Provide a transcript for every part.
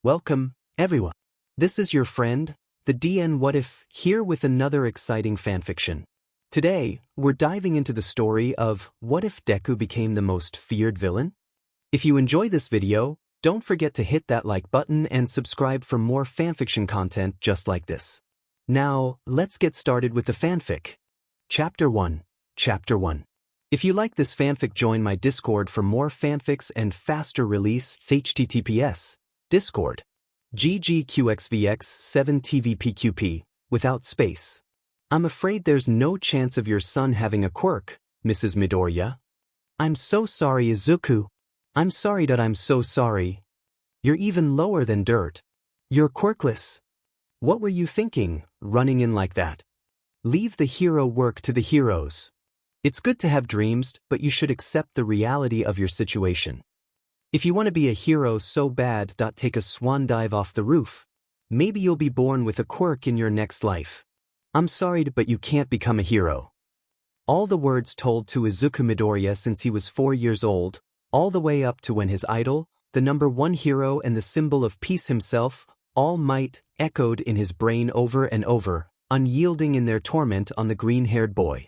Welcome, everyone. This is your friend, the DN What If, here with another exciting fanfiction. Today, we're diving into the story of what if Deku became the most feared villain? If you enjoy this video, don't forget to hit that like button and subscribe for more fanfiction content just like this. Now, let's get started with the fanfic. Chapter 1. Chapter 1. If you like this fanfic, join my Discord for more fanfics and faster release. https Discord. ggqxvx7tvpqp, without space. I'm afraid there's no chance of your son having a quirk, Mrs. Midoriya. I'm so sorry, Izuku. I'm sorry that I'm so sorry. You're even lower than dirt. You're quirkless. What were you thinking, running in like that? Leave the hero work to the heroes. It's good to have dreams, but you should accept the reality of your situation. If you want to be a hero so bad, take a swan dive off the roof. Maybe you'll be born with a quirk in your next life. I'm sorry, but you can't become a hero. All the words told to Izuku Midoriya since he was 4 years old, all the way up to when his idol, the #1 hero and the symbol of peace himself, All Might, echoed in his brain over and over, unyielding in their torment on the green-haired boy.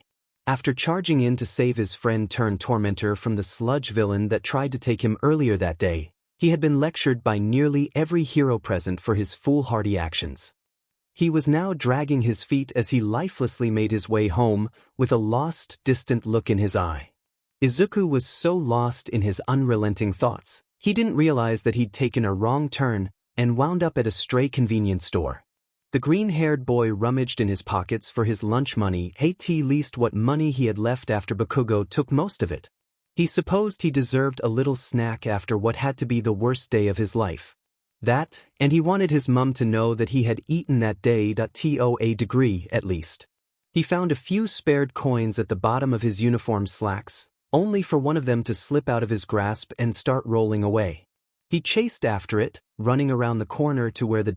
After charging in to save his friend-turned-tormentor from the sludge villain that tried to take him earlier that day, he had been lectured by nearly every hero present for his foolhardy actions. He was now dragging his feet as he lifelessly made his way home, with a lost, distant look in his eye. Izuku was so lost in his unrelenting thoughts, he didn't realize that he'd taken a wrong turn and wound up at a stray convenience store. The green-haired boy rummaged in his pockets for his lunch money, at least what money he had left after Bakugo took most of it. He supposed he deserved a little snack after what had to be the worst day of his life. That, and he wanted his mum to know that he had eaten that day. To a degree, at least. He found a few spared coins at the bottom of his uniform slacks, only for one of them to slip out of his grasp and start rolling away. He chased after it, running around the corner to where the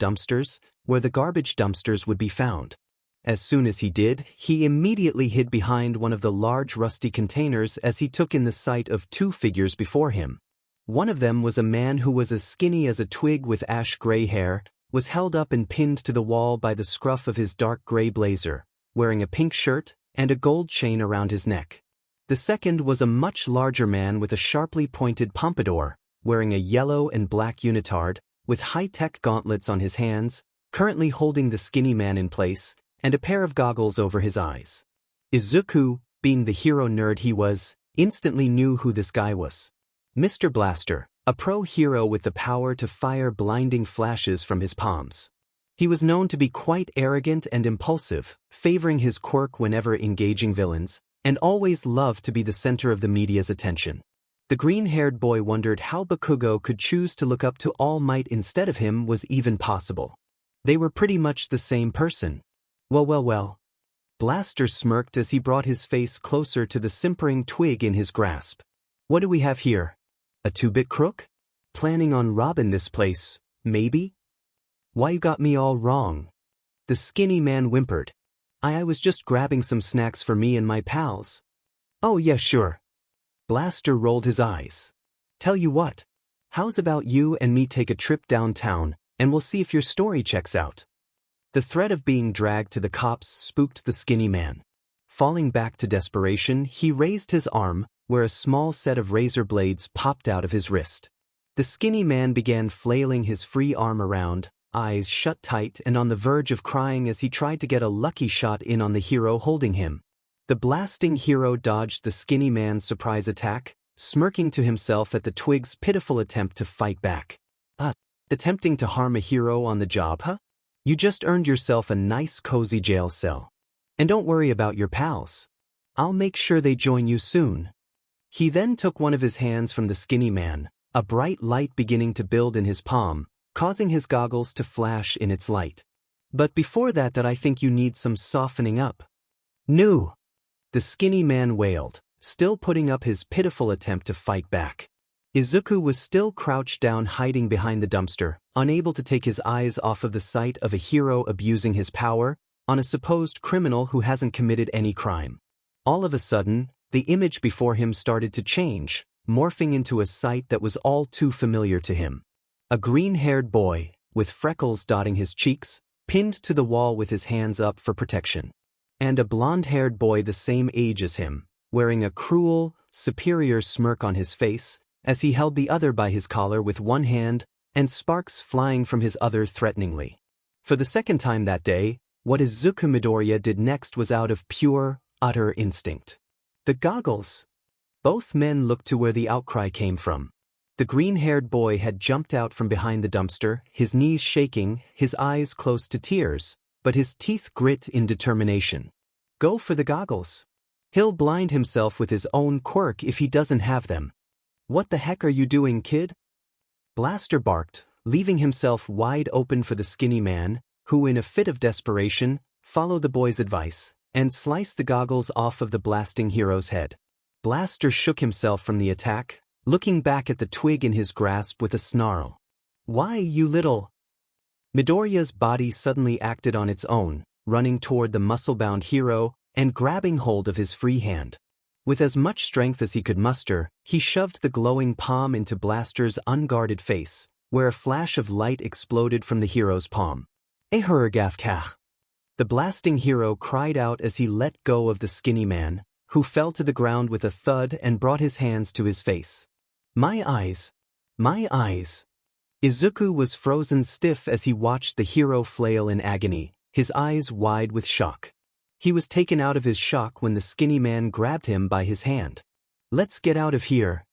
garbage dumpsters would be found. As soon as he did, he immediately hid behind one of the large rusty containers as he took in the sight of 2 figures before him. One of them was a man who was as skinny as a twig with ash-gray hair, was held up and pinned to the wall by the scruff of his dark gray blazer, wearing a pink shirt and a gold chain around his neck. The second was a much larger man with a sharply pointed pompadour, wearing a yellow and black unitard, with high-tech gauntlets on his hands, currently holding the skinny man in place, and a pair of goggles over his eyes. Izuku, being the hero nerd he was, instantly knew who this guy was. Mr. Blaster, a pro-hero with the power to fire blinding flashes from his palms. He was known to be quite arrogant and impulsive, favoring his quirk whenever engaging villains, and always loved to be the center of the media's attention. The green-haired boy wondered how Bakugo could choose to look up to All Might instead of him was even possible. They were pretty much the same person. Well. Blaster smirked as he brought his face closer to the simpering twig in his grasp. What do we have here? A 2-bit crook? Planning on robbing this place, maybe? Why you got me all wrong? The skinny man whimpered. I was just grabbing some snacks for me and my pals. Oh yeah, sure. Blaster rolled his eyes. Tell you what, how's about you and me take a trip downtown, and we'll see if your story checks out. The threat of being dragged to the cops spooked the skinny man. Falling back to desperation, he raised his arm, where a small set of razor blades popped out of his wrist. The skinny man began flailing his free arm around, eyes shut tight and on the verge of crying as he tried to get a lucky shot in on the hero holding him. The blasting hero dodged the skinny man's surprise attack, smirking to himself at the twig's pitiful attempt to fight back. Attempting to harm a hero on the job, huh? You just earned yourself a nice cozy jail cell. And don't worry about your pals. I'll make sure they join you soon. He then took one of his hands from the skinny man, a bright light beginning to build in his palm, causing his goggles to flash in its light. But before that I think you need some softening up. No. The skinny man wailed, still putting up his pitiful attempt to fight back. Izuku was still crouched down hiding behind the dumpster, unable to take his eyes off of the sight of a hero abusing his power on a supposed criminal who hasn't committed any crime. All of a sudden, the image before him started to change, morphing into a sight that was all too familiar to him. A green-haired boy, with freckles dotting his cheeks, pinned to the wall with his hands up for protection. And a blonde-haired boy the same age as him, wearing a cruel, superior smirk on his face, as he held the other by his collar with one hand, and sparks flying from his other threateningly. For the second time that day, what Izuku Midoriya did next was out of pure, utter instinct. The goggles. Both men looked to where the outcry came from. The green-haired boy had jumped out from behind the dumpster, his knees shaking, his eyes close to tears, but his teeth grit in determination. Go for the goggles. He'll blind himself with his own quirk if he doesn't have them. What the heck are you doing, kid? Blaster barked, leaving himself wide open for the skinny man, who in a fit of desperation, followed the boy's advice, and sliced the goggles off of the blasting hero's head. Blaster shook himself from the attack, looking back at the twig in his grasp with a snarl. Why, you little... Midoriya's body suddenly acted on its own, running toward the muscle-bound hero and grabbing hold of his free hand. With as much strength as he could muster, he shoved the glowing palm into Blaster's unguarded face, where a flash of light exploded from the hero's palm. The blasting hero cried out as he let go of the skinny man, who fell to the ground with a thud and brought his hands to his face. My eyes. My eyes. Izuku was frozen stiff as he watched the hero flail in agony, his eyes wide with shock. He was taken out of his shock when the skinny man grabbed him by his hand. Let's get out of here.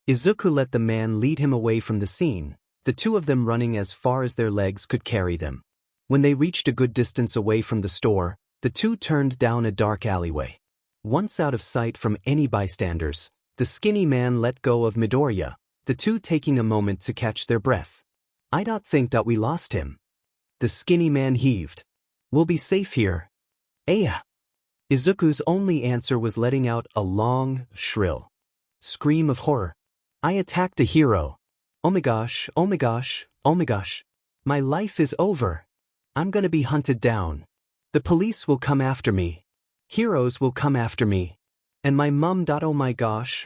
Izuku let the man lead him away from the scene, the two of them running as far as their legs could carry them. When they reached a good distance away from the store, the two turned down a dark alleyway. Once out of sight from any bystanders, the skinny man let go of Midoriya, the two taking a moment to catch their breath. I don't think that we lost him. The skinny man heaved. We'll be safe here. Aya. Izuku's only answer was letting out a long, shrill scream of horror. I attacked a hero. Oh my gosh, oh my gosh, oh my gosh. My life is over. I'm gonna be hunted down. The police will come after me. Heroes will come after me. And my mum. Oh my gosh,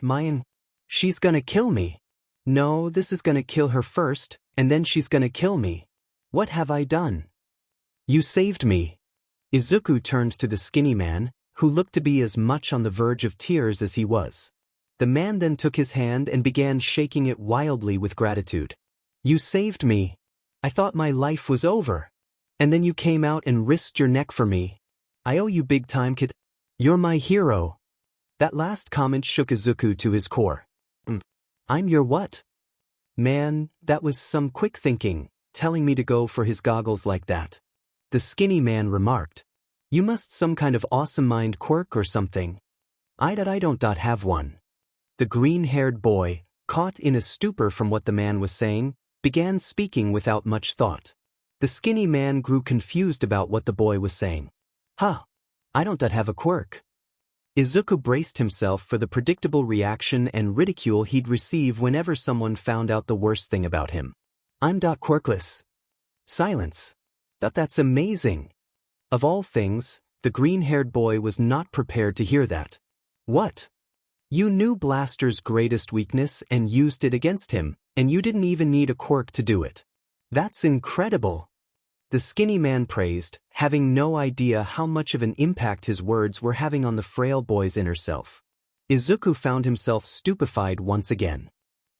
she's gonna kill me. No, this is gonna kill her first, and then she's gonna kill me. What have I done? You saved me. Izuku turned to the skinny man, who looked to be as much on the verge of tears as he was. The man then took his hand and began shaking it wildly with gratitude. You saved me. I thought my life was over. And then you came out and risked your neck for me. I owe you big time, kid. You're my hero. That last comment shook Izuku to his core. I'm your what? Man, that was some quick thinking, telling me to go for his goggles like that. The skinny man remarked. You must some kind of awesome mind quirk or something. I don't have one. The green-haired boy, caught in a stupor from what the man was saying, began speaking without much thought. The skinny man grew confused about what the boy was saying. Huh. I don't have a quirk. Izuku braced himself for the predictable reaction and ridicule he'd receive whenever someone found out the worst thing about him. I'm quirkless. Silence. That's amazing. Of all things, the green-haired boy was not prepared to hear that. What? You knew Blaster's greatest weakness and used it against him, and you didn't even need a quirk to do it. That's incredible. The skinny man praised, having no idea how much of an impact his words were having on the frail boy's inner self. Izuku found himself stupefied once again.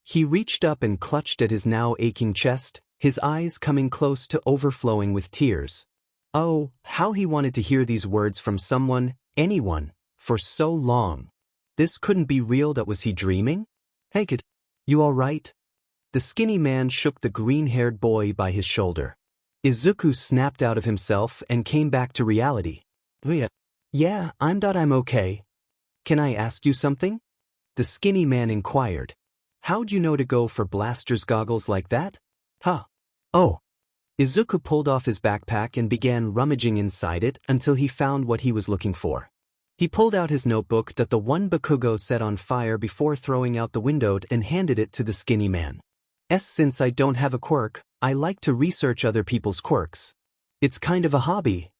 He reached up and clutched at his now aching chest, his eyes coming close to overflowing with tears. Oh, how he wanted to hear these words from someone, anyone, for so long. This couldn't be real. Was he dreaming? Hey kid, you all right? The skinny man shook the green-haired boy by his shoulder. Izuku snapped out of himself and came back to reality. Yeah, I'm okay. Can I ask you something? The skinny man inquired. How'd you know to go for Blaster's goggles like that? Huh. Oh. Izuku pulled off his backpack and began rummaging inside it until he found what he was looking for. He pulled out his notebook that the one Bakugo set on fire before throwing out the window and handed it to the skinny man. Since I don't have a quirk, I like to research other people's quirks. It's kind of a hobby.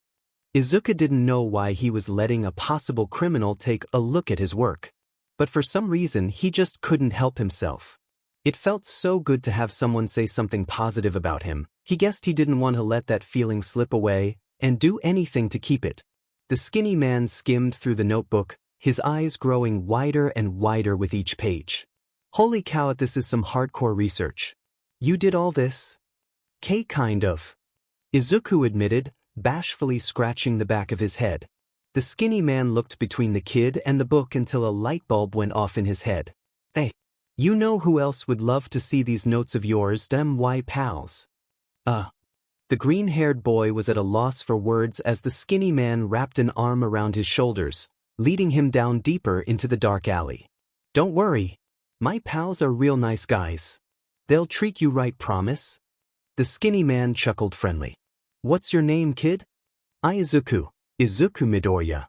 Izuku didn't know why he was letting a possible criminal take a look at his work. But for some reason he just couldn't help himself. It felt so good to have someone say something positive about him. He guessed he didn't want to let that feeling slip away, and do anything to keep it. The skinny man skimmed through the notebook, his eyes growing wider and wider with each page. Holy cow, this is some hardcore research. You did all this? Kind of. Izuku admitted, bashfully scratching the back of his head. The skinny man looked between the kid and the book until a light bulb went off in his head. Hey, you know who else would love to see these notes of yours, them pals? The green-haired boy was at a loss for words as the skinny man wrapped an arm around his shoulders, leading him down deeper into the dark alley. Don't worry. My pals are real nice guys. They'll treat you right, promise? The skinny man chuckled friendly. What's your name, kid? Izuku Midoriya.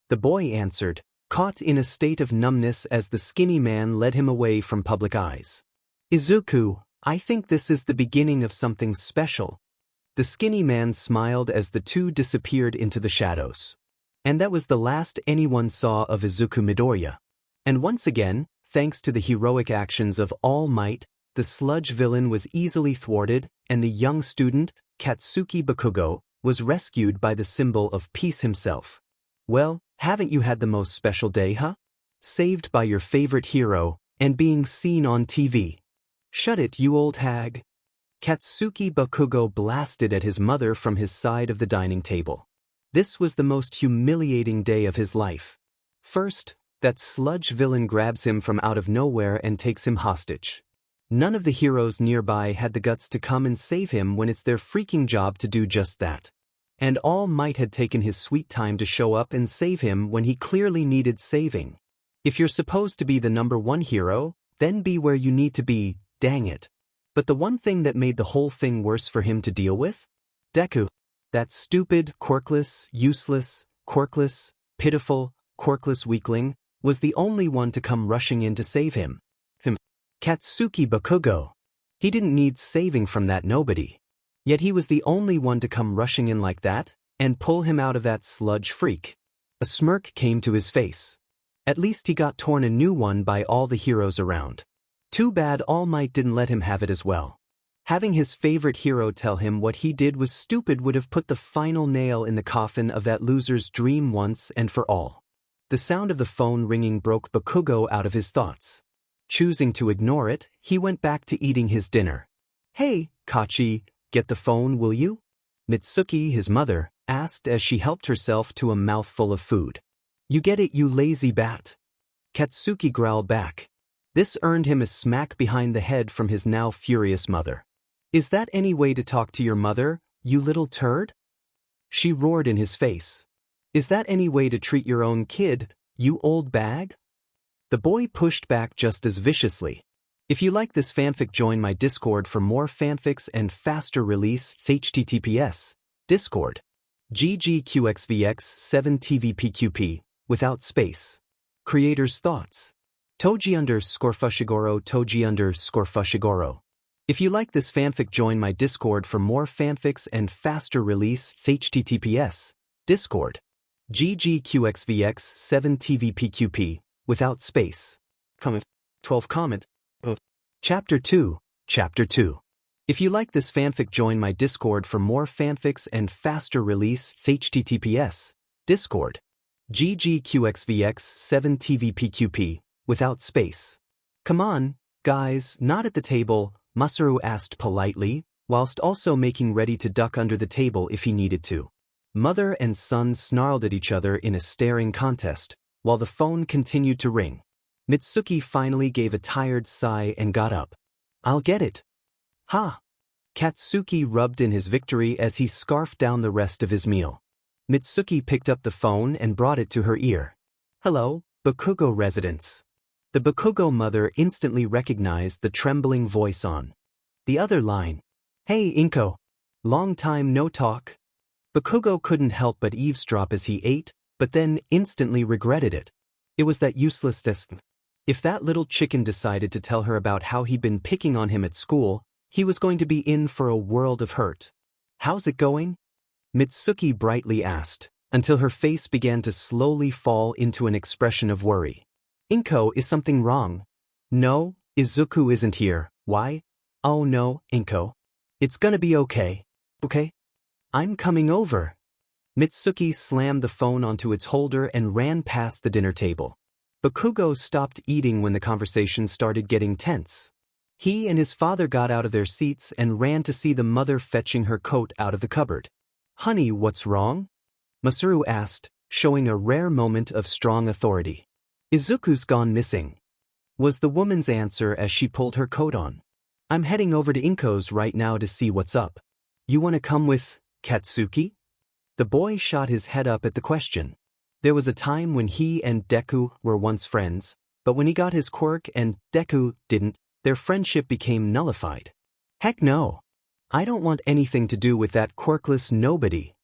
The boy answered, caught in a state of numbness as the skinny man led him away from public eyes. Izuku, I think this is the beginning of something special. The skinny man smiled as the two disappeared into the shadows. And that was the last anyone saw of Izuku Midoriya. And once again, thanks to the heroic actions of All Might, the sludge villain was easily thwarted, and the young student, Katsuki Bakugo, was rescued by the symbol of peace himself. Well, haven't you had the most special day, huh? Saved by your favorite hero, and being seen on TV. Shut it, you old hag. Katsuki Bakugo blasted at his mother from his side of the dining table. This was the most humiliating day of his life. First, that sludge villain grabs him from out of nowhere and takes him hostage. None of the heroes nearby had the guts to come and save him when it's their freaking job to do just that. And All Might had taken his sweet time to show up and save him when he clearly needed saving. If you're supposed to be the #1 hero, then be where you need to be, dang it. But the one thing that made the whole thing worse for him to deal with? Deku. That stupid, quirkless, useless, quirkless, pitiful, quirkless weakling was the only one to come rushing in to save him. Katsuki Bakugo. He didn't need saving from that nobody. Yet he was the only one to come rushing in like that, and pull him out of that sludge freak. A smirk came to his face. At least he got torn a new one by all the heroes around. Too bad All Might didn't let him have it as well. Having his favorite hero tell him what he did was stupid would have put the final nail in the coffin of that loser's dream once and for all. The sound of the phone ringing broke Bakugo out of his thoughts. Choosing to ignore it, he went back to eating his dinner. Hey, Kachi, get the phone, will you? Mitsuki, his mother, asked as she helped herself to a mouthful of food. You get it, you lazy bat. Katsuki growled back. This earned him a smack behind the head from his now furious mother. Is that any way to talk to your mother, you little turd? She roared in his face. Is that any way to treat your own kid, you old bag? The boy pushed back just as viciously. If you like this fanfic, join my Discord for more fanfics and faster release. https Discord. ggqxvx7tvpqp, without space. Creator's thoughts. Toji_Fushiguro. If you like this fanfic, join my Discord for more fanfics and faster release. https Discord. ggqxvx7tvpqp, without space. 12 comment. Chapter 2. If you like this fanfic, join my Discord for more fanfics and faster release. https Discord. ggqxvx7tvpqp, without space. Come on, guys, not at the table, Masaru asked politely, whilst also making ready to duck under the table if he needed to. Mother and son snarled at each other in a staring contest, while the phone continued to ring. Mitsuki finally gave a tired sigh and got up. I'll get it. Ha! Katsuki rubbed in his victory as he scarfed down the rest of his meal. Mitsuki picked up the phone and brought it to her ear. Hello, Bakugo residence. The Bakugo mother instantly recognized the trembling voice on the other line. Hey, Inko. Long time no talk. Bakugo couldn't help but eavesdrop as he ate, but then instantly regretted it. It was that uselessness. If that little chicken decided to tell her about how he'd been picking on him at school, he was going to be in for a world of hurt. How's it going? Mitsuki brightly asked, until her face began to slowly fall into an expression of worry. Inko, is something wrong? No, Izuku isn't here. Why? Oh no, Inko. It's gonna be okay. Okay? I'm coming over. Mitsuki slammed the phone onto its holder and ran past the dinner table. Bakugo stopped eating when the conversation started getting tense. He and his father got out of their seats and ran to see the mother fetching her coat out of the cupboard. Honey, what's wrong? Masaru asked, showing a rare moment of strong authority. Izuku's gone missing, was the woman's answer as she pulled her coat on. I'm heading over to Inko's right now to see what's up. You want to come with Katsuki? The boy shot his head up at the question. There was a time when he and Deku were once friends, but when he got his quirk and Deku didn't, their friendship became nullified. Heck no. I don't want anything to do with that quirkless nobody.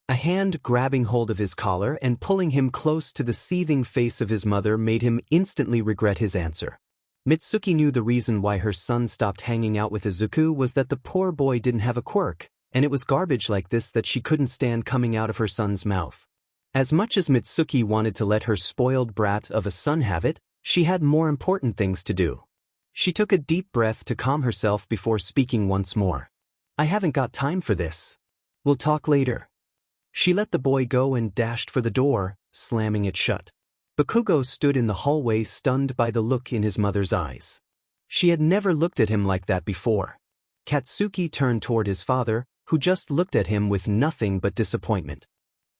A hand grabbing hold of his collar and pulling him close to the seething face of his mother made him instantly regret his answer. Mitsuki knew the reason why her son stopped hanging out with Izuku was that the poor boy didn't have a quirk, and it was garbage like this that she couldn't stand coming out of her son's mouth. As much as Mitsuki wanted to let her spoiled brat of a son have it, she had more important things to do. She took a deep breath to calm herself before speaking once more. I haven't got time for this. We'll talk later. She let the boy go and dashed for the door, slamming it shut. Bakugo stood in the hallway stunned by the look in his mother's eyes. She had never looked at him like that before. Katsuki turned toward his father, who just looked at him with nothing but disappointment.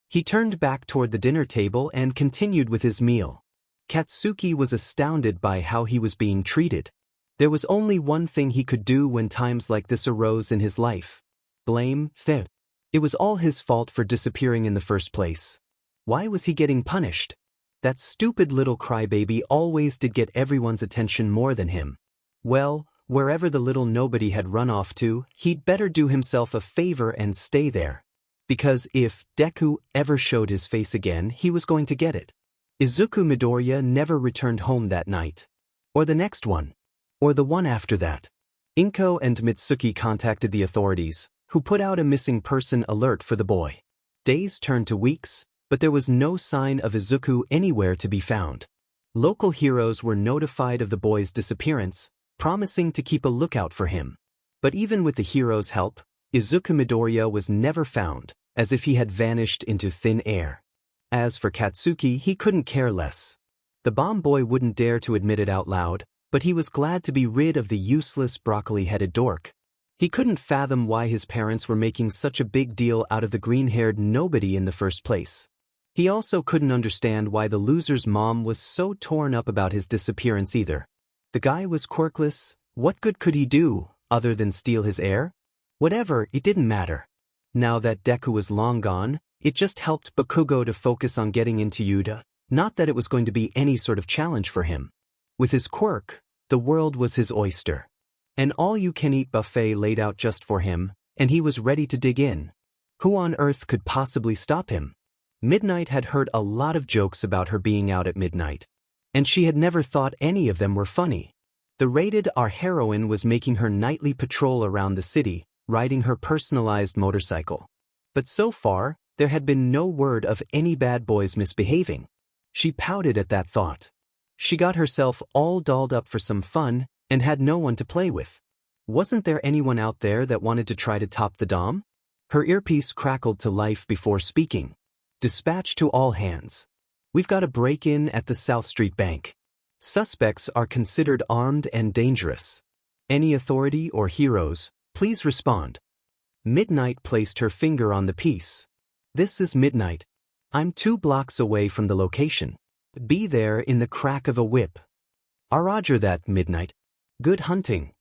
He turned back toward the dinner table and continued with his meal. Katsuki was astounded by how he was being treated. There was only one thing he could do when times like this arose in his life. Blame Fe. It was all his fault for disappearing in the first place. Why was he getting punished? That stupid little crybaby always did get everyone's attention more than him. Well, wherever the little nobody had run off to, he'd better do himself a favor and stay there. Because if Deku ever showed his face again, he was going to get it. Izuku Midoriya never returned home that night. Or the next one. Or the one after that. Inko and Mitsuki contacted the authorities, who put out a missing person alert for the boy. Days turned to weeks, but there was no sign of Izuku anywhere to be found. Local heroes were notified of the boy's disappearance, promising to keep a lookout for him. But even with the heroes' help, Izuku Midoriya was never found, as if he had vanished into thin air. As for Katsuki, he couldn't care less. The bomb boy wouldn't dare to admit it out loud, but he was glad to be rid of the useless broccoli-headed dork. He couldn't fathom why his parents were making such a big deal out of the green-haired nobody in the first place. He also couldn't understand why the loser's mom was so torn up about his disappearance either. The guy was quirkless. What good could he do, other than steal his heir? Whatever, it didn't matter. Now that Deku was long gone, it just helped Bakugo to focus on getting into Yuta, not that it was going to be any sort of challenge for him. With his quirk, the world was his oyster. An all-you-can-eat buffet laid out just for him, and he was ready to dig in. Who on earth could possibly stop him? Midnight had heard a lot of jokes about her being out at midnight, and she had never thought any of them were funny. The rated R heroine was making her nightly patrol around the city, riding her personalized motorcycle. But so far, there had been no word of any bad boys misbehaving. She pouted at that thought. She got herself all dolled up for some fun, and had no one to play with. Wasn't there anyone out there that wanted to try to top the Dom? Her earpiece crackled to life before speaking. Dispatch to all hands. We've got a break-in at the South Street Bank. Suspects are considered armed and dangerous. Any authority or heroes, please respond. Midnight placed her finger on the piece. This is Midnight. I'm 2 blocks away from the location. Be there in the crack of a whip. Roger that, Midnight. Good hunting.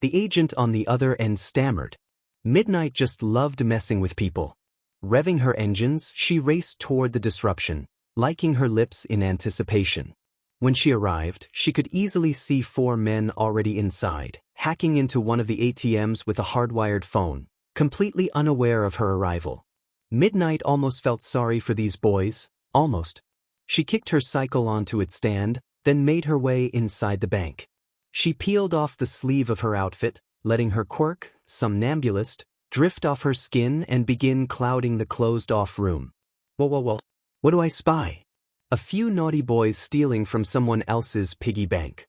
The agent on the other end stammered. Midnight just loved messing with people. Revving her engines, she raced toward the disruption, licking her lips in anticipation. When she arrived, she could easily see 4 men already inside, hacking into one of the ATMs with a hardwired phone, completely unaware of her arrival. Midnight almost felt sorry for these boys, almost. She kicked her cycle onto its stand, then made her way inside the bank. She peeled off the sleeve of her outfit, letting her quirk, somnambulist, drift off her skin and begin clouding the closed-off room. Whoa. What do I spy? A few naughty boys stealing from someone else's piggy bank.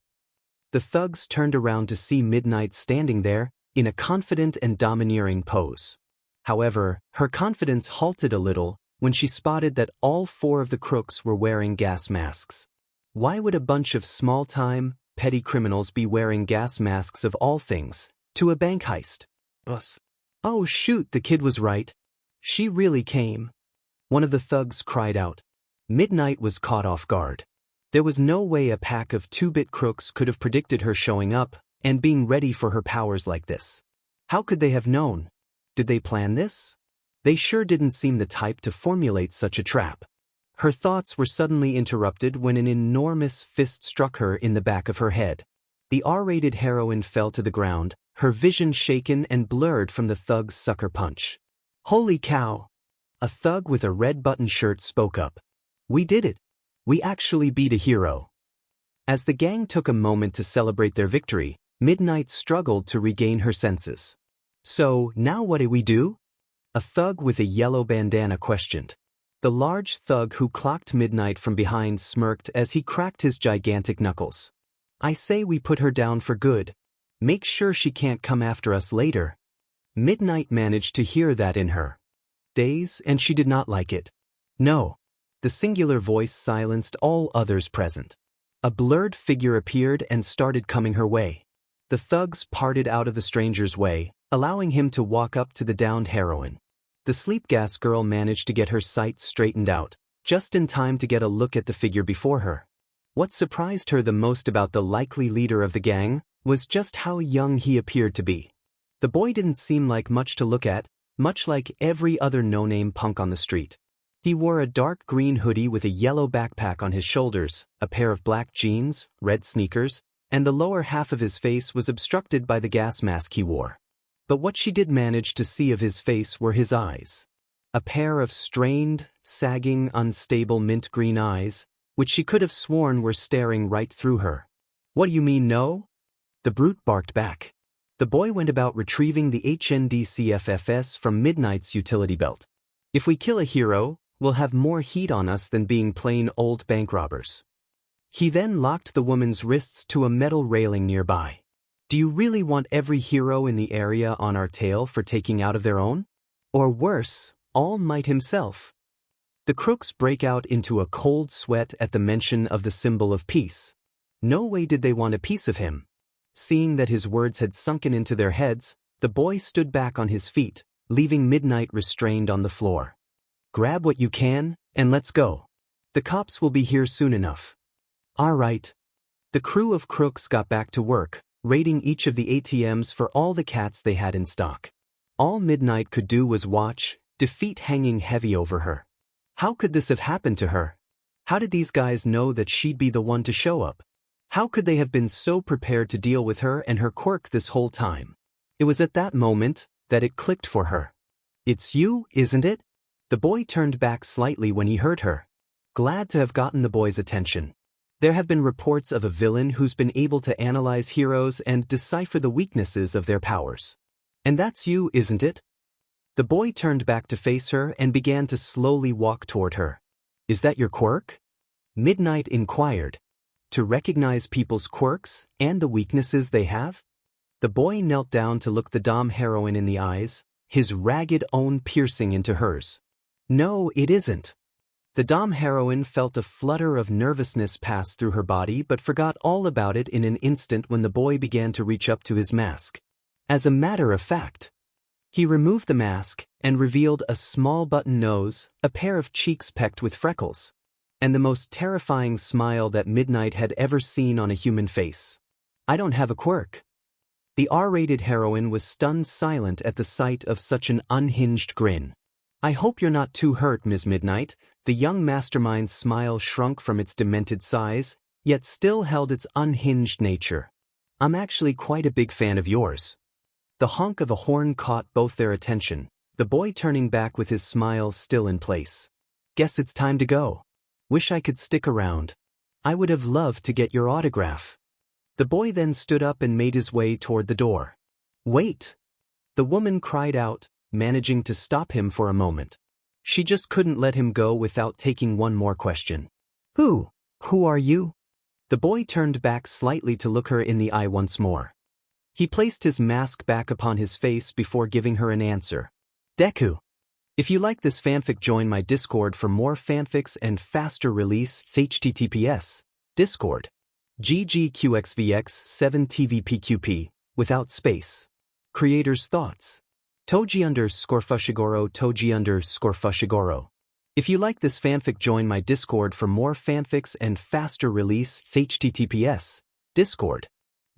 The thugs turned around to see Midnight standing there, in a confident and domineering pose. However, her confidence halted a little when she spotted that all 4 of the crooks were wearing gas masks. Why would a bunch of small-time, petty criminals be wearing gas masks of all things, to a bank heist? Oh shoot, the kid was right. She really came. One of the thugs cried out. Midnight was caught off guard. There was no way a pack of 2-bit crooks could have predicted her showing up and being ready for her powers like this. How could they have known? Did they plan this? They sure didn't seem the type to formulate such a trap. Her thoughts were suddenly interrupted when an enormous fist struck her in the back of her head. The R-rated heroine fell to the ground, her vision shaken and blurred from the thug's sucker punch. Holy cow! A thug with a red button shirt spoke up. We did it. We actually beat a hero. As the gang took a moment to celebrate their victory, Midnight struggled to regain her senses. So, now what do we do? A thug with a yellow bandana questioned. The large thug who clocked Midnight from behind smirked as he cracked his gigantic knuckles. I say we put her down for good. Make sure she can't come after us later. Midnight managed to hear that in her days, and she did not like it. No. The singular voice silenced all others present. A blurred figure appeared and started coming her way. The thugs parted out of the stranger's way, allowing him to walk up to the downed heroine. The sleep gas girl managed to get her sights straightened out, just in time to get a look at the figure before her. What surprised her the most about the likely leader of the gang was just how young he appeared to be. The boy didn't seem like much to look at, much like every other no-name punk on the street. He wore a dark green hoodie with a yellow backpack on his shoulders, a pair of black jeans, red sneakers, and the lower half of his face was obstructed by the gas mask he wore. But what she did manage to see of his face were his eyes. A pair of strained, sagging, unstable mint green eyes, which she could have sworn were staring right through her. What do you mean no? The brute barked back. The boy went about retrieving the HNDCFFS from Midnight's utility belt. If we kill a hero, we'll have more heat on us than being plain old bank robbers. He then locked the woman's wrists to a metal railing nearby. Do you really want every hero in the area on our tail for taking out of their own? Or worse, All Might himself? The crooks break out into a cold sweat at the mention of the symbol of peace. No way did they want a piece of him. Seeing that his words had sunken into their heads, the boy stood back on his feet, leaving Midnight restrained on the floor. Grab what you can, and let's go. The cops will be here soon enough. All right. The crew of crooks got back to work, raiding each of the ATMs for all the cats they had in stock. All Midnight could do was watch, defeat hanging heavy over her. How could this have happened to her? How did these guys know that she'd be the one to show up? How could they have been so prepared to deal with her and her quirk this whole time? It was at that moment that it clicked for her. It's you, isn't it? The boy turned back slightly when he heard her. Glad to have gotten the boy's attention. There have been reports of a villain who's been able to analyze heroes and decipher the weaknesses of their powers. And that's you, isn't it? The boy turned back to face her and began to slowly walk toward her. Is that your quirk? Midnight inquired. To recognize people's quirks and the weaknesses they have? The boy knelt down to look the dom heroine in the eyes, his ragged own piercing into hers. No, it isn't. The dom heroine felt a flutter of nervousness pass through her body but forgot all about it in an instant when the boy began to reach up to his mask. As a matter of fact, he removed the mask and revealed a small button nose, a pair of cheeks pecked with freckles, and the most terrifying smile that Midnight had ever seen on a human face. I don't have a quirk. The R-rated heroine was stunned silent at the sight of such an unhinged grin. I hope you're not too hurt, Ms. Midnight. The young mastermind's smile shrunk from its demented size, yet still held its unhinged nature. I'm actually quite a big fan of yours. The honk of a horn caught both their attention, the boy turning back with his smile still in place. Guess it's time to go. Wish I could stick around. I would have loved to get your autograph. The boy then stood up and made his way toward the door. Wait! The woman cried out, managing to stop him for a moment. She just couldn't let him go without taking one more question. Who are you? The boy turned back slightly to look her in the eye once more. He placed his mask back upon his face before giving her an answer. Deku. If you like this fanfic, join my Discord for more fanfics and faster release. https Discord. ggqxvx7tvpqp, without space. Creator's thoughts. Toji_Fushiguro. If you like this fanfic, join my Discord for more fanfics and faster release. https Discord.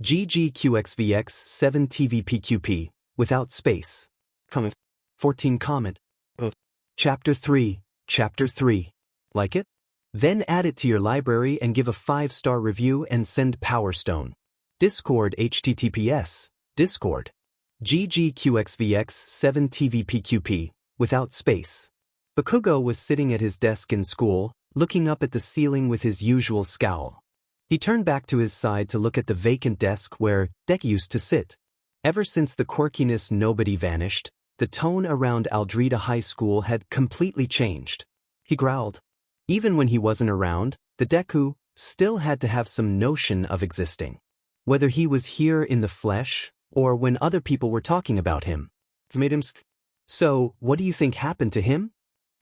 ggqxvx7tvpqp, without space. Comment. 14 comment. Chapter 3. Like it? Then add it to your library and give a 5-star review and send Power Stone. Discord. https Discord. ggqxvx7tvpqp, without space. Bakugo was sitting at his desk in school, looking up at the ceiling with his usual scowl. He turned back to his side to look at the vacant desk where Deku used to sit. Ever since the quirkiness nobody vanished, the tone around Aldreda High School had completely changed. He growled. Even when he wasn't around, the Deku still had to have some notion of existing. Whether he was here in the flesh, or when other people were talking about him. So, what do you think happened to him?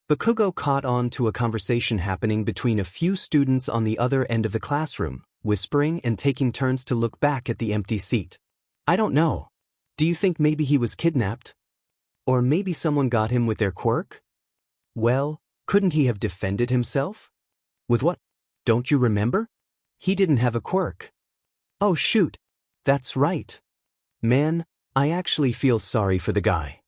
Bakugo caught on to a conversation happening between a few students on the other end of the classroom, whispering and taking turns to look back at the empty seat. I don't know. Do you think maybe he was kidnapped? Or maybe someone got him with their quirk? Well, couldn't he have defended himself? With what? Don't you remember? He didn't have a quirk. Oh shoot. That's right. Man, I actually feel sorry for the guy.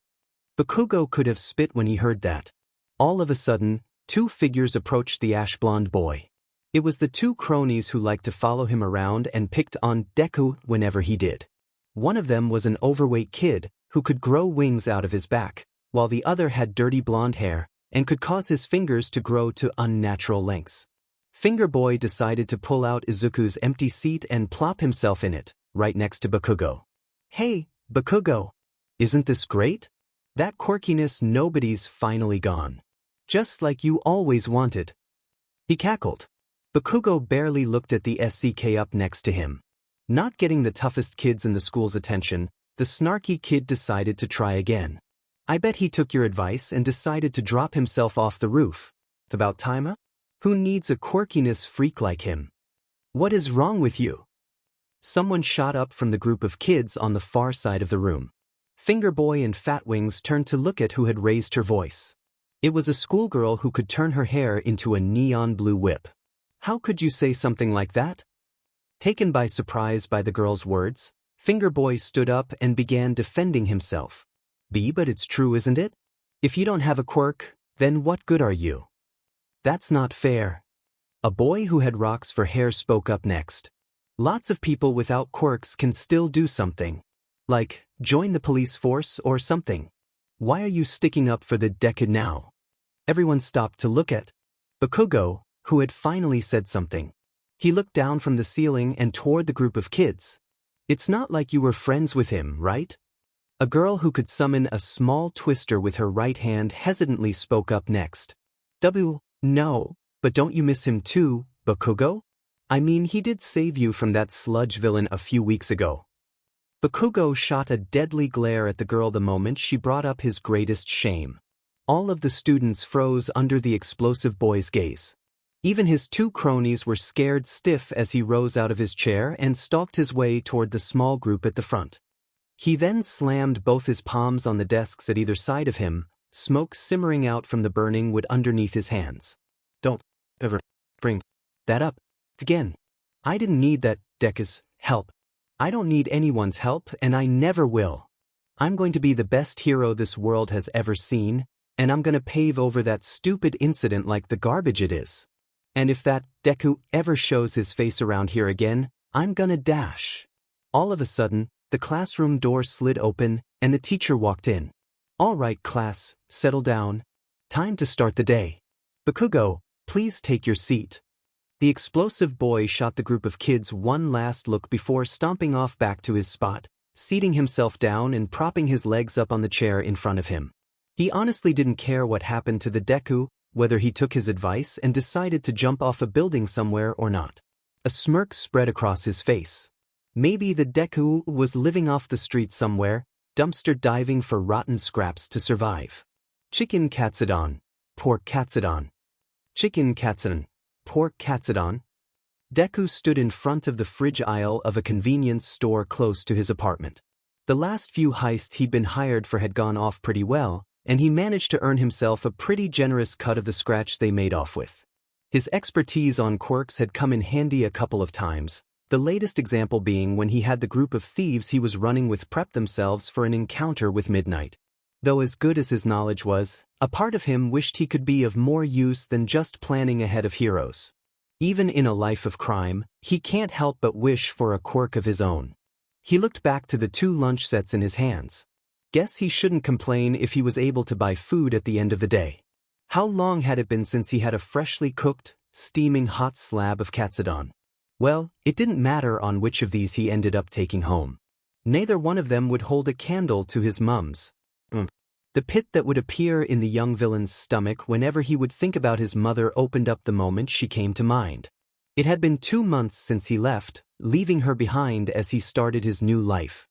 Bakugo could have spit when he heard that. All of a sudden, 2 figures approached the ash-blonde boy. It was the 2 cronies who liked to follow him around and picked on Deku whenever he did. One of them was an overweight kid who could grow wings out of his back, while the other had dirty blonde hair and could cause his fingers to grow to unnatural lengths. Finger Boy decided to pull out Izuku's empty seat and plop himself in it, right next to Bakugo. Hey, Bakugo. Isn't this great? That quirkiness nobody's finally gone. Just like you always wanted. He cackled. Bakugo barely looked at the SCK up next to him. Not getting the toughest kids in the school's attention, the snarky kid decided to try again. I bet he took your advice and decided to drop himself off the roof. About time, huh? Who needs a quirkiness freak like him? What is wrong with you? Someone shot up from the group of kids on the far side of the room. Finger Boy and Fat Wings turned to look at who had raised her voice. It was a schoolgirl who could turn her hair into a neon blue whip. How could you say something like that? Taken by surprise by the girl's words, Finger Boy stood up and began defending himself. But it's true, isn't it? If you don't have a quirk, then what good are you? That's not fair. A boy who had rocks for hair spoke up next. Lots of people without quirks can still do something. Like, join the police force or something. Why are you sticking up for the Deku now? Everyone stopped to look at Bakugo, who had finally said something. He looked down from the ceiling and toward the group of kids. It's not like you were friends with him, right? A girl who could summon a small twister with her right hand hesitantly spoke up next. No, but don't you miss him too, Bakugo? I mean, he did save you from that sludge villain a few weeks ago. Bakugo shot a deadly glare at the girl the moment she brought up his greatest shame. All of the students froze under the explosive boy's gaze. Even his 2 cronies were scared stiff as he rose out of his chair and stalked his way toward the small group at the front. He then slammed both his palms on the desks at either side of him, smoke simmering out from the burning wood underneath his hands. Don't ever bring that up again. I didn't need that Deku's help. I don't need anyone's help, and I never will. I'm going to be the best hero this world has ever seen, and I'm going to pave over that stupid incident like the garbage it is. And if that Deku ever shows his face around here again, I'm gonna dash. All of a sudden, the classroom door slid open, and the teacher walked in. All right, class, settle down. Time to start the day. Bakugo, please take your seat. The explosive boy shot the group of kids one last look before stomping off back to his spot, seating himself down and propping his legs up on the chair in front of him. He honestly didn't care what happened to the Deku, whether he took his advice and decided to jump off a building somewhere or not. A smirk spread across his face. Maybe the Deku was living off the street somewhere, dumpster diving for rotten scraps to survive. Chicken katsudon, pork katsudon. Chicken katsudon, pork katsudon. Deku stood in front of the fridge aisle of a convenience store close to his apartment. The last few heists he'd been hired for had gone off pretty well, and he managed to earn himself a pretty generous cut of the scratch they made off with. His expertise on quirks had come in handy a couple of times, the latest example being when he had the group of thieves he was running with prep themselves for an encounter with midnight. Though as good as his knowledge was, a part of him wished he could be of more use than just planning ahead of heroes. Even in a life of crime, he can't help but wish for a quirk of his own. He looked back to the 2 lunch sets in his hands. Guess he shouldn't complain if he was able to buy food at the end of the day. How long had it been since he had a freshly cooked, steaming hot slab of katsudon? Well, it didn't matter on which of these he ended up taking home. Neither one of them would hold a candle to his mum's. The pit that would appear in the young villain's stomach whenever he would think about his mother opened up the moment she came to mind. It had been 2 months since he left, leaving her behind as he started his new life.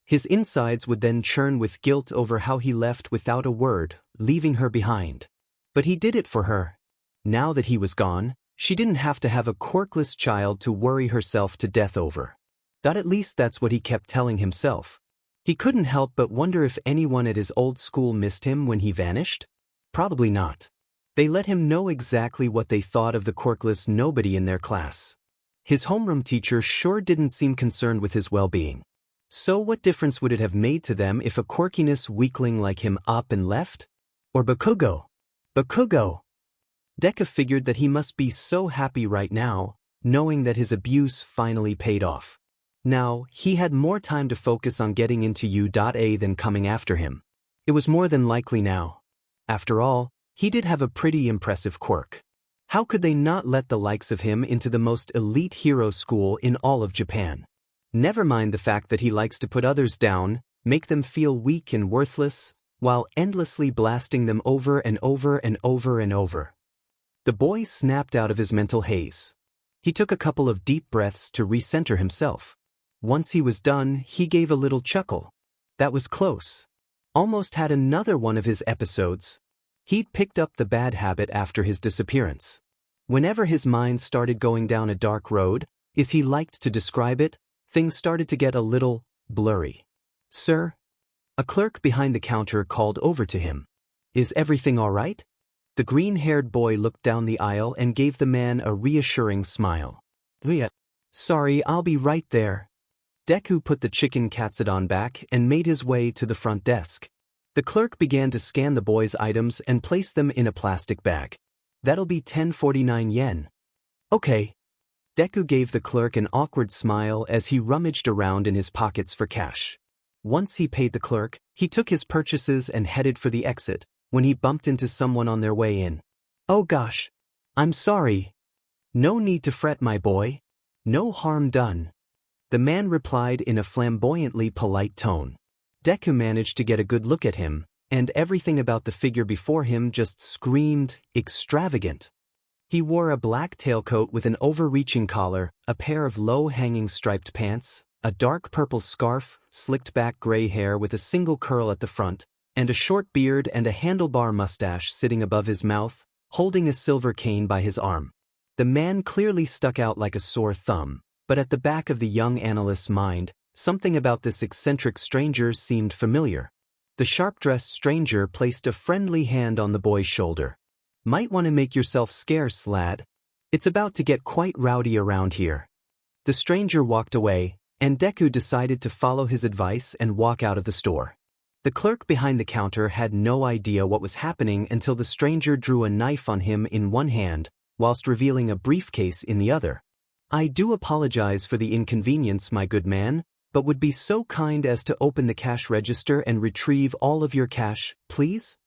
His insides would then churn with guilt over how he left without a word, leaving her behind. But he did it for her. Now that he was gone, she didn't have to have a quirkless child to worry herself to death over. At least that's what he kept telling himself. He couldn't help but wonder if anyone at his old school missed him when he vanished. Probably not. They let him know exactly what they thought of the quirkless nobody in their class. His homeroom teacher sure didn't seem concerned with his well-being. So what difference would it have made to them if a quirkiness weakling like him up and left? Or Bakugo? Bakugo! Deku figured that he must be so happy right now, knowing that his abuse finally paid off. Now, he had more time to focus on getting into U.A than coming after him. It was more than likely now. After all, he did have a pretty impressive quirk. How could they not let the likes of him into the most elite hero school in all of Japan? Never mind the fact that he likes to put others down, make them feel weak and worthless, while endlessly blasting them over and over and over and over. The boy snapped out of his mental haze. He took a couple of deep breaths to recenter himself. Once he was done, he gave a little chuckle. That was close. Almost had another one of his episodes. He'd picked up the bad habit after his disappearance. Whenever his mind started going down a dark road, as he liked to describe it, things started to get a little blurry. "Sir?" A clerk behind the counter called over to him. "Is everything all right?" The green-haired boy looked down the aisle and gave the man a reassuring smile. "Yeah. Sorry, I'll be right there." Deku put the chicken katsudon back and made his way to the front desk. The clerk began to scan the boy's items and place them in a plastic bag. "That'll be 1049 yen. Okay." Deku gave the clerk an awkward smile as he rummaged around in his pockets for cash. Once he paid the clerk, he took his purchases and headed for the exit, when he bumped into someone on their way in. "Oh gosh. I'm sorry." "No need to fret, my boy. No harm done." The man replied in a flamboyantly polite tone. Deku managed to get a good look at him, and everything about the figure before him just screamed extravagant. He wore a black tailcoat with an overreaching collar, a pair of low-hanging striped pants, a dark purple scarf, slicked back gray hair with a single curl at the front, and a short beard and a handlebar mustache sitting above his mouth, holding a silver cane by his arm. The man clearly stuck out like a sore thumb, but at the back of the young analyst's mind, something about this eccentric stranger seemed familiar. The sharp-dressed stranger placed a friendly hand on the boy's shoulder. "Might want to make yourself scarce, lad. It's about to get quite rowdy around here." The stranger walked away, and Deku decided to follow his advice and walk out of the store. The clerk behind the counter had no idea what was happening until the stranger drew a knife on him in one hand, whilst revealing a briefcase in the other. "I do apologize for the inconvenience, my good man, but would be so kind as to open the cash register and retrieve all of your cash, please?"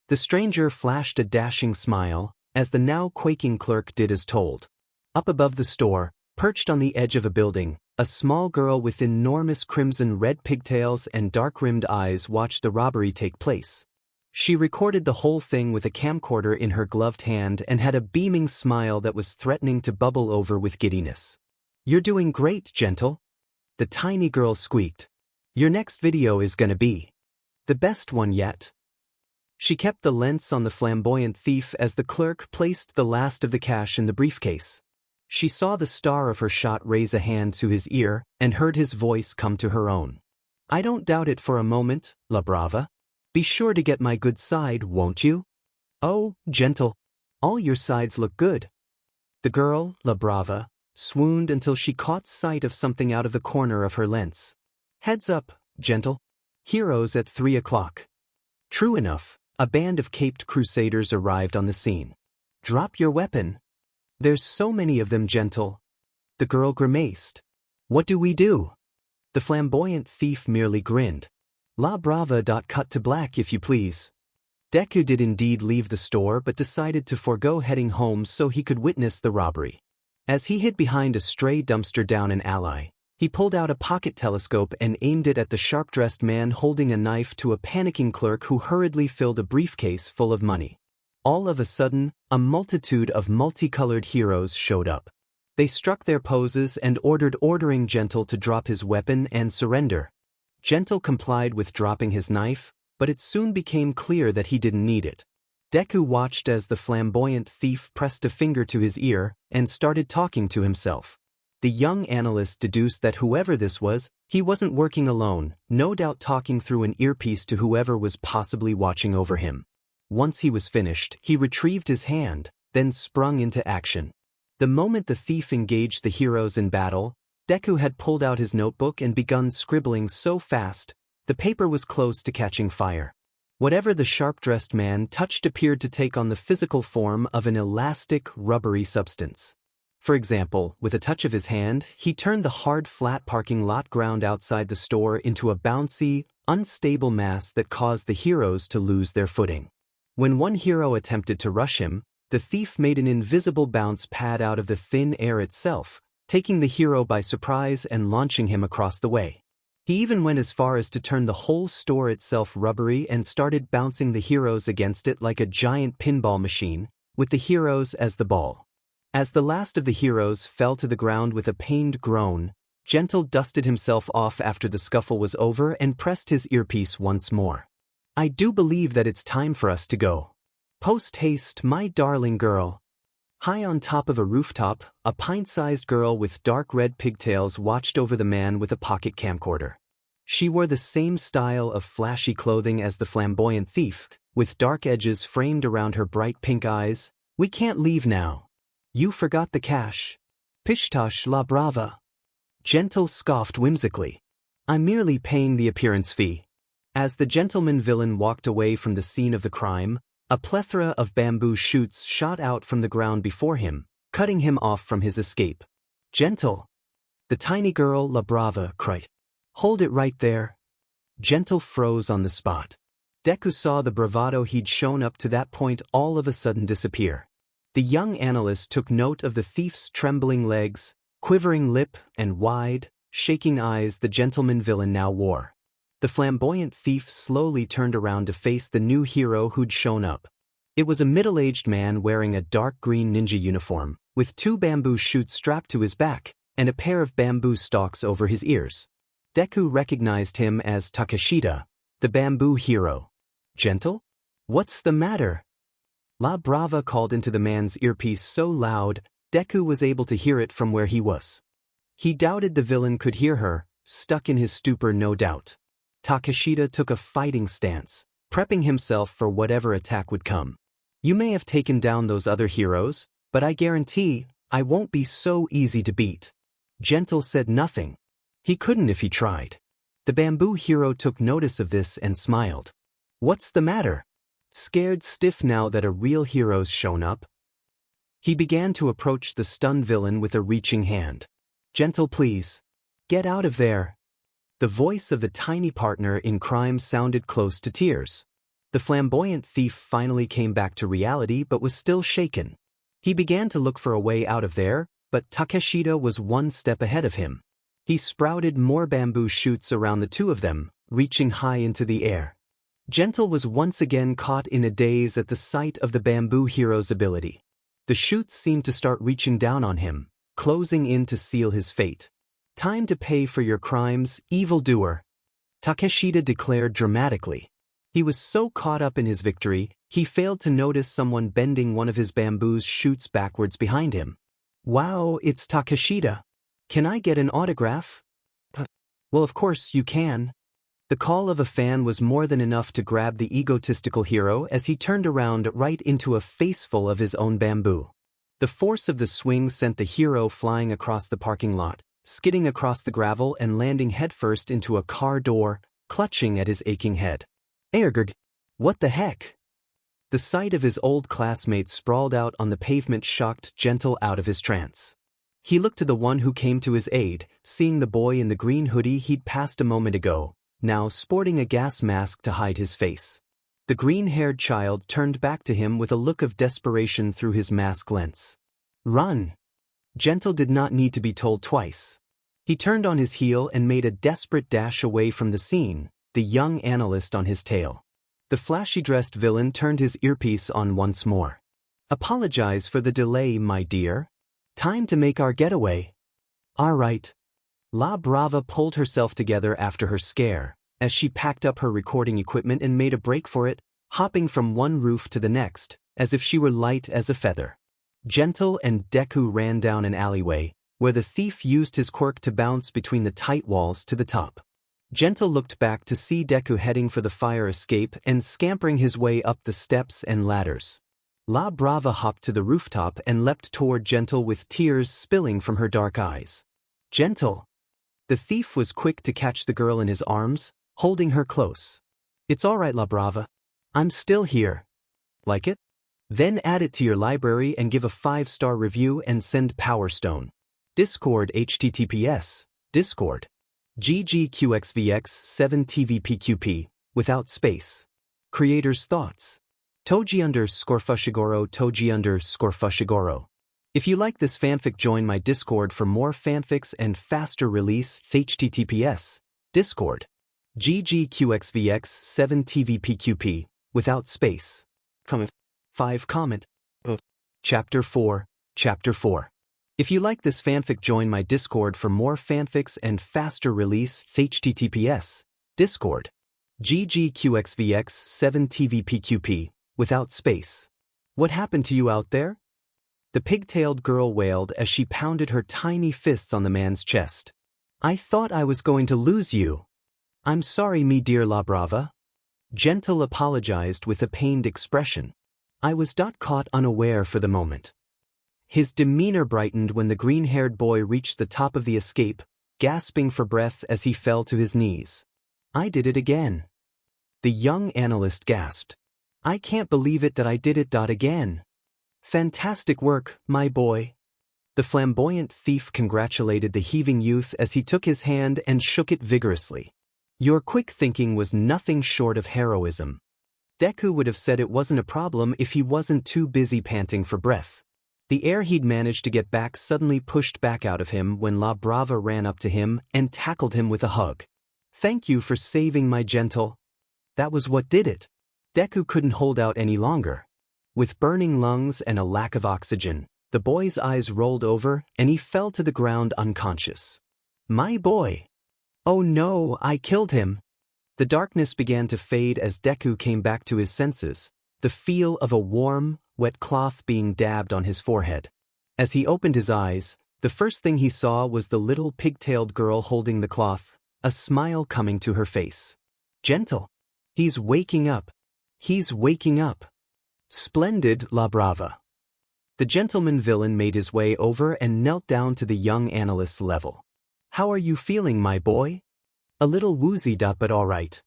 The stranger flashed a dashing smile, as the now quaking clerk did as told. Up above the store, perched on the edge of a building, a small girl with enormous crimson-red pigtails and dark-rimmed eyes watched the robbery take place. She recorded the whole thing with a camcorder in her gloved hand and had a beaming smile that was threatening to bubble over with giddiness. You're doing great, Gentle. The tiny girl squeaked. Your next video is gonna be the best one yet. She kept the lens on the flamboyant thief as the clerk placed the last of the cash in the briefcase. She saw the star of her shot raise a hand to his ear and heard his voice come to her own. I don't doubt it for a moment, La Brava. Be sure to get my good side, won't you? Oh, Gentle. All your sides look good. The girl, La Brava, swooned until she caught sight of something out of the corner of her lens. Heads up, Gentle. Heroes at 3 o'clock. True enough, a band of caped crusaders arrived on the scene. Drop your weapon. There's so many of them, Gentle. The girl grimaced. What do we do? The flamboyant thief merely grinned. La Brava. Cut to black if you please. Deku did indeed leave the store but decided to forego heading home so he could witness the robbery. As he hid behind a stray dumpster down an alley, he pulled out a pocket telescope and aimed it at the sharp-dressed man holding a knife to a panicking clerk who hurriedly filled a briefcase full of money. All of a sudden, a multitude of multicolored heroes showed up. They struck their poses and ordering Gentle to drop his weapon and surrender. Gentle complied with dropping his knife, but it soon became clear that he didn't need it. Deku watched as the flamboyant thief pressed a finger to his ear and started talking to himself. The young analyst deduced that whoever this was, he wasn't working alone, no doubt talking through an earpiece to whoever was possibly watching over him. Once he was finished, he retrieved his hand, then sprung into action. The moment the thief engaged the heroes in battle, Deku had pulled out his notebook and begun scribbling so fast, the paper was close to catching fire. Whatever the sharp-dressed man touched appeared to take on the physical form of an elastic, rubbery substance. For example, with a touch of his hand, he turned the hard, flat parking lot ground outside the store into a bouncy, unstable mass that caused the heroes to lose their footing. When one hero attempted to rush him, the thief made an invisible bounce pad out of the thin air itself, taking the hero by surprise and launching him across the way. He even went as far as to turn the whole store itself rubbery and started bouncing the heroes against it like a giant pinball machine, with the heroes as the ball. As the last of the heroes fell to the ground with a pained groan, Gentle dusted himself off after the scuffle was over and pressed his earpiece once more. I do believe that it's time for us to go. Post haste, my darling girl. High on top of a rooftop, a pint-sized girl with dark red pigtails watched over the man with a pocket camcorder. She wore the same style of flashy clothing as the flamboyant thief, with dark edges framed around her bright pink eyes. We can't leave now. You forgot the cash. Pishtosh la brava. Gentle scoffed whimsically. I'm merely paying the appearance fee. As the gentleman villain walked away from the scene of the crime, a plethora of bamboo shoots shot out from the ground before him, cutting him off from his escape. Gentle. The tiny girl La Brava cried. Hold it right there. Gentle froze on the spot. Deku saw the bravado he'd shown up to that point all of a sudden disappear. The young analyst took note of the thief's trembling legs, quivering lip, and wide, shaking eyes the gentleman villain now wore. The flamboyant thief slowly turned around to face the new hero who'd shown up. It was a middle-aged man wearing a dark green ninja uniform, with 2 bamboo shoots strapped to his back, and a pair of bamboo stalks over his ears. Deku recognized him as Takeshita, the bamboo hero. Gentle? What's the matter? La Brava called into the man's earpiece so loud, Deku was able to hear it from where he was. He doubted the villain could hear her, stuck in his stupor no doubt. Takeshita took a fighting stance, prepping himself for whatever attack would come. You may have taken down those other heroes, but I guarantee I won't be so easy to beat. Gentle said nothing. He couldn't if he tried. The bamboo hero took notice of this and smiled. What's the matter? Scared stiff now that a real hero's shown up? He began to approach the stunned villain with a reaching hand. Gentle, please. Get out of there. The voice of the tiny partner in crime sounded close to tears. The flamboyant thief finally came back to reality but was still shaken. He began to look for a way out of there, but Takeshita was one step ahead of him. He sprouted more bamboo shoots around the two of them, reaching high into the air. Gentle was once again caught in a daze at the sight of the bamboo hero's ability. The shoots seemed to start reaching down on him, closing in to seal his fate. Time to pay for your crimes, evildoer, Takeshita declared dramatically. He was so caught up in his victory, he failed to notice someone bending one of his bamboo shoots backwards behind him. Wow, it's Takeshita. Can I get an autograph? Well, of course you can. The call of a fan was more than enough to grab the egotistical hero as he turned around right into a faceful of his own bamboo. The force of the swing sent the hero flying across the parking lot, skidding across the gravel and landing headfirst into a car door, clutching at his aching head. Ergurg, what the heck? The sight of his old classmate sprawled out on the pavement shocked Gentle out of his trance. He looked to the one who came to his aid, seeing the boy in the green hoodie he'd passed a moment ago, now sporting a gas mask to hide his face. The green-haired child turned back to him with a look of desperation through his mask lens. Run! Gentle did not need to be told twice. He turned on his heel and made a desperate dash away from the scene, the young analyst on his tail. The flashy-dressed villain turned his earpiece on once more. Apologize for the delay, my dear. Time to make our getaway. All right. La Brava pulled herself together after her scare, as she packed up her recording equipment and made a break for it, hopping from one roof to the next, as if she were light as a feather. Gentle and Deku ran down an alleyway, where the thief used his quirk to bounce between the tight walls to the top. Gentle looked back to see Deku heading for the fire escape and scampering his way up the steps and ladders. La Brava hopped to the rooftop and leapt toward Gentle with tears spilling from her dark eyes. Gentle! The thief was quick to catch the girl in his arms, holding her close. It's all right, La Brava. I'm still here. Like it? Then add it to your library and give a 5-star review and send Power Stone. Discord https Discord. GGQXVX7TVPQP, without space. Creator's thoughts. Toji_Fushigoro Toji_Fushigoro. If you like this fanfic, join my Discord for more fanfics and faster release. https Discord. GGQXVX7TVPQP, without space. Comment. 5 comment. Chapter 4. Chapter 4. If you like this fanfic, join my Discord for more fanfics and faster release. https Discord. GGQXVX7TVPQP, without space. What happened to you out there? The pigtailed girl wailed as she pounded her tiny fists on the man's chest. I thought I was going to lose you. I'm sorry, me dear La Brava. Gentle apologized with a pained expression. I was caught unaware for the moment. His demeanor brightened when the green-haired boy reached the top of the escape, gasping for breath as he fell to his knees. I did it again. The young analyst gasped. I can't believe it that I did it again. Fantastic work, my boy. The flamboyant thief congratulated the heaving youth as he took his hand and shook it vigorously. Your quick thinking was nothing short of heroism. Deku would have said it wasn't a problem if he wasn't too busy panting for breath. The air he'd managed to get back suddenly pushed back out of him when La Brava ran up to him and tackled him with a hug. Thank you for saving my Gentle. That was what did it. Deku couldn't hold out any longer. With burning lungs and a lack of oxygen, the boy's eyes rolled over and he fell to the ground unconscious. My boy! Oh no, I killed him! The darkness began to fade as Deku came back to his senses, the feel of a warm, wet cloth being dabbed on his forehead. As he opened his eyes, the first thing he saw was the little pigtailed girl holding the cloth, a smile coming to her face. Gentle! He's waking up! He's waking up! Splendid, La Brava! The gentleman villain made his way over and knelt down to the young analyst's level. How are you feeling, my boy? A little woozy, but all right.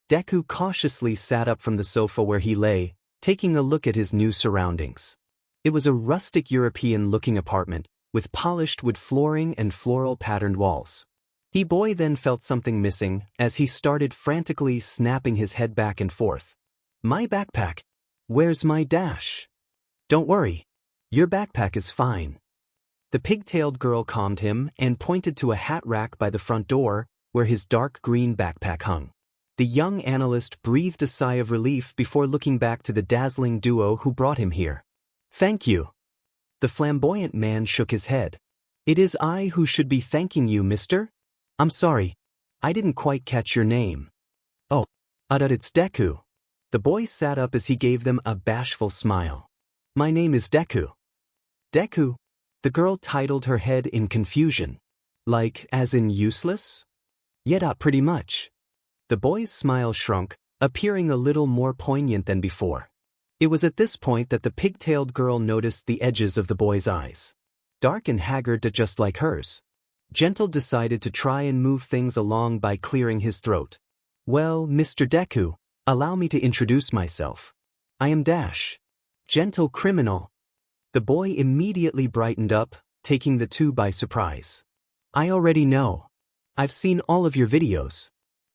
Deku cautiously sat up from the sofa where he lay, taking a look at his new surroundings. It was a rustic European-looking apartment, with polished wood flooring and floral-patterned walls. The boy then felt something missing as he started frantically snapping his head back and forth. My backpack! Where's my dash? Don't worry. Your backpack is fine. The pigtailed girl calmed him and pointed to a hat rack by the front door, where his dark green backpack hung. The young analyst breathed a sigh of relief before looking back to the dazzling duo who brought him here. Thank you. The flamboyant man shook his head. It is I who should be thanking you, mister. I'm sorry. I didn't quite catch your name. Oh, it's Deku. The boy sat up as he gave them a bashful smile. My name is Deku. Deku? The girl titled her head in confusion. Like, as in useless? Yeah, pretty much. The boy's smile shrunk, appearing a little more poignant than before. It was at this point that the pigtailed girl noticed the edges of the boy's eyes. Dark and haggard just like hers. Gentle decided to try and move things along by clearing his throat. Well, Mr. Deku, allow me to introduce myself. I am Dash. Gentle criminal. The boy immediately brightened up, taking the two by surprise. I already know. I've seen all of your videos.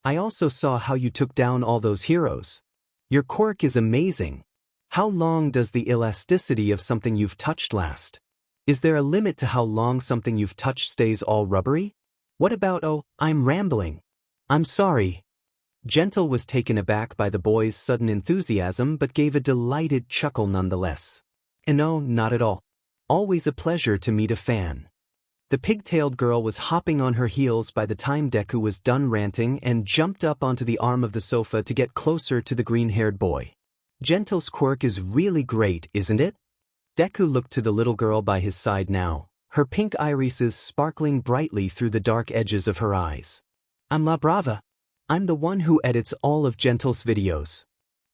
I also saw how you took down all those heroes. Your quirk is amazing. How long does the elasticity of something you've touched last? Is there a limit to how long something you've touched stays all rubbery? What about I'm rambling. I'm sorry. Gentle was taken aback by the boy's sudden enthusiasm but gave a delighted chuckle nonetheless. And no, not at all. Always a pleasure to meet a fan. The pigtailed girl was hopping on her heels by the time Deku was done ranting and jumped up onto the arm of the sofa to get closer to the green-haired boy. Gentle's quirk is really great, isn't it? Deku looked to the little girl by his side now, her pink irises sparkling brightly through the dark edges of her eyes. I'm La Brava. I'm the one who edits all of Gentle's videos.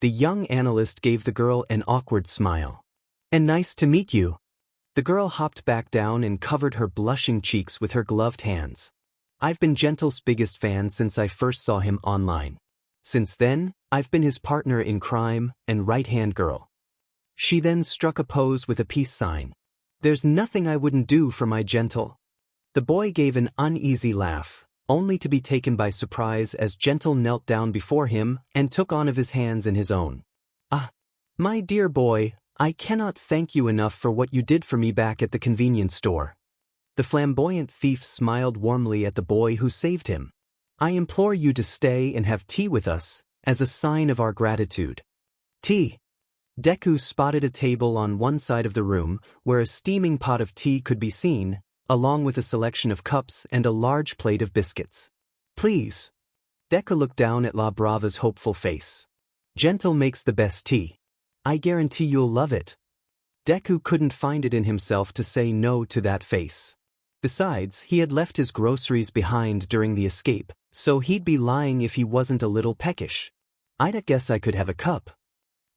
The young analyst gave the girl an awkward smile. And nice to meet you. The girl hopped back down and covered her blushing cheeks with her gloved hands. I've been Gentle's biggest fan since I first saw him online. Since then, I've been his partner in crime and right-hand girl. She then struck a pose with a peace sign. There's nothing I wouldn't do for my Gentle. The boy gave an uneasy laugh, only to be taken by surprise as Gentle knelt down before him and took one of his hands in his own. Ah, my dear boy, I cannot thank you enough for what you did for me back at the convenience store. The flamboyant thief smiled warmly at the boy who saved him. I implore you to stay and have tea with us, as a sign of our gratitude. Tea. Deku spotted a table on one side of the room where a steaming pot of tea could be seen, along with a selection of cups and a large plate of biscuits. Please. Deku looked down at La Brava's hopeful face. Gentle makes the best tea. I guarantee you'll love it. Deku couldn't find it in himself to say no to that face. Besides, he had left his groceries behind during the escape, so he'd be lying if he wasn't a little peckish. I'd guess I could have a cup.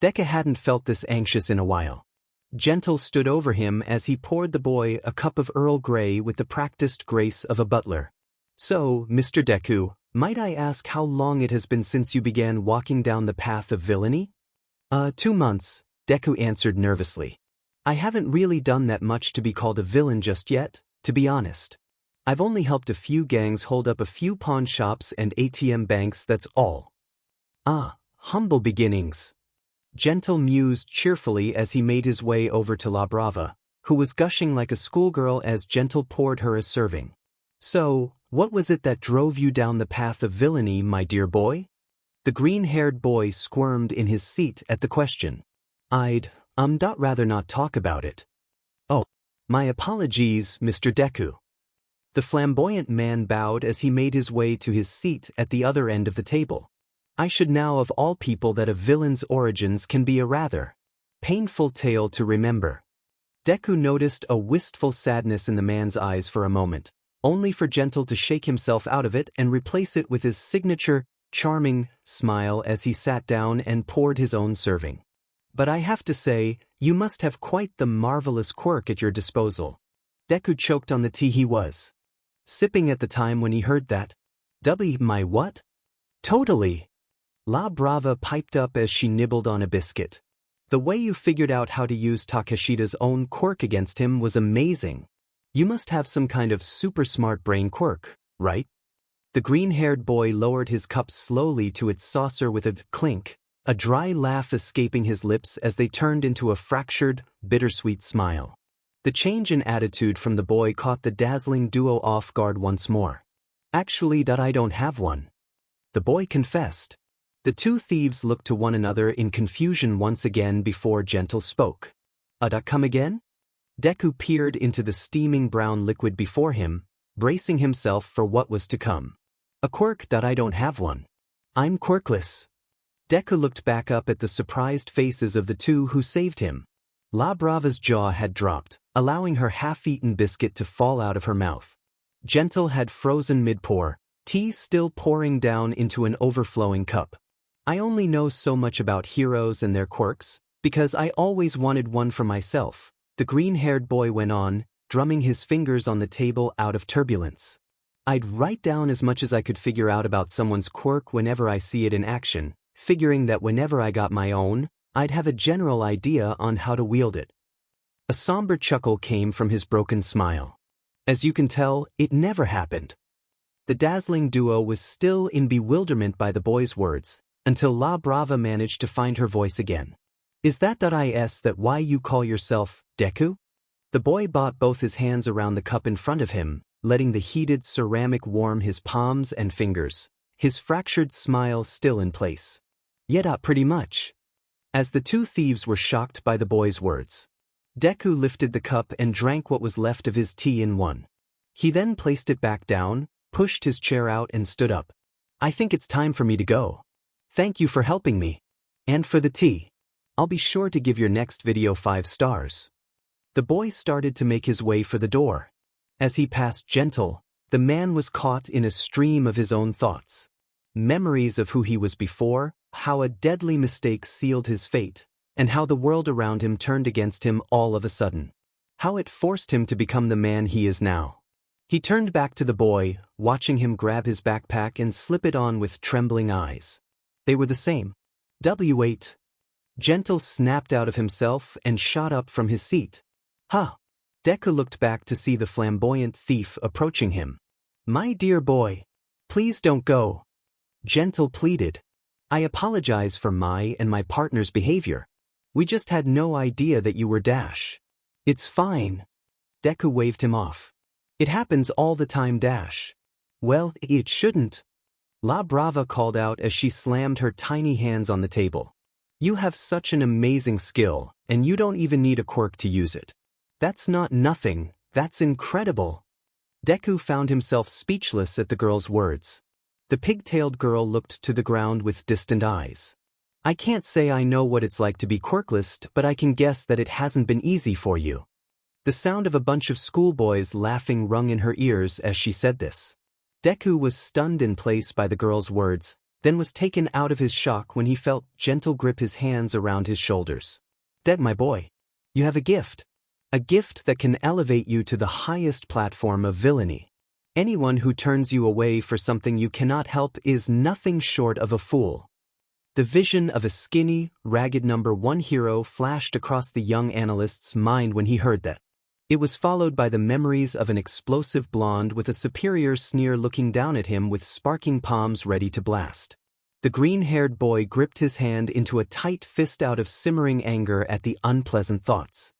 Deku hadn't felt this anxious in a while. Gentle stood over him as he poured the boy a cup of Earl Grey with the practiced grace of a butler. So, Mr. Deku, might I ask how long it has been since you began walking down the path of villainy? 2 months, Deku answered nervously. I haven't really done that much to be called a villain just yet, to be honest. I've only helped a few gangs hold up a few pawn shops and ATM banks, that's all. Ah, humble beginnings. Gentle mused cheerfully as he made his way over to La Brava, who was gushing like a schoolgirl as Gentle poured her a serving. So, what was it that drove you down the path of villainy, my dear boy? The green-haired boy squirmed in his seat at the question. I'd rather not talk about it. Oh, my apologies, Mr. Deku. The flamboyant man bowed as he made his way to his seat at the other end of the table. I should know of all people that a villain's origins can be a rather painful tale to remember. Deku noticed a wistful sadness in the man's eyes for a moment, only for Gentle to shake himself out of it and replace it with his signature, charming smile as he sat down and poured his own serving. But I have to say, you must have quite the marvelous quirk at your disposal. Deku choked on the tea he was sipping at the time when he heard that. My what? Totally. La Brava piped up as she nibbled on a biscuit. The way you figured out how to use Takeshida's own quirk against him was amazing. You must have some kind of super smart brain quirk, right? The green-haired boy lowered his cup slowly to its saucer with a clink, a dry laugh escaping his lips as they turned into a fractured, bittersweet smile. The change in attitude from the boy caught the dazzling duo off guard once more. Actually, I don't have one. The boy confessed. The two thieves looked to one another in confusion once again before Gentle spoke. Come again? Deku peered into the steaming brown liquid before him, bracing himself for what was to come. A quirk that I don't have one. I'm quirkless. Deku looked back up at the surprised faces of the two who saved him. La Brava's jaw had dropped, allowing her half-eaten biscuit to fall out of her mouth. Gentle had frozen mid-pour, tea still pouring down into an overflowing cup. I only know so much about heroes and their quirks, because I always wanted one for myself, the green-haired boy went on, drumming his fingers on the table out of turbulence. I'd write down as much as I could figure out about someone's quirk whenever I see it in action, figuring that whenever I got my own, I'd have a general idea on how to wield it. A somber chuckle came from his broken smile. As you can tell, it never happened. The dazzling duo was still in bewilderment by the boy's words, until La Brava managed to find her voice again. Is that why you call yourself Deku? The boy brought both his hands around the cup in front of him, letting the heated ceramic warm his palms and fingers, his fractured smile still in place. Pretty much. As the two thieves were shocked by the boy's words, Deku lifted the cup and drank what was left of his tea in one. He then placed it back down, pushed his chair out and stood up. I think it's time for me to go. Thank you for helping me. And for the tea. I'll be sure to give your next video 5 stars. The boy started to make his way for the door. As he passed Gentle, the man was caught in a stream of his own thoughts. Memories of who he was before, how a deadly mistake sealed his fate, and how the world around him turned against him all of a sudden. How it forced him to become the man he is now. He turned back to the boy, watching him grab his backpack and slip it on with trembling eyes. They were the same. W8. Gentle snapped out of himself and shot up from his seat. Huh. Deku looked back to see the flamboyant thief approaching him. My dear boy. Please don't go. Gentle pleaded. I apologize for my and my partner's behavior. We just had no idea that you were Dash. It's fine. Deku waved him off. It happens all the time, Dash. Well, it shouldn't. La Brava called out as she slammed her tiny hands on the table. You have such an amazing skill, and you don't even need a quirk to use it. That's not nothing, that's incredible. Deku found himself speechless at the girl's words. The pigtailed girl looked to the ground with distant eyes. I can't say I know what it's like to be quirkless, but I can guess that it hasn't been easy for you. The sound of a bunch of schoolboys laughing rung in her ears as she said this. Deku was stunned in place by the girl's words, then was taken out of his shock when he felt Gentle grip his hands around his shoulders. My boy. You have a gift. A gift that can elevate you to the highest platform of villainy. Anyone who turns you away for something you cannot help is nothing short of a fool. The vision of a skinny, ragged number 1 hero flashed across the young analyst's mind when he heard that. It was followed by the memories of an explosive blonde with a superior sneer looking down at him with sparking palms ready to blast. The green-haired boy gripped his hand into a tight fist out of simmering anger at the unpleasant thoughts.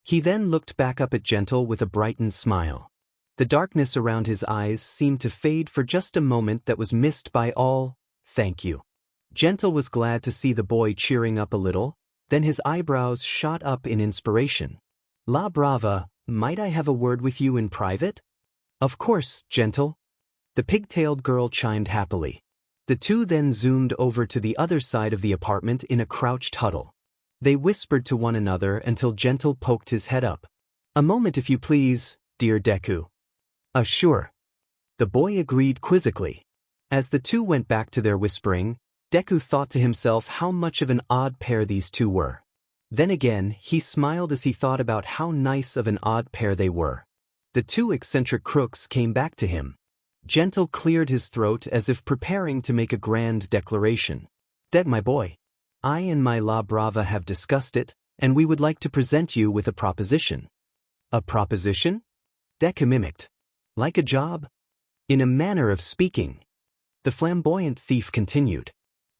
He then looked back up at Gentle with a brightened smile. The darkness around his eyes seemed to fade for just a moment that was missed by all, thank you. Gentle was glad to see the boy cheering up a little, then his eyebrows shot up in inspiration. La Brava, might I have a word with you in private? Of course, Gentle. The pigtailed girl chimed happily. The two then zoomed over to the other side of the apartment in a crouched huddle. They whispered to one another until Gentle poked his head up. A moment if you please, dear Deku. Sure. The boy agreed quizzically. As the two went back to their whispering, Deku thought to himself how much of an odd pair these two were. Then again, he smiled as he thought about how nice of an odd pair they were. The two eccentric crooks came back to him. Gentle cleared his throat as if preparing to make a grand declaration. My boy. I and my La Brava have discussed it, and we would like to present you with a proposition. A proposition? Deku mimicked. Like a job? In a manner of speaking. The flamboyant thief continued.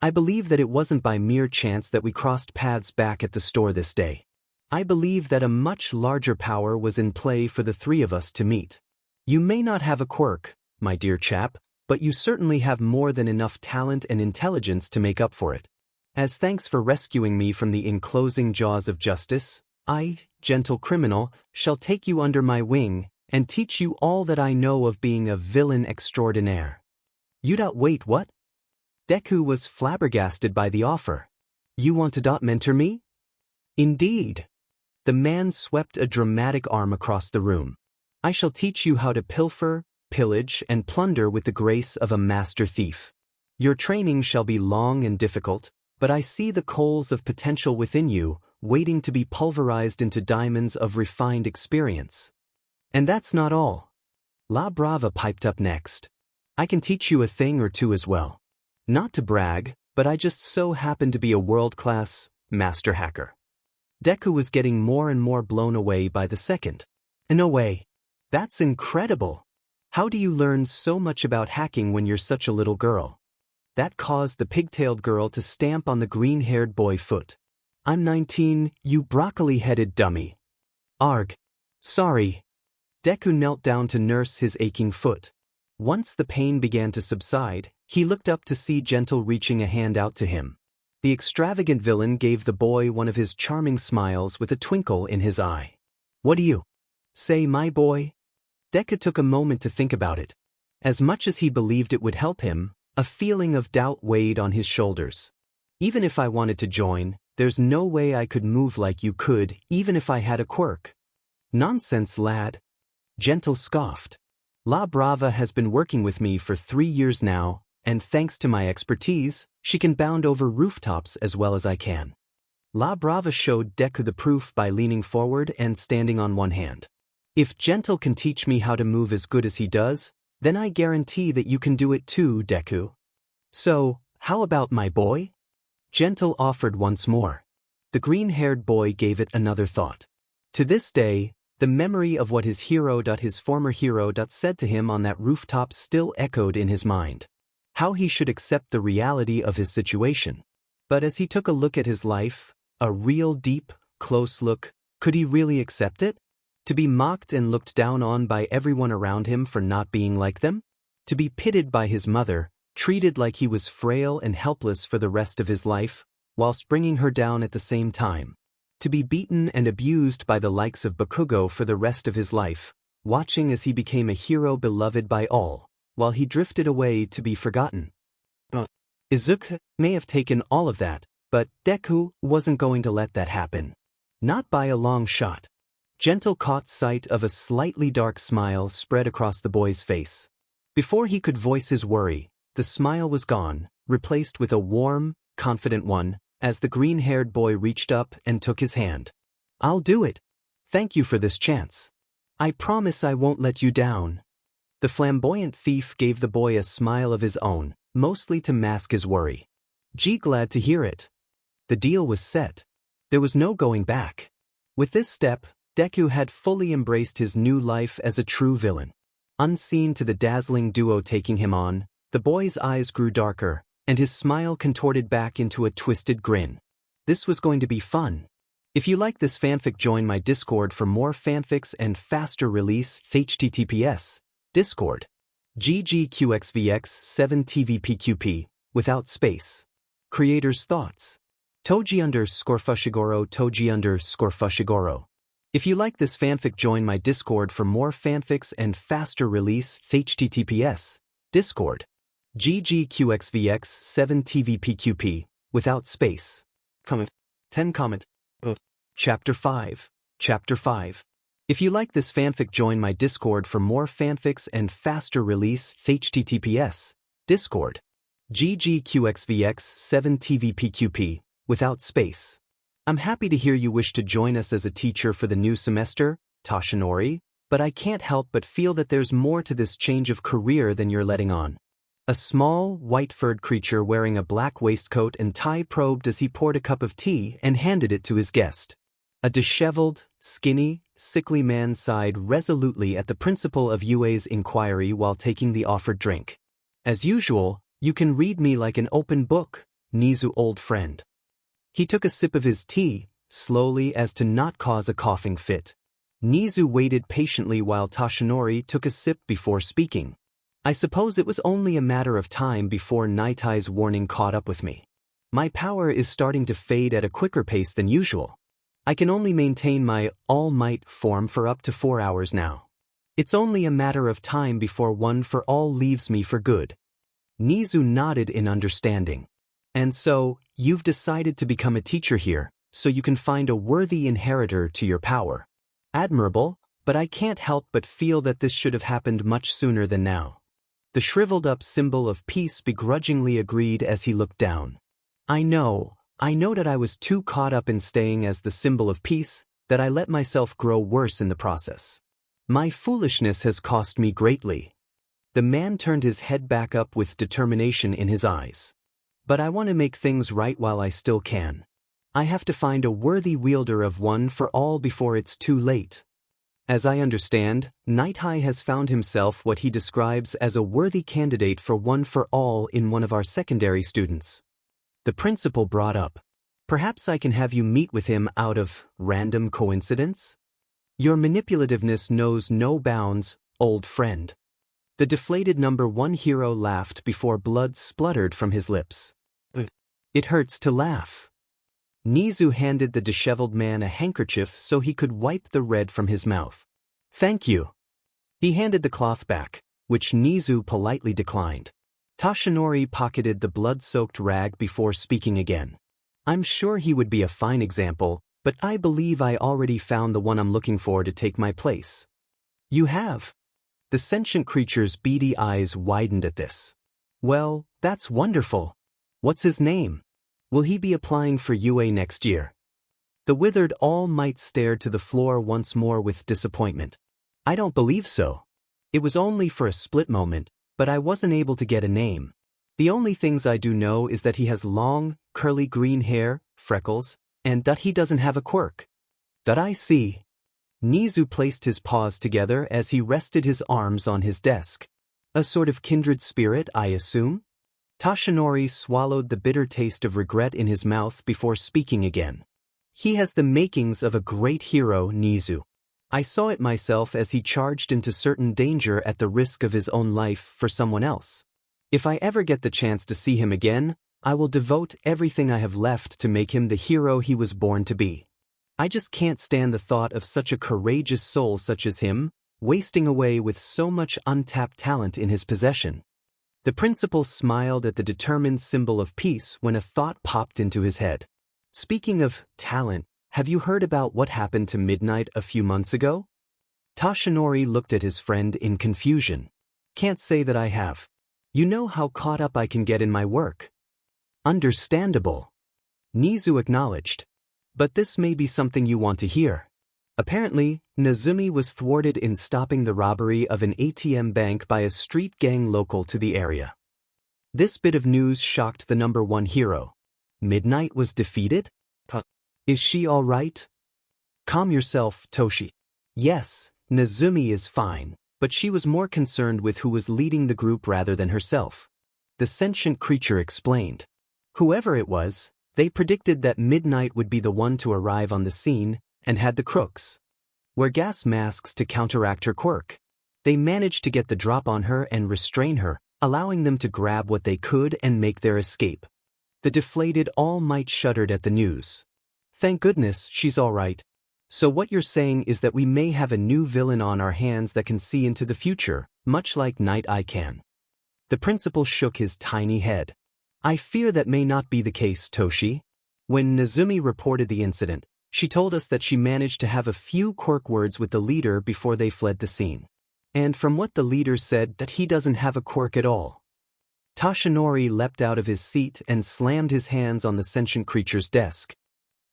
I believe that it wasn't by mere chance that we crossed paths back at the store this day. I believe that a much larger power was in play for the three of us to meet. You may not have a quirk, my dear chap, but you certainly have more than enough talent and intelligence to make up for it. As thanks for rescuing me from the enclosing jaws of justice, I, gentle criminal, shall take you under my wing, and teach you all that I know of being a villain extraordinaire. Wait, what? Deku was flabbergasted by the offer. You want to mentor me? Indeed. The man swept a dramatic arm across the room. I shall teach you how to pilfer, pillage, and plunder with the grace of a master thief. Your training shall be long and difficult, but I see the coals of potential within you, waiting to be pulverized into diamonds of refined experience. And that's not all. La Brava piped up next. I can teach you a thing or two as well. Not to brag, but I just so happen to be a world-class master hacker. Deku was getting more and more blown away by the second. No way. That's incredible. How do you learn so much about hacking when you're such a little girl? That caused the pigtailed girl to stamp on the green-haired boy foot. I'm 19, you broccoli-headed dummy. Arg. Sorry. Deku knelt down to nurse his aching foot. Once the pain began to subside, he looked up to see Gentle reaching a hand out to him. The extravagant villain gave the boy one of his charming smiles with a twinkle in his eye. What do you say, my boy? Deku took a moment to think about it. As much as he believed it would help him, a feeling of doubt weighed on his shoulders. Even if I wanted to join, there's no way I could move like you could, even if I had a quirk. Nonsense, lad. Gentle scoffed. La Brava has been working with me for 3 years now, and thanks to my expertise, she can bound over rooftops as well as I can. La Brava showed Deku the proof by leaning forward and standing on one hand. If Gentle can teach me how to move as good as he does, then I guarantee that you can do it too, Deku. So, how about my boy? Gentle offered once more. The green-haired boy gave it another thought. To this day, the memory of what his former hero said to him on that rooftop still echoed in his mind. How he should accept the reality of his situation. But as he took a look at his life, a real deep, close look, could he really accept it? To be mocked and looked down on by everyone around him for not being like them? To be pitied by his mother, treated like he was frail and helpless for the rest of his life, whilst bringing her down at the same time. To be beaten and abused by the likes of Bakugo for the rest of his life, watching as he became a hero beloved by all, while he drifted away to be forgotten. Izuku may have taken all of that, but Deku wasn't going to let that happen. Not by a long shot. Gentle caught sight of a slightly dark smile spread across the boy's face. Before he could voice his worry, the smile was gone, replaced with a warm, confident one, as the green-haired boy reached up and took his hand. I'll do it. Thank you for this chance. I promise I won't let you down. The flamboyant thief gave the boy a smile of his own, mostly to mask his worry. Gee, glad to hear it. The deal was set. There was no going back. With this step, Deku had fully embraced his new life as a true villain. Unseen to the dazzling duo taking him on, the boy's eyes grew darker, and his smile contorted back into a twisted grin. This was going to be fun. If you like this fanfic, join my Discord for more fanfics and faster release. https Discord. ggqxvx7tvpqp, without space. Creator's thoughts. Toji_Fushiguro Toji_Fushiguro. If you like this fanfic, join my Discord for more fanfics and faster release. https Discord. ggqxvx7tvpqp, without space. 10 comment. Chapter 5. Chapter 5. If you like this fanfic, join my Discord for more fanfics and faster release. https Discord. ggqxvx7tvpqp, without space. I'm happy to hear you wish to join us as a teacher for the new semester, Toshinori, but I can't help but feel that there's more to this change of career than you're letting on. A small, white-furred creature wearing a black waistcoat and tie probed as he poured a cup of tea and handed it to his guest. A disheveled, skinny, sickly man sighed resolutely at the principal of UA's inquiry while taking the offered drink. As usual, you can read me like an open book, Nizu old friend. He took a sip of his tea, slowly as to not cause a coughing fit. Nizu waited patiently while Toshinori took a sip before speaking. I suppose it was only a matter of time before Nitai's warning caught up with me. My power is starting to fade at a quicker pace than usual. I can only maintain my all-might form for up to 4 hours now. It's only a matter of time before One for All leaves me for good. Nizu nodded in understanding. And so, you've decided to become a teacher here, so you can find a worthy inheritor to your power. Admirable, but I can't help but feel that this should have happened much sooner than now. The shriveled-up symbol of peace begrudgingly agreed as he looked down. I know that I was too caught up in staying as the symbol of peace, that I let myself grow worse in the process. My foolishness has cost me greatly. The man turned his head back up with determination in his eyes. But I want to make things right while I still can. I have to find a worthy wielder of One for All before it's too late. As I understand, Night High has found himself what he describes as a worthy candidate for One for All in one of our secondary students. The principal brought up. Perhaps I can have you meet with him out of random coincidence? Your manipulativeness knows no bounds, old friend. The deflated number 1 hero laughed before blood spluttered from his lips. It hurts to laugh. Nizu handed the disheveled man a handkerchief so he could wipe the red from his mouth. Thank you. He handed the cloth back, which Nizu politely declined. Toshinori pocketed the blood-soaked rag before speaking again. I'm sure he would be a fine example, but I believe I already found the one I'm looking for to take my place. You have? The sentient creature's beady eyes widened at this. Well, that's wonderful. What's his name? Will he be applying for UA next year? The withered All Might stared to the floor once more with disappointment. I don't believe so. It was only for a split moment, but I wasn't able to get a name. The only things I do know is that he has long, curly green hair, freckles, and that he doesn't have a quirk. That I see. Nizu placed his paws together as he rested his arms on his desk. A sort of kindred spirit, I assume? Toshinori swallowed the bitter taste of regret in his mouth before speaking again. He has the makings of a great hero, Nizu. I saw it myself as he charged into certain danger at the risk of his own life for someone else. If I ever get the chance to see him again, I will devote everything I have left to make him the hero he was born to be. I just can't stand the thought of such a courageous soul such as him, wasting away with so much untapped talent in his possession. The principal smiled at the determined symbol of peace when a thought popped into his head. Speaking of talent, have you heard about what happened to Midnight a few months ago? Toshinori looked at his friend in confusion. Can't say that I have. You know how caught up I can get in my work. Understandable. Nizu acknowledged. But this may be something you want to hear. Apparently, Nezumi was thwarted in stopping the robbery of an ATM bank by a street gang local to the area. This bit of news shocked the number 1 hero. Midnight was defeated? Is she all right? Calm yourself, Toshi. Yes, Nezumi is fine, but she was more concerned with who was leading the group rather than herself. The sentient creature explained. Whoever it was, they predicted that Midnight would be the one to arrive on the scene, and had the crooks wear gas masks to counteract her quirk. They managed to get the drop on her and restrain her, allowing them to grab what they could and make their escape. The deflated All Might shuddered at the news. Thank goodness she's all right. So what you're saying is that we may have a new villain on our hands that can see into the future, much like Night Eye can. The principal shook his tiny head. I fear that may not be the case, Toshi. When Nezumi reported the incident, she told us that she managed to have a few quirk words with the leader before they fled the scene. And from what the leader said, that he doesn't have a quirk at all. Toshinori leapt out of his seat and slammed his hands on the sentient creature's desk.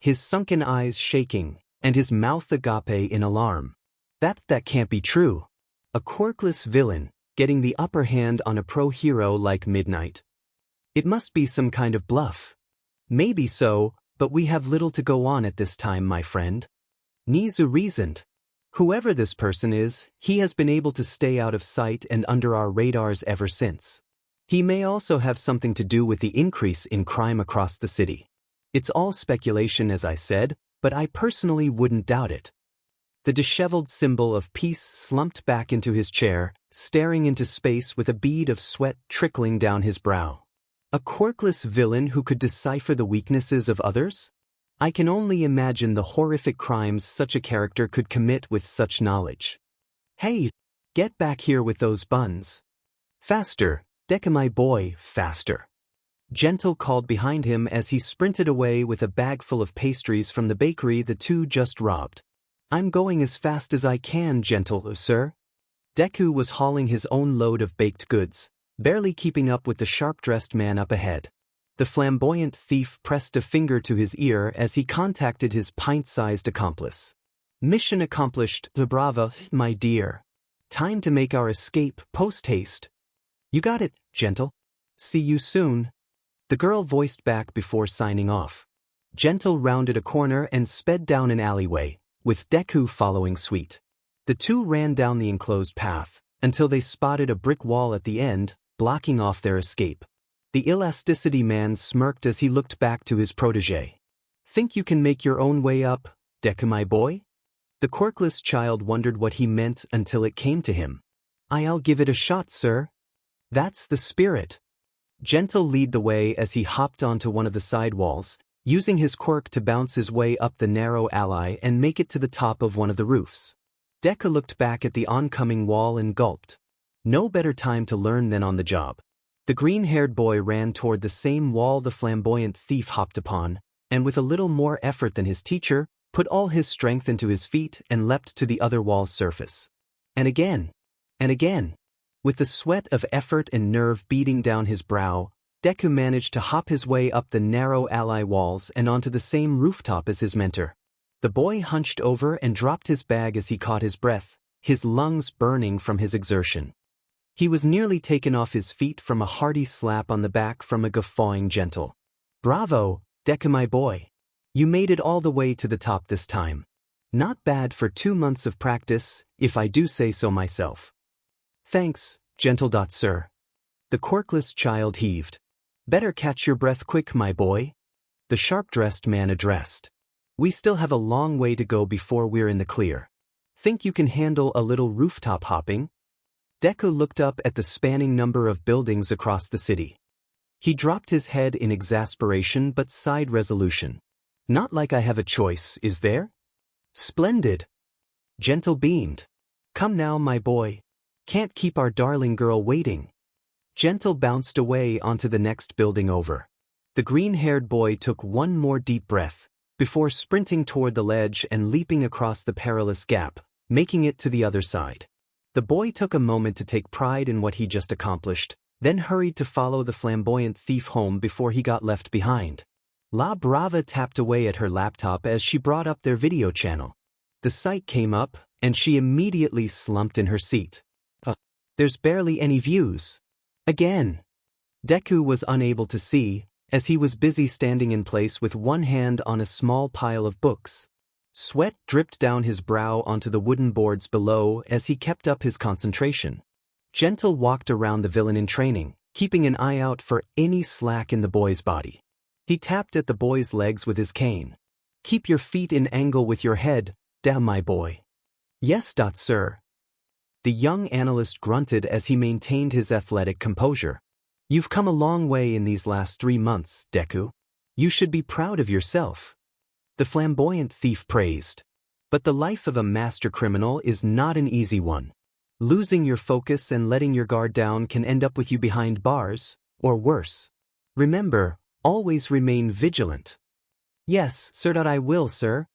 His sunken eyes shaking, and his mouth agape in alarm. That can't be true. A quirkless villain, getting the upper hand on a pro-hero like Midnight. It must be some kind of bluff. Maybe so, but we have little to go on at this time, my friend. Nizu reasoned. Whoever this person is, he has been able to stay out of sight and under our radars ever since. He may also have something to do with the increase in crime across the city. It's all speculation, as I said, but I personally wouldn't doubt it. The disheveled symbol of peace slumped back into his chair, staring into space with a bead of sweat trickling down his brow. A quirkless villain who could decipher the weaknesses of others? I can only imagine the horrific crimes such a character could commit with such knowledge. Hey, get back here with those buns. Faster, Deku my boy, faster. Gentle called behind him as he sprinted away with a bag full of pastries from the bakery the two just robbed. I'm going as fast as I can, Gentle, sir. Deku was hauling his own load of baked goods, barely keeping up with the sharp-dressed man up ahead. The flamboyant thief pressed a finger to his ear as he contacted his pint-sized accomplice. Mission accomplished, bravo, my dear. Time to make our escape post-haste. You got it, Gentle. See you soon. The girl voiced back before signing off. Gentle rounded a corner and sped down an alleyway, with Deku following suit. The two ran down the enclosed path, until they spotted a brick wall at the end, blocking off their escape. The elasticity man smirked as he looked back to his protégé. Think you can make your own way up, Deku my boy? The quirkless child wondered what he meant until it came to him. I'll give it a shot, sir. That's the spirit. Gentle lead the way as he hopped onto one of the side walls, using his quirk to bounce his way up the narrow alley and make it to the top of one of the roofs. Deku looked back at the oncoming wall and gulped. No better time to learn than on the job. The green-haired boy ran toward the same wall the flamboyant thief hopped upon, and with a little more effort than his teacher, put all his strength into his feet and leapt to the other wall's surface. And again. And again. With the sweat of effort and nerve beating down his brow, Deku managed to hop his way up the narrow alley walls and onto the same rooftop as his mentor. The boy hunched over and dropped his bag as he caught his breath, his lungs burning from his exertion. He was nearly taken off his feet from a hearty slap on the back from a guffawing Gentle. Bravo, Deku my boy. You made it all the way to the top this time. Not bad for 2 months of practice, if I do say so myself. Thanks, Gentle. Sir. The quirkless child heaved. Better catch your breath quick, my boy. The sharp-dressed man addressed. We still have a long way to go before we're in the clear. Think you can handle a little rooftop hopping? Deku looked up at the spanning number of buildings across the city. He dropped his head in exasperation but sighed resolution. Not like I have a choice, is there? Splendid. Gentle beamed. Come now, my boy. Can't keep our darling girl waiting. Gentle bounced away onto the next building over. The green-haired boy took one more deep breath, before sprinting toward the ledge and leaping across the perilous gap, making it to the other side. The boy took a moment to take pride in what he just accomplished, then hurried to follow the flamboyant thief home before he got left behind. La Brava tapped away at her laptop as she brought up their video channel. The site came up, and she immediately slumped in her seat. There's barely any views. Again. Deku was unable to see, as he was busy standing in place with one hand on a small pile of books. Sweat dripped down his brow onto the wooden boards below as he kept up his concentration. Gentle walked around the villain in training, keeping an eye out for any slack in the boy's body. He tapped at the boy's legs with his cane. Keep your feet in angle with your head, damn my boy. Yes, sir. The young analyst grunted as he maintained his athletic composure. You've come a long way in these last 3 months, Deku. You should be proud of yourself. The flamboyant thief praised. But the life of a master criminal is not an easy one. Losing your focus and letting your guard down can end up with you behind bars, or worse. Remember, always remain vigilant. Yes, sir. I will, sir.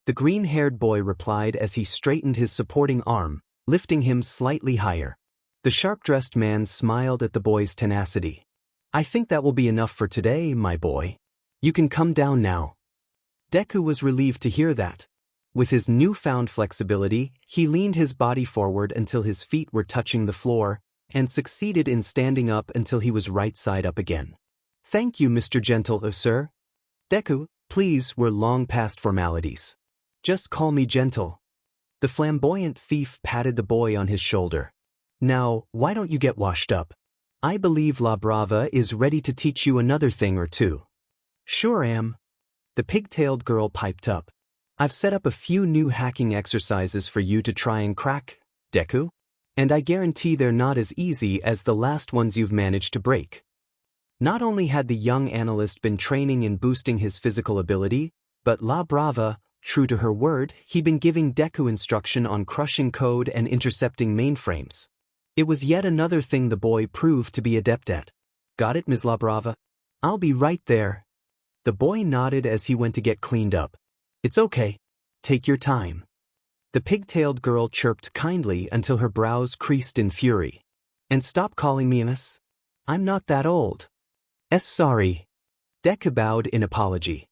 The green-haired boy replied as he straightened his supporting arm, lifting him slightly higher. The sharp-dressed man smiled at the boy's tenacity. I think that will be enough for today, my boy. You can come down now. Deku was relieved to hear that. With his newfound flexibility, he leaned his body forward until his feet were touching the floor, and succeeded in standing up until he was right side up again. Thank you, Mr. Gentle, sir. Deku, please, we're long past formalities. Just call me Gentle. The flamboyant thief patted the boy on his shoulder. Now, why don't you get washed up? I believe La Brava is ready to teach you another thing or two. Sure am. The pigtailed girl piped up. I've set up a few new hacking exercises for you to try and crack, Deku. And I guarantee they're not as easy as the last ones you've managed to break. Not only had the young analyst been training in boosting his physical ability, But La Brava, true to her word, he'd been giving Deku instruction on crushing code and intercepting mainframes. It was yet another thing the boy proved to be adept at. Got it, Ms. La Brava? I'll be right there. The boy nodded as he went to get cleaned up. It's okay. Take your time. The pigtailed girl chirped kindly until her brows creased in fury. And stop calling me Miss. I'm not that old. Sorry. Deku bowed in apology.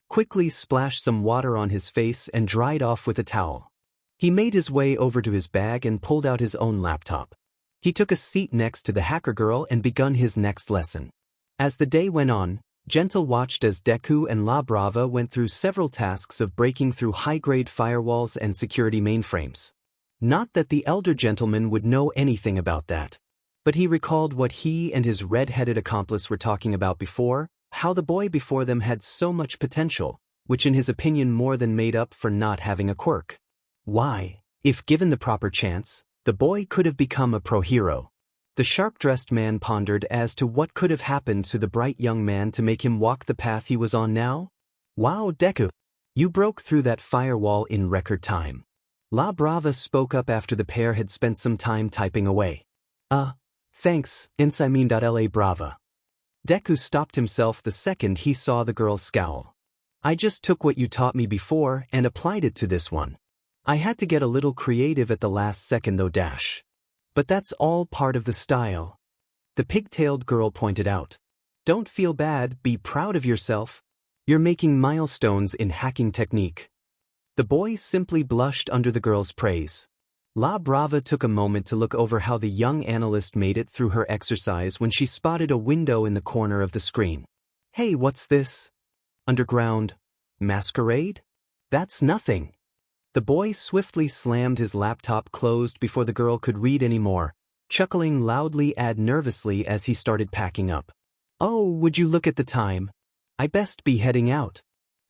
Quickly splashed some water on his face and dried off with a towel. He made his way over to his bag and pulled out his own laptop. He took a seat next to the hacker girl and begun his next lesson. As the day went on, Gentle watched as Deku and La Brava went through several tasks of breaking through high-grade firewalls and security mainframes. Not that the elder gentleman would know anything about that. But he recalled what he and his red-headed accomplice were talking about before, how the boy before them had so much potential, which in his opinion more than made up for not having a quirk. Why, if given the proper chance, the boy could have become a pro-hero. The sharp-dressed man pondered as to what could have happened to the bright young man to make him walk the path he was on now. Wow, Deku! You broke through that firewall in record time. La Brava spoke up after the pair had spent some time typing away. Thanks, La Brava. Deku stopped himself the second he saw the girl's scowl. I just took what you taught me before and applied it to this one. I had to get a little creative at the last second though. But that's all part of the style. The pigtailed girl pointed out. Don't feel bad, be proud of yourself. You're making milestones in hacking technique. The boy simply blushed under the girl's praise. La Brava took a moment to look over how the young analyst made it through her exercise when she spotted a window in the corner of the screen. Hey, what's this? Underground masquerade? That's nothing. The boy swiftly slammed his laptop closed before the girl could read any more, chuckling loudly and nervously as he started packing up. Oh, would you look at the time? I best be heading out.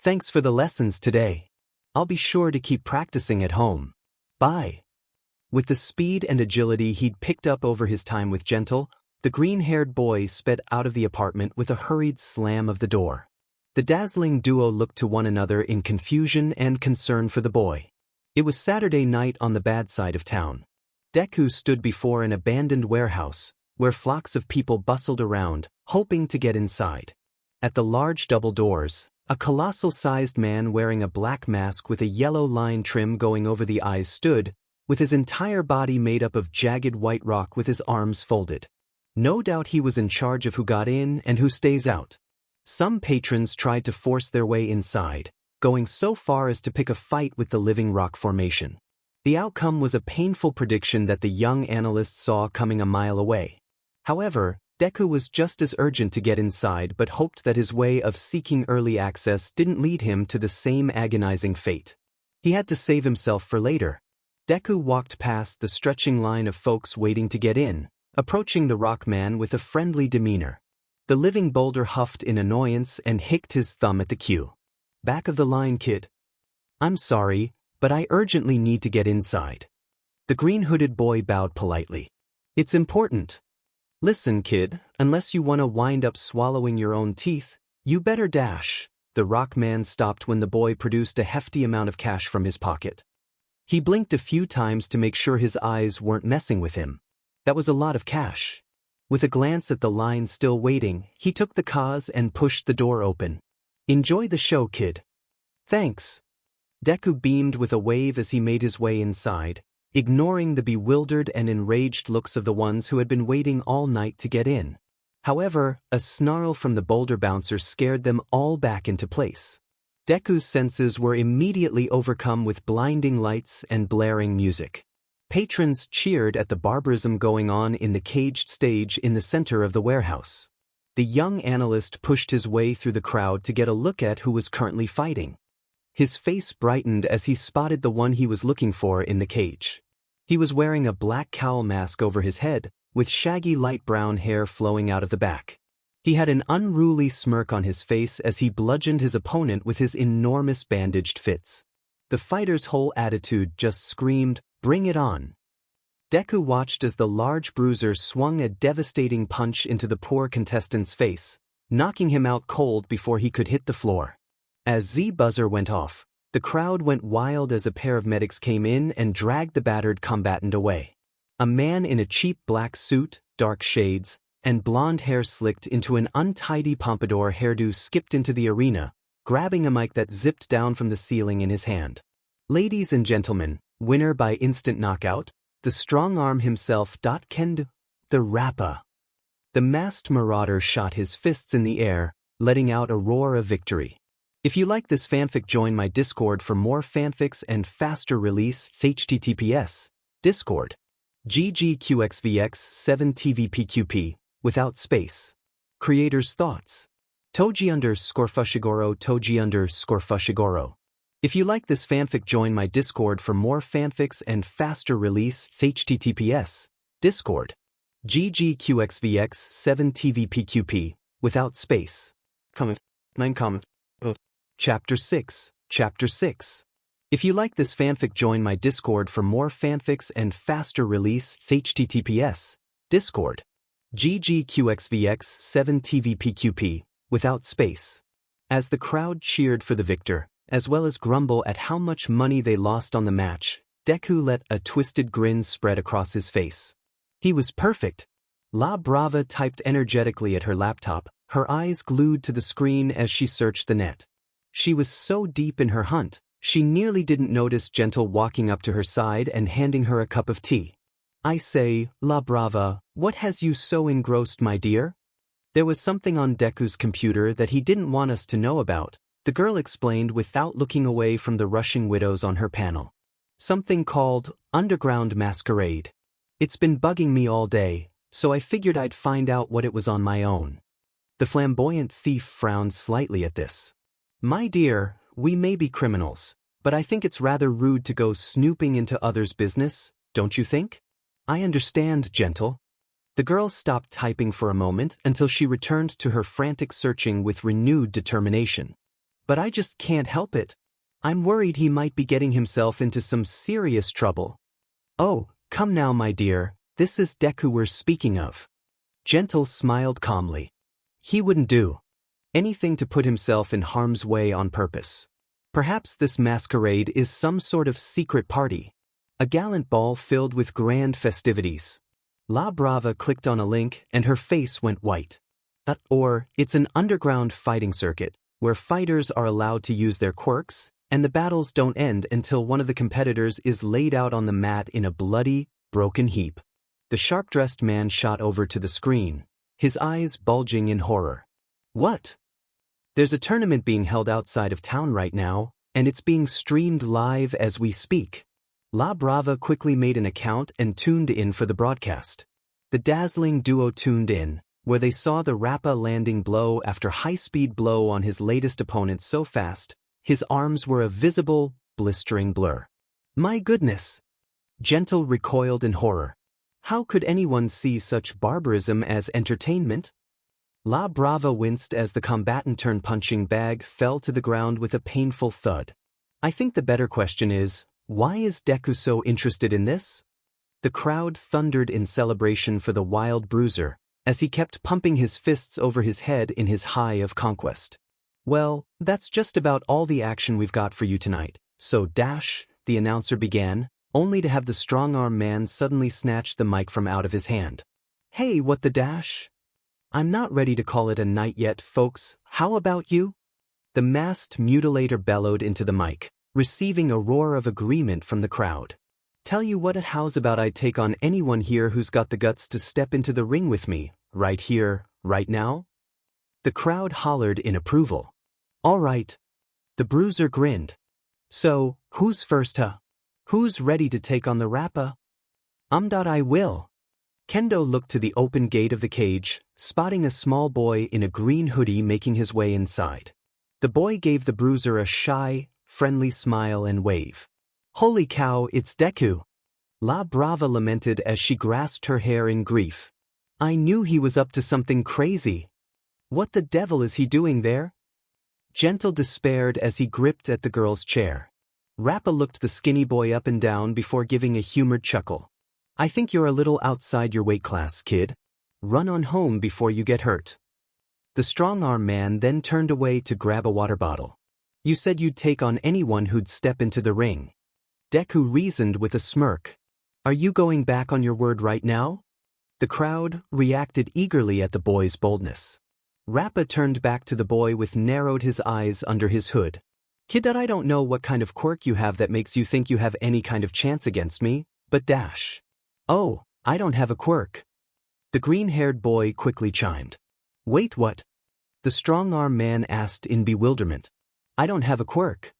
Thanks for the lessons today. I'll be sure to keep practicing at home. Bye. With the speed and agility he'd picked up over his time with Gentle, the green-haired boy sped out of the apartment with a hurried slam of the door. The dazzling duo looked to one another in confusion and concern for the boy. It was Saturday night on the bad side of town. Deku stood before an abandoned warehouse, where flocks of people bustled around, hoping to get inside. At the large double doors, a colossal-sized man wearing a black mask with a yellow line trim going over the eyes stood, with his entire body made up of jagged white rock with his arms folded. No doubt he was in charge of who got in and who stays out. Some patrons tried to force their way inside, going so far as to pick a fight with the living rock formation. The outcome was a painful prediction that the young analyst saw coming a mile away. However, Deku was just as urgent to get inside but hoped that his way of seeking early access didn't lead him to the same agonizing fate. He had to save himself for later. Deku walked past the stretching line of folks waiting to get in, approaching the rock man with a friendly demeanor. The living boulder huffed in annoyance and hicked his thumb at the queue. Back of the line, kid. I'm sorry, but I urgently need to get inside. The green-hooded boy bowed politely. It's important. Listen, kid, unless you want to wind up swallowing your own teeth, you better dash. The rock man stopped when the boy produced a hefty amount of cash from his pocket. He blinked a few times to make sure his eyes weren't messing with him. That was a lot of cash. With a glance at the line still waiting, he took the cause and pushed the door open. Enjoy the show, kid. Thanks. Deku beamed with a wave as he made his way inside, ignoring the bewildered and enraged looks of the ones who had been waiting all night to get in. However, a snarl from the boulder bouncer scared them all back into place. Deku's senses were immediately overcome with blinding lights and blaring music. Patrons cheered at the barbarism going on in the caged stage in the center of the warehouse. The young analyst pushed his way through the crowd to get a look at who was currently fighting. His face brightened as he spotted the one he was looking for in the cage. He was wearing a black cowl mask over his head, with shaggy light brown hair flowing out of the back. He had an unruly smirk on his face as he bludgeoned his opponent with his enormous bandaged fists. The fighter's whole attitude just screamed, "Bring it on." Deku watched as the large bruiser swung a devastating punch into the poor contestant's face, knocking him out cold before he could hit the floor. As Z buzzer went off, the crowd went wild as a pair of medics came in and dragged the battered combatant away. A man in a cheap black suit, dark shades, and blonde hair slicked into an untidy pompadour hairdo skipped into the arena, grabbing a mic that zipped down from the ceiling in his hand. Ladies and gentlemen, winner by instant knockout, the strong arm himself. Kendo, the Rappa. The masked marauder shot his fists in the air, letting out a roar of victory. If you like this fanfic, join my Discord for more fanfics and faster release. https Discord. GGQXVX7TVPQP, without space. Creator's thoughts. Toji_Fushigoro. If you like this fanfic, join my Discord for more fanfics and faster release. https Discord. GGQXVX7TVPQP, without space. Comment. Chapter 6. If you like this fanfic, join my Discord for more fanfics and faster release. https Discord. GGQXVX7TVPQP, without space. As the crowd cheered for the victor, as well as grumble at how much money they lost on the match, Deku let a twisted grin spread across his face. He was perfect. La Brava typed energetically at her laptop, her eyes glued to the screen as she searched the net. She was so deep in her hunt, she nearly didn't notice Gentle walking up to her side and handing her a cup of tea. I say, La Brava, what has you so engrossed, my dear? There was something on Deku's computer that he didn't want us to know about, the girl explained without looking away from the rushing widows on her panel. Something called Underground Masquerade. It's been bugging me all day, so I figured I'd find out what it was on my own. The flamboyant thief frowned slightly at this. My dear, we may be criminals, but I think it's rather rude to go snooping into others' business, don't you think? I understand, Gentle. The girl stopped typing for a moment until she returned to her frantic searching with renewed determination. But I just can't help it. I'm worried he might be getting himself into some serious trouble. Oh, come now, my dear, this is Deku we're speaking of. Gentle smiled calmly. He wouldn't do anything to put himself in harm's way on purpose. Perhaps this masquerade is some sort of secret party. A gallant ball filled with grand festivities. La Brava clicked on a link and her face went white. Or, it's an underground fighting circuit, where fighters are allowed to use their quirks, and the battles don't end until one of the competitors is laid out on the mat in a bloody, broken heap. The sharp-dressed man shot over to the screen, his eyes bulging in horror. What? There's a tournament being held outside of town right now, and it's being streamed live as we speak. La Brava quickly made an account and tuned in for the broadcast. The dazzling duo tuned in, where they saw the Rappa landing blow after high-speed blow on his latest opponent so fast, his arms were a visible, blistering blur. My goodness! Gentle recoiled in horror. How could anyone see such barbarism as entertainment? La Brava winced as the combatant punching bag fell to the ground with a painful thud. I think the better question is, why is Deku so interested in this? The crowd thundered in celebration for the wild bruiser, as he kept pumping his fists over his head in his high of conquest. Well, that's just about all the action we've got for you tonight, so dash, the announcer began, only to have the strong-arm man suddenly snatch the mic from out of his hand. Hey, what the dash? I'm not ready to call it a night yet, folks, how about you? The masked mutilator bellowed into the mic, receiving a roar of agreement from the crowd. Tell you what, how's about I take on anyone here who's got the guts to step into the ring with me, right here, right now? The crowd hollered in approval. All right. The bruiser grinned. So, who's first, huh? Who's ready to take on the Rappa? I will. Kendo looked to the open gate of the cage, spotting a small boy in a green hoodie making his way inside. The boy gave the bruiser a shy, friendly smile and wave. Holy cow, it's Deku! La Brava lamented as she grasped her hair in grief. I knew he was up to something crazy. What the devil is he doing there? Gentle despaired as he gripped at the girl's chair. Rappa looked the skinny boy up and down before giving a humored chuckle. I think you're a little outside your weight class, kid. Run on home before you get hurt. The strong-arm man then turned away to grab a water bottle. You said you'd take on anyone who'd step into the ring. Deku reasoned with a smirk. Are you going back on your word right now? The crowd reacted eagerly at the boy's boldness. Rappa turned back to the boy with narrowed his eyes under his hood. Kid, I don't know what kind of quirk you have that makes you think you have any kind of chance against me, but dash. Oh, I don't have a quirk. The green-haired boy quickly chimed. Wait, what? The strong-arm man asked in bewilderment. I don't have a quirk.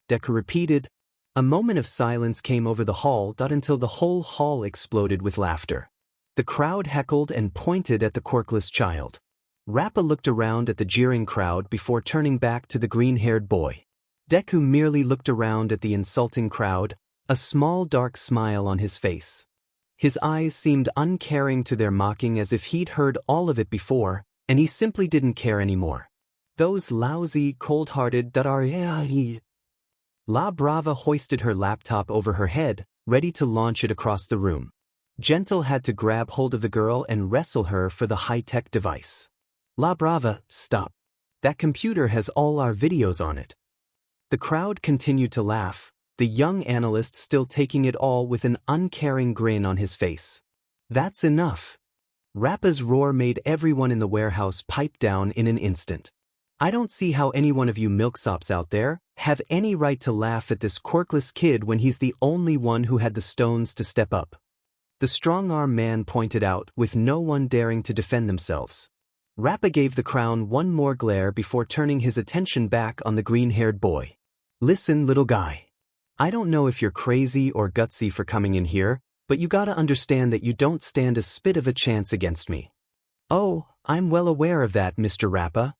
Deku repeated. A moment of silence came over the hall until the whole hall exploded with laughter. The crowd heckled and pointed at the quirkless child. Rappa looked around at the jeering crowd before turning back to the green-haired boy. Deku merely looked around at the insulting crowd, a small dark smile on his face. His eyes seemed uncaring to their mocking, as if he'd heard all of it before, and he simply didn't care anymore. Those lousy, cold-hearted La Brava hoisted her laptop over her head, ready to launch it across the room. Gentle had to grab hold of the girl and wrestle her for the high-tech device. La Brava, stop. That computer has all our videos on it. The crowd continued to laugh, the young analyst still taking it all with an uncaring grin on his face. That's enough. Rappa's roar made everyone in the warehouse pipe down in an instant. I don't see how any one of you milksops out there have any right to laugh at this quirkless kid when he's the only one who had the stones to step up. The strong-arm man pointed out, with no one daring to defend themselves. Rappa gave the crown one more glare before turning his attention back on the green-haired boy. Listen, little guy. I don't know if you're crazy or gutsy for coming in here, but you gotta understand that you don't stand a spit of a chance against me. Oh, I'm well aware of that, Mr. Rappa.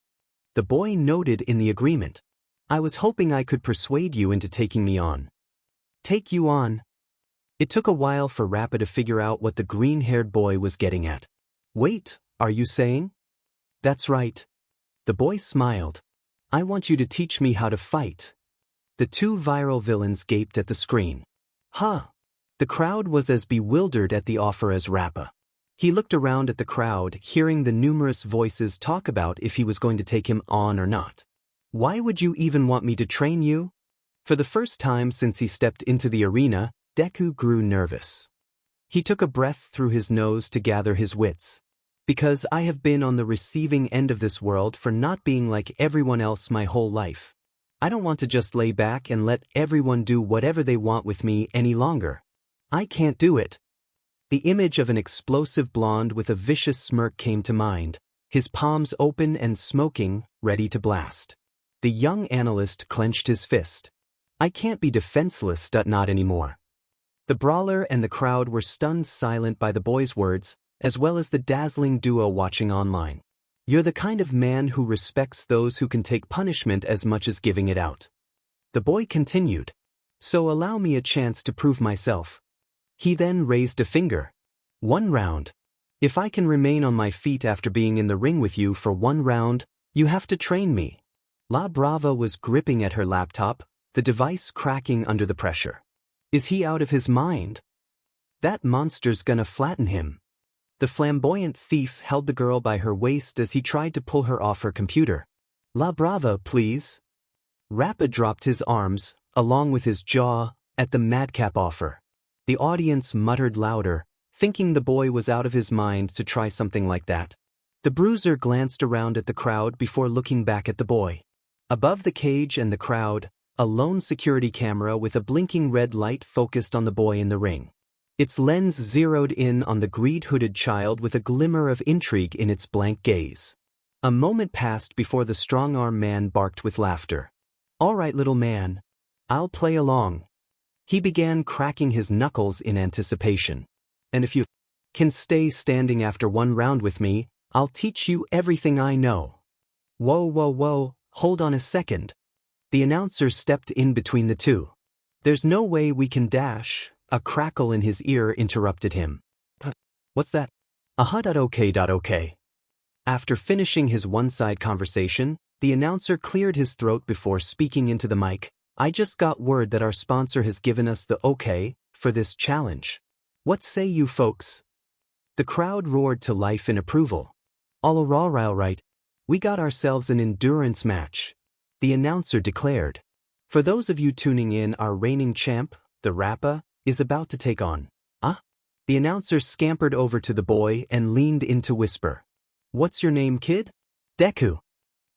The boy noted in the agreement. I was hoping I could persuade you into taking me on. Take you on? It took a while for Rappa to figure out what the green-haired boy was getting at. Wait, are you saying? That's right. The boy smiled. I want you to teach me how to fight. The two viral villains gaped at the screen. Huh. The crowd was as bewildered at the offer as Rappa. He looked around at the crowd, hearing the numerous voices talk about if he was going to take him on or not. Why would you even want me to train you? For the first time since he stepped into the arena, Deku grew nervous. He took a breath through his nose to gather his wits. Because I have been on the receiving end of this world for not being like everyone else my whole life. I don't want to just lay back and let everyone do whatever they want with me any longer. I can't do it. The image of an explosive blonde with a vicious smirk came to mind, his palms open and smoking, ready to blast. The young analyst clenched his fist. I can't be defenseless, not anymore. The brawler and the crowd were stunned silent by the boy's words, as well as the dazzling duo watching online. You're the kind of man who respects those who can take punishment as much as giving it out. The boy continued. So allow me a chance to prove myself. He then raised a finger. 1 round. If I can remain on my feet after being in the ring with you for 1 round, you have to train me. La Brava was gripping at her laptop, the device cracking under the pressure. Is he out of his mind? That monster's gonna flatten him. The flamboyant thief held the girl by her waist as he tried to pull her off her computer. La Brava, please. Rappa dropped his arms, along with his jaw, at the madcap offer. The audience muttered louder, thinking the boy was out of his mind to try something like that. The bruiser glanced around at the crowd before looking back at the boy. Above the cage and the crowd, a lone security camera with a blinking red light focused on the boy in the ring. Its lens zeroed in on the greed-hooded child with a glimmer of intrigue in its blank gaze. A moment passed before the strong-arm man barked with laughter. All right, little man. I'll play along. He began cracking his knuckles in anticipation. And if you can stay standing after 1 round with me, I'll teach you everything I know. Whoa, hold on a second. The announcer stepped in between the two. There's no way we can dash, a crackle in his ear interrupted him. What's that? Okay. After finishing his one-side conversation, the announcer cleared his throat before speaking into the mic. I just got word that our sponsor has given us the okay for this challenge. What say you folks? The crowd roared to life in approval. All right. We got ourselves an endurance match. the announcer declared. For those of you tuning in, our reigning champ, the Rappa, is about to take on. The announcer scampered over to the boy and leaned in to whisper. What's your name, kid? Deku.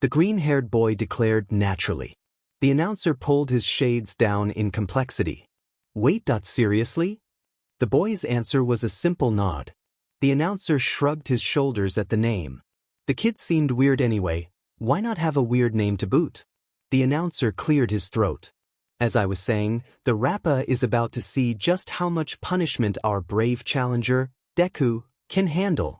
The green-haired boy declared naturally. The announcer pulled his shades down in complexity. Wait, seriously? The boy's answer was a simple nod. The announcer shrugged his shoulders at the name. The kid seemed weird anyway, why not have a weird name to boot? The announcer cleared his throat. As I was saying, the Rappa is about to see just how much punishment our brave challenger, Deku, can handle.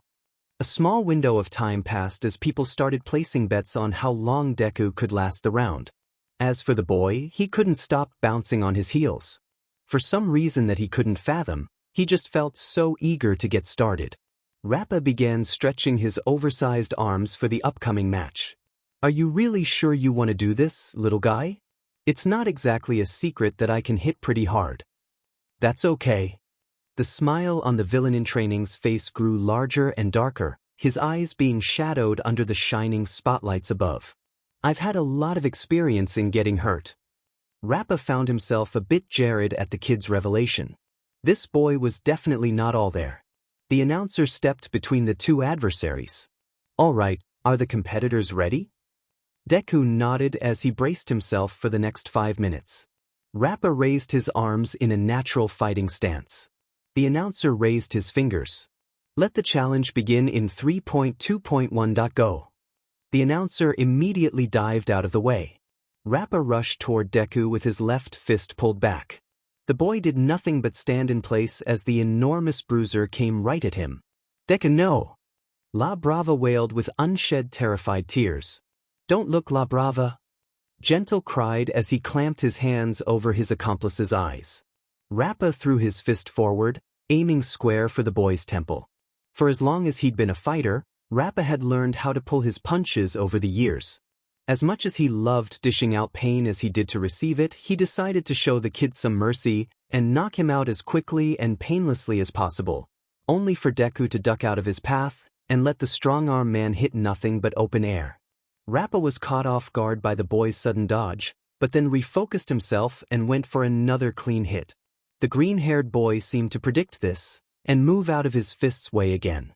A small window of time passed as people started placing bets on how long Deku could last the round. As for the boy, he couldn't stop bouncing on his heels. For some reason that he couldn't fathom, he just felt so eager to get started. Rappa began stretching his oversized arms for the upcoming match. Are you really sure you want to do this, little guy? It's not exactly a secret that I can hit pretty hard. That's okay. The smile on the villain in training's face grew larger and darker, his eyes being shadowed under the shining spotlights above. I've had a lot of experience in getting hurt. Rappa found himself a bit jarred at the kid's revelation. This boy was definitely not all there. The announcer stepped between the two adversaries. All right, are the competitors ready? Deku nodded as he braced himself for the next 5 minutes. Rappa raised his arms in a natural fighting stance. The announcer raised his fingers. Let the challenge begin in 3.2.1. Go. The announcer immediately dived out of the way. Rappa rushed toward Deku with his left fist pulled back. The boy did nothing but stand in place as the enormous bruiser came right at him. Deku, no! La Brava wailed with unshed terrified tears. Don't look, La Brava! Gentle cried as he clamped his hands over his accomplice's eyes. Rappa threw his fist forward, aiming square for the boy's temple. For as long as he'd been a fighter, Rappa had learned how to pull his punches over the years. As much as he loved dishing out pain as he did to receive it, he decided to show the kid some mercy and knock him out as quickly and painlessly as possible, only for Deku to duck out of his path and let the strong-arm man hit nothing but open air. Rappa was caught off guard by the boy's sudden dodge, but then refocused himself and went for another clean hit. The green-haired boy seemed to predict this and move out of his fist's way again.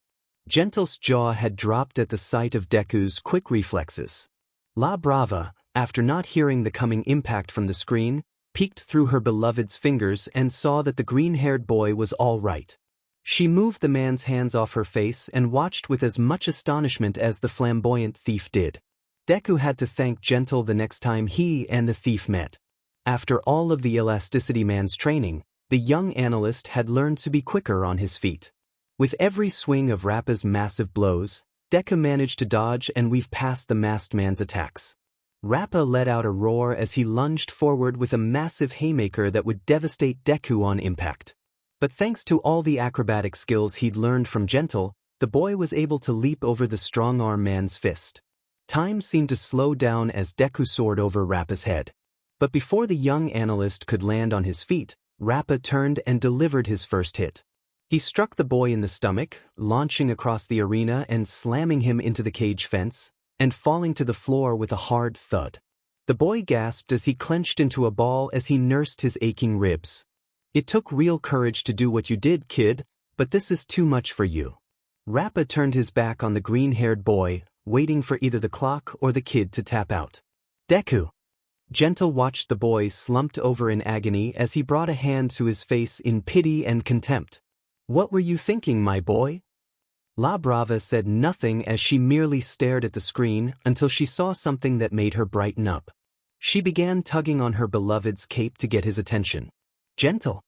Gentle's jaw had dropped at the sight of Deku's quick reflexes. La Brava, after not hearing the coming impact from the screen, peeked through her beloved's fingers and saw that the green-haired boy was all right. She moved the man's hands off her face and watched with as much astonishment as the flamboyant thief did. Deku had to thank Gentle the next time he and the thief met. After all of the Elasticity Man's training, the young analyst had learned to be quicker on his feet. With every swing of Rappa's massive blows, Deku managed to dodge and weave past the masked man's attacks. Rappa let out a roar as he lunged forward with a massive haymaker that would devastate Deku on impact. But thanks to all the acrobatic skills he'd learned from Gentle, the boy was able to leap over the strong-arm man's fist. Time seemed to slow down as Deku soared over Rappa's head. But before the young analyst could land on his feet, Rappa turned and delivered his first hit. He struck the boy in the stomach, launching across the arena and slamming him into the cage fence, and falling to the floor with a hard thud. The boy gasped as he clenched into a ball as he nursed his aching ribs. It took real courage to do what you did, kid, but this is too much for you. Rappa turned his back on the green-haired boy, waiting for either the clock or the kid to tap out. Deku! Gentle watched the boy slumped over in agony as he brought a hand to his face in pity and contempt. What were you thinking, my boy? La Brava said nothing as she merely stared at the screen until she saw something that made her brighten up. She began tugging on her beloved's cape to get his attention. Gentle!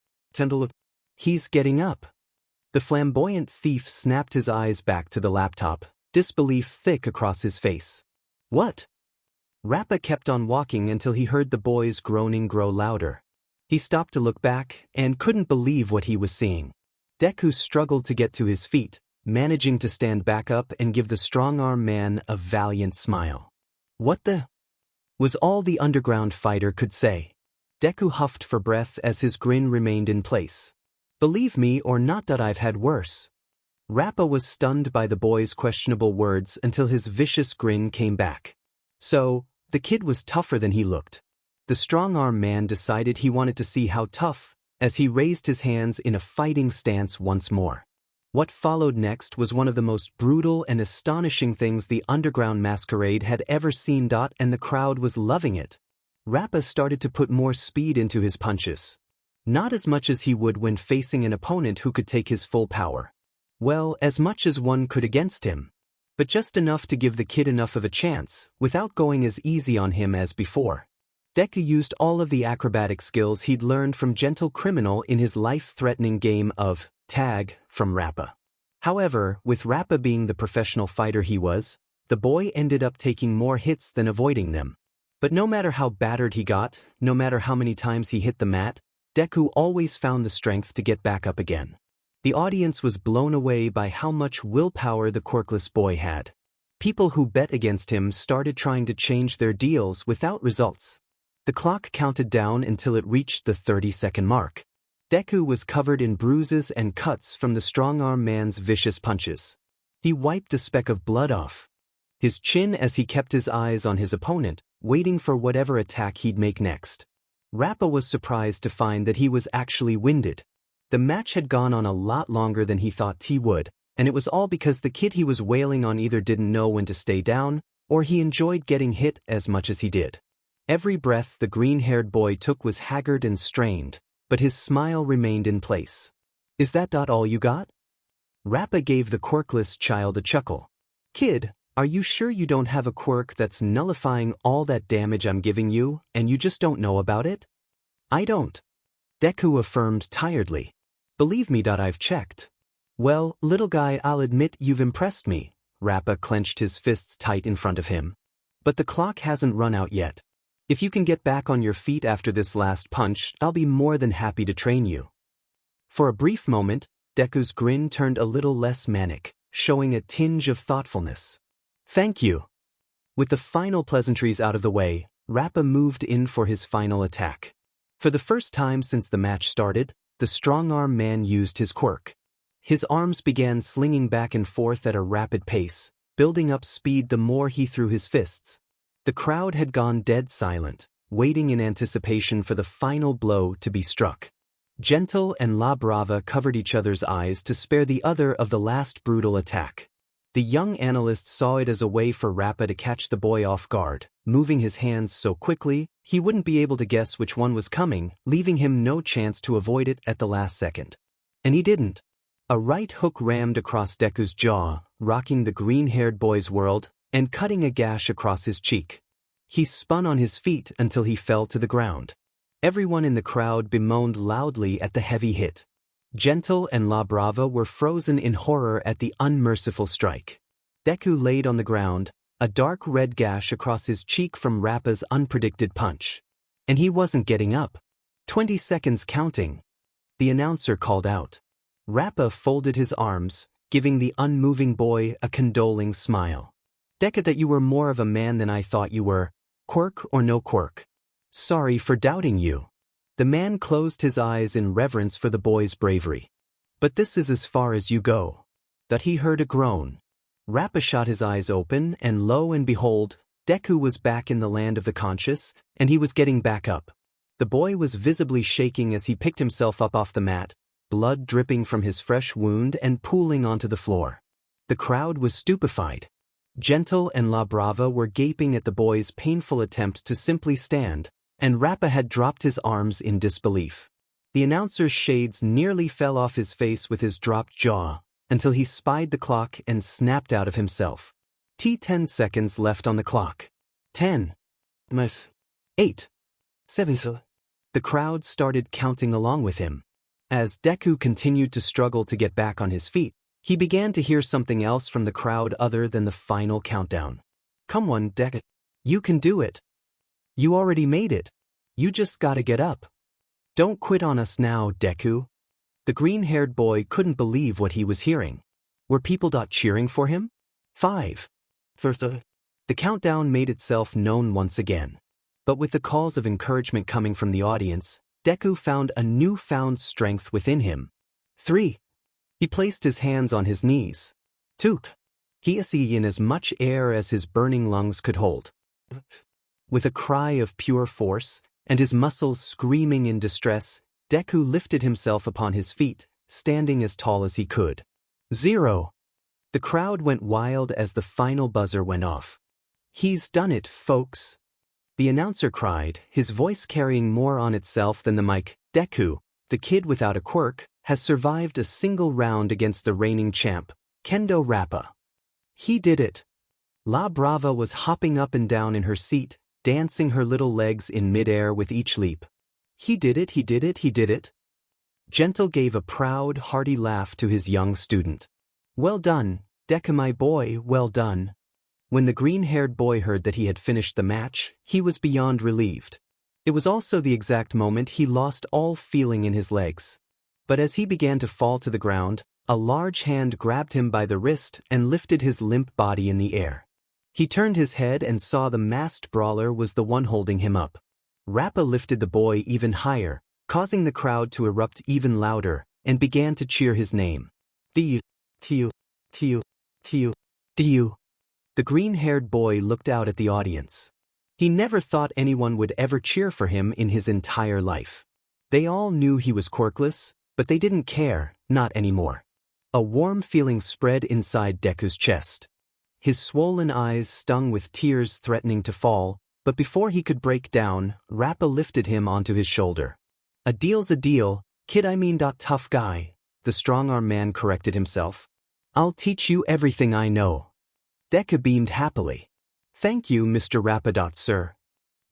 He's getting up. The flamboyant thief snapped his eyes back to the laptop, disbelief thick across his face. What? Rappa kept on walking until he heard the boy's groaning grow louder. He stopped to look back and couldn't believe what he was seeing. Deku struggled to get to his feet, managing to stand back up and give the strong-arm man a valiant smile. What the? Was all the underground fighter could say. Deku huffed for breath as his grin remained in place. Believe me or not, I've had worse. Rappa was stunned by the boy's questionable words until his vicious grin came back. So, The kid was tougher than he looked. The strong-arm man decided he wanted to see how tough, as he raised his hands in a fighting stance once more. What followed next was one of the most brutal and astonishing things the underground masquerade had ever seen. And the crowd was loving it. Rappa started to put more speed into his punches. Not as much as he would when facing an opponent who could take his full power. Well, as much as one could against him. But just enough to give the kid enough of a chance, without going as easy on him as before. Deku used all of the acrobatic skills he'd learned from Gentle Criminal in his life-threatening game of tag from Rappa. However, with Rappa being the professional fighter he was, the boy ended up taking more hits than avoiding them. But no matter how battered he got, no matter how many times he hit the mat, Deku always found the strength to get back up again. The audience was blown away by how much willpower the quirkless boy had. People who bet against him started trying to change their deals without results. The clock counted down until it reached the 30-second mark. Deku was covered in bruises and cuts from the strong-arm man's vicious punches. He wiped a speck of blood off his chin as he kept his eyes on his opponent, waiting for whatever attack he'd make next. Rappa was surprised to find that he was actually winded. The match had gone on a lot longer than he thought he would, and it was all because the kid he was wailing on either didn't know when to stay down, or he enjoyed getting hit as much as he did. Every breath the green-haired boy took was haggard and strained, but his smile remained in place. "Is that all you got?" Rappa gave the quirkless child a chuckle. "Kid, are you sure you don't have a quirk that's nullifying all that damage I'm giving you, and you just don't know about it?" "I don't," Deku affirmed tiredly. "Believe me, I've checked." "Well, little guy, I'll admit you've impressed me," Rappa clenched his fists tight in front of him. "But the clock hasn't run out yet. If you can get back on your feet after this last punch, I'll be more than happy to train you." For a brief moment, Deku's grin turned a little less manic, showing a tinge of thoughtfulness. "Thank you." With the final pleasantries out of the way, Rappa moved in for his final attack. For the first time since the match started, the strong-arm man used his quirk. His arms began slinging back and forth at a rapid pace, building up speed the more he threw his fists. The crowd had gone dead silent, waiting in anticipation for the final blow to be struck. Gentle and La Brava covered each other's eyes to spare the other of the last brutal attack. The young analyst saw it as a way for Rappa to catch the boy off guard, moving his hands so quickly he wouldn't be able to guess which one was coming, leaving him no chance to avoid it at the last second. And he didn't. A right hook rammed across Deku's jaw, rocking the green-haired boy's world, and cutting a gash across his cheek. He spun on his feet until he fell to the ground. Everyone in the crowd bemoaned loudly at the heavy hit. Gentle and La Brava were frozen in horror at the unmerciful strike. Deku laid on the ground, a dark red gash across his cheek from Rappa's unpredicted punch. And he wasn't getting up. 20 seconds counting. The announcer called out. Rappa folded his arms, giving the unmoving boy a condoling smile. "Deku, that you were more of a man than I thought you were, quirk or no quirk. Sorry for doubting you." The man closed his eyes in reverence for the boy's bravery. "But this is as far as you go." That he heard a groan. Rappa shot his eyes open, and lo and behold, Deku was back in the land of the conscious, and he was getting back up. The boy was visibly shaking as he picked himself up off the mat, blood dripping from his fresh wound and pooling onto the floor. The crowd was stupefied. Gentle and La Brava were gaping at the boy's painful attempt to simply stand, and Rappa had dropped his arms in disbelief. The announcer's shades nearly fell off his face with his dropped jaw, until he spied the clock and snapped out of himself. 10 seconds left on the clock. 10. 8. 7. The crowd started counting along with him. As Deku continued to struggle to get back on his feet, he began to hear something else from the crowd other than the final countdown. "Come on, Deku. You can do it. You already made it. You just gotta get up. Don't quit on us now, Deku." The green-haired boy couldn't believe what he was hearing. Were people cheering for him? 5. 4. The countdown made itself known once again. But with the calls of encouragement coming from the audience, Deku found a newfound strength within him. 3. He placed his hands on his knees. 2. He sucked in as much air as his burning lungs could hold. With a cry of pure force, and his muscles screaming in distress, Deku lifted himself upon his feet, standing as tall as he could. 0. The crowd went wild as the final buzzer went off. "He's done it, folks," the announcer cried, his voice carrying more on itself than the mic. "Deku, the kid without a quirk, has survived a single round against the reigning champ, Kendo Rappa. He did it." La Brava was hopping up and down in her seat, dancing her little legs in midair with each leap. "He did it, he did it, he did it." Gentle gave a proud, hearty laugh to his young student. "Well done, Deku my boy, well done." When the green-haired boy heard that he had finished the match, he was beyond relieved. It was also the exact moment he lost all feeling in his legs. But as he began to fall to the ground, a large hand grabbed him by the wrist and lifted his limp body in the air. He turned his head and saw the masked brawler was the one holding him up. Rappa lifted the boy even higher, causing the crowd to erupt even louder, and began to cheer his name. "Tiu, Tiu, Tiu, Tiu, Tiu." The green-haired boy looked out at the audience. He never thought anyone would ever cheer for him in his entire life. They all knew he was quirkless, but they didn't care, not anymore. A warm feeling spread inside Deku's chest. His swollen eyes stung with tears threatening to fall, but before he could break down, Rappa lifted him onto his shoulder. "A deal's a deal, kid, I mean tough guy," the strong-arm man corrected himself. "I'll teach you everything I know." Deku beamed happily. "Thank you, Mr. Rappa. Sir."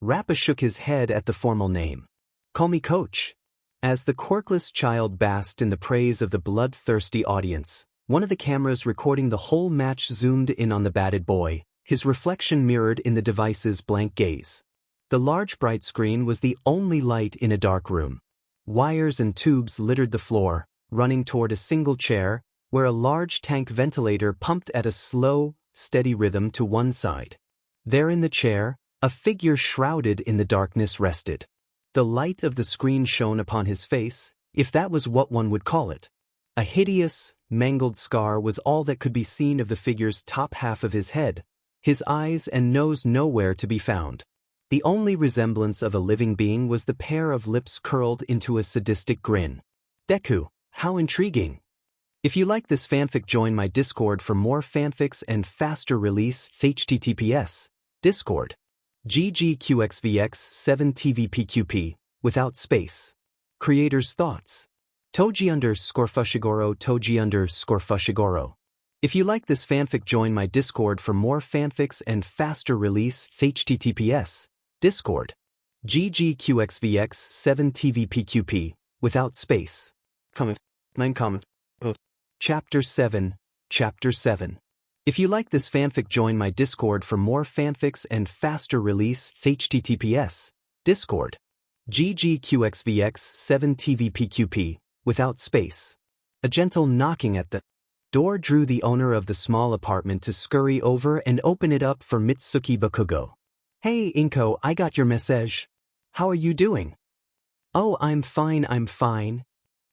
Rappa shook his head at the formal name. "Call me Coach." As the quirkless child basked in the praise of the bloodthirsty audience, one of the cameras recording the whole match zoomed in on the batted boy, his reflection mirrored in the device's blank gaze. The large bright screen was the only light in a dark room. Wires and tubes littered the floor, running toward a single chair, where a large tank ventilator pumped at a slow, steady rhythm to one side. There in the chair, a figure shrouded in the darkness rested. The light of the screen shone upon his face, if that was what one would call it. A hideous, mangled scar was all that could be seen of the figure's top half of his head, his eyes and nose nowhere to be found. The only resemblance of a living being was the pair of lips curled into a sadistic grin. "Deku, how intriguing." If you like this fanfic, join my Discord for more fanfics and faster release. https Discord. ggqxvx7tvpqp, without space. Creators' thoughts. Toji_Fushiguro Toji_Fushiguro. If you like this fanfic, join my Discord for more fanfics and faster release. https Discord. ggqxvx7tvpqp, without space. Comment. Chapter 7. Chapter 7. If you like this fanfic, join my Discord for more fanfics and faster release. https Discord. ggqxvx7tvpqp, without space. A gentle knocking at the door drew the owner of the small apartment to scurry over and open it up for Mitsuki Bakugo. "Hey Inko, I got your message. How are you doing?" "Oh, I'm fine, I'm fine."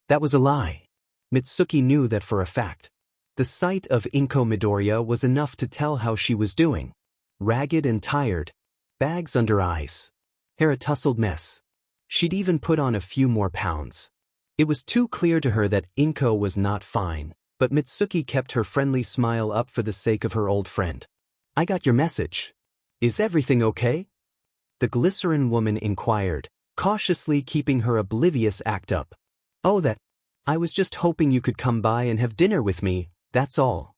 That was a lie. Mitsuki knew that for a fact. The sight of Inko Midoriya was enough to tell how she was doing. Ragged and tired. Bags under eyes. Hair a tousled mess. She'd even put on a few more pounds. It was too clear to her that Inko was not fine, but Mitsuki kept her friendly smile up for the sake of her old friend. "I got your message. Is everything okay?" The glycerin woman inquired, cautiously keeping her oblivious act up. "Oh, that. I was just hoping you could come by and have dinner with me, that's all."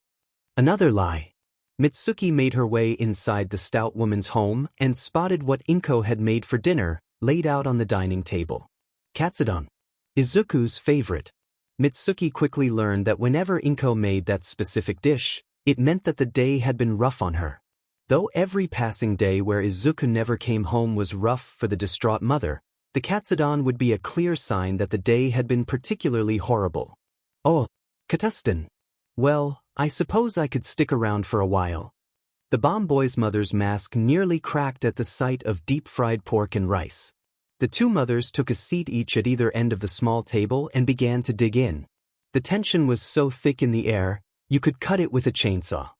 Another lie. Mitsuki made her way inside the stout woman's home and spotted what Inko had made for dinner, laid out on the dining table. Katsudon. Izuku's favorite. Mitsuki quickly learned that whenever Inko made that specific dish, it meant that the day had been rough on her. Though every passing day where Izuku never came home was rough for the distraught mother, the katsudon would be a clear sign that the day had been particularly horrible. "Oh, Katustin. Well, I suppose I could stick around for a while." The bomb boy's mother's mask nearly cracked at the sight of deep-fried pork and rice. The two mothers took a seat each at either end of the small table and began to dig in. The tension was so thick in the air, you could cut it with a chainsaw.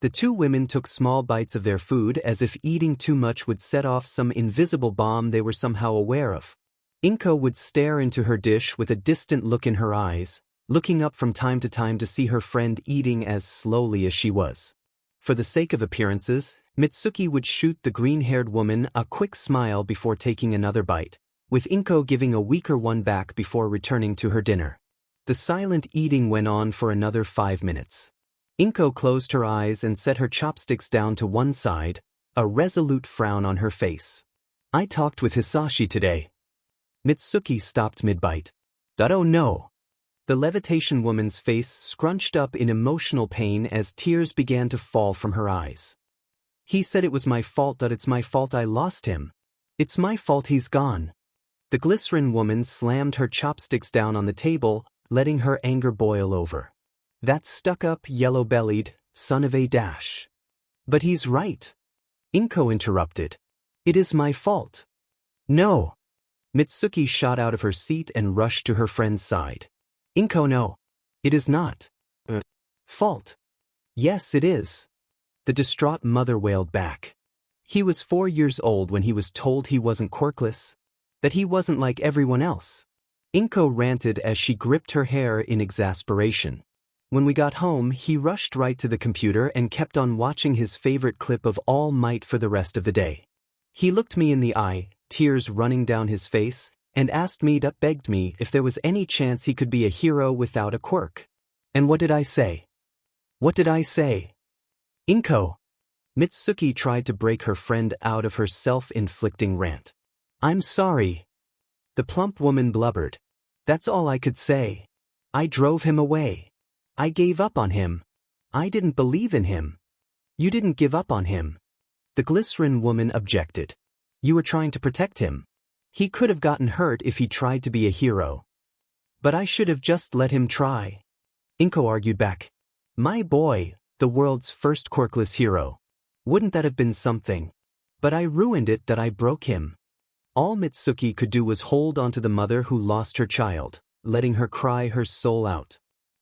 The two women took small bites of their food as if eating too much would set off some invisible bomb they were somehow aware of. Inko would stare into her dish with a distant look in her eyes, looking up from time to time to see her friend eating as slowly as she was. For the sake of appearances, Mitsuki would shoot the green-haired woman a quick smile before taking another bite, with Inko giving a weaker one back before returning to her dinner. The silent eating went on for another 5 minutes. Inko closed her eyes and set her chopsticks down to one side, a resolute frown on her face. I talked with Hisashi today. Mitsuki stopped mid-bite. Oh no. The levitation woman's face scrunched up in emotional pain as tears began to fall from her eyes. He said it was my fault that it's my fault I lost him. It's my fault he's gone. The glycerin woman slammed her chopsticks down on the table, letting her anger boil over. That stuck-up, yellow-bellied, son of a dash. But he's right. Inko interrupted. It is my fault. No. Mitsuki shot out of her seat and rushed to her friend's side. Inko, no. It is not. Fault. Yes, it is. The distraught mother wailed back. He was 4 years old when he was told he wasn't quirkless, that he wasn't like everyone else. Inko ranted as she gripped her hair in exasperation. When we got home, he rushed right to the computer and kept on watching his favorite clip of All Might for the rest of the day. He looked me in the eye, tears running down his face, and begged me if there was any chance he could be a hero without a quirk. And what did I say? What did I say? Inko. Mitsuki tried to break her friend out of her self-inflicting rant. I'm sorry. The plump woman blubbered. That's all I could say. I drove him away. I gave up on him. I didn't believe in him. You didn't give up on him. The glycerin woman objected. You were trying to protect him. He could have gotten hurt if he tried to be a hero. But I should have just let him try. Inko argued back. My boy, the world's first quirkless hero. Wouldn't that have been something? But I ruined it that I broke him. All Mitsuki could do was hold onto the mother who lost her child, letting her cry her soul out.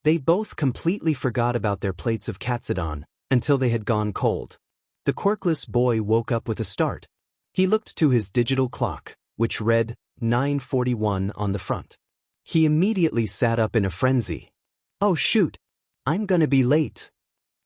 They both completely forgot about their plates of katsudon, until they had gone cold. The quirkless boy woke up with a start. He looked to his digital clock, which read 9:41 on the front. He immediately sat up in a frenzy. Oh shoot! I'm gonna be late.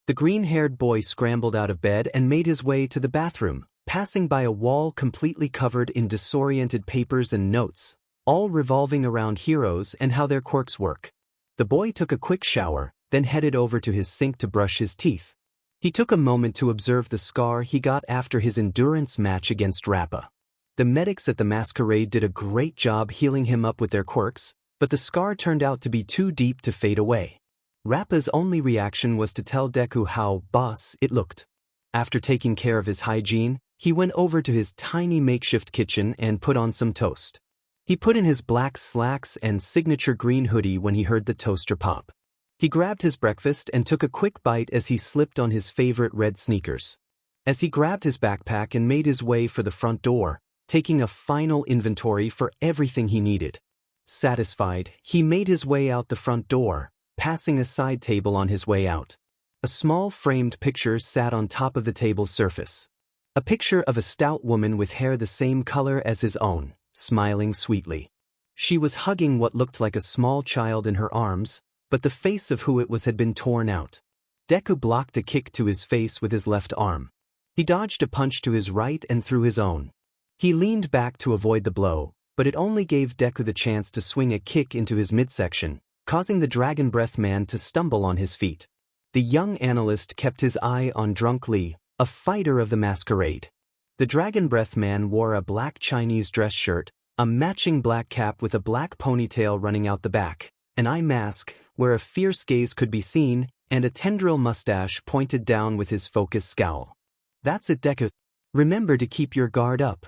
The green-haired boy scrambled out of bed and made his way to the bathroom, passing by a wall completely covered in disoriented papers and notes, all revolving around heroes and how their quirks work. The boy took a quick shower, then headed over to his sink to brush his teeth. He took a moment to observe the scar he got after his endurance match against Rappa. The medics at the masquerade did a great job healing him up with their quirks, but the scar turned out to be too deep to fade away. Rappa's only reaction was to tell Deku how boss it looked. After taking care of his hygiene, he went over to his tiny makeshift kitchen and put on some toast. He put in his black slacks and signature green hoodie when he heard the toaster pop. He grabbed his breakfast and took a quick bite as he slipped on his favorite red sneakers. As he grabbed his backpack and made his way for the front door, taking a final inventory for everything he needed. Satisfied, he made his way out the front door, passing a side table on his way out. A small framed picture sat on top of the table's surface. A picture of a stout woman with hair the same color as his own, smiling sweetly. She was hugging what looked like a small child in her arms, but the face of who it was had been torn out. Deku blocked a kick to his face with his left arm. He dodged a punch to his right and threw his own. He leaned back to avoid the blow, but it only gave Deku the chance to swing a kick into his midsection, causing the Dragon Breath man to stumble on his feet. The young analyst kept his eye on Drunk Lee, a fighter of the masquerade. The Dragon Breath man wore a black Chinese dress shirt, a matching black cap with a black ponytail running out the back, an eye mask, where a fierce gaze could be seen, and a tendril mustache pointed down with his focused scowl. That's it, Deku. Remember to keep your guard up.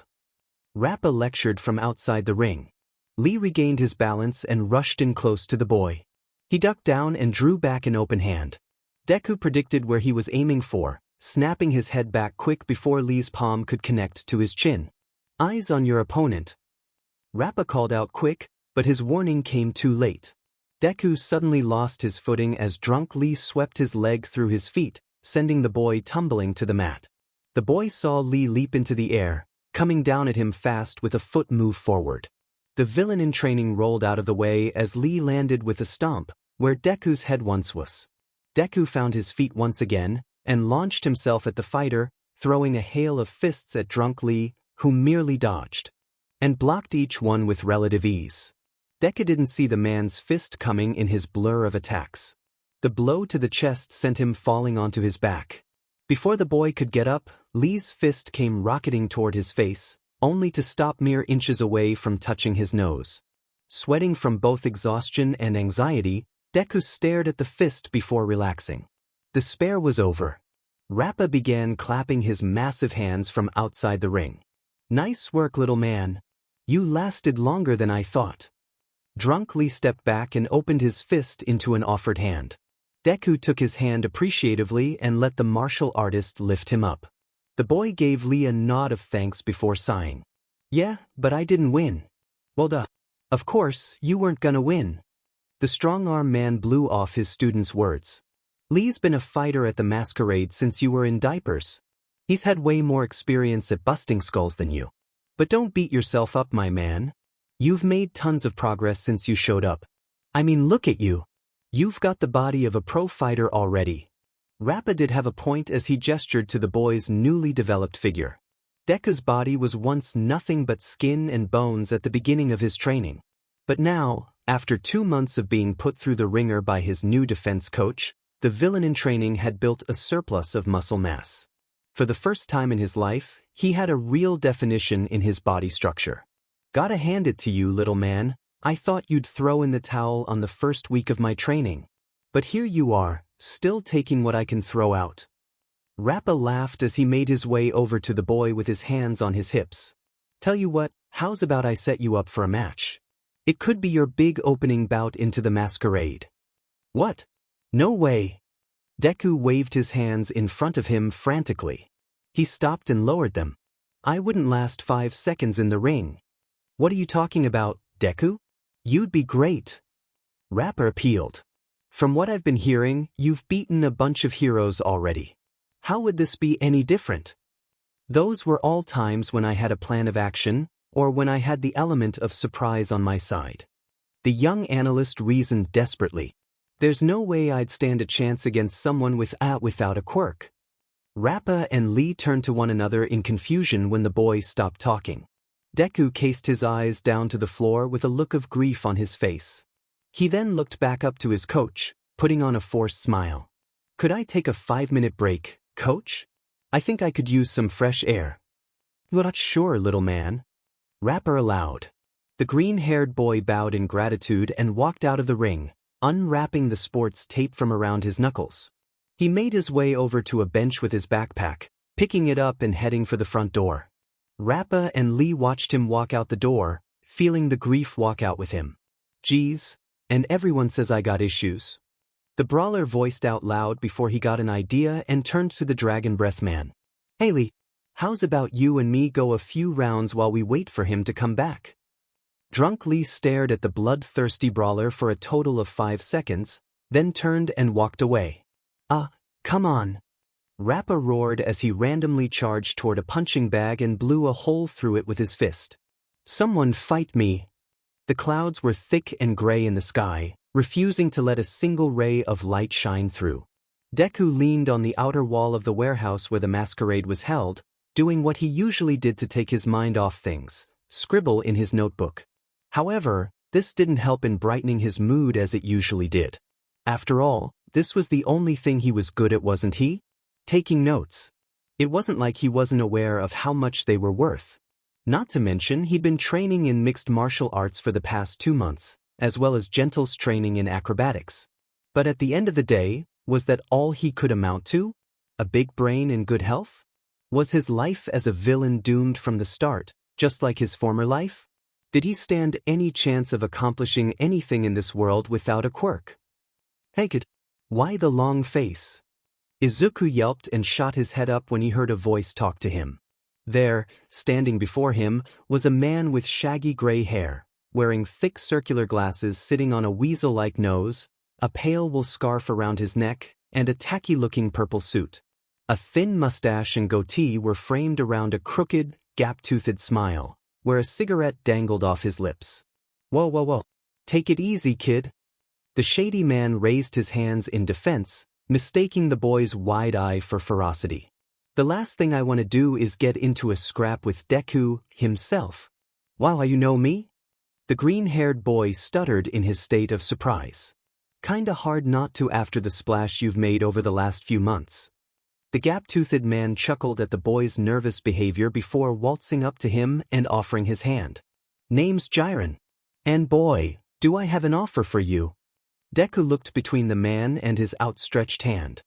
Rappa lectured from outside the ring. Lee regained his balance and rushed in close to the boy. He ducked down and drew back an open hand. Deku predicted where he was aiming for, snapping his head back quick before Lee's palm could connect to his chin. Eyes on your opponent. Rappa called out quick, but his warning came too late. Deku suddenly lost his footing as Drunk Lee swept his leg through his feet, sending the boy tumbling to the mat. The boy saw Lee leap into the air, coming down at him fast with a foot move forward. The villain in training rolled out of the way as Lee landed with a stomp, where Deku's head once was. Deku found his feet once again, and launched himself at the fighter, throwing a hail of fists at drunk Lee, who merely dodged and blocked each one with relative ease. Deku didn't see the man's fist coming in his blur of attacks. The blow to the chest sent him falling onto his back. Before the boy could get up, Lee's fist came rocketing toward his face, only to stop mere inches away from touching his nose. Sweating from both exhaustion and anxiety, Deku stared at the fist before relaxing. The spare was over. Rappa began clapping his massive hands from outside the ring. "Nice work, little man. You lasted longer than I thought." Drunk Lee stepped back and opened his fist into an offered hand. Deku took his hand appreciatively and let the martial artist lift him up. The boy gave Lee a nod of thanks before sighing. "Yeah, but I didn't win." "Well duh. Of course, you weren't gonna win." The strong-arm man blew off his student's words. "Lee's been a fighter at the masquerade since you were in diapers. He's had way more experience at busting skulls than you. But don't beat yourself up, my man. You've made tons of progress since you showed up. I mean, look at you. You've got the body of a pro fighter already." Rappa did have a point as he gestured to the boy's newly developed figure. Deku's body was once nothing but skin and bones at the beginning of his training. But now, after 2 months of being put through the ringer by his new defense coach, the villain in training had built a surplus of muscle mass. For the first time in his life, he had a real definition in his body structure. "Gotta hand it to you, little man. I thought you'd throw in the towel on the first week of my training. But here you are, still taking what I can throw out." Rappa laughed as he made his way over to the boy with his hands on his hips. "Tell you what, how's about I set you up for a match? It could be your big opening bout into the masquerade." "What? No way." Deku waved his hands in front of him frantically. He stopped and lowered them. "I wouldn't last 5 seconds in the ring." "What are you talking about, Deku? You'd be great." Rappa appealed. "From what I've been hearing, you've beaten a bunch of heroes already. How would this be any different?" "Those were all times when I had a plan of action, or when I had the element of surprise on my side." The young analyst reasoned desperately. "There's no way I'd stand a chance against someone without a quirk." Rappa and Lee turned to one another in confusion when the boy stopped talking. Deku cast his eyes down to the floor with a look of grief on his face. He then looked back up to his coach, putting on a forced smile. "Could I take a 5-minute break, coach? I think I could use some fresh air." "Not sure, little man." Rappa allowed. The green-haired boy bowed in gratitude and walked out of the ring, unwrapping the sports tape from around his knuckles. He made his way over to a bench with his backpack, picking it up and heading for the front door. Rappa and Lee watched him walk out the door, feeling the grief walk out with him. "Geez, and everyone says I got issues." The brawler voiced out loud before he got an idea and turned to the Dragon Breath man. "Hey Lee, how's about you and me go a few rounds while we wait for him to come back?" Drunk Lee stared at the bloodthirsty brawler for a total of 5 seconds, then turned and walked away. Come on." Rappa roared as he randomly charged toward a punching bag and blew a hole through it with his fist. "Someone fight me." The clouds were thick and gray in the sky, refusing to let a single ray of light shine through. Deku leaned on the outer wall of the warehouse where the masquerade was held, doing what he usually did to take his mind off things, scribble in his notebook. However, this didn't help in brightening his mood as it usually did. After all, this was the only thing he was good at, wasn't he? Taking notes. It wasn't like he wasn't aware of how much they were worth. Not to mention he'd been training in mixed martial arts for the past 2 months, as well as Gentle's training in acrobatics. But at the end of the day, was that all he could amount to? A big brain and good health? Was his life as a villain doomed from the start, just like his former life? Did he stand any chance of accomplishing anything in this world without a quirk? "Hey kid, why the long face?" Izuku yelped and shot his head up when he heard a voice talk to him. There, standing before him, was a man with shaggy gray hair, wearing thick circular glasses sitting on a weasel-like nose, a pale wool scarf around his neck, and a tacky-looking purple suit. A thin mustache and goatee were framed around a crooked, gap-toothed smile, where a cigarette dangled off his lips. "Whoa, whoa, whoa. Take it easy, kid." The shady man raised his hands in defense, mistaking the boy's wide eye for ferocity. "The last thing I want to do is get into a scrap with Deku himself." "Wow, you know me?" The green-haired boy stuttered in his state of surprise. "Kinda hard not to after the splash you've made over the last few months." The gap-toothed man chuckled at the boy's nervous behavior before waltzing up to him and offering his hand. "Name's Jiren. And boy, do I have an offer for you." Deku looked between the man and his outstretched hand.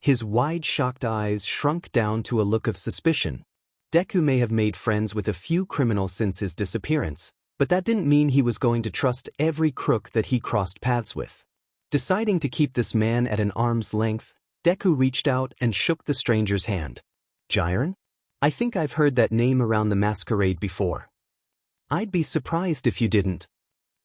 His wide, shocked eyes shrunk down to a look of suspicion. Deku may have made friends with a few criminals since his disappearance, but that didn't mean he was going to trust every crook that he crossed paths with. Deciding to keep this man at an arm's length, Deku reached out and shook the stranger's hand. "Jiren? I think I've heard that name around the masquerade before." "I'd be surprised if you didn't."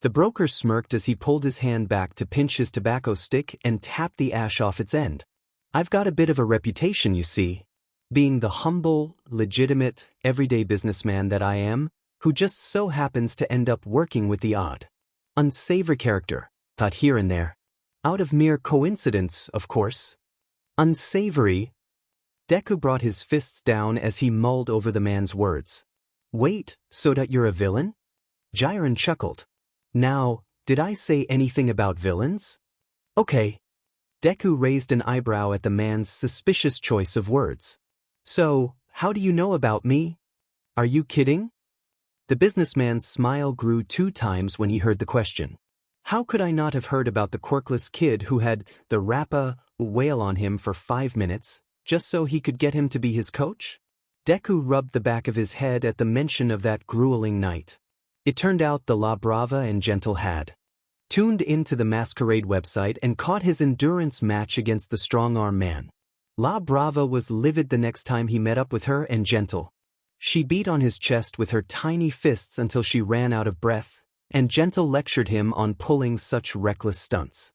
The broker smirked as he pulled his hand back to pinch his tobacco stick and tap the ash off its end. "I've got a bit of a reputation, you see. Being the humble, legitimate, everyday businessman that I am, who just so happens to end up working with the odd, unsavory character, thought here and there. Out of mere coincidence, of course." "Unsavory?" Deku brought his fists down as he mulled over the man's words. "Wait, so that you're a villain?" Jiren chuckled. "Now, did I say anything about villains?" "Okay." Deku raised an eyebrow at the man's suspicious choice of words. "So, how do you know about me? Are you kidding?" The businessman's smile grew 2 times when he heard the question. How could I not have heard about the quirkless kid who had the Rappa wail on him for 5 minutes, just so he could get him to be his coach? Deku rubbed the back of his head at the mention of that grueling night. It turned out the La Brava and Gentle had tuned into the Masquerade website and caught his endurance match against the strong-arm man. La Brava was livid the next time he met up with her, and Gentle. She beat on his chest with her tiny fists until she ran out of breath, and Gentle lectured him on pulling such reckless stunts.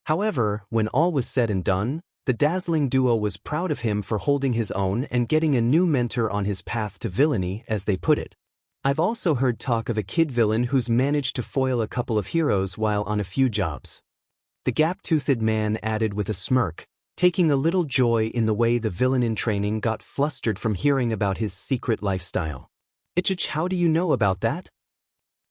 However, when all was said and done, the dazzling duo was proud of him for holding his own and getting a new mentor on his path to villainy, as they put it. I've also heard talk of a kid villain who's managed to foil a couple of heroes while on a few jobs. The gap-toothed man added with a smirk, taking a little joy in the way the villain in training got flustered from hearing about his secret lifestyle. "Itch, how do you know about that?"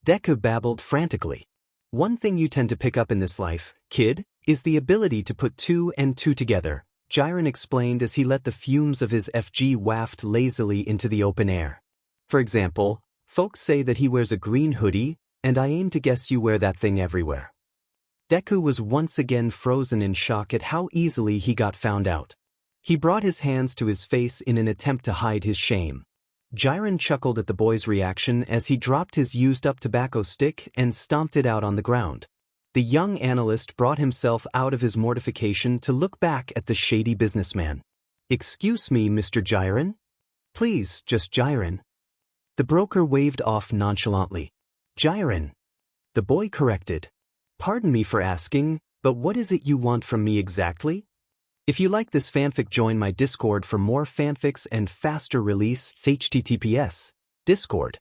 Deku babbled frantically. "One thing you tend to pick up in this life, kid, is the ability to put 2 and 2 together," Jiren explained as he let the fumes of his FG waft lazily into the open air. "For example, folks say that he wears a green hoodie, and I aim to guess you wear that thing everywhere." Deku was once again frozen in shock at how easily he got found out. He brought his hands to his face in an attempt to hide his shame. Jiren chuckled at the boy's reaction as he dropped his used-up tobacco stick and stomped it out on the ground. The young analyst brought himself out of his mortification to look back at the shady businessman. "Excuse me, Mr. Jiren?" "Please, just Jiren." The broker waved off nonchalantly. "Jiren." The boy corrected. "Pardon me for asking, but what is it you want from me exactly? If you like this fanfic, join my Discord for more fanfics and faster release. https Discord.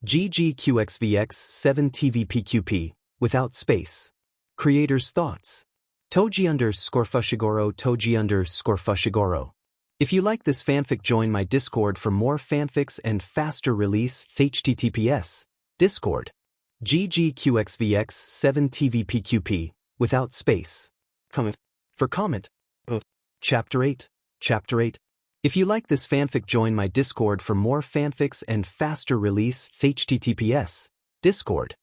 ggqxvx7tvpqp, without space. Creator's thoughts. Toji_Fushiguro Toji_Fushiguro. If you like this fanfic, join my Discord for more fanfics and faster release. https Discord. ggqxvx7tvpqp, without space. Comment. For comment. Chapter 8. Chapter 8. If you like this fanfic, join my Discord for more fanfics and faster release. https Discord.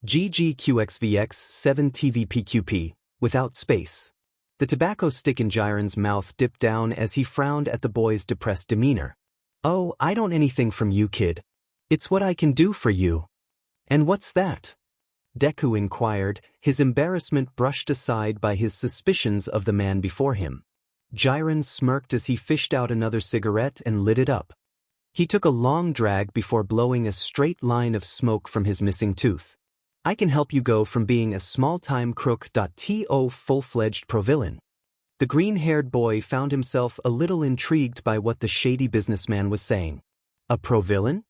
ggqxvx7tvpqp, without space. The tobacco stick in Jiren's mouth dipped down as he frowned at the boy's depressed demeanor. "Oh, I don't anything from you, kid. It's what I can do for you." "And what's that?" Deku inquired, his embarrassment brushed aside by his suspicions of the man before him. Jiren smirked as he fished out another cigarette and lit it up. He took a long drag before blowing a straight line of smoke from his missing tooth. "I can help you go from being a small-time crook to full-fledged pro-villain." The green-haired boy found himself a little intrigued by what the shady businessman was saying. A pro-villain?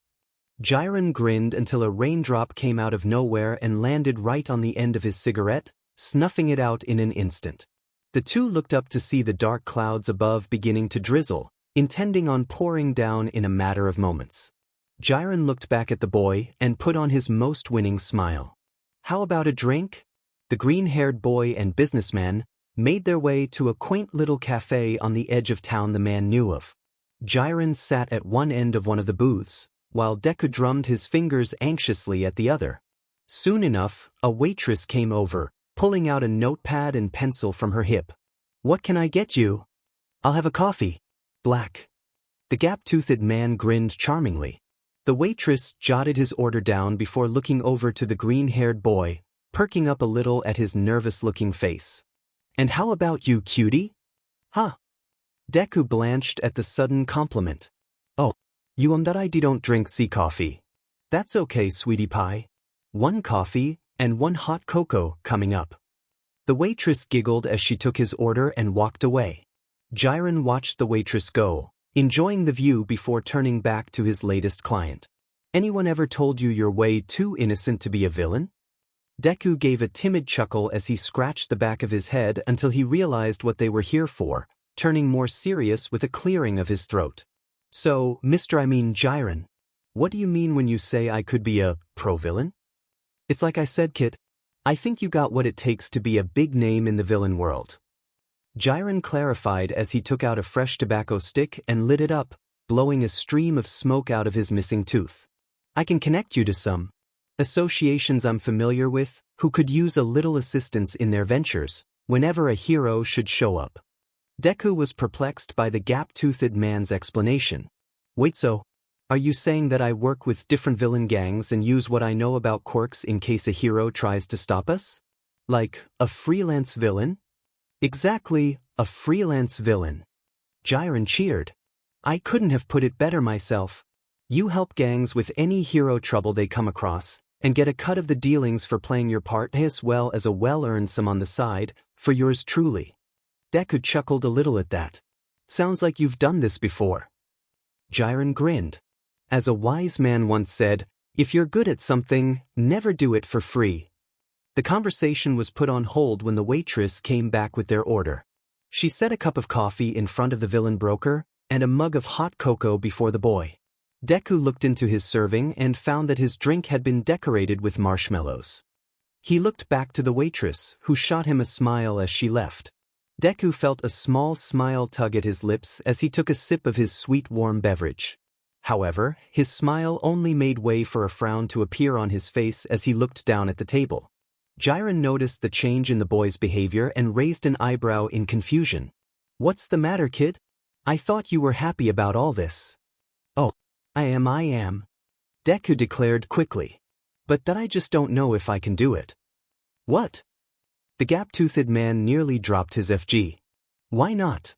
Jiren grinned until a raindrop came out of nowhere and landed right on the end of his cigarette, snuffing it out in an instant. The two looked up to see the dark clouds above beginning to drizzle, intending on pouring down in a matter of moments. Jiren looked back at the boy and put on his most winning smile. How about a drink? The green-haired boy and businessman made their way to a quaint little cafe on the edge of town the man knew of. Jiren sat at one end of one of the booths, while Deku drummed his fingers anxiously at the other. Soon enough, a waitress came over, pulling out a notepad and pencil from her hip. "What can I get you?" "I'll have a coffee. Black." The gap-toothed man grinned charmingly. The waitress jotted his order down before looking over to the green-haired boy, perking up a little at his nervous-looking face. "And how about you, cutie?" "Huh?" Deku blanched at the sudden compliment. "Oh, you that I don't drink sea coffee." "That's okay, sweetie pie. One coffee and one hot cocoa coming up." The waitress giggled as she took his order and walked away. Jiren watched the waitress go, enjoying the view before turning back to his latest client. "Anyone ever told you you're way too innocent to be a villain?" Deku gave a timid chuckle as he scratched the back of his head until he realized what they were here for, turning more serious with a clearing of his throat. "So, Jiren, what do you mean when you say I could be a pro-villain?" "It's like I said, Kit. I think you got what it takes to be a big name in the villain world." Jiren clarified as he took out a fresh tobacco stick and lit it up, blowing a stream of smoke out of his missing tooth. "I can connect you to some associations I'm familiar with who could use a little assistance in their ventures whenever a hero should show up." Deku was perplexed by the gap-toothed man's explanation. "Wait, so are you saying that I work with different villain gangs and use what I know about quirks in case a hero tries to stop us? Like a freelance villain?" "Exactly, a freelance villain." Jiren cheered. "I couldn't have put it better myself. You help gangs with any hero trouble they come across, and get a cut of the dealings for playing your part as well as a well-earned sum on the side, for yours truly." Deku chuckled a little at that. "Sounds like you've done this before." Jiren grinned. As a wise man once said, if you're good at something, never do it for free. The conversation was put on hold when the waitress came back with their order. She set a cup of coffee in front of the villain broker and a mug of hot cocoa before the boy. Deku looked into his serving and found that his drink had been decorated with marshmallows. He looked back to the waitress, who shot him a smile as she left. Deku felt a small smile tug at his lips as he took a sip of his sweet warm beverage. However, his smile only made way for a frown to appear on his face as he looked down at the table. Jiren noticed the change in the boy's behavior and raised an eyebrow in confusion. "What's the matter, kid? I thought you were happy about all this." "Oh, I am," Deku declared quickly. "But that I just don't know if I can do it." "What?" The gap-toothed man nearly dropped his FG. "Why not?"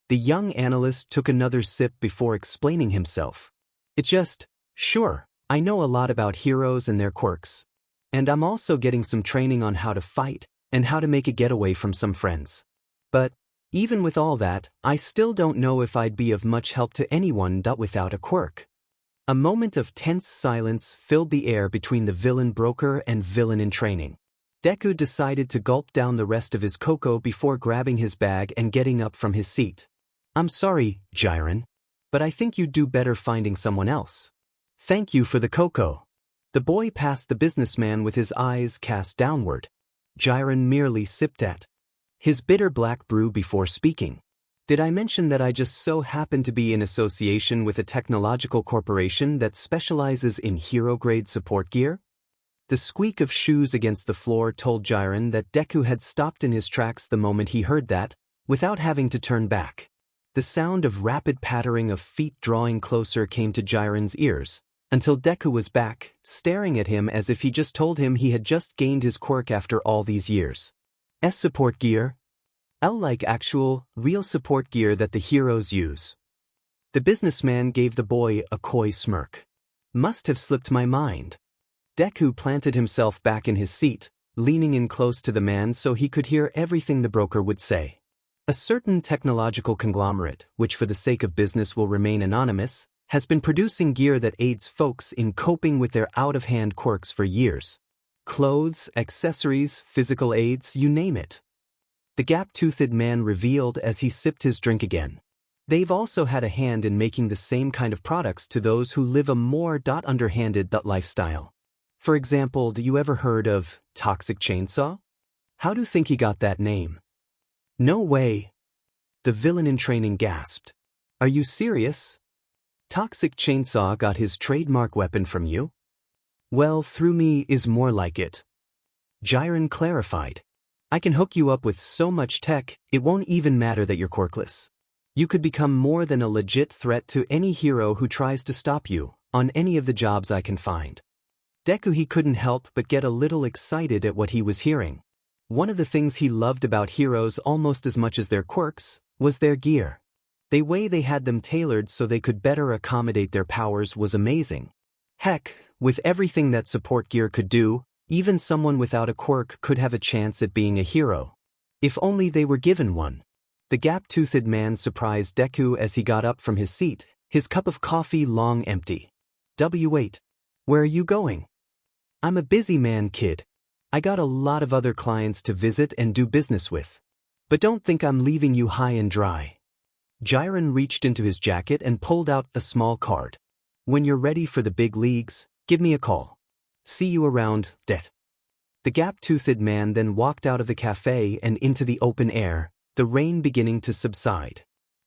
The young analyst took another sip before explaining himself. "It's just, sure, I know a lot about heroes and their quirks. And I'm also getting some training on how to fight and how to make a getaway from some friends. But, even with all that, I still don't know if I'd be of much help to anyone without a quirk." A moment of tense silence filled the air between the villain broker and villain in training. Deku decided to gulp down the rest of his cocoa before grabbing his bag and getting up from his seat. "I'm sorry, Jiren, but I think you'd do better finding someone else. Thank you for the cocoa." The boy passed the businessman with his eyes cast downward. Jiren merely sipped at his bitter black brew before speaking. "Did I mention that I just so happen to be in association with a technological corporation that specializes in hero-grade support gear?" The squeak of shoes against the floor told Jiren that Deku had stopped in his tracks the moment he heard that, without having to turn back. The sound of rapid pattering of feet drawing closer came to Jiren's ears, until Deku was back, staring at him as if he just told him he had just gained his quirk after all these years. Support gear? Like actual, real support gear that the heroes use." The businessman gave the boy a coy smirk. "Must have slipped my mind." Deku planted himself back in his seat, leaning in close to the man so he could hear everything the broker would say. A certain technological conglomerate, which for the sake of business will remain anonymous, has been producing gear that aids folks in coping with their out-of-hand quirks for years. Clothes, accessories, physical aids, you name it. The gap-toothed man revealed as he sipped his drink again. They've also had a hand in making the same kind of products to those who live a more underhanded lifestyle. For example, do you ever heard of Toxic Chainsaw? How do you think he got that name? No way. The villain in training gasped. Are you serious? Toxic Chainsaw got his trademark weapon from you? Well, through me is more like it. Jiren clarified. I can hook you up with so much tech, it won't even matter that you're quirkless. You could become more than a legit threat to any hero who tries to stop you, on any of the jobs I can find. Deku he couldn't help but get a little excited at what he was hearing. One of the things he loved about heroes almost as much as their quirks was their gear. The way they had them tailored so they could better accommodate their powers was amazing. Heck, with everything that support gear could do, even someone without a quirk could have a chance at being a hero. If only they were given one. The gap-toothed man surprised Deku as he got up from his seat, his cup of coffee long empty. Wait. Where are you going? I'm a busy man, kid. I got a lot of other clients to visit and do business with. But don't think I'm leaving you high and dry. Jiren reached into his jacket and pulled out a small card. When you're ready for the big leagues, give me a call. See you around, Det. The gap-toothed man then walked out of the cafe and into the open air, the rain beginning to subside.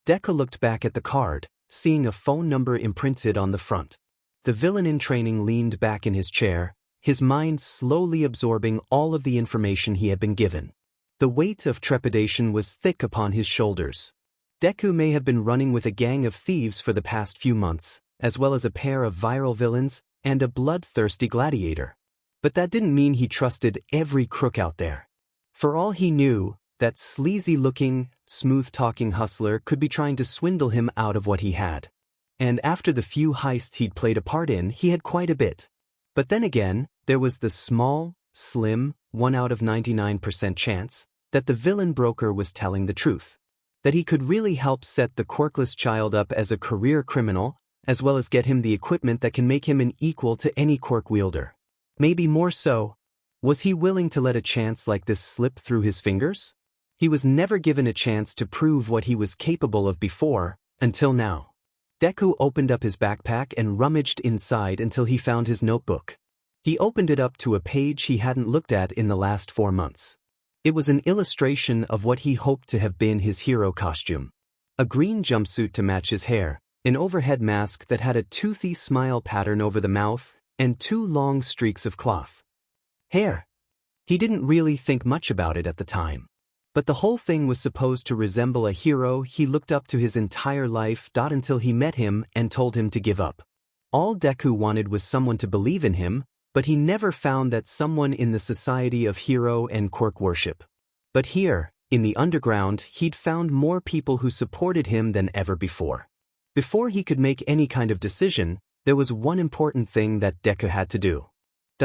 Deku looked back at the card, seeing a phone number imprinted on the front. The villain in training leaned back in his chair, his mind slowly absorbing all of the information he had been given. The weight of trepidation was thick upon his shoulders. Deku may have been running with a gang of thieves for the past few months, as well as a pair of viral villains and a bloodthirsty gladiator. But that didn't mean he trusted every crook out there. For all he knew, that sleazy-looking, smooth-talking hustler could be trying to swindle him out of what he had. And after the few heists he'd played a part in, he had quite a bit. But then again, there was the small, slim, 1 out of 99% chance that the villain broker was telling the truth. That he could really help set the quirkless child up as a career criminal, as well as get him the equipment that can make him an equal to any quirk wielder. Maybe more so. Was he willing to let a chance like this slip through his fingers? He was never given a chance to prove what he was capable of before, until now. Deku opened up his backpack and rummaged inside until he found his notebook. He opened it up to a page he hadn't looked at in the last 4 months. It was an illustration of what he hoped to have been his hero costume. A green jumpsuit to match his hair, an overhead mask that had a toothy smile pattern over the mouth, and 2 long streaks of cloth. Hair. He didn't really think much about it at the time. But the whole thing was supposed to resemble a hero he looked up to his entire life until he met him and told him to give up. All Deku wanted was someone to believe in him, but he never found that someone in the society of hero and quirk worship. But here, in the underground, he'd found more people who supported him than ever before. Before he could make any kind of decision, there was one important thing that Deku had to do.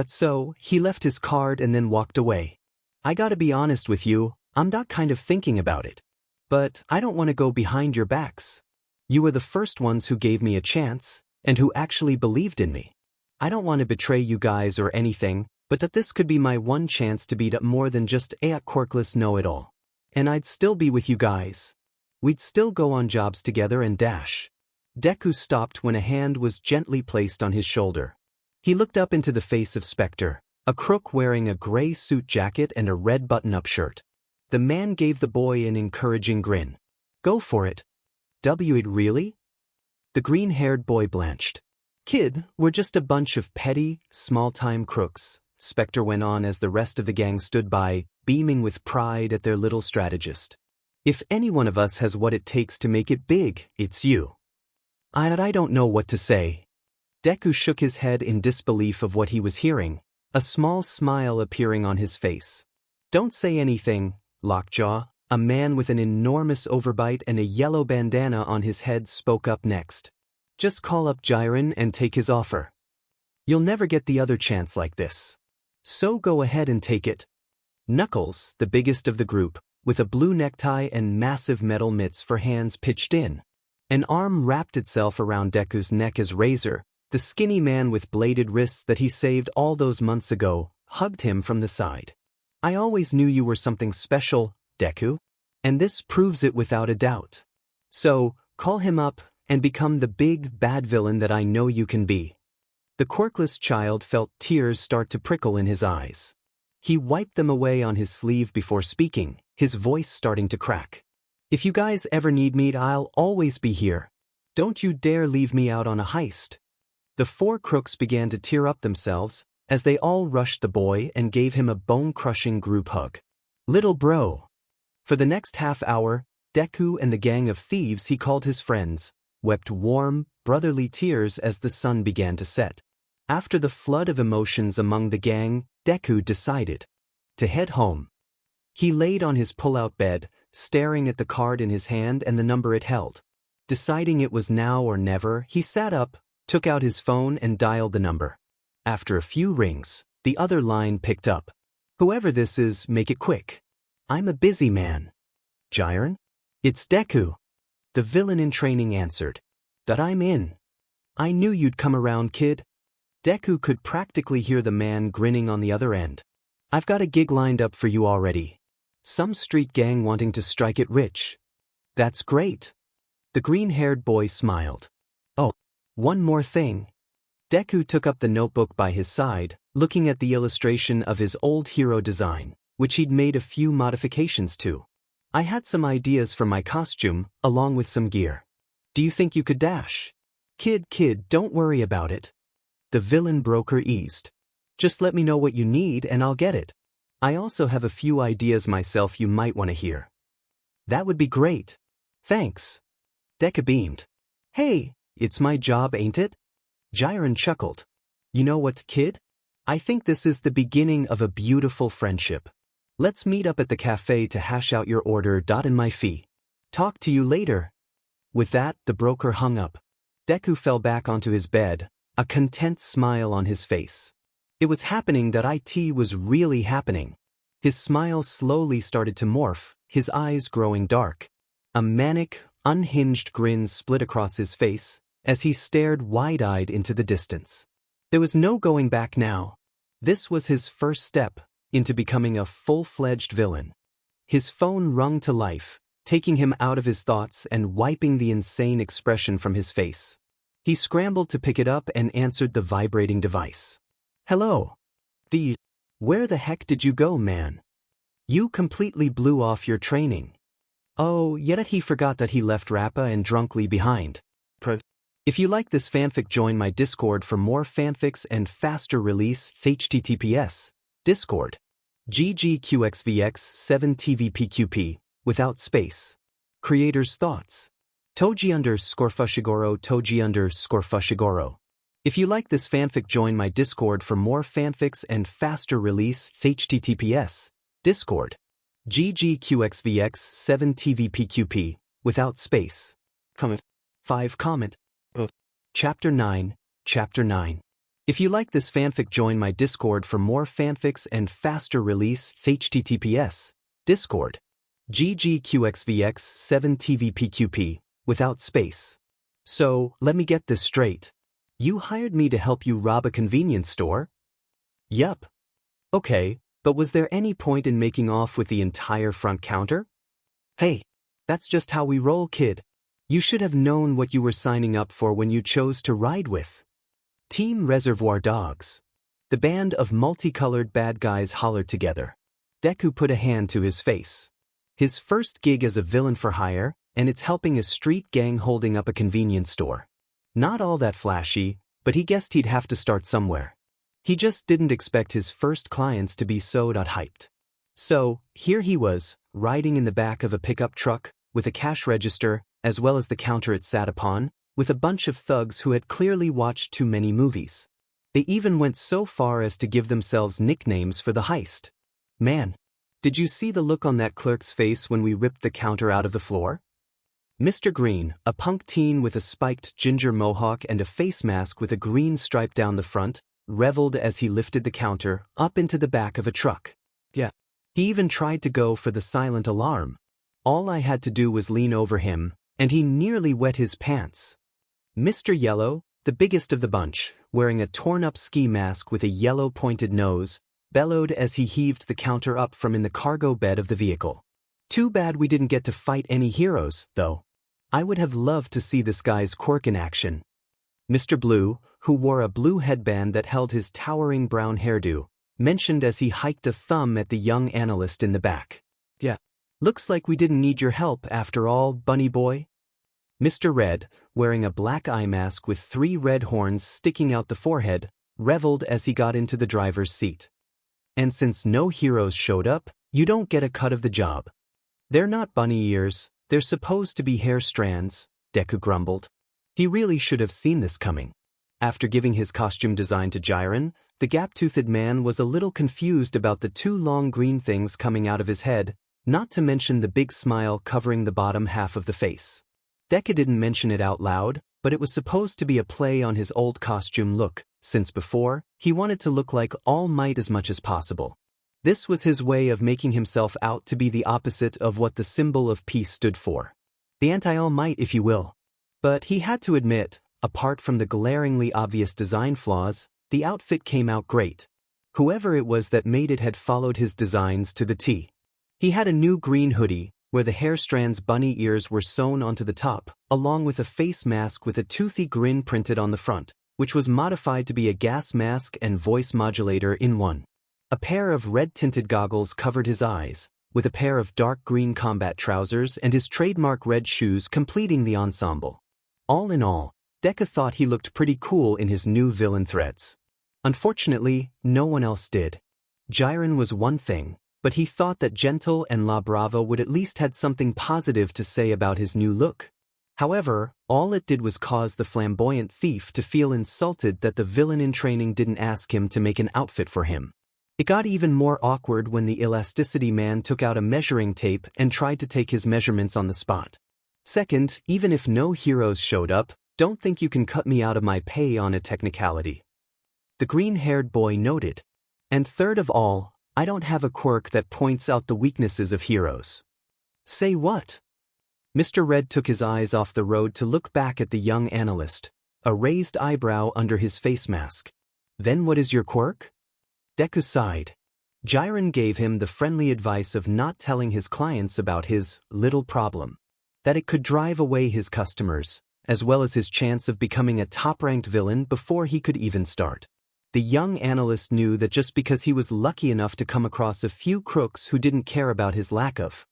So, he left his card and then walked away. I gotta be honest with you, I'm not kind of thinking about it. But I don't want to go behind your backs. You were the first ones who gave me a chance, and who actually believed in me. I don't want to betray you guys or anything, but that this could be my one chance to beat up more than just a quirkless know-it-all. And I'd still be with you guys. We'd still go on jobs together and dash. Deku stopped when a hand was gently placed on his shoulder. He looked up into the face of Spectre, a crook wearing a gray suit jacket and a red button-up shirt. The man gave the boy an encouraging grin. Go for it. It really? The green-haired boy blanched. Kid, we're just a bunch of petty, small-time crooks, Spectre went on as the rest of the gang stood by, beaming with pride at their little strategist. If any one of us has what it takes to make it big, it's you. I don't know what to say. Deku shook his head in disbelief of what he was hearing, a small smile appearing on his face. Don't say anything, Lockjaw, a man with an enormous overbite and a yellow bandana on his head spoke up next. Just call up Jiren and take his offer. You'll never get the other chance like this. So go ahead and take it. Knuckles, the biggest of the group, with a blue necktie and massive metal mitts for hands pitched in. An arm wrapped itself around Deku's neck as Razor, the skinny man with bladed wrists that he saved all those months ago, hugged him from the side. I always knew you were something special, Deku. And this proves it without a doubt. So, call him up and become the big, bad villain that I know you can be. The quirkless child felt tears start to prickle in his eyes. He wiped them away on his sleeve before speaking, his voice starting to crack. If you guys ever need me, I'll always be here. Don't you dare leave me out on a heist. The four crooks began to tear up themselves as they all rushed the boy and gave him a bone-crushing group hug. Little bro. For the next half hour, Deku and the gang of thieves he called his friends wept warm, brotherly tears as the sun began to set. After the flood of emotions among the gang, Deku decided to head home. He laid on his pull-out bed, staring at the card in his hand and the number it held. Deciding it was now or never, he sat up, took out his phone and dialed the number. After a few rings, the other line picked up. Whoever this is, make it quick. I'm a busy man. Jiren? It's Deku. The villain in training answered. That I'm in. I knew you'd come around, kid. Deku could practically hear the man grinning on the other end. I've got a gig lined up for you already. Some street gang wanting to strike it rich. That's great. The green-haired boy smiled. Oh, one more thing. Deku took up the notebook by his side, looking at the illustration of his old hero design, which he'd made a few modifications to. I had some ideas for my costume, along with some gear. Do you think you could dash? Kid, don't worry about it. The villain broker eased. Just let me know what you need and I'll get it. I also have a few ideas myself you might want to hear. That would be great. Thanks. Deku beamed. Hey, it's my job, ain't it? Jiren chuckled. You know what, kid? I think this is the beginning of a beautiful friendship. Let's meet up at the cafe to hash out your order. And my fee. Talk to you later. With that, the broker hung up. Deku fell back onto his bed, a content smile on his face. It was happening that it was really happening. His smile slowly started to morph, his eyes growing dark. A manic, unhinged grin split across his face as he stared wide-eyed into the distance. There was no going back now. This was his first step into becoming a full-fledged villain. His phone rung to life, taking him out of his thoughts and wiping the insane expression from his face. He scrambled to pick it up and answered the vibrating device. Hello. Where the heck did you go, man? You completely blew off your training. Oh, yet he forgot that he left Rappa and Drunkly behind. If you like this fanfic, join my Discord for more fanfics and faster release. https Discord. ggqxvx7tvpqp, without space. Creator's thoughts. Toji_Fushiguro. If you like this fanfic, join my Discord for more fanfics and faster release. https Discord. ggqxvx7tvpqp, without space. 5 comment. Chapter 9. If you like this fanfic, join my Discord for more fanfics and faster release. https Discord. ggqxvx7tvpqp, without space. So, let me get this straight. You hired me to help you rob a convenience store? Yup. Okay, but was there any point in making off with the entire front counter? Hey, that's just how we roll, kid. You should have known what you were signing up for when you chose to ride with Team Reservoir Dogs. The band of multicolored bad guys hollered together. Deku put a hand to his face. His first gig as a villain for hire, and it's helping a street gang holding up a convenience store. Not all that flashy, but he guessed he'd have to start somewhere. He just didn't expect his first clients to be so hyped. So, here he was, riding in the back of a pickup truck, with a cash register, as well as the counter it sat upon, with a bunch of thugs who had clearly watched too many movies. They even went so far as to give themselves nicknames for the heist. Man, did you see the look on that clerk's face when we ripped the counter out of the floor? Mr. Green, a punk teen with a spiked ginger mohawk and a face mask with a green stripe down the front, reveled as he lifted the counter up into the back of a truck. Yeah. He even tried to go for the silent alarm. All I had to do was lean over him, and he nearly wet his pants. Mr. Yellow, the biggest of the bunch, wearing a torn-up ski mask with a yellow pointed nose, bellowed as he heaved the counter up from in the cargo bed of the vehicle. Too bad we didn't get to fight any heroes, though. I would have loved to see this guy's quirk in action. Mr. Blue, who wore a blue headband that held his towering brown hairdo, mentioned as he hiked a thumb at the young analyst in the back. Yeah. Looks like we didn't need your help after all, bunny boy. Mr. Red, wearing a black eye mask with 3 red horns sticking out the forehead, reveled as he got into the driver's seat. And since no heroes showed up, you don't get a cut of the job. They're not bunny ears, they're supposed to be hair strands, Deku grumbled. He really should have seen this coming. After giving his costume design to Jiren, the gap-toothed man was a little confused about the 2 long green things coming out of his head, not to mention the big smile covering the bottom half of the face. Deku didn't mention it out loud, but it was supposed to be a play on his old costume look, since before, he wanted to look like All Might as much as possible. This was his way of making himself out to be the opposite of what the symbol of peace stood for. The anti-All Might, if you will. But he had to admit, apart from the glaringly obvious design flaws, the outfit came out great. Whoever it was that made it had followed his designs to the T. He had a new green hoodie, where the hair strands' bunny ears were sewn onto the top, along with a face mask with a toothy grin printed on the front, which was modified to be a gas mask and voice modulator in one. A pair of red-tinted goggles covered his eyes, with a pair of dark green combat trousers and his trademark red shoes completing the ensemble. All in all, Deku thought he looked pretty cool in his new villain threads. Unfortunately, no one else did. Jiren was one thing, but he thought that Gentle and La Brava would at least had something positive to say about his new look. However, all it did was cause the flamboyant thief to feel insulted that the villain in training didn't ask him to make an outfit for him. It got even more awkward when the elasticity man took out a measuring tape and tried to take his measurements on the spot. Second, even if no heroes showed up, don't think you can cut me out of my pay on a technicality. The green-haired boy noted. And third of all, I don't have a quirk that points out the weaknesses of heroes. Say what? Mr. Red took his eyes off the road to look back at the young analyst, a raised eyebrow under his face mask. Then what is your quirk? Deku sighed. Jiren gave him the friendly advice of not telling his clients about his little problem, that it could drive away his customers, as well as his chance of becoming a top-ranked villain before he could even start. The young analyst knew that just because he was lucky enough to come across a few crooks who didn't care about his lack of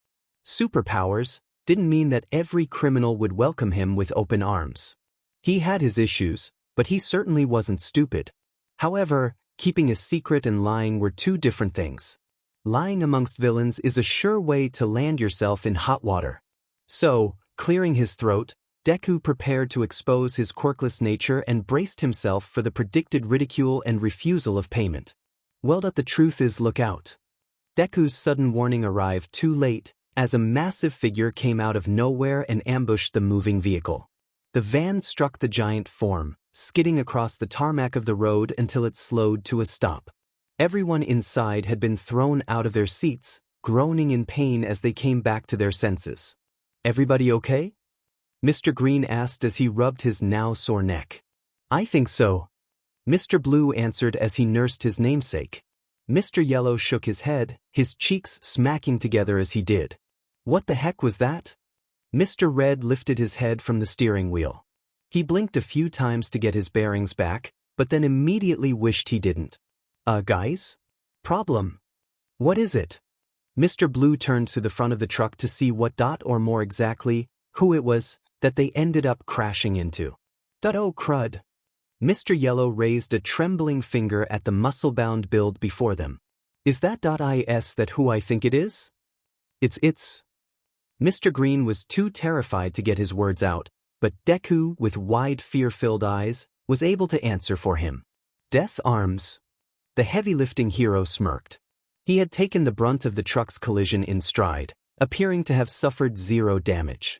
superpowers, didn't mean that every criminal would welcome him with open arms. He had his issues, but he certainly wasn't stupid. However, keeping a secret and lying were 2 different things. Lying amongst villains is a sure way to land yourself in hot water. So, clearing his throat, Deku prepared to expose his quirkless nature and braced himself for the predicted ridicule and refusal of payment. Well, the truth is, look out. Deku's sudden warning arrived too late, as a massive figure came out of nowhere and ambushed the moving vehicle. The van struck the giant form, skidding across the tarmac of the road until it slowed to a stop. Everyone inside had been thrown out of their seats, groaning in pain as they came back to their senses. Everybody okay? Mr. Green asked as he rubbed his now sore neck. I think so. Mr. Blue answered as he nursed his namesake. Mr. Yellow shook his head, his cheeks smacking together as he did. What the heck was that? Mr. Red lifted his head from the steering wheel. He blinked a few times to get his bearings back, but then immediately wished he didn't. Guys? Problem. What is it? Mr. Blue turned to the front of the truck to see what or more exactly, who it was, that they ended up crashing into. Oh crud. Mr. Yellow raised a trembling finger at the muscle-bound build before them. Is that is that who I think it is? It's. Mr. Green was too terrified to get his words out, but Deku, with wide fear-filled eyes, was able to answer for him. Death Arms. The heavy-lifting hero smirked. He had taken the brunt of the truck's collision in stride, appearing to have suffered 0 damage.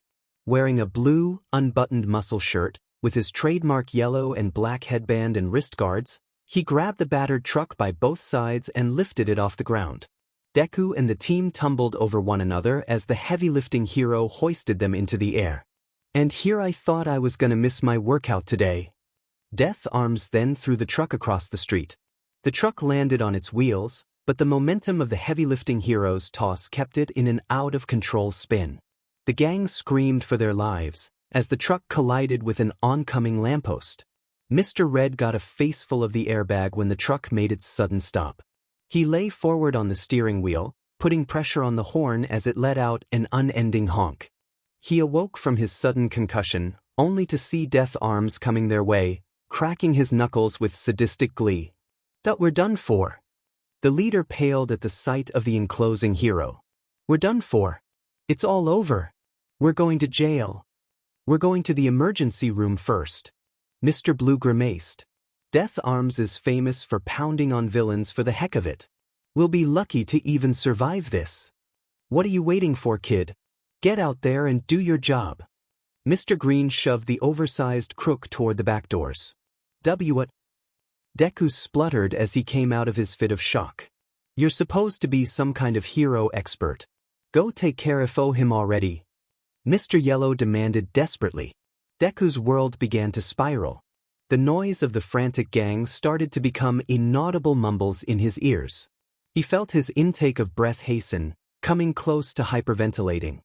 Wearing a blue, unbuttoned muscle shirt, with his trademark yellow and black headband and wrist guards, he grabbed the battered truck by both sides and lifted it off the ground. Deku and the team tumbled over one another as the heavy-lifting hero hoisted them into the air. And here I thought I was gonna miss my workout today. Death Arms then threw the truck across the street. The truck landed on its wheels, but the momentum of the heavy-lifting hero's toss kept it in an out-of-control spin. The gang screamed for their lives as the truck collided with an oncoming lamppost. Mr. Red got a faceful of the airbag when the truck made its sudden stop. He lay forward on the steering wheel, putting pressure on the horn as it let out an unending honk. He awoke from his sudden concussion, only to see Death Arms coming their way, cracking his knuckles with sadistic glee. "That we're done for." The leader paled at the sight of the enclosing hero. "We're done for. It's all over. We're going to jail. We're going to the emergency room first." Mr. Blue grimaced. "Death Arms is famous for pounding on villains for the heck of it. We'll be lucky to even survive this. What are you waiting for, kid? Get out there and do your job." Mr. Green shoved the oversized crook toward the back doors. What? Deku spluttered as he came out of his fit of shock. "You're supposed to be some kind of hero expert. Go take care of him already." Mr. Yellow demanded desperately. Deku's world began to spiral. The noise of the frantic gang started to become inaudible mumbles in his ears. He felt his intake of breath hasten, coming close to hyperventilating.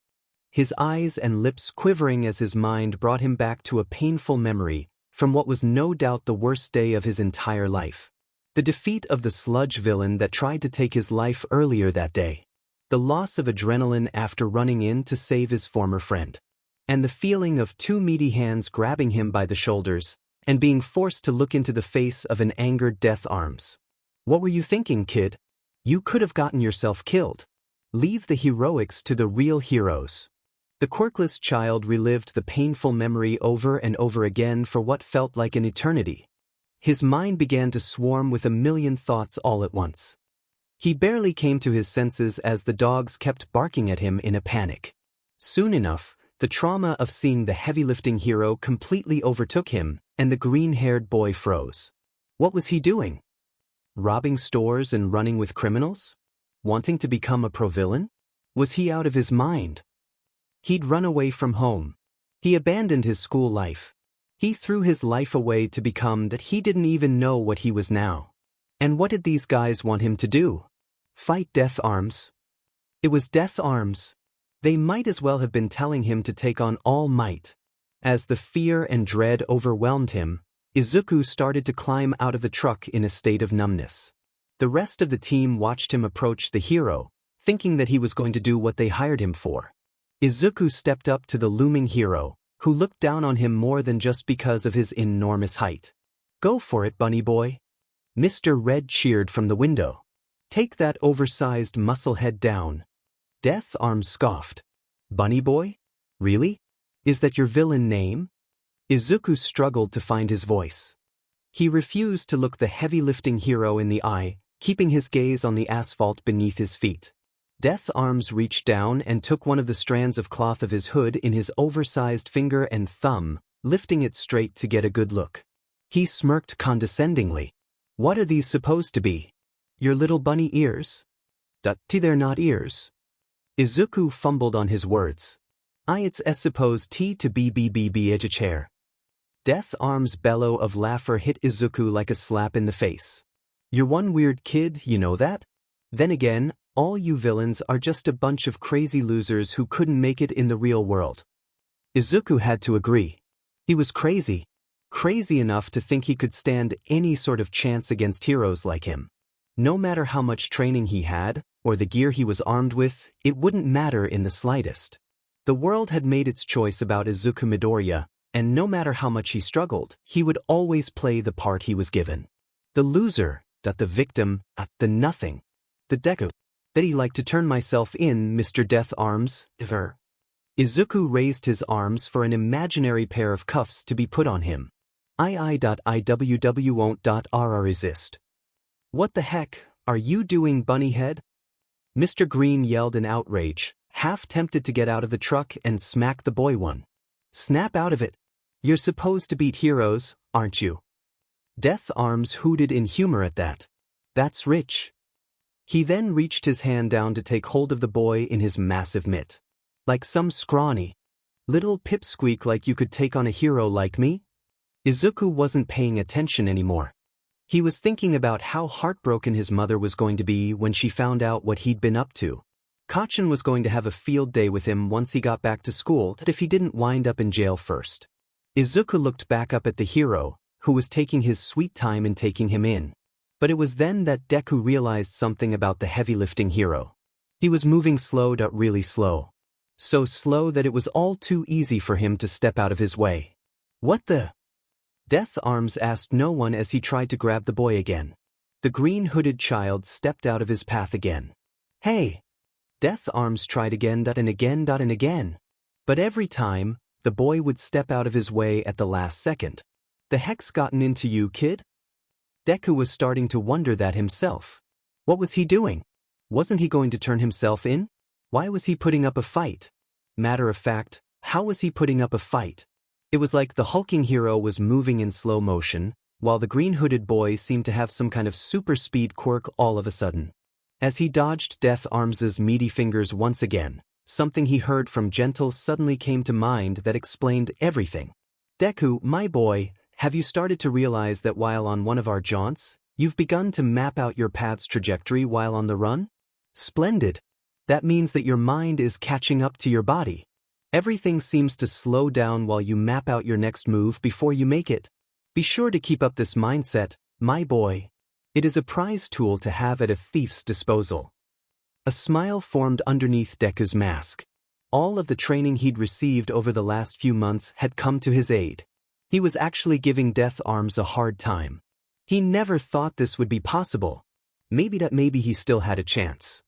His eyes and lips quivering as his mind brought him back to a painful memory from what was no doubt the worst day of his entire life. The defeat of the sludge villain that tried to take his life earlier that day. The loss of adrenaline after running in to save his former friend. And the feeling of two meaty hands grabbing him by the shoulders and being forced to look into the face of an angered Death Arms. "What were you thinking, kid? You could have gotten yourself killed. Leave the heroics to the real heroes." The quirkless child relived the painful memory over and over again for what felt like an eternity. His mind began to swarm with a million thoughts all at once. He barely came to his senses as the dogs kept barking at him in a panic. Soon enough, the trauma of seeing the heavy-lifting hero completely overtook him, and the green-haired boy froze. What was he doing? Robbing stores and running with criminals? Wanting to become a pro-villain? Was he out of his mind? He'd run away from home. He abandoned his school life. He threw his life away to become that he didn't even know what he was now. And what did these guys want him to do? Fight Death Arms? It was Death Arms. They might as well have been telling him to take on All Might. As the fear and dread overwhelmed him, Izuku started to climb out of the truck in a state of numbness. The rest of the team watched him approach the hero, thinking that he was going to do what they hired him for. Izuku stepped up to the looming hero, who looked down on him more than just because of his enormous height. "Go for it, bunny boy." Mr. Red cheered from the window. "Take that oversized muscle head down." Death Arms scoffed. "Bunny boy? Really? Is that your villain name?" Izuku struggled to find his voice. He refused to look the heavy-lifting hero in the eye, keeping his gaze on the asphalt beneath his feet. Death Arms reached down and took one of the strands of cloth of his hood in his oversized finger and thumb, lifting it straight to get a good look. He smirked condescendingly. "What are these supposed to be? Your little bunny ears?" They're not ears." Izuku fumbled on his words. It's supposed to be a chair." Death Arms' bellow of laughter hit Izuku like a slap in the face. "You're one weird kid, you know that? Then again, all you villains are just a bunch of crazy losers who couldn't make it in the real world." Izuku had to agree. He was crazy. Crazy enough to think he could stand any sort of chance against heroes like him. No matter how much training he had, or the gear he was armed with, it wouldn't matter in the slightest. The world had made its choice about Izuku Midoriya, and no matter how much he struggled, he would always play the part he was given. The loser, the victim, the nothing. The Deku. That he liked to turn myself in, Mr. Death Arms, ever. Izuku raised his arms for an imaginary pair of cuffs to be put on him. IWW won't resist. "What the heck are you doing, bunnyhead?" Mr. Green yelled in outrage, half tempted to get out of the truck and smack the boy one. "Snap out of it. You're supposed to beat heroes, aren't you?" Death Arms hooted in humor at that. "That's rich." He then reached his hand down to take hold of the boy in his massive mitt. Like some scrawny little pipsqueak like you could take on a hero like me? Izuku wasn't paying attention anymore. He was thinking about how heartbroken his mother was going to be when she found out what he'd been up to. Kacchan was going to have a field day with him once he got back to school if he didn't wind up in jail first. Izuku looked back up at the hero, who was taking his sweet time in taking him in. But it was then that Deku realized something about the heavy-lifting hero. He was moving really slow. So slow that it was all too easy for him to step out of his way. What the? Death Arms asked no one as he tried to grab the boy again. The green-hooded child stepped out of his path again. Hey! Death Arms tried again and again. But every time, the boy would step out of his way at the last second. The heck's gotten into you, kid? Deku was starting to wonder that himself. What was he doing? Wasn't he going to turn himself in? Why was he putting up a fight? Matter of fact, how was he putting up a fight? It was like the hulking hero was moving in slow motion, while the green-hooded boy seemed to have some kind of super speed quirk all of a sudden. As he dodged Death Arms's meaty fingers once again, something he heard from Gentle suddenly came to mind that explained everything. Deku, my boy, have you started to realize that while on one of our jaunts, you've begun to map out your path's trajectory while on the run? Splendid. That means that your mind is catching up to your body. Everything seems to slow down while you map out your next move before you make it. Be sure to keep up this mindset, my boy. It is a prize tool to have at a thief's disposal. A smile formed underneath Deku's mask. All of the training he'd received over the last few months had come to his aid. He was actually giving Death Arms a hard time. He never thought this would be possible. Maybe he still had a chance.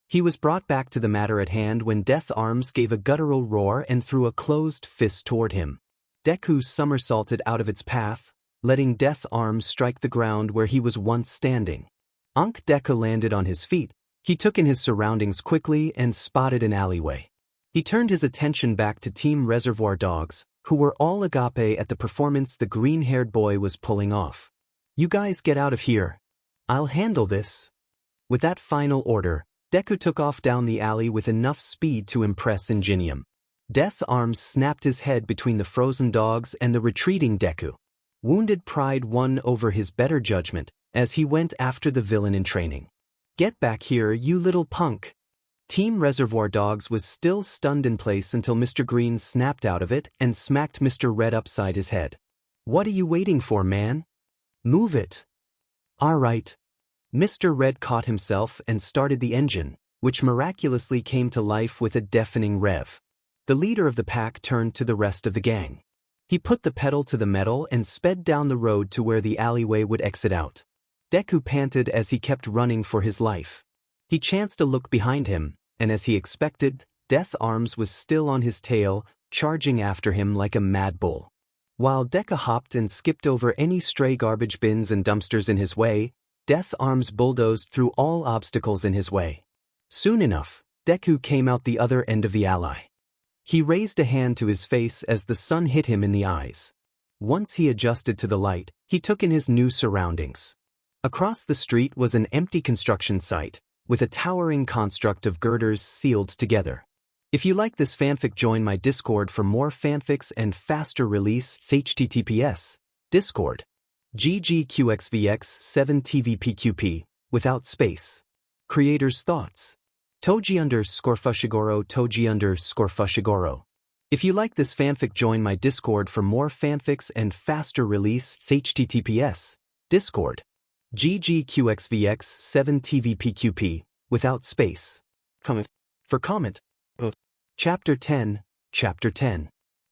He was brought back to the matter at hand when Death Arms gave a guttural roar and threw a closed fist toward him. Deku somersaulted out of its path, letting Death Arms strike the ground where he was once standing. Deku landed on his feet. He took in his surroundings quickly and spotted an alleyway. He turned his attention back to Team Reservoir Dogs, who were all agape at the performance the green-haired boy was pulling off. You guys get out of here. I'll handle this. With that final order, Deku took off down the alley with enough speed to impress Ingenium. Death Arms snapped his head between the frozen dogs and the retreating Deku. Wounded pride won over his better judgment as he went after the villain in training. Get back here, you little punk. Team Reservoir Dogs was still stunned in place until Mr. Green snapped out of it and smacked Mr. Red upside his head. What are you waiting for, man? Move it. All right. Mr. Red caught himself and started the engine, which miraculously came to life with a deafening rev. The leader of the pack turned to the rest of the gang. He put the pedal to the metal and sped down the road to where the alleyway would exit out. Deku panted as he kept running for his life. He chanced to look behind him, and as he expected, Death Arms was still on his tail, charging after him like a mad bull. While Deku hopped and skipped over any stray garbage bins and dumpsters in his way, Death Arms bulldozed through all obstacles in his way. Soon enough, Deku came out the other end of the alley. He raised a hand to his face as the sun hit him in the eyes. Once he adjusted to the light, he took in his new surroundings. Across the street was an empty construction site, with a towering construct of girders sealed together. If you like this fanfic, join my Discord for more fanfics and faster release. https Discord. GGQXVX7TVPQP, without space. Creators' thoughts. Toji_Fushiguro. If you like this fanfic, join my Discord for more fanfics and faster release. https Discord. GGQXVX7TVPQP, without space. Comment. Chapter 10.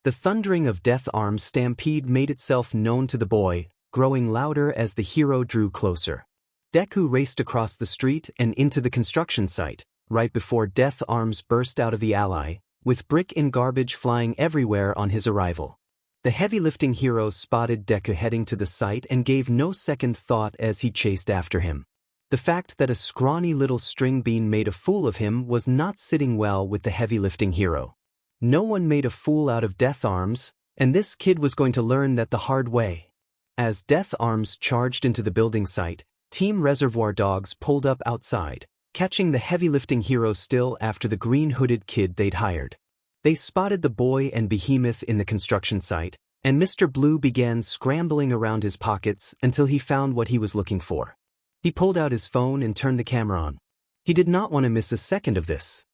The thundering of Death Arms' stampede made itself known to the boy, growing louder as the hero drew closer. Deku raced across the street and into the construction site, right before Death Arms burst out of the alley, with brick and garbage flying everywhere on his arrival. The heavy-lifting hero spotted Deku heading to the site and gave no second thought as he chased after him. The fact that a scrawny little string bean made a fool of him was not sitting well with the heavy-lifting hero. No one made a fool out of Death Arms, and this kid was going to learn that the hard way. As Death Arms charged into the building site, Team Reservoir Dogs pulled up outside, catching the heavy-lifting hero still after the green-hooded kid they'd hired. They spotted the boy and Behemoth in the construction site, and Mr. Blue began scrambling around his pockets until he found what he was looking for. He pulled out his phone and turned the camera on. He did not want to miss a second of this.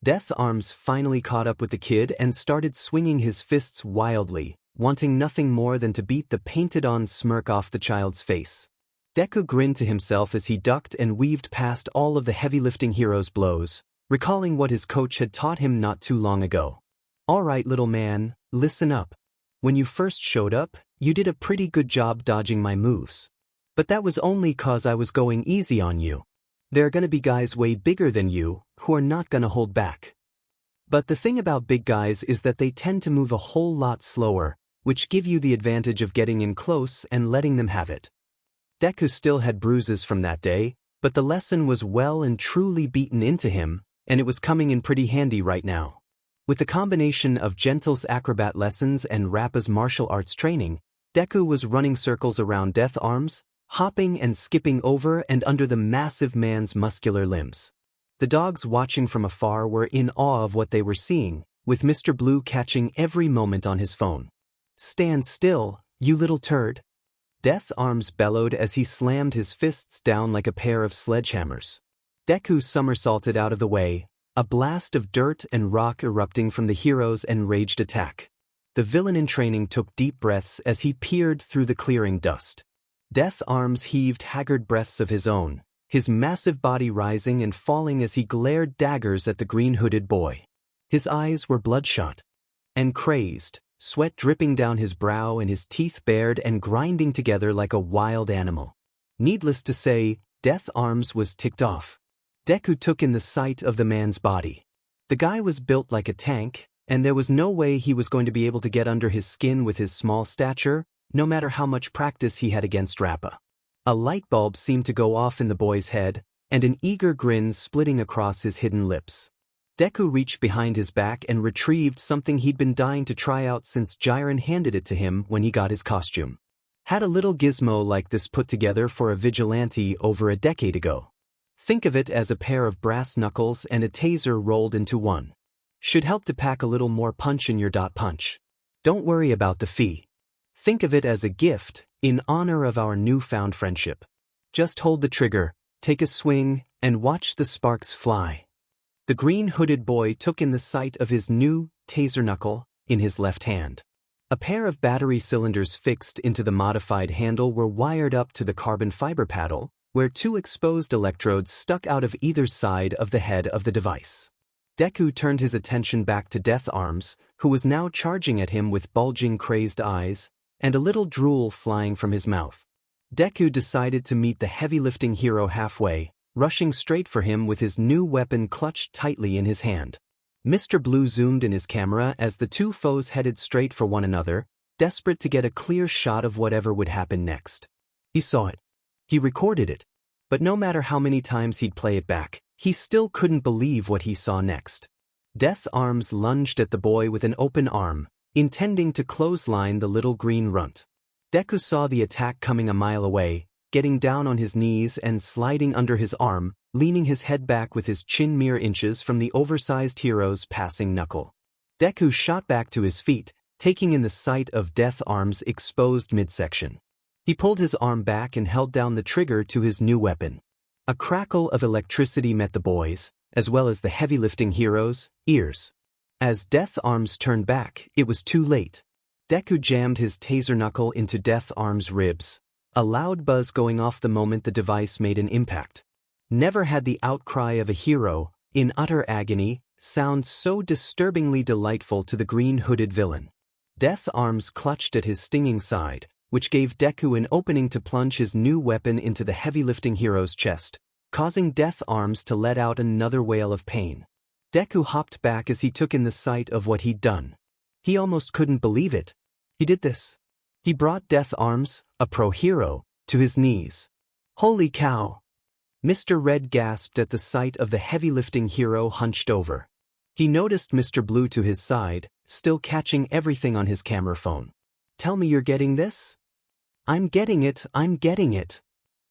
Death Arms finally caught up with the kid and started swinging his fists wildly, wanting nothing more than to beat the painted-on smirk off the child's face. Deku grinned to himself as he ducked and weaved past all of the heavy-lifting hero's blows, recalling what his coach had taught him not too long ago. "All right, little man, listen up. When you first showed up, you did a pretty good job dodging my moves. But that was only 'cause I was going easy on you. There are gonna be guys way bigger than you, who are not gonna hold back. But the thing about big guys is that they tend to move a whole lot slower, which give you the advantage of getting in close and letting them have it." Deku still had bruises from that day, but the lesson was well and truly beaten into him, and it was coming in pretty handy right now. With the combination of Gentle's acrobat lessons and Rappa's martial arts training, Deku was running circles around Death Arms, hopping and skipping over and under the massive man's muscular limbs. The dogs watching from afar were in awe of what they were seeing, with Mr. Blue catching every moment on his phone. "Stand still, you little turd." Death Arms bellowed as he slammed his fists down like a pair of sledgehammers. Deku somersaulted out of the way, a blast of dirt and rock erupting from the hero's enraged attack. The villain in training took deep breaths as he peered through the clearing dust. Death Arms heaved haggard breaths of his own, his massive body rising and falling as he glared daggers at the green-hooded boy. His eyes were bloodshot and crazed, sweat dripping down his brow and his teeth bared and grinding together like a wild animal. Needless to say, Death Arms was ticked off. Deku took in the sight of the man's body. The guy was built like a tank, and there was no way he was going to be able to get under his skin with his small stature, no matter how much practice he had against Rappa. A light bulb seemed to go off in the boy's head, and an eager grin splitting across his hidden lips. Deku reached behind his back and retrieved something he'd been dying to try out since Jiren handed it to him when he got his costume. Had a little gizmo like this put together for a vigilante over a decade ago. Think of it as a pair of brass knuckles and a taser rolled into one. Should help to pack a little more punch in your punch. Don't worry about the fee. Think of it as a gift, in honor of our newfound friendship. Just hold the trigger, take a swing, and watch the sparks fly. The green-hooded boy took in the sight of his new taser knuckle in his left hand. A pair of battery cylinders fixed into the modified handle were wired up to the carbon fiber paddle, where two exposed electrodes stuck out of either side of the head of the device. Deku turned his attention back to Death Arms, who was now charging at him with bulging crazed eyes, and a little drool flying from his mouth. Deku decided to meet the heavy-lifting hero halfway, rushing straight for him with his new weapon clutched tightly in his hand. Mr. Blue zoomed in his camera as the two foes headed straight for one another, desperate to get a clear shot of whatever would happen next. He saw it. He recorded it. But no matter how many times he'd play it back, he still couldn't believe what he saw next. Death Arms lunged at the boy with an open arm, intending to clothesline the little green runt. Deku saw the attack coming a mile away, getting down on his knees and sliding under his arm, leaning his head back with his chin mere inches from the oversized hero's passing knuckle. Deku shot back to his feet, taking in the sight of Death Arms' exposed midsection. He pulled his arm back and held down the trigger to his new weapon. A crackle of electricity met the boy's, as well as the heavy-lifting hero's, ears. As Death Arms turned back, it was too late. Deku jammed his taser knuckle into Death Arms' ribs, a loud buzz going off the moment the device made an impact. Never had the outcry of a hero, in utter agony, sound so disturbingly delightful to the green-hooded villain. Death Arms clutched at his stinging side, which gave Deku an opening to plunge his new weapon into the heavy-lifting hero's chest, causing Death Arms to let out another wail of pain. Deku hopped back as he took in the sight of what he'd done. He almost couldn't believe it. He did this. He brought Death Arms, a pro hero, to his knees. Holy cow! Mr. Red gasped at the sight of the heavy-lifting hero hunched over. He noticed Mr. Blue to his side, still catching everything on his camera phone. Tell me you're getting this? I'm getting it, I'm getting it.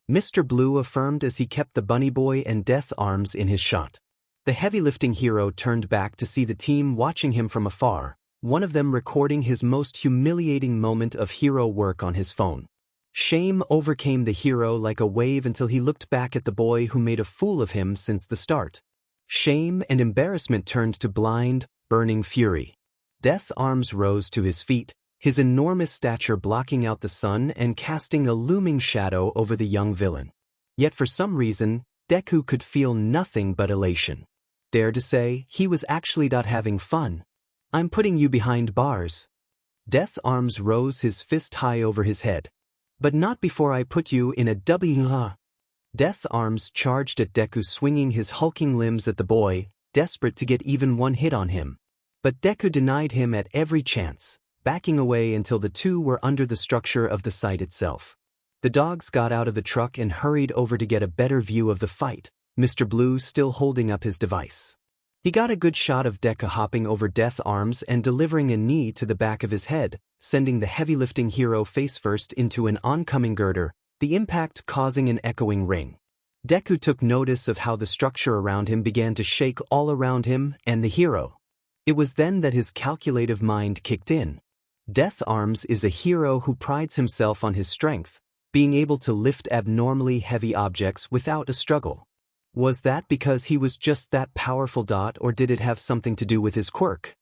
Mr. Blue affirmed as he kept the bunny boy and Death Arms in his shot. The heavy-lifting hero turned back to see the team watching him from afar, one of them recording his most humiliating moment of hero work on his phone. Shame overcame the hero like a wave until he looked back at the boy who made a fool of him since the start. Shame and embarrassment turned to blind, burning fury. Death Arms rose to his feet, his enormous stature blocking out the sun and casting a looming shadow over the young villain. Yet for some reason, Deku could feel nothing but elation. Dare to say, he was actually not having fun. I'm putting you behind bars. Death Arms rose his fist high over his head. But not before I put you in a W. Death Arms charged at Deku, swinging his hulking limbs at the boy, desperate to get even one hit on him. But Deku denied him at every chance, backing away until the two were under the structure of the site itself. The dogs got out of the truck and hurried over to get a better view of the fight, Mr. Blue still holding up his device. He got a good shot of Deku hopping over Death Arms and delivering a knee to the back of his head, sending the heavy-lifting hero face-first into an oncoming girder, the impact causing an echoing ring. Deku took notice of how the structure around him began to shake all around him and the hero. It was then that his calculative mind kicked in. Death Arms is a hero who prides himself on his strength, being able to lift abnormally heavy objects without a struggle. Was that because he was just that powerful, or did it have something to do with his quirk?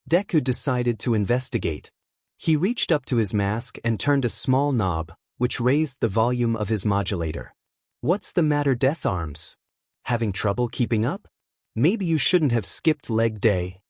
Deku decided to investigate. He reached up to his mask and turned a small knob, which raised the volume of his modulator. What's the matter, Death Arms? Having trouble keeping up? Maybe you shouldn't have skipped leg day.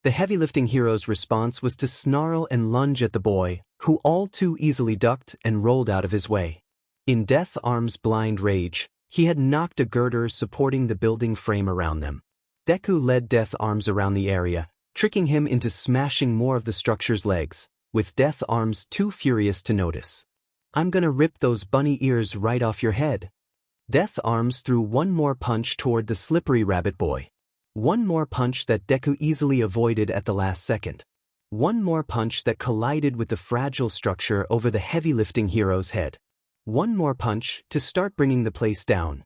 The heavy-lifting hero's response was to snarl and lunge at the boy, who all too easily ducked and rolled out of his way. In Death Arms' blind rage, he had knocked a girder supporting the building frame around them. Deku led Death Arms around the area, tricking him into smashing more of the structure's legs, with Death Arms too furious to notice. I'm gonna rip those bunny ears right off your head. Death Arms threw one more punch toward the slippery rabbit boy. One more punch that Deku easily avoided at the last second. One more punch that collided with the fragile structure over the heavy-lifting hero's head. One more punch to start bringing the place down.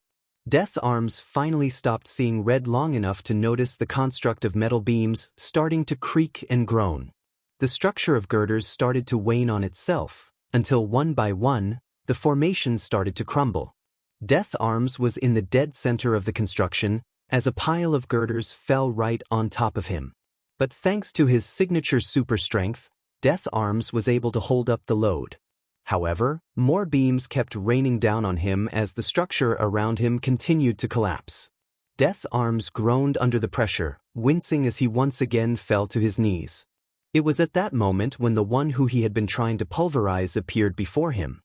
Death Arms finally stopped seeing red long enough to notice the construct of metal beams starting to creak and groan. The structure of girders started to wane on itself, until one by one, the formation started to crumble. Death Arms was in the dead center of the construction, as a pile of girders fell right on top of him. But thanks to his signature super strength, Death Arms was able to hold up the load. However, more beams kept raining down on him as the structure around him continued to collapse. Death Arms groaned under the pressure, wincing as he once again fell to his knees. It was at that moment when the one who he had been trying to pulverize appeared before him.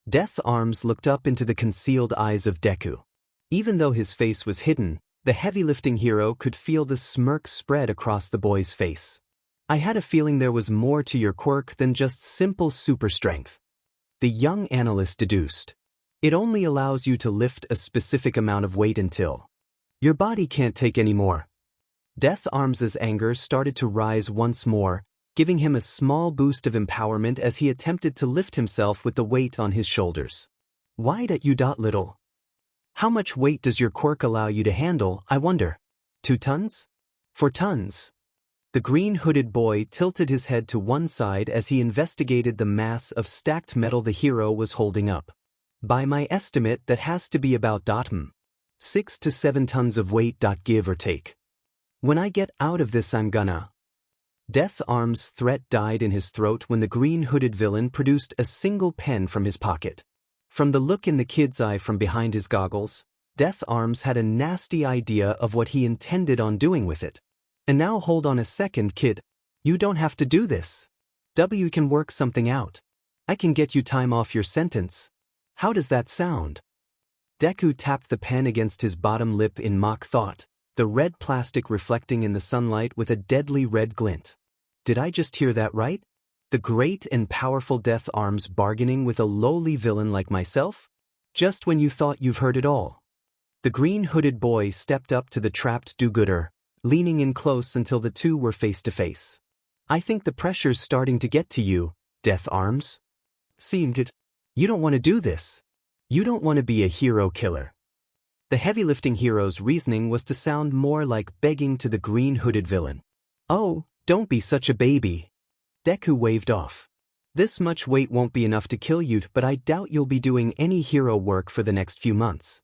Death Arms looked up into the concealed eyes of Deku. Even though his face was hidden, the heavy-lifting hero could feel the smirk spread across the boy's face. I had a feeling there was more to your quirk than just simple super strength. The young analyst deduced. It only allows you to lift a specific amount of weight until your body can't take any more. Death Arms' anger started to rise once more, giving him a small boost of empowerment as he attempted to lift himself with the weight on his shoulders. Why you little? How much weight does your quirk allow you to handle, I wonder? 2 tons? 4 tons? The green-hooded boy tilted his head to one side as he investigated the mass of stacked metal the hero was holding up. By my estimate, that has to be about 6 to 7 tons of weight, give or take. When I get out of this, I'm gonna. Death Arms' threat died in his throat when the green-hooded villain produced a single pen from his pocket. From the look in the kid's eye from behind his goggles, Death Arms had a nasty idea of what he intended on doing with it. And now hold on a second, kid. You don't have to do this. W can work something out. I can get you time off your sentence. How does that sound? Deku tapped the pen against his bottom lip in mock thought, the red plastic reflecting in the sunlight with a deadly red glint. Did I just hear that right? The great and powerful Death Arms bargaining with a lowly villain like myself? Just when you thought you've heard it all. The green-hooded boy stepped up to the trapped do-gooder, leaning in close until the two were face to face. I think the pressure's starting to get to you, Death Arms. Seemed it. You don't want to do this. You don't want to be a hero killer. The heavy-lifting hero's reasoning was to sound more like begging to the green-hooded villain. Oh, don't be such a baby. Deku waved off. This much weight won't be enough to kill you, but I doubt you'll be doing any hero work for the next few months.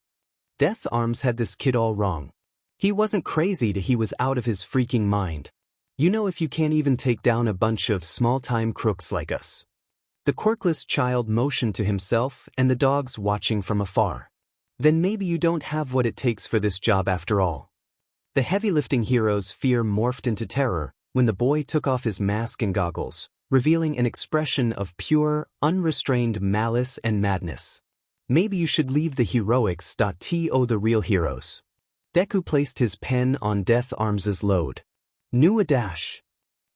Death Arms had this kid all wrong. He wasn't crazy, he was out of his freaking mind. You know, if you can't even take down a bunch of small-time crooks like us. The quirkless child motioned to himself and the dogs watching from afar. Then maybe you don't have what it takes for this job after all. The heavy-lifting hero's fear morphed into terror when the boy took off his mask and goggles, revealing an expression of pure, unrestrained malice and madness. Maybe you should leave the heroics. To the real heroes. Deku placed his pen on Death Arms's load. Knew a dash.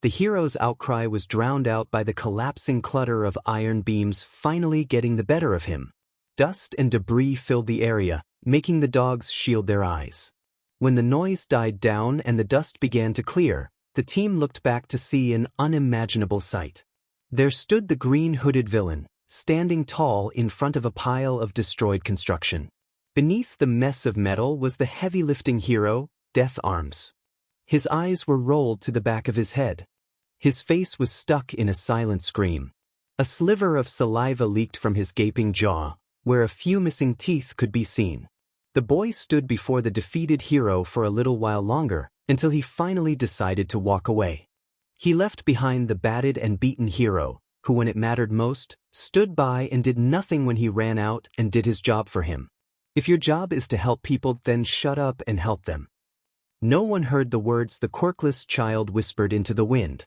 The hero's outcry was drowned out by the collapsing clutter of iron beams finally getting the better of him. Dust and debris filled the area, making the dogs shield their eyes. When the noise died down and the dust began to clear, the team looked back to see an unimaginable sight. There stood the green-hooded villain, standing tall in front of a pile of destroyed construction. Beneath the mess of metal was the heavy-lifting hero, Death Arms. His eyes were rolled to the back of his head. His face was stuck in a silent scream. A sliver of saliva leaked from his gaping jaw, where a few missing teeth could be seen. The boy stood before the defeated hero for a little while longer, until he finally decided to walk away. He left behind the battered and beaten hero, who when it mattered most, stood by and did nothing when he ran out and did his job for him. If your job is to help people, then shut up and help them. No one heard the words the quirkless child whispered into the wind.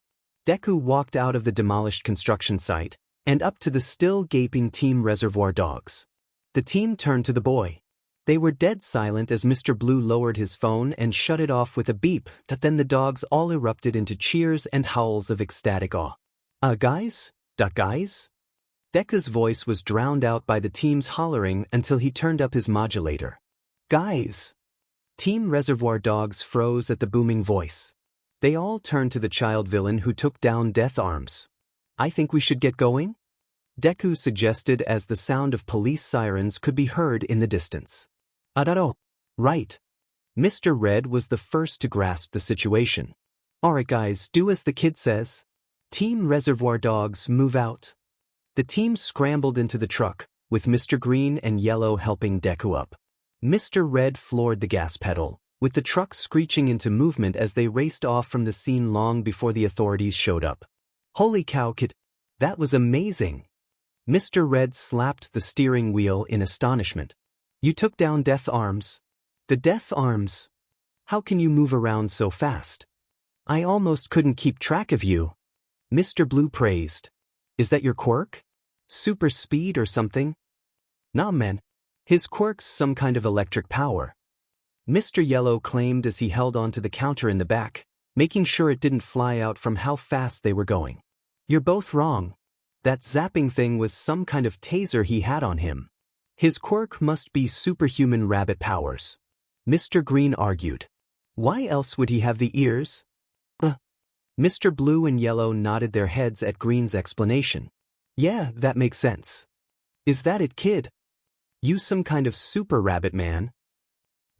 Deku walked out of the demolished construction site, and up to the still gaping Team Reservoir Dogs. The team turned to the boy. They were dead silent as Mr. Blue lowered his phone and shut it off with a beep, then the dogs all erupted into cheers and howls of ecstatic awe. Guys? Guys? Deku's voice was drowned out by the team's hollering until he turned up his modulator. Guys! Team Reservoir Dogs froze at the booming voice. They all turned to the child villain who took down Death Arms. I think we should get going? Deku suggested as the sound of police sirens could be heard in the distance. Right. Mr. Red was the first to grasp the situation. Alright guys, do as the kid says. Team Reservoir Dogs, move out. The team scrambled into the truck, with Mr. Green and Yellow helping Deku up. Mr. Red floored the gas pedal, with the truck screeching into movement as they raced off from the scene long before the authorities showed up. Holy cow, kid! That was amazing! Mr. Red slapped the steering wheel in astonishment. You took down Death Arms. The Death Arms. How can you move around so fast? I almost couldn't keep track of you. Mr. Blue praised. Is that your quirk? Super speed or something? Nah man. His quirk's some kind of electric power. Mr. Yellow claimed as he held onto the counter in the back, making sure it didn't fly out from how fast they were going. You're both wrong. That zapping thing was some kind of taser he had on him. His quirk must be superhuman rabbit powers. Mr. Green argued. Why else would he have the ears? Mr. Blue and Yellow nodded their heads at Green's explanation. Yeah, that makes sense. Is that it, kid? You some kind of super rabbit man?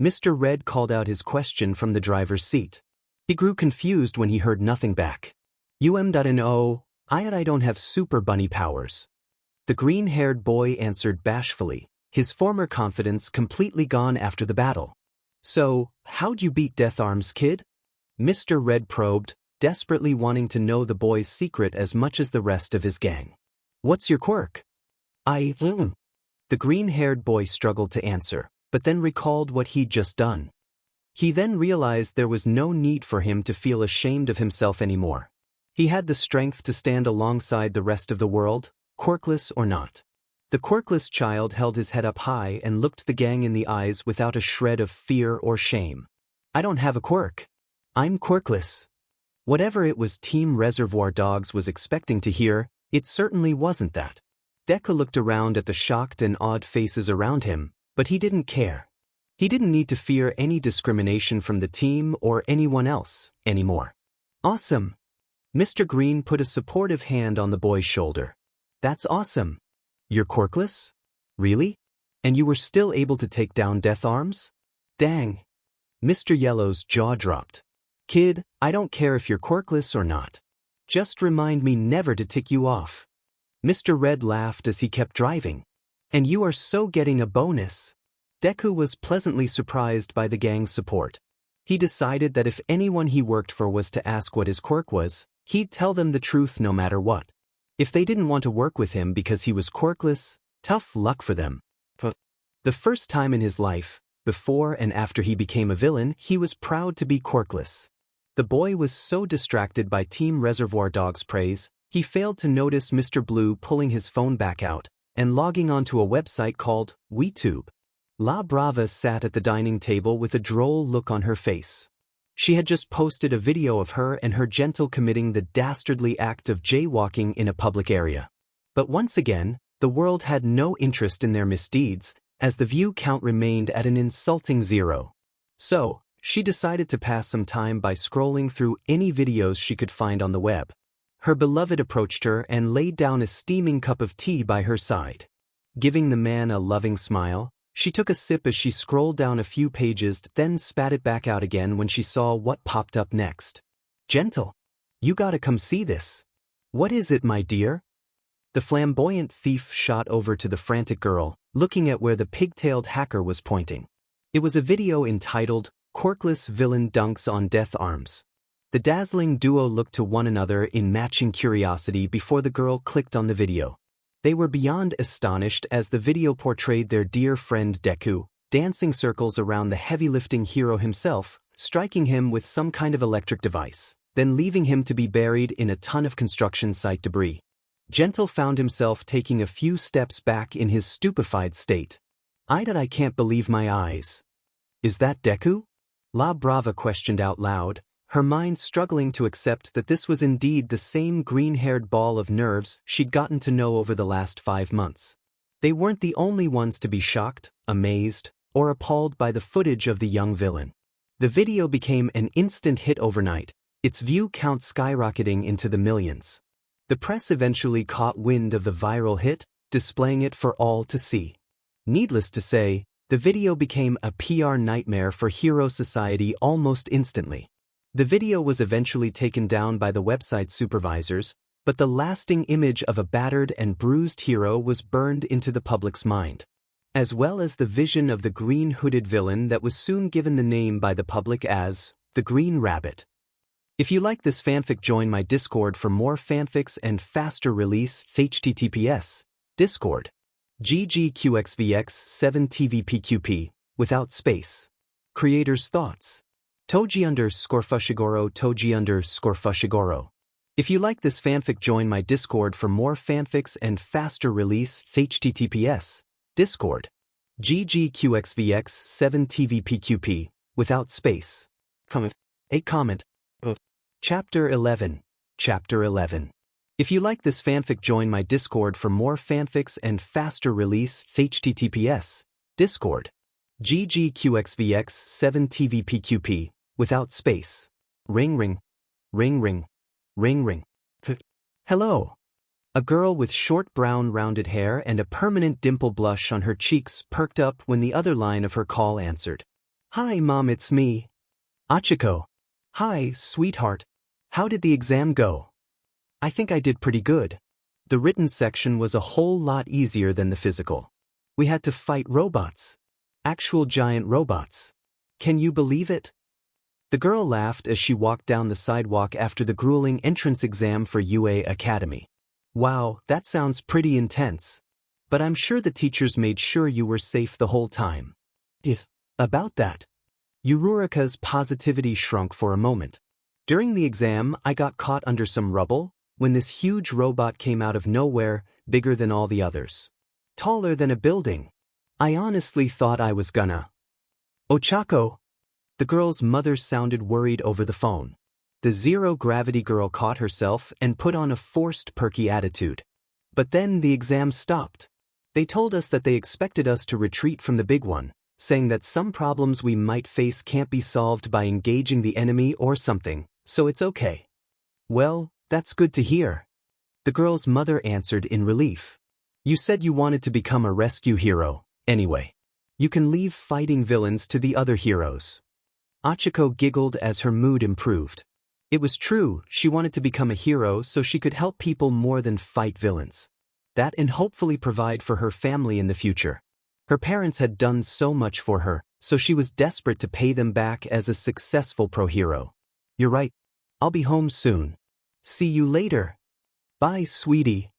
Mr. Red called out his question from the driver's seat. He grew confused when he heard nothing back. No, I don't have super bunny powers. The green-haired boy answered bashfully, his former confidence completely gone after the battle. So, how'd you beat Death Arms, kid? Mr. Red probed, desperately wanting to know the boy's secret as much as the rest of his gang. What's your quirk? The green-haired boy struggled to answer, but then recalled what he'd just done. He then realized there was no need for him to feel ashamed of himself anymore. He had the strength to stand alongside the rest of the world, quirkless or not. The quirkless child held his head up high and looked the gang in the eyes without a shred of fear or shame. I don't have a quirk. I'm quirkless. Whatever it was Team Reservoir Dogs was expecting to hear, it certainly wasn't that. Deku looked around at the shocked and awed faces around him, but he didn't care. He didn't need to fear any discrimination from the team or anyone else anymore. Awesome. Mr. Green put a supportive hand on the boy's shoulder. That's awesome. You're quirkless? Really? And you were still able to take down Death Arms? Dang. Mr. Yellow's jaw dropped. Kid, I don't care if you're quirkless or not. Just remind me never to tick you off. Mr. Red laughed as he kept driving. And you are so getting a bonus. Deku was pleasantly surprised by the gang's support. He decided that if anyone he worked for was to ask what his quirk was, he'd tell them the truth no matter what. If they didn't want to work with him because he was quirkless, tough luck for them. The first time in his life, before and after he became a villain, he was proud to be quirkless. The boy was so distracted by Team Reservoir Dog's praise, he failed to notice Mr. Blue pulling his phone back out and logging onto a website called WeTube. La Brava sat at the dining table with a droll look on her face. She had just posted a video of her and her gentle committing the dastardly act of jaywalking in a public area. But once again, the world had no interest in their misdeeds, as the view count remained at an insulting 0. So, she decided to pass some time by scrolling through any videos she could find on the web. Her beloved approached her and laid down a steaming cup of tea by her side. Giving the man a loving smile, she took a sip as she scrolled down a few pages, then spat it back out again when she saw what popped up next. Gentle. You gotta come see this. What is it, my dear? The flamboyant thief shot over to the frantic girl, looking at where the pigtailed hacker was pointing. It was a video entitled, Quirkless Villain Dunks on Death Arms. The dazzling duo looked to one another in matching curiosity before the girl clicked on the video. They were beyond astonished as the video portrayed their dear friend Deku, dancing circles around the heavy-lifting hero himself, striking him with some kind of electric device, then leaving him to be buried in a ton of construction site debris. Gentle found himself taking a few steps back in his stupefied state. I can't believe my eyes. Is that Deku? La Brava questioned out loud, her mind struggling to accept that this was indeed the same green-haired ball of nerves she'd gotten to know over the last 5 months. They weren't the only ones to be shocked, amazed, or appalled by the footage of the young villain. The video became an instant hit overnight, its view count skyrocketing into the millions. The press eventually caught wind of the viral hit, displaying it for all to see. Needless to say, the video became a PR nightmare for Hero Society almost instantly. The video was eventually taken down by the website's supervisors, but the lasting image of a battered and bruised hero was burned into the public's mind, as well as the vision of the green-hooded villain that was soon given the name by the public as the Green Rabbit. If you like this fanfic, join my Discord for more fanfics and faster release. https Discord ggqxvx7tvpqp without space. Creators' thoughts. Toji_Fushiguro Toji_Fushiguro. If you like this fanfic, join my Discord for more fanfics and faster release. https Discord ggqxvx7tvpqp without space. A comment. Chapter 11. Chapter 11. If you like this fanfic, join my Discord for more fanfics and faster release. https Discord ggqxvx7tvpqp without space. Ring ring. Ring ring. Ring ring. Hello. A girl with short brown rounded hair and a permanent dimple blush on her cheeks perked up when the other line of her call answered. Hi Mom, it's me. Achiko. Hi, sweetheart. How did the exam go? I think I did pretty good. The written section was a whole lot easier than the physical. We had to fight robots. Actual giant robots. Can you believe it? The girl laughed as she walked down the sidewalk after the grueling entrance exam for UA Academy. Wow, that sounds pretty intense. But I'm sure the teachers made sure you were safe the whole time. About that. Yururika's positivity shrunk for a moment. During the exam, I got caught under some rubble when this huge robot came out of nowhere, bigger than all the others. Taller than a building. I honestly thought I was gonna. Ochako. The girl's mother sounded worried over the phone. The zero-gravity girl caught herself and put on a forced perky attitude. But then the exam stopped. They told us that they expected us to retreat from the big one, saying that some problems we might face can't be solved by engaging the enemy or something, so it's okay. Well, that's good to hear. The girl's mother answered in relief. You said you wanted to become a rescue hero, Anyway, you can leave fighting villains to the other heroes. Achiko giggled as her mood improved. It was true, she wanted to become a hero so she could help people more than fight villains. That and hopefully provide for her family in the future. Her parents had done so much for her, so she was desperate to pay them back as a successful pro-hero. You're right. I'll be home soon. See you later. Bye, sweetie.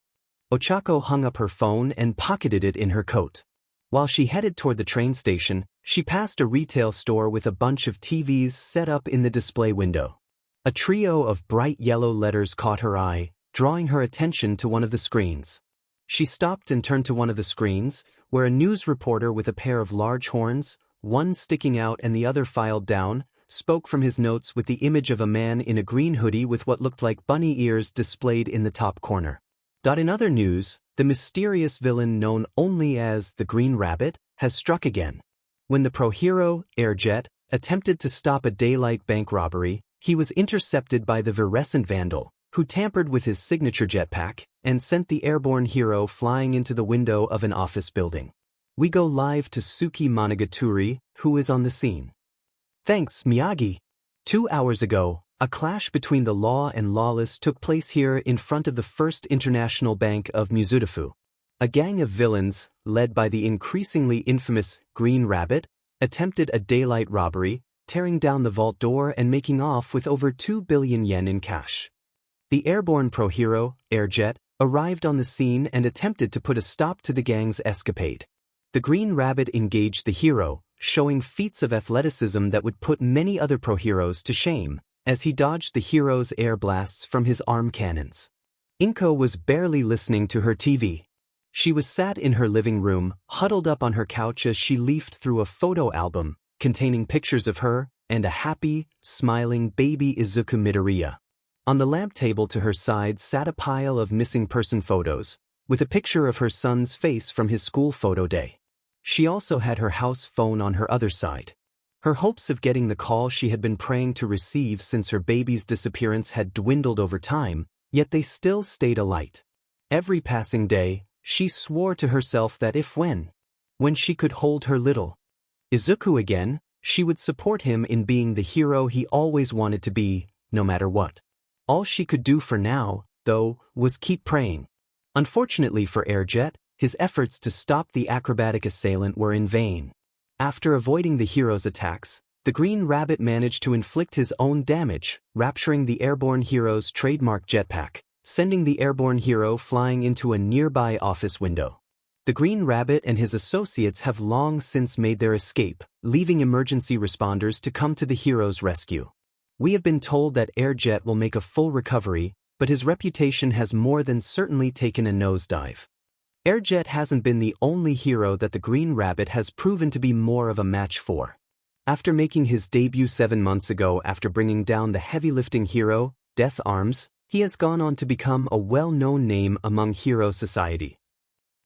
Ochako hung up her phone and pocketed it in her coat. While she headed toward the train station, she passed a retail store with a bunch of TVs set up in the display window. A trio of bright yellow letters caught her eye, drawing her attention to one of the screens. She stopped and turned to one of the screens, where a news reporter with a pair of large horns, one sticking out and the other filed down, spoke from his notes with the image of a man in a green hoodie with what looked like bunny ears displayed in the top corner. In other news, the mysterious villain known only as the Green Rabbit has struck again. When the pro-hero, Airjet, attempted to stop a daylight bank robbery, he was intercepted by the virescent vandal, who tampered with his signature jetpack and sent the airborne hero flying into the window of an office building. We go live to Suki Monogatari, who is on the scene. Thanks, Miyagi. 2 hours ago, a clash between the law and lawless took place here in front of the First International Bank of Mizudafu. A gang of villains, led by the increasingly infamous Green Rabbit, attempted a daylight robbery, tearing down the vault door and making off with over 2 billion yen in cash. The airborne pro-hero, Airjet, arrived on the scene and attempted to put a stop to the gang's escapade. The Green Rabbit engaged the hero, showing feats of athleticism that would put many other pro-heroes to shame, as he dodged the hero's air blasts from his arm cannons. Inko was barely listening to her TV. She was sat in her living room, huddled up on her couch as she leafed through a photo album containing pictures of her and a happy, smiling baby Izuku Midoriya. On the lamp table to her side sat a pile of missing person photos, with a picture of her son's face from his school photo day. She also had her house phone on her other side. Her hopes of getting the call she had been praying to receive since her baby's disappearance had dwindled over time, yet they still stayed alight. Every passing day, she swore to herself that when she could hold her little Izuku again, she would support him in being the hero he always wanted to be, no matter what. All she could do for now, though, was keep praying. Unfortunately for Airjet, his efforts to stop the acrobatic assailant were in vain. After avoiding the hero's attacks, the Green Rabbit managed to inflict his own damage, rupturing the airborne hero's trademark jetpack, sending the airborne hero flying into a nearby office window. The Green Rabbit and his associates have long since made their escape, leaving emergency responders to come to the hero's rescue. We have been told that Airjet will make a full recovery, but his reputation has more than certainly taken a nosedive. Airjet hasn't been the only hero that the Green Rabbit has proven to be more of a match for. After making his debut 7 months ago after bringing down the heavy-lifting hero, Death Arms, he has gone on to become a well-known name among hero society.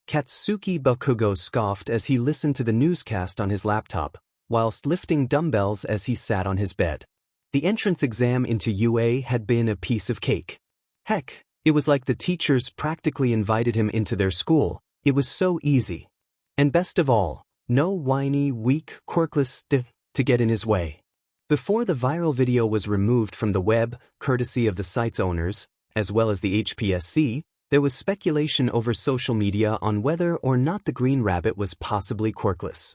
Katsuki Bakugo scoffed as he listened to the newscast on his laptop, whilst lifting dumbbells as he sat on his bed. The entrance exam into UA had been a piece of cake. Heck, it was like the teachers practically invited him into their school. It was so easy. And best of all, no whiny, weak, quirkless to get in his way. Before the viral video was removed from the web, courtesy of the site's owners, as well as the HPSC, there was speculation over social media on whether or not the Green Rabbit was possibly quirkless.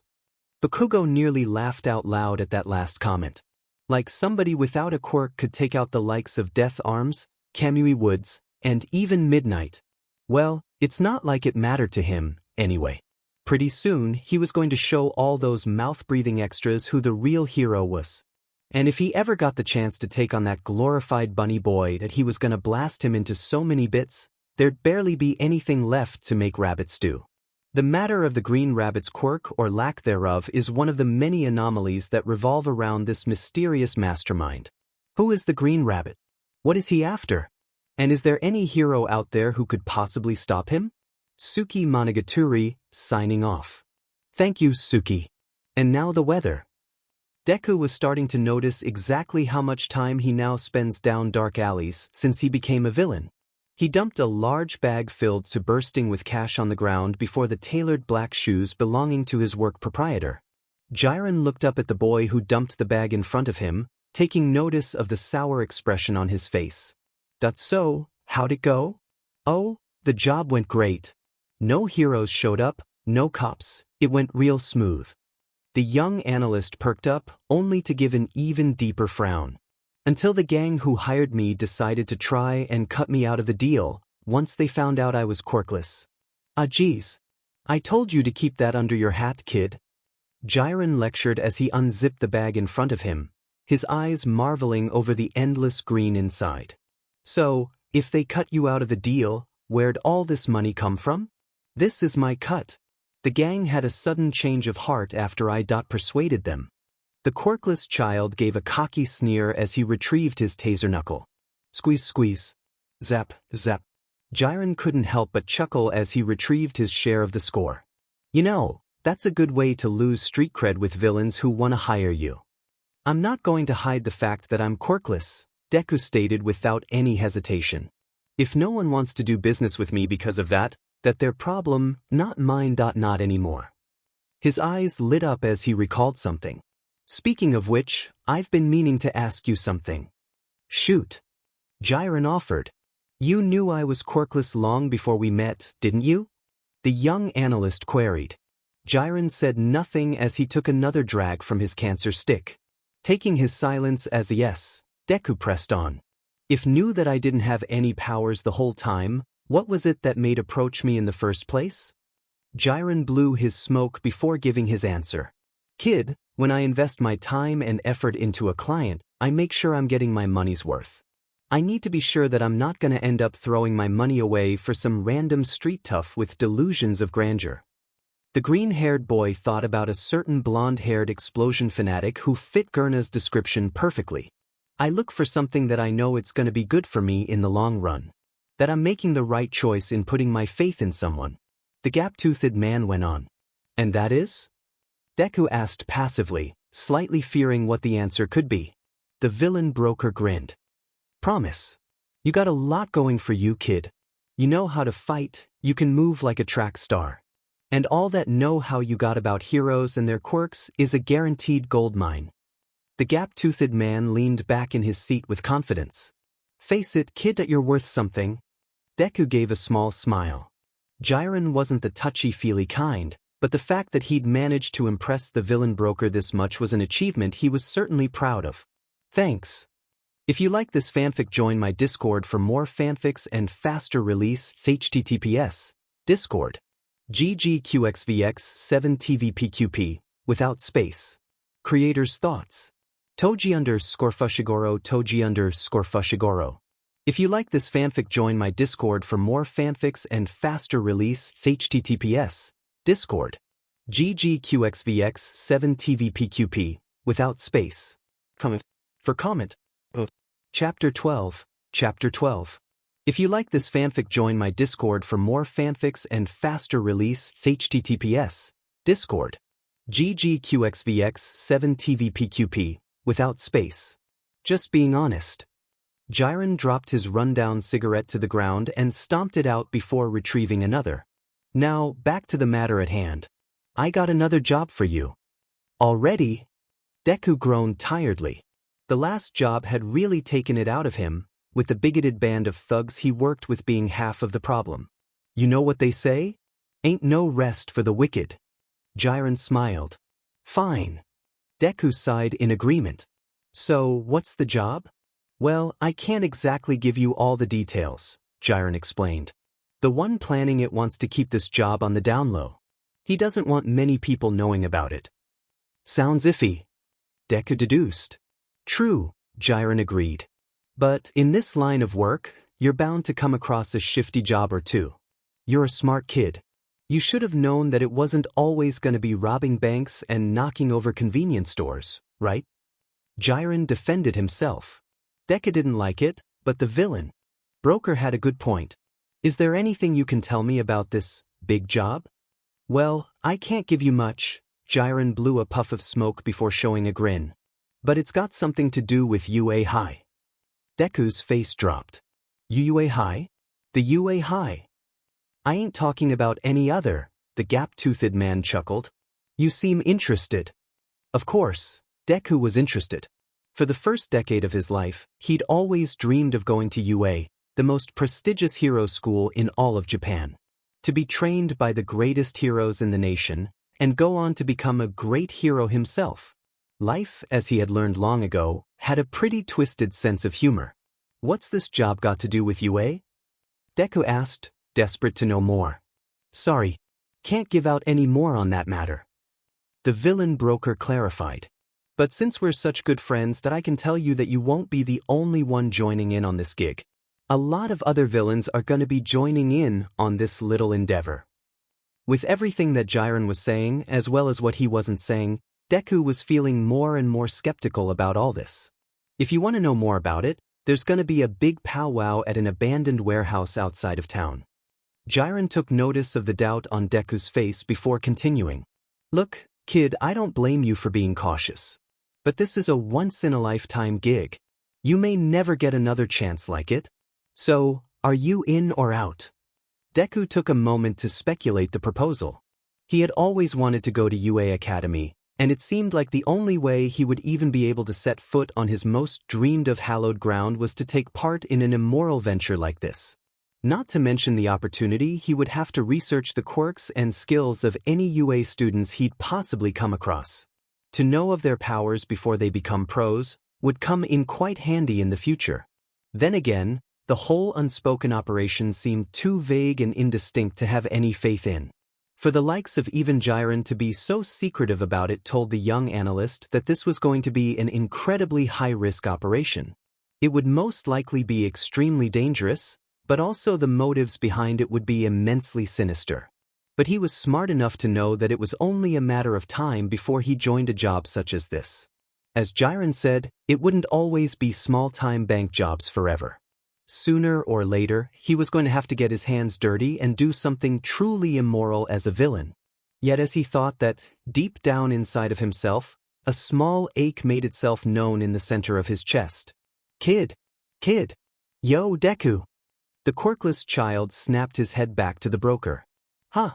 Bakugo nearly laughed out loud at that last comment. Like somebody without a quirk could take out the likes of Death Arms, Kamui Woods, and even Midnight. Well, it's not like it mattered to him, anyway. Pretty soon, he was going to show all those mouth-breathing extras who the real hero was. And if he ever got the chance to take on that glorified bunny boy that he was going to blast him into so many bits, there'd barely be anything left to make rabbit stew. The matter of the Green Rabbit's quirk or lack thereof is one of the many anomalies that revolve around this mysterious mastermind. Who is the Green Rabbit? What is he after? And is there any hero out there who could possibly stop him? Suki Monogatari, signing off. Thank you, Suki. And now the weather. Deku was starting to notice exactly how much time he now spends down dark alleys since he became a villain. He dumped a large bag filled to bursting with cash on the ground before the tailored black shoes belonging to his work proprietor. Jiren looked up at the boy who dumped the bag in front of him, taking notice of the sour expression on his face. "That's so, how'd it go?" "Oh, the job went great. No heroes showed up, no cops, it went real smooth." The young analyst perked up, only to give an even deeper frown. "Until the gang who hired me decided to try and cut me out of the deal, once they found out I was quirkless." "Ah geez. I told you to keep that under your hat, kid." Jiren lectured as he unzipped the bag in front of him, his eyes marveling over the endless green inside. "So, if they cut you out of the deal, where'd all this money come from?" "This is my cut. The gang had a sudden change of heart after I persuaded them." The quirkless child gave a cocky sneer as he retrieved his taser knuckle. Squeeze, squeeze. Zap, zap. Jiren couldn't help but chuckle as he retrieved his share of the score. "You know, that's a good way to lose street cred with villains who want to hire you." "I'm not going to hide the fact that I'm quirkless," Deku stated without any hesitation. "If no one wants to do business with me because of that, that's their problem, not mine. Not anymore." His eyes lit up as he recalled something. "Speaking of which, I've been meaning to ask you something." "Shoot." Jiren offered. "You knew I was quirkless long before we met, didn't you?" the young analyst queried. Jiren said nothing as he took another drag from his cancer stick. Taking his silence as a yes, Deku pressed on. "If knew that I didn't have any powers the whole time, what was it that made approach me in the first place?" Jiren blew his smoke before giving his answer. "Kid, when I invest my time and effort into a client, I make sure I'm getting my money's worth. I need to be sure that I'm not going to end up throwing my money away for some random street tough with delusions of grandeur." The green-haired boy thought about a certain blonde-haired explosion fanatic who fit Gurna's description perfectly. "I look for something that I know it's going to be good for me in the long run. That I'm making the right choice in putting my faith in someone," the gap-toothed man went on. "And that is?" Deku asked passively, slightly fearing what the answer could be. The villain broker grinned. "Promise. You got a lot going for you, kid. You know how to fight, you can move like a track star. And all that know-how you got about heroes and their quirks is a guaranteed gold mine." The gap-toothed man leaned back in his seat with confidence. "Face it, kid, that you're worth something." Deku gave a small smile. Jiren wasn't the touchy-feely kind, but the fact that he'd managed to impress the villain broker this much was an achievement he was certainly proud of. "Thanks. If you like this fanfic, join my Discord for more fanfics and faster release. https Discord. GGQXVX7TVPQP, without space. Creator's thoughts. Toji_Fushiguro Toji_Fushiguro. If you like this fanfic, join my Discord for more fanfics and faster release. https Discord. GGQXVX7TVPQP, without space. Comment. For comment. Chapter 12. Chapter 12. If you like this fanfic, join my Discord for more fanfics and faster release. https Discord. GGQXVX7TVPQP, without space. Just being honest. Jiren dropped his rundown cigarette to the ground and stomped it out before retrieving another. "Now, back to the matter at hand. I got another job for you." "Already?" Deku groaned tiredly. The last job had really taken it out of him, with the bigoted band of thugs he worked with being half of the problem. "You know what they say? Ain't no rest for the wicked." Jiren smiled. "Fine." Deku sighed in agreement. "So, what's the job?" "Well, I can't exactly give you all the details," Jiren explained. "The one planning it wants to keep this job on the down low. He doesn't want many people knowing about it." "Sounds iffy," Deku deduced. "True," Jiren agreed. "But in this line of work, you're bound to come across a shifty job or two. You're a smart kid. You should have known that it wasn't always going to be robbing banks and knocking over convenience stores, right?" Jiren defended himself. Deku didn't like it, but the villain broker had a good point. "Is there anything you can tell me about this big job?" "Well, I can't give you much." Jiren blew a puff of smoke before showing a grin. "But it's got something to do with UA High." Deku's face dropped. UA High? The UA High. I ain't talking about any other, the gap-toothed man chuckled. You seem interested. Of course, Deku was interested. For the first decade of his life, he'd always dreamed of going to UA, the most prestigious hero school in all of Japan. To be trained by the greatest heroes in the nation, and go on to become a great hero himself. Life, as he had learned long ago, had a pretty twisted sense of humor. What's this job got to do with UA? Deku asked, desperate to know more. Sorry, can't give out any more on that matter. The villain broker clarified. But since we're such good friends that I can tell you that you won't be the only one joining in on this gig. A lot of other villains are going to be joining in on this little endeavor. With everything that Jiren was saying, as well as what he wasn't saying, Deku was feeling more and more skeptical about all this. If you want to know more about it, there's going to be a big powwow at an abandoned warehouse outside of town. Jiren took notice of the doubt on Deku's face before continuing. Look, kid, I don't blame you for being cautious. But this is a once-in-a-lifetime gig. You may never get another chance like it. So, are you in or out? Deku took a moment to speculate the proposal. He had always wanted to go to UA Academy, and it seemed like the only way he would even be able to set foot on his most dreamed-of hallowed ground was to take part in an immoral venture like this. Not to mention the opportunity he would have to research the quirks and skills of any UA students he'd possibly come across. To know of their powers before they become pros would come in quite handy in the future. Then again, the whole unspoken operation seemed too vague and indistinct to have any faith in. For the likes of even Jiren to be so secretive about it told the young analyst that this was going to be an incredibly high-risk operation. It would most likely be extremely dangerous, but also the motives behind it would be immensely sinister. But he was smart enough to know that it was only a matter of time before he joined a job such as this. As Jiren said, it wouldn't always be small-time bank jobs forever. Sooner or later, he was going to have to get his hands dirty and do something truly immoral as a villain. Yet as he thought that, deep down inside of himself, a small ache made itself known in the center of his chest. Kid! Yo, Deku! The quirkless child snapped his head back to the broker. Huh?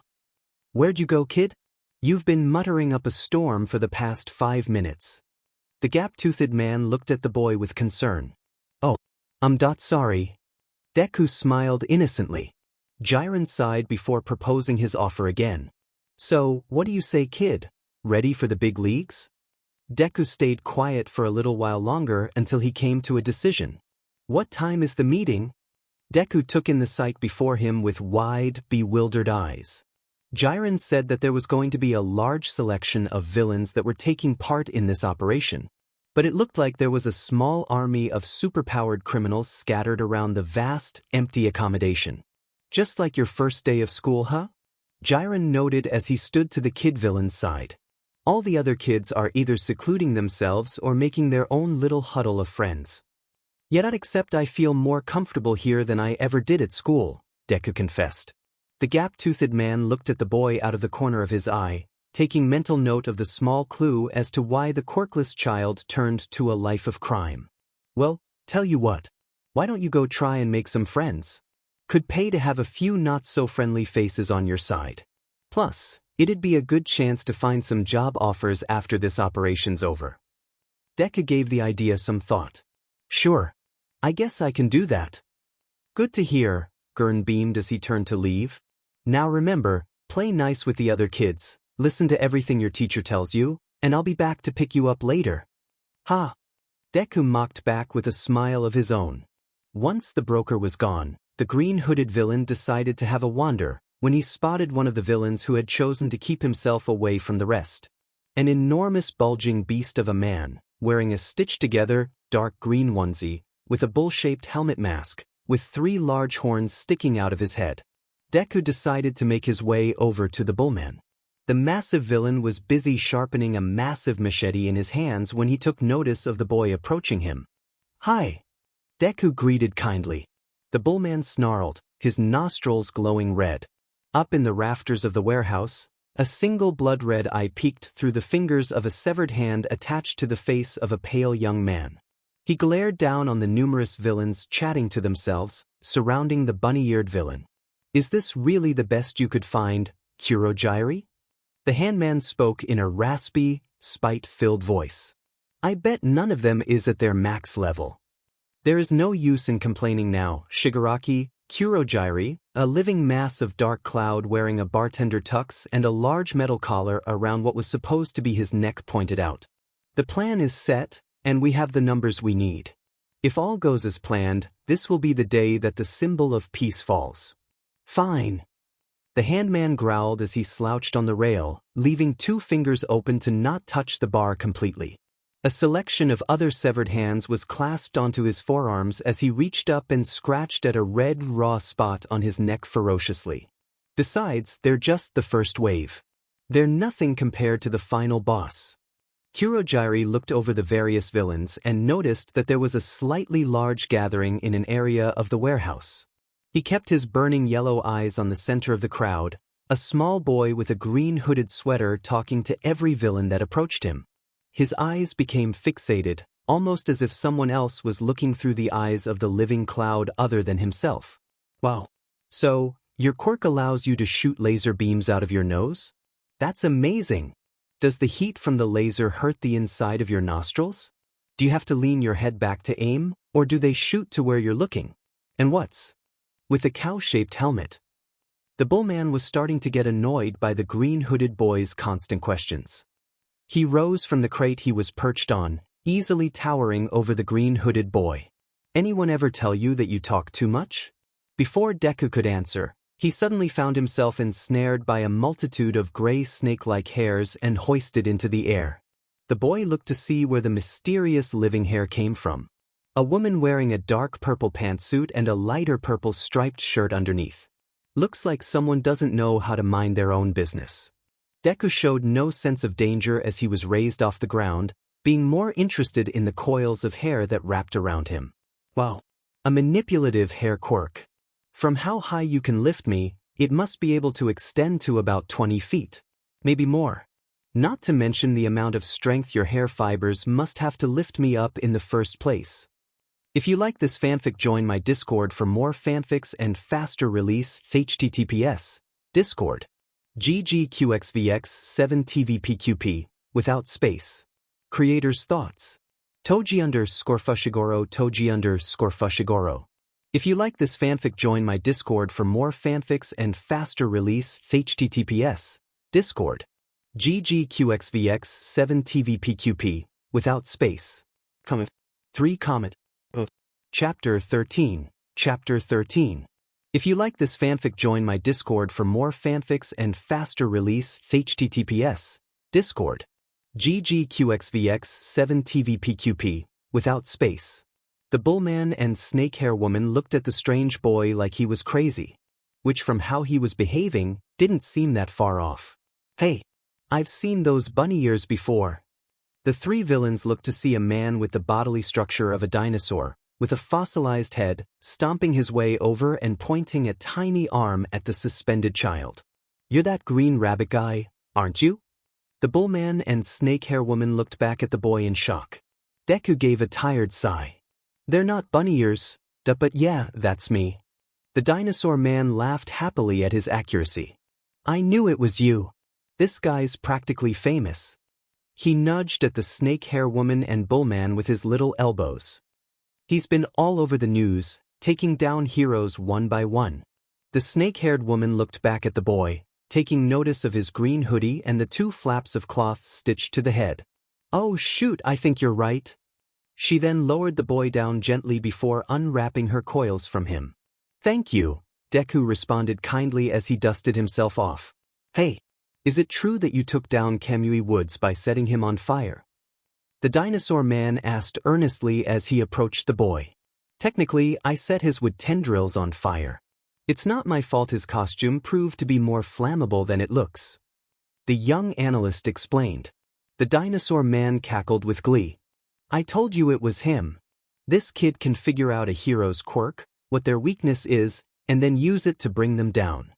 Where'd you go, kid? You've been muttering up a storm for the past 5 minutes. The gap-toothed man looked at the boy with concern. Oh, I'm sorry. Deku smiled innocently. Jiren sighed before proposing his offer again. So, what do you say, kid? Ready for the big leagues? Deku stayed quiet for a little while longer until he came to a decision. What time is the meeting? Deku took in the sight before him with wide, bewildered eyes. Jiren said that there was going to be a large selection of villains that were taking part in this operation. But it looked like there was a small army of superpowered criminals scattered around the vast, empty accommodation. Just like your first day of school, huh? Jiren noted as he stood to the kid villain's side. All the other kids are either secluding themselves or making their own little huddle of friends. Yet I'd accept I feel more comfortable here than I ever did at school, Deku confessed. The gap-toothed man looked at the boy out of the corner of his eye, taking mental note of the small clue as to why the quirkless child turned to a life of crime. Well, tell you what. Why don't you go try and make some friends? Could pay to have a few not-so-friendly faces on your side. Plus, it'd be a good chance to find some job offers after this operation's over. Deku gave the idea some thought. Sure. I guess I can do that. Good to hear, Gurn beamed as he turned to leave. Now remember, play nice with the other kids. Listen to everything your teacher tells you, and I'll be back to pick you up later. Ha! Deku mocked back with a smile of his own. Once the broker was gone, the green-hooded villain decided to have a wander when he spotted one of the villains who had chosen to keep himself away from the rest. An enormous bulging beast of a man, wearing a stitched-together, dark green onesie, with a bull-shaped helmet mask, with 3 large horns sticking out of his head. Deku decided to make his way over to the bullman. The massive villain was busy sharpening a massive machete in his hands when he took notice of the boy approaching him. Hi! Deku greeted kindly. The bullman snarled, his nostrils glowing red. Up in the rafters of the warehouse, a single blood-red eye peeked through the fingers of a severed hand attached to the face of a pale young man. He glared down on the numerous villains chatting to themselves, surrounding the bunny-eared villain. Is this really the best you could find, Kurogyri? The handman spoke in a raspy, spite-filled voice. I bet none of them is at their max level. There is no use in complaining now, Shigaraki. Kurogyri, a living mass of dark cloud wearing a bartender tux and a large metal collar around what was supposed to be his neck, pointed out. The plan is set, and we have the numbers we need. If all goes as planned, this will be the day that the symbol of peace falls. Fine. The handman growled as he slouched on the rail, leaving 2 fingers open to not touch the bar completely. A selection of other severed hands was clasped onto his forearms as he reached up and scratched at a red, raw spot on his neck ferociously. Besides, they're just the first wave. They're nothing compared to the final boss. Kurogyri looked over the various villains and noticed that there was a slightly large gathering in an area of the warehouse. He kept his burning yellow eyes on the center of the crowd, a small boy with a green hooded sweater talking to every villain that approached him. His eyes became fixated, almost as if someone else was looking through the eyes of the living cloud other than himself. Wow. So, your quirk allows you to shoot laser beams out of your nose? That's amazing. Does the heat from the laser hurt the inside of your nostrils? Do you have to lean your head back to aim, or do they shoot to where you're looking? And what's with the cow-shaped helmet? The bullman was starting to get annoyed by the green-hooded boy's constant questions. He rose from the crate he was perched on, easily towering over the green-hooded boy. Anyone ever tell you that you talk too much? Before Deku could answer, he suddenly found himself ensnared by a multitude of gray snake-like hairs and hoisted into the air. The boy looked to see where the mysterious living hair came from. A woman wearing a dark purple pantsuit and a lighter purple striped shirt underneath. Looks like someone doesn't know how to mind their own business. Deku showed no sense of danger as he was raised off the ground, being more interested in the coils of hair that wrapped around him. Wow. A manipulative hair quirk. From how high you can lift me, it must be able to extend to about 20 feet. Maybe more. Not to mention the amount of strength your hair fibers must have to lift me up in the first place. If you like this fanfic, join my Discord for more fanfics and faster release. https Discord. GGQXVX7TVPQP, without space. Creator's thoughts. Toji_Fushiguro Toji_Fushiguro. If you like this fanfic, join my Discord for more fanfics and faster release. https Discord. GGQXVX7TVPQP, without space. Comment. 3 comment. Chapter 13. Chapter 13. If you like this fanfic, join my Discord for more fanfics and faster release. https Discord. GGQXVX7TVPQP, without space. The bullman and snakehair woman looked at the strange boy like he was crazy, which from how he was behaving, didn't seem that far off. Hey, I've seen those bunny ears before. The 3 villains looked to see a man with the bodily structure of a dinosaur, with a fossilized head, stomping his way over and pointing a tiny arm at the suspended child. You're that green rabbit guy, aren't you? The bullman and snakehair woman looked back at the boy in shock. Deku gave a tired sigh. They're not bunny ears, but yeah, that's me. The dinosaur man laughed happily at his accuracy. I knew it was you. This guy's practically famous. He nudged at the snakehair woman and bullman with his little elbows. He's been all over the news, taking down heroes one by one. The snake-haired woman looked back at the boy, taking notice of his green hoodie and the 2 flaps of cloth stitched to the head. Oh shoot, I think you're right. She then lowered the boy down gently before unwrapping her coils from him. Thank you, Deku responded kindly as he dusted himself off. Hey, is it true that you took down Kamui Woods by setting him on fire? The dinosaur man asked earnestly as he approached the boy. Technically, I set his wood tendrils on fire. It's not my fault his costume proved to be more flammable than it looks. The young analyst explained. The dinosaur man cackled with glee. I told you it was him. This kid can figure out a hero's quirk, what their weakness is, and then use it to bring them down.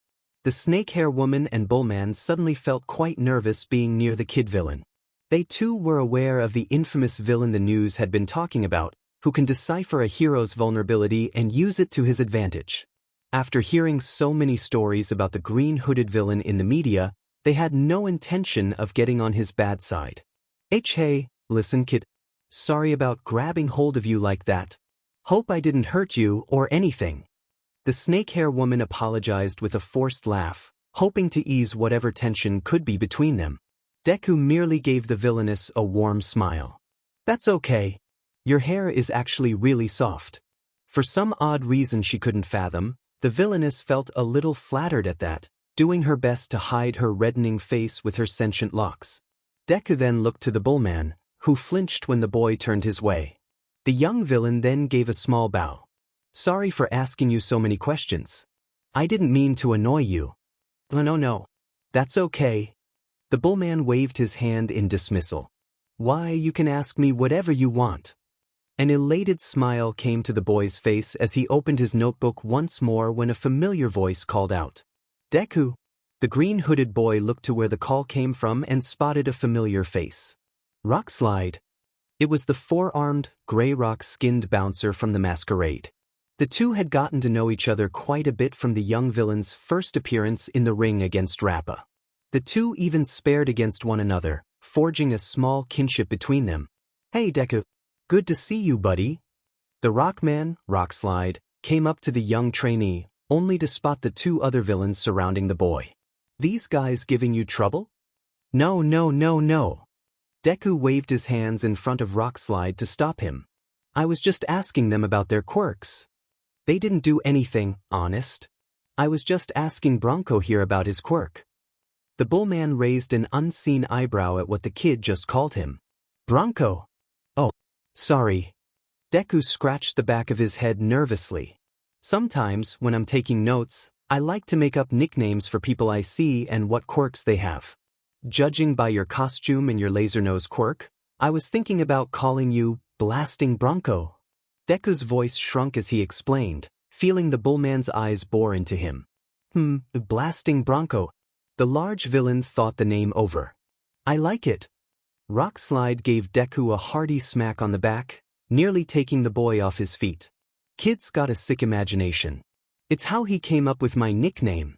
The snakehair woman and bullman suddenly felt quite nervous being near the kid villain. They too were aware of the infamous villain the news had been talking about, who can decipher a hero's vulnerability and use it to his advantage. After hearing so many stories about the green-hooded villain in the media, they had no intention of getting on his bad side. Hey, listen kid. Sorry about grabbing hold of you like that. Hope I didn't hurt you or anything. The snake-hair woman apologized with a forced laugh, hoping to ease whatever tension could be between them. Deku merely gave the villainess a warm smile. That's okay. Your hair is actually really soft. For some odd reason she couldn't fathom, the villainess felt a little flattered at that, doing her best to hide her reddening face with her sentient locks. Deku then looked to the bullman, who flinched when the boy turned his way. The young villain then gave a small bow. Sorry for asking you so many questions. I didn't mean to annoy you. No. That's okay. The bullman waved his hand in dismissal. Why, you can ask me whatever you want. An elated smile came to the boy's face as he opened his notebook once more when a familiar voice called out. Deku. The green-hooded boy looked to where the call came from and spotted a familiar face. Rockslide. It was the four-armed, gray rock-skinned bouncer from the masquerade. The two had gotten to know each other quite a bit from the young villain's first appearance in the ring against Rappa. The two even spared against one another, forging a small kinship between them. Hey Deku. Good to see you, buddy. The Rockman, Rockslide, came up to the young trainee, only to spot the two other villains surrounding the boy. These guys giving you trouble? No. Deku waved his hands in front of Rockslide to stop him. I was just asking them about their quirks. They didn't do anything, honest. I was just asking Bronco here about his quirk. The bullman raised an unseen eyebrow at what the kid just called him. Bronco. Oh, sorry. Deku scratched the back of his head nervously. Sometimes, when I'm taking notes, I like to make up nicknames for people I see and what quirks they have. Judging by your costume and your laser nose quirk, I was thinking about calling you Blasting Bronco. Deku's voice shrunk as he explained, feeling the bullman's eyes bore into him. Blasting Bronco. The large villain thought the name over. I like it. Rockslide gave Deku a hearty smack on the back, nearly taking the boy off his feet. Kid's got a sick imagination. It's how he came up with my nickname.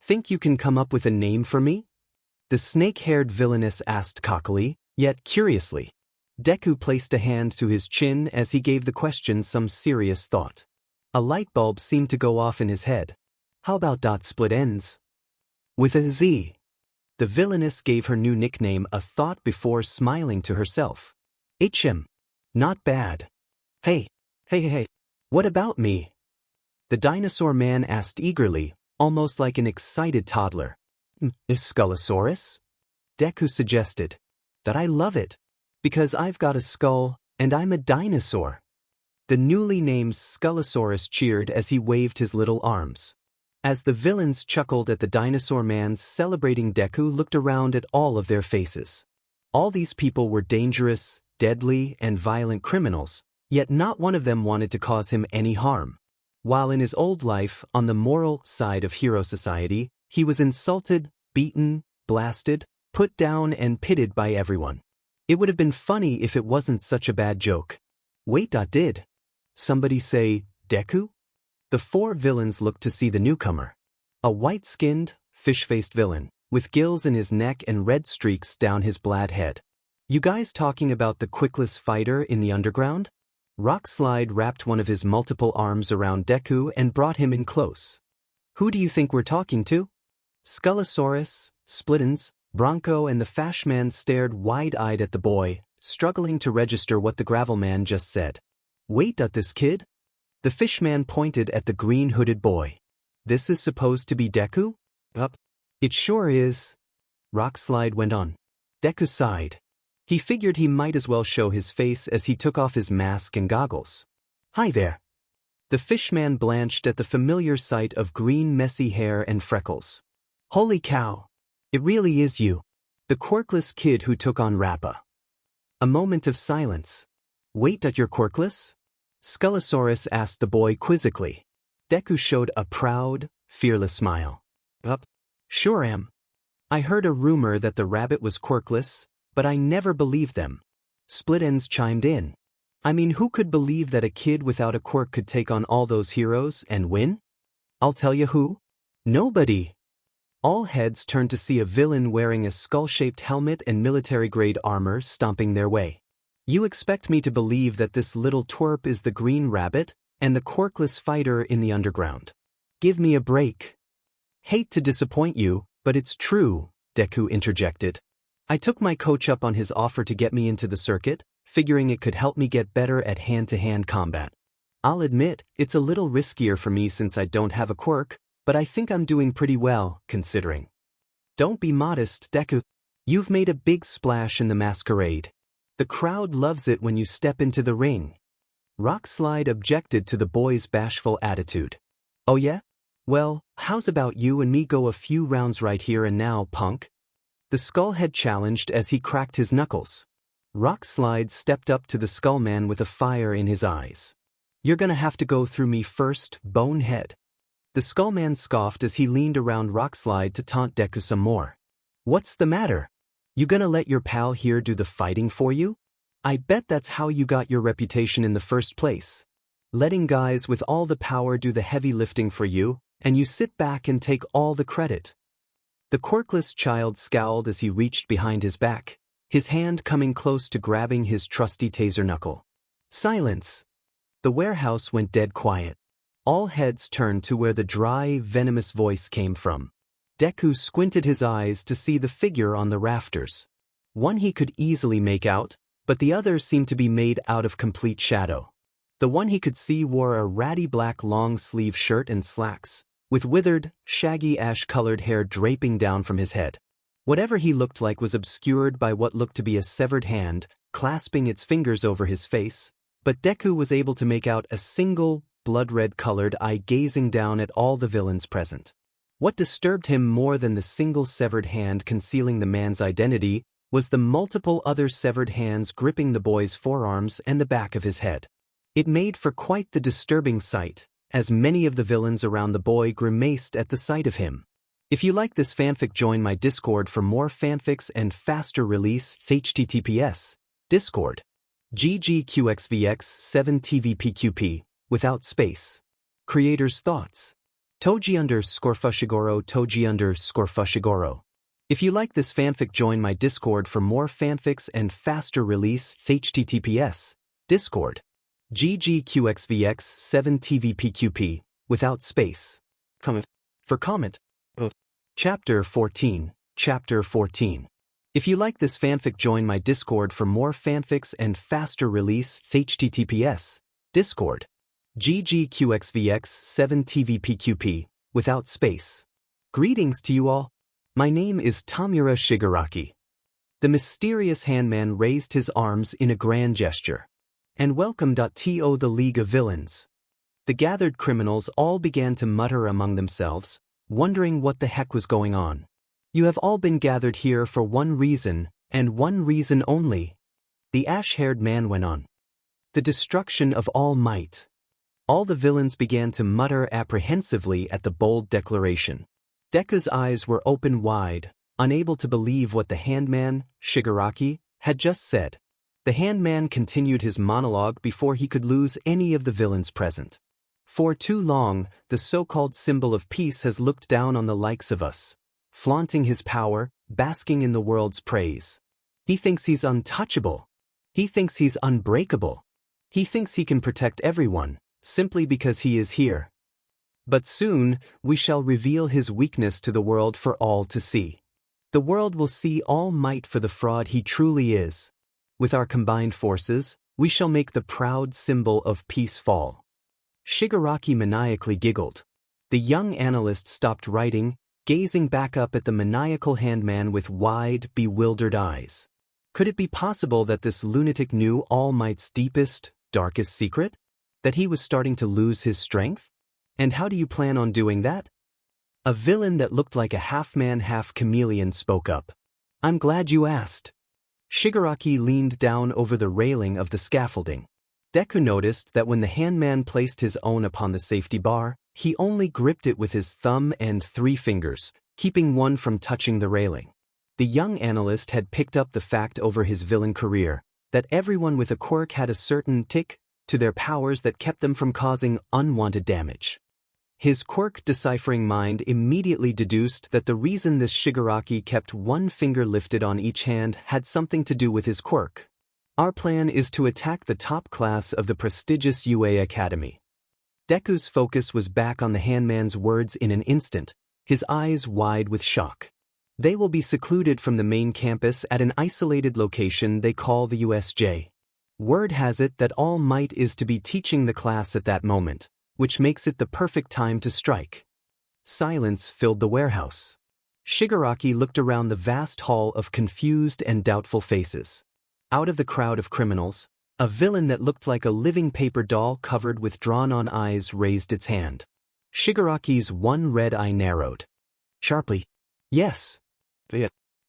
Think you can come up with a name for me? The snake-haired villainess asked cockily, yet curiously. Deku placed a hand to his chin as he gave the question some serious thought. A light bulb seemed to go off in his head. How about split ends? With a Z. The villainess gave her new nickname a thought before smiling to herself. HM. Not bad. Hey. What about me? The dinosaur man asked eagerly, almost like an excited toddler. Skullosaurus? Deku suggested. That I love it. Because I've got a skull, and I'm a dinosaur. The newly named Skullosaurus cheered as he waved his little arms. As the villains chuckled at the dinosaur man's celebrating, Deku looked around at all of their faces. All these people were dangerous, deadly, and violent criminals, yet not one of them wanted to cause him any harm. While in his old life, on the moral side of hero society, he was insulted, beaten, blasted, put down, and pitted by everyone. It would have been funny if it wasn't such a bad joke. Wait, did somebody say, Deku? The four villains looked to see the newcomer. A white-skinned, fish-faced villain, with gills in his neck and red streaks down his blad head. You guys talking about the Quirkless fighter in the underground? Rockslide wrapped one of his multiple arms around Deku and brought him in close. Who do you think we're talking to? Skullosaurus, Splittens, Bronco and the Fashman stared wide-eyed at the boy, struggling to register what the Gravelman just said. Wait, this kid? The Fishman pointed at the green-hooded boy. This is supposed to be Deku? It sure is. Rockslide went on. Deku sighed. He figured he might as well show his face as he took off his mask and goggles. Hi there. The Fishman blanched at the familiar sight of green messy hair and freckles. Holy cow. It really is you. The quirkless kid who took on Rappa. A moment of silence. Wait, you're quirkless? Skullosaurus asked the boy quizzically. Deku showed a proud, fearless smile. Sure am. I heard a rumor that the rabbit was quirkless, but I never believed them. Split Ends chimed in. I mean, who could believe that a kid without a quirk could take on all those heroes and win? I'll tell you who. Nobody. All heads turned to see a villain wearing a skull-shaped helmet and military-grade armor stomping their way. You expect me to believe that this little twerp is the Green Rabbit and the quirkless fighter in the underground? Give me a break. Hate to disappoint you, but it's true, Deku interjected. I took my coach up on his offer to get me into the circuit, figuring it could help me get better at hand-to-hand combat. I'll admit, it's a little riskier for me since I don't have a quirk, but I think I'm doing pretty well, considering. Don't be modest, Deku. You've made a big splash in the masquerade. The crowd loves it when you step into the ring. Rockslide objected to the boy's bashful attitude. Oh yeah? Well, how's about you and me go a few rounds right here and now, punk? The Skullhead challenged as he cracked his knuckles. Rockslide stepped up to the Skullman with a fire in his eyes. You're gonna have to go through me first, bonehead. The Skullman scoffed as he leaned around Rockslide to taunt Deku some more. What's the matter? You gonna let your pal here do the fighting for you? I bet that's how you got your reputation in the first place. Letting guys with all the power do the heavy lifting for you, and you sit back and take all the credit. The quirkless child scowled as he reached behind his back, his hand coming close to grabbing his trusty taser knuckle. Silence! The warehouse went dead quiet. All heads turned to where the dry, venomous voice came from. Deku squinted his eyes to see the figure on the rafters. One he could easily make out, but the other seemed to be made out of complete shadow. The one he could see wore a ratty black long-sleeve shirt and slacks, with withered, shaggy ash-colored hair draping down from his head. Whatever he looked like was obscured by what looked to be a severed hand, clasping its fingers over his face, but Deku was able to make out a single, blood-red-colored eye gazing down at all the villains present. What disturbed him more than the single severed hand concealing the man's identity was the multiple other severed hands gripping the boy's forearms and the back of his head. It made for quite the disturbing sight, as many of the villains around the boy grimaced at the sight of him. If you like this fanfic, join my Discord for more fanfics and faster release. https Discord ggqxvx7tvpqp without space. Creators' thoughts. Toji_Fushiguro Toji_Fushiguro. If you like this fanfic, join my Discord for more fanfics and faster release. https Discord ggqxvx7tvpqp without space. Comment. For comment. Chapter 14. Chapter 14. If you like this fanfic, join my Discord for more fanfics and faster release. https Discord ggqxvx7tvpqp without space. Greetings to you all. My name is Tamura Shigaraki. The mysterious handman raised his arms in a grand gesture. And welcome to the League of Villains. The gathered criminals all began to mutter among themselves, wondering what the heck was going on. You have all been gathered here for one reason, and one reason only. The ash-haired man went on. The destruction of All Might. All the villains began to mutter apprehensively at the bold declaration. Deku's eyes were open wide, unable to believe what the handman, Shigaraki, had just said. The handman continued his monologue before he could lose any of the villains present. For too long, the so-called symbol of peace has looked down on the likes of us, flaunting his power, basking in the world's praise. He thinks he's untouchable. He thinks he's unbreakable. He thinks he can protect everyone, simply because he is here. But soon, we shall reveal his weakness to the world for all to see. The world will see All Might for the fraud he truly is. With our combined forces, we shall make the proud symbol of peace fall. Shigaraki maniacally giggled. The young analyst stopped writing, gazing back up at the maniacal handman with wide, bewildered eyes. Could it be possible that this lunatic knew All Might's deepest, darkest secret? That he was starting to lose his strength? And how do you plan on doing that? A villain that looked like a half-man, half-chameleon spoke up. I'm glad you asked. Shigaraki leaned down over the railing of the scaffolding. Deku noticed that when the handman placed his own upon the safety bar, he only gripped it with his thumb and 3 fingers, keeping one from touching the railing. The young analyst had picked up the fact over his villain career, that everyone with a quirk had a certain tick to their powers that kept them from causing unwanted damage. His quirk-deciphering mind immediately deduced that the reason this Shigaraki kept one finger lifted on each hand had something to do with his quirk. Our plan is to attack the top class of the prestigious UA Academy. Deku's focus was back on the handman's words in an instant, his eyes wide with shock. They will be secluded from the main campus at an isolated location they call the USJ. Word has it that All Might is to be teaching the class at that moment, which makes it the perfect time to strike. Silence filled the warehouse. Shigaraki looked around the vast hall of confused and doubtful faces. Out of the crowd of criminals, a villain that looked like a living paper doll covered with drawn-on eyes raised its hand. Shigaraki's one red eye narrowed. Sharply, "Yes.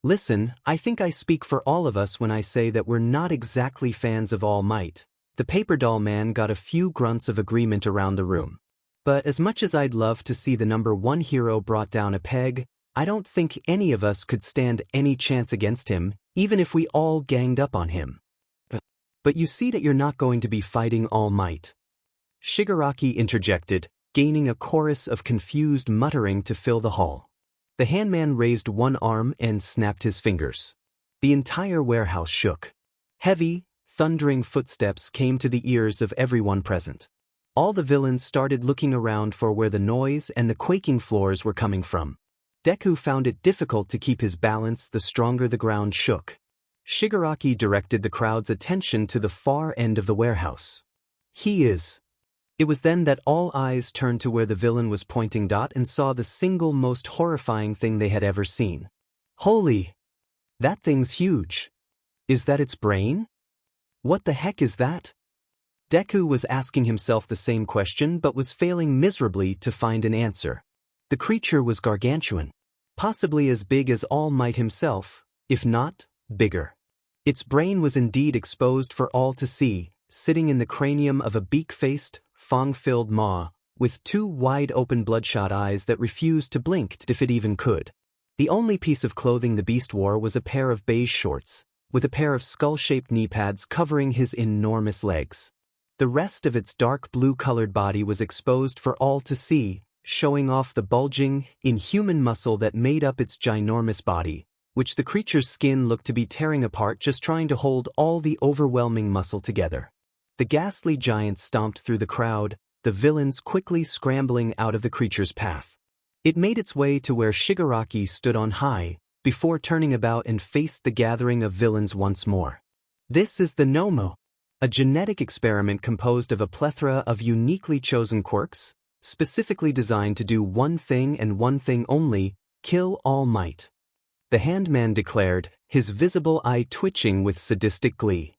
Listen, I think I speak for all of us when I say that we're not exactly fans of All Might." The paper doll man got a few grunts of agreement around the room. "But as much as I'd love to see the number one hero brought down a peg, I don't think any of us could stand any chance against him, even if we all ganged up on him." But you see that you're not going to be fighting All Might." Shigaraki interjected, gaining a chorus of confused muttering to fill the hall. The handman raised one arm and snapped his fingers. The entire warehouse shook. Heavy, thundering footsteps came to the ears of everyone present. All the villains started looking around for where the noise and the quaking floors were coming from. Deku found it difficult to keep his balance the stronger the ground shook. Shigaraki directed the crowd's attention to the far end of the warehouse. "He is." It was then that all eyes turned to where the villain was pointing and saw the single most horrifying thing they had ever seen. "Holy! That thing's huge. Is that its brain? What the heck is that?" Deku was asking himself the same question but was failing miserably to find an answer. The creature was gargantuan, possibly as big as All Might himself, if not bigger. Its brain was indeed exposed for all to see, sitting in the cranium of a beak-faced, fang-filled maw, with two wide-open bloodshot eyes that refused to blink if it even could. The only piece of clothing the beast wore was a pair of beige shorts, with a pair of skull-shaped knee pads covering his enormous legs. The rest of its dark blue-colored body was exposed for all to see, showing off the bulging, inhuman muscle that made up its ginormous body, which the creature's skin looked to be tearing apart just trying to hold all the overwhelming muscle together. The ghastly giant stomped through the crowd, the villains quickly scrambling out of the creature's path. It made its way to where Shigaraki stood on high, before turning about and faced the gathering of villains once more. "This is the Nomo, a genetic experiment composed of a plethora of uniquely chosen quirks, specifically designed to do one thing and one thing only, kill All Might," the handman declared, his visible eye twitching with sadistic glee.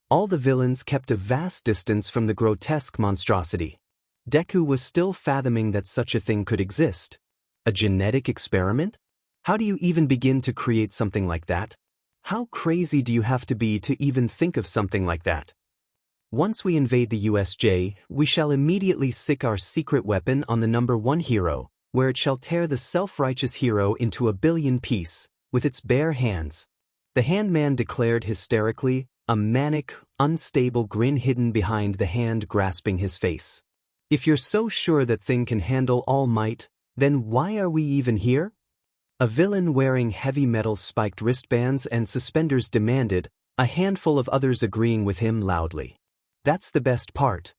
All the villains kept a vast distance from the grotesque monstrosity. Deku was still fathoming that such a thing could exist. A genetic experiment? How do you even begin to create something like that? How crazy do you have to be to even think of something like that? "Once we invade the USJ, we shall immediately sick our secret weapon on the number one hero, where it shall tear the self-righteous hero into a billion pieces, with its bare hands," the handman declared hysterically, a manic, unstable grin hidden behind the hand grasping his face. "If you're so sure that thing can handle All Might, then why are we even here?" A villain wearing heavy metal spiked wristbands and suspenders demanded, a handful of others agreeing with him loudly. "That's the best part."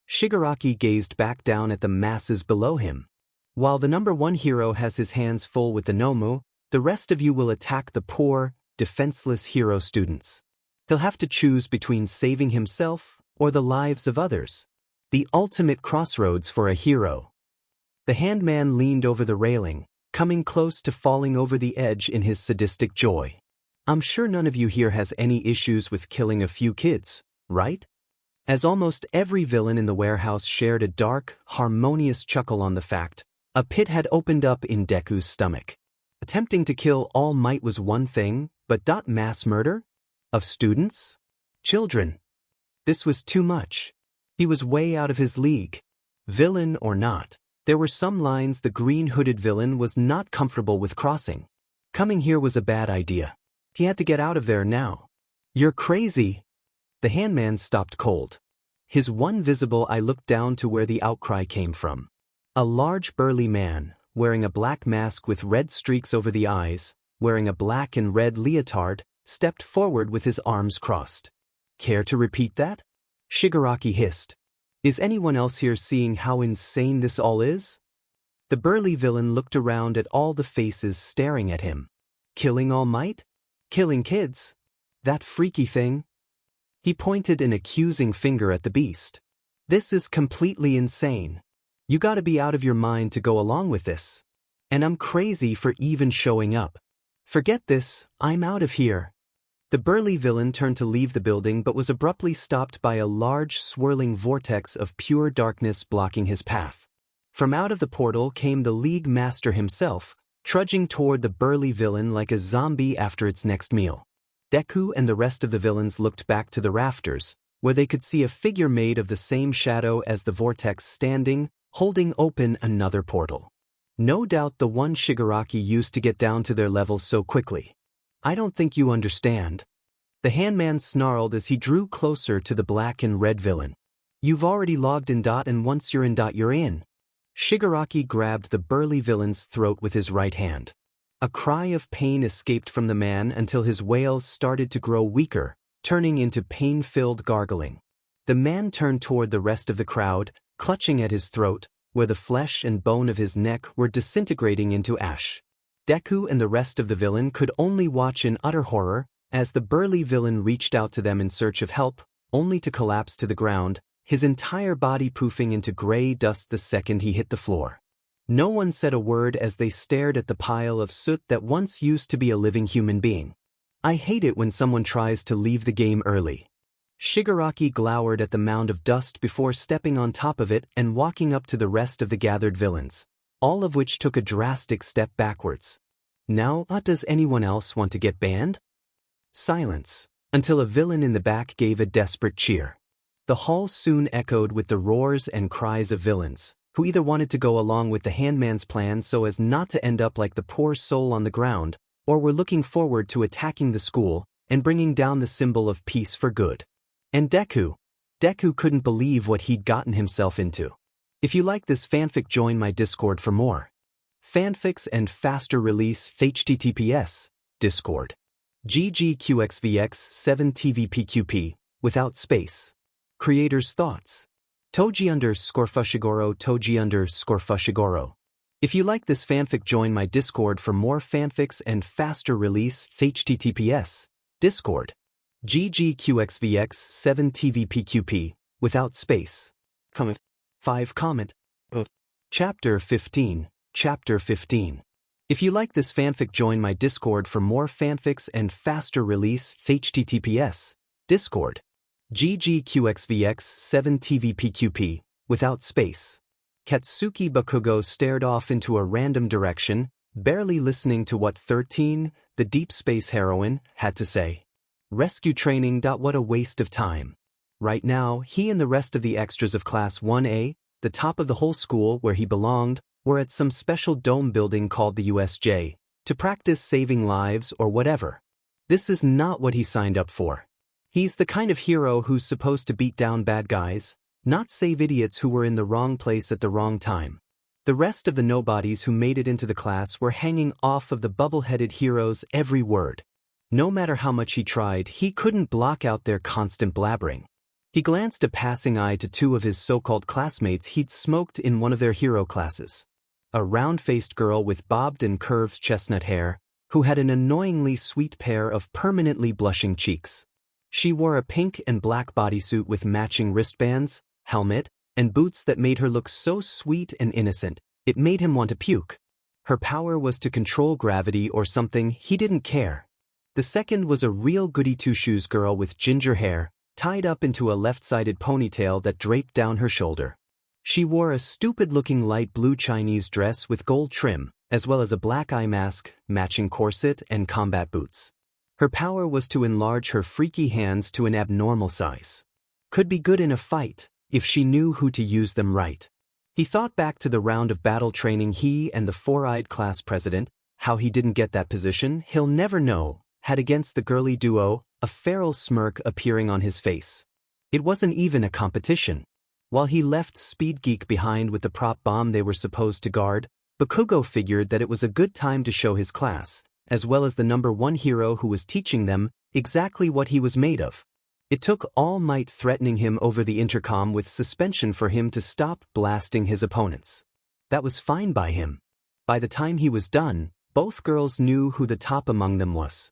Shigaraki gazed back down at the masses below him. "While the number one hero has his hands full with the Nomu, the rest of you will attack the poor, defenseless hero students. He'll have to choose between saving himself or the lives of others. The ultimate crossroads for a hero." The handman leaned over the railing, coming close to falling over the edge in his sadistic joy. "I'm sure none of you here has any issues with killing a few kids, right?" As almost every villain in the warehouse shared a dark, harmonious chuckle on the fact, a pit had opened up in Deku's stomach. Attempting to kill All Might was one thing, but mass murder? Of students? Children? This was too much. He was way out of his league. Villain or not, there were some lines the green-hooded villain was not comfortable with crossing. Coming here was a bad idea. He had to get out of there now. "You're crazy." The handman stopped cold. His one visible eye looked down to where the outcry came from. A large burly man, wearing a black mask with red streaks over the eyes, wearing a black and red leotard, stepped forward with his arms crossed. Care to repeat that? Shigaraki hissed. Is anyone else here seeing how insane this all is? The burly villain looked around at all the faces staring at him. Killing All Might? Killing kids? That freaky thing? He pointed an accusing finger at the beast. This is completely insane. You gotta be out of your mind to go along with this. And I'm crazy for even showing up. Forget this, I'm out of here. The burly villain turned to leave the building but was abruptly stopped by a large swirling vortex of pure darkness blocking his path. From out of the portal came the League Master himself, trudging toward the burly villain like a zombie after its next meal. Deku and the rest of the villains looked back to the rafters, where they could see a figure made of the same shadow as the vortex standing, holding open another portal. No doubt the one Shigaraki used to get down to their levels so quickly. I don't think you understand. The handman snarled as he drew closer to the black and red villain. You've already logged in. And once you're in. You're in. Shigaraki grabbed the burly villain's throat with his right hand. A cry of pain escaped from the man until his wails started to grow weaker, turning into pain-filled gargling. The man turned toward the rest of the crowd, clutching at his throat, where the flesh and bone of his neck were disintegrating into ash. Deku and the rest of the villain could only watch in utter horror as the burly villain reached out to them in search of help, only to collapse to the ground, his entire body poofing into gray dust the second he hit the floor. No one said a word as they stared at the pile of soot that once used to be a living human being. I hate it when someone tries to leave the game early. Shigaraki glowered at the mound of dust before stepping on top of it and walking up to the rest of the gathered villains, all of which took a drastic step backwards. Now, does anyone else want to get banned? Silence, until a villain in the back gave a desperate cheer. The hall soon echoed with the roars and cries of villains, who either wanted to go along with the handman's plan so as not to end up like the poor soul on the ground, or were looking forward to attacking the school and bringing down the symbol of peace for good. And Deku couldn't believe what he'd gotten himself into. If you like this fanfic, join my Discord for more fanfics and faster release. https Discord ggqxvx7tvpqp without space. Creators' thoughts. Toji_Fushiguro Toji_Fushiguro. If you like this fanfic, join my Discord for more fanfics and faster release. https Discord ggqxvx7tvpqp without space. 5 comment. Chapter 15. Chapter 15. If you like this fanfic, join my Discord for more fanfics and faster release. https Discord ggqxvx7tvpqp without space. Katsuki Bakugo stared off into a random direction, barely listening to what 13, the deep space heroine, had to say. Rescue training. What a waste of time. Right now, he and the rest of the extras of Class 1A, the top of the whole school where he belonged, were at some special dome building called the USJ, to practice saving lives or whatever. This is not what he signed up for. He's the kind of hero who's supposed to beat down bad guys, not save idiots who were in the wrong place at the wrong time. The rest of the nobodies who made it into the class were hanging off of the bubble-headed hero's every word. No matter how much he tried, he couldn't block out their constant blabbering. He glanced a passing eye to 2 of his so-called classmates he'd smoked in one of their hero classes. A round-faced girl with bobbed and curved chestnut hair, who had an annoyingly sweet pair of permanently blushing cheeks. She wore a pink and black bodysuit with matching wristbands, helmet, and boots that made her look so sweet and innocent, it made him want to puke. Her power was to control gravity or something. He didn't care. The second was a real goody-two-shoes girl with ginger hair, tied up into a left-sided ponytail that draped down her shoulder. She wore a stupid-looking light blue Chinese dress with gold trim, as well as a black eye mask, matching corset, and combat boots. Her power was to enlarge her freaky hands to an abnormal size. Could be good in a fight, if she knew who to use them right. He thought back to the round of battle training he and the four-eyed class president, how he didn't get that position, he'll never know, had against the girly duo, a feral smirk appearing on his face. It wasn't even a competition. While he left Speed Geek behind with the prop bomb they were supposed to guard, Bakugo figured that it was a good time to show his class, as well as the #1 hero who was teaching them, exactly what he was made of. It took All Might threatening him over the intercom with suspension for him to stop blasting his opponents. That was fine by him. By the time he was done, both girls knew who the top among them was.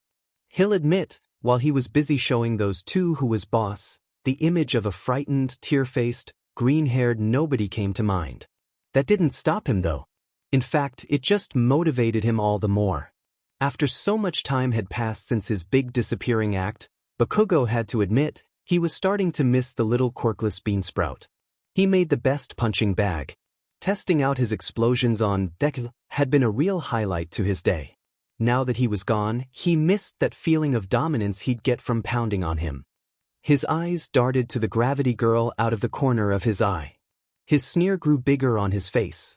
He'll admit, while he was busy showing those two who was boss, the image of a frightened, tear-faced, green-haired nobody came to mind. That didn't stop him though. In fact, it just motivated him all the more. After so much time had passed since his big disappearing act, Bakugo had to admit, he was starting to miss the little quirkless beansprout. He made the best punching bag. Testing out his explosions on Deku had been a real highlight to his day. Now that he was gone, he missed that feeling of dominance he'd get from pounding on him. His eyes darted to the gravity girl out of the corner of his eye. His sneer grew bigger on his face.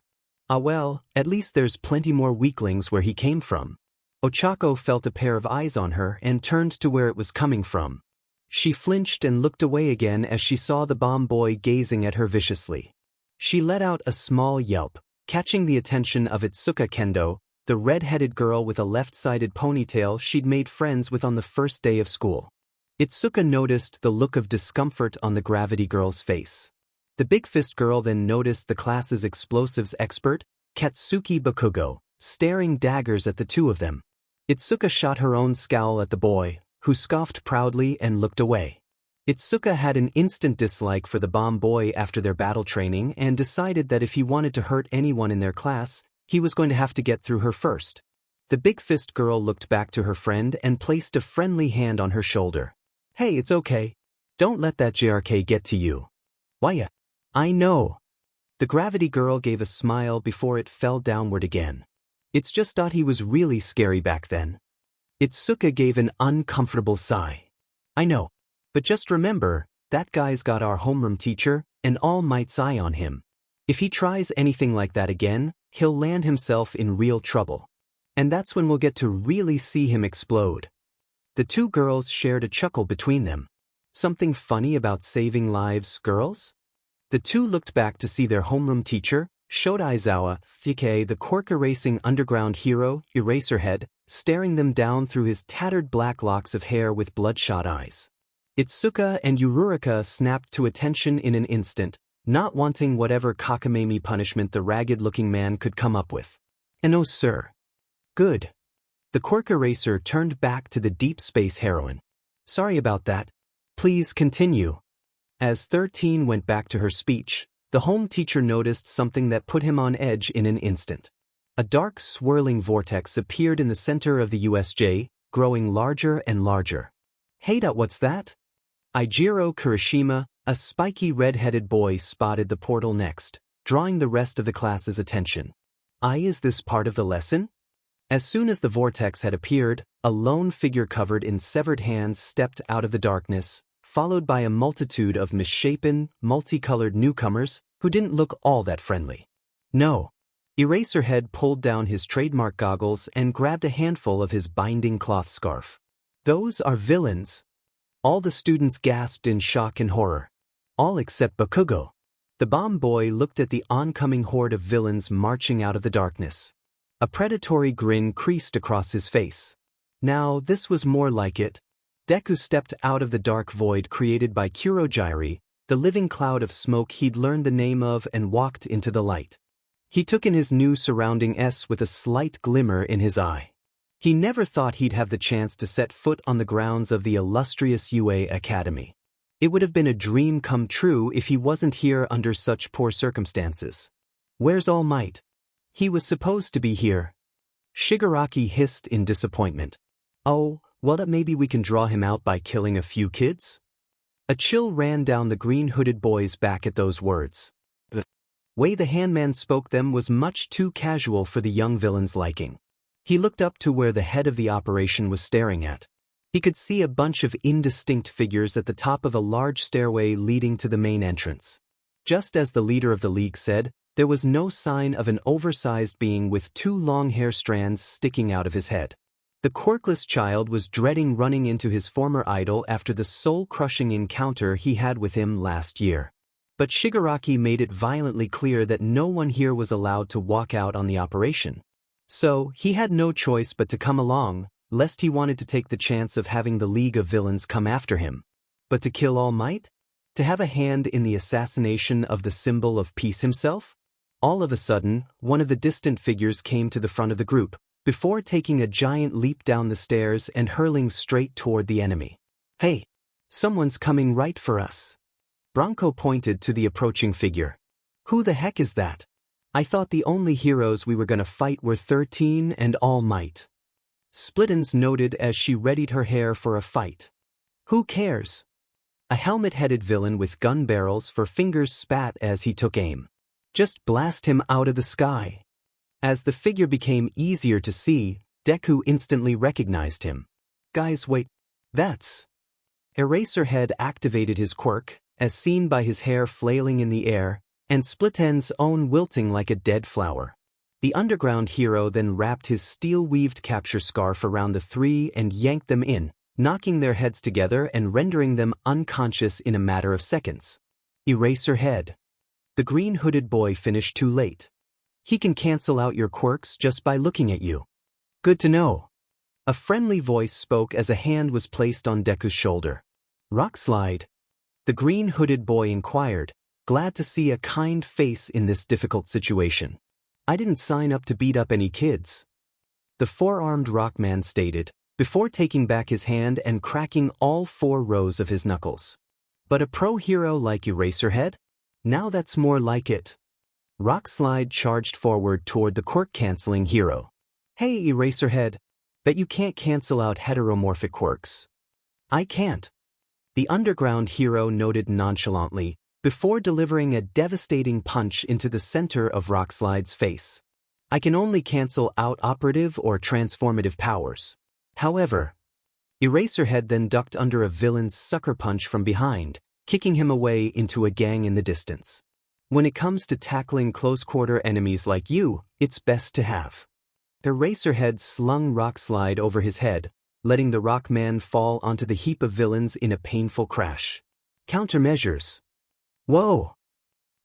Ah well, at least there's plenty more weaklings where he came from. Ochako felt a pair of eyes on her and turned to where it was coming from. She flinched and looked away again as she saw the bomb boy gazing at her viciously. She let out a small yelp, catching the attention of Itsuka Kendo, the red-headed girl with a left-sided ponytail she'd made friends with on the first day of school. Itsuka noticed the look of discomfort on the gravity girl's face. The big fist girl then noticed the class's explosives expert, Katsuki Bakugo, staring daggers at the two of them. Itsuka shot her own scowl at the boy, who scoffed proudly and looked away. Itsuka had an instant dislike for the bomb boy after their battle training and decided that if he wanted to hurt anyone in their class, he was going to have to get through her first. The big fist girl looked back to her friend and placed a friendly hand on her shoulder. Hey, it's okay. Don't let that JRK get to you. Why? I know. The gravity girl gave a smile before it fell downward again. It's just thought he was really scary back then. Itsuka gave an uncomfortable sigh. I know. But just remember, that guy's got our homeroom teacher, and All Might's eye on him. If he tries anything like that again, he'll land himself in real trouble. And that's when we'll get to really see him explode. The two girls shared a chuckle between them. Something funny about saving lives, girls? The two looked back to see their homeroom teacher, Shodaizawa, TK, the quirk-erasing underground hero, Eraserhead, staring them down through his tattered black locks of hair with bloodshot eyes. Itsuka and Yururika snapped to attention in an instant, not wanting whatever cockamamie punishment the ragged-looking man could come up with. And oh sir. Good. The quirk eraser turned back to the deep space heroine. Sorry about that. Please continue. As 13 went back to her speech, the home teacher noticed something that put him on edge in an instant. A dark swirling vortex appeared in the center of the USJ, growing larger and larger. Hey, what's that? Eijiro Kirishima, a spiky red-headed boy, spotted the portal next, drawing the rest of the class's attention. Is this part of the lesson? As soon as the vortex had appeared, a lone figure covered in severed hands stepped out of the darkness, followed by a multitude of misshapen, multicolored newcomers who didn't look all that friendly. No. Eraserhead pulled down his trademark goggles and grabbed a handful of his binding cloth scarf. Those are villains. All the students gasped in shock and horror. All except Bakugo. The bomb boy looked at the oncoming horde of villains marching out of the darkness. A predatory grin creased across his face. Now, this was more like it. Deku stepped out of the dark void created by Kurogiri, the living cloud of smoke he'd learned the name of, and walked into the light. He took in his new surroundings with a slight glimmer in his eye. He never thought he'd have the chance to set foot on the grounds of the illustrious UA Academy. It would have been a dream come true if he wasn't here under such poor circumstances. Where's All Might? He was supposed to be here. Shigaraki hissed in disappointment. Oh, well, maybe we can draw him out by killing a few kids? A chill ran down the green-hooded boy's back at those words. The way the handman spoke them was much too casual for the young villain's liking. He looked up to where the head of the operation was staring at. He could see a bunch of indistinct figures at the top of a large stairway leading to the main entrance. Just as the leader of the league said, there was no sign of an oversized being with two long hair strands sticking out of his head. The quirkless child was dreading running into his former idol after the soul-crushing encounter he had with him last year. But Shigaraki made it violently clear that no one here was allowed to walk out on the operation. So, he had no choice but to come along, lest he wanted to take the chance of having the League of Villains come after him. But to kill All Might? To have a hand in the assassination of the symbol of peace himself? All of a sudden, one of the distant figures came to the front of the group, before taking a giant leap down the stairs and hurling straight toward the enemy. Hey! Someone's coming right for us. Bronco pointed to the approaching figure. Who the heck is that? I thought the only heroes we were gonna fight were 13 and All Might. Splittins noted as she readied her hair for a fight. Who cares? A helmet-headed villain with gun barrels for fingers spat as he took aim. Just blast him out of the sky. As the figure became easier to see, Deku instantly recognized him. Guys, wait. That's... Eraserhead activated his quirk, as seen by his hair flailing in the air, and Splitens' own wilting like a dead flower. The underground hero then wrapped his steel-weaved capture scarf around the three and yanked them in, knocking their heads together and rendering them unconscious in a matter of seconds. Eraserhead. The green-hooded boy finished too late. He can cancel out your quirks just by looking at you. Good to know. A friendly voice spoke as a hand was placed on Deku's shoulder. Rock slide? The green-hooded boy inquired, glad to see a kind face in this difficult situation. I didn't sign up to beat up any kids. The four-armed rockman stated, before taking back his hand and cracking all 4 rows of his knuckles. But a pro hero like Eraserhead? Now that's more like it. Rockslide charged forward toward the quirk-canceling hero. Hey Eraserhead, bet you can't cancel out heteromorphic quirks. I can't. The underground hero noted nonchalantly, before delivering a devastating punch into the center of Rockslide's face. I can only cancel out operative or transformative powers. However, Eraserhead then ducked under a villain's sucker punch from behind, kicking him away into a gang in the distance. When it comes to tackling close-quarter enemies like you, it's best to have. Eraserhead slung Rockslide over his head, letting the Rockman fall onto the heap of villains in a painful crash. Countermeasures. Whoa!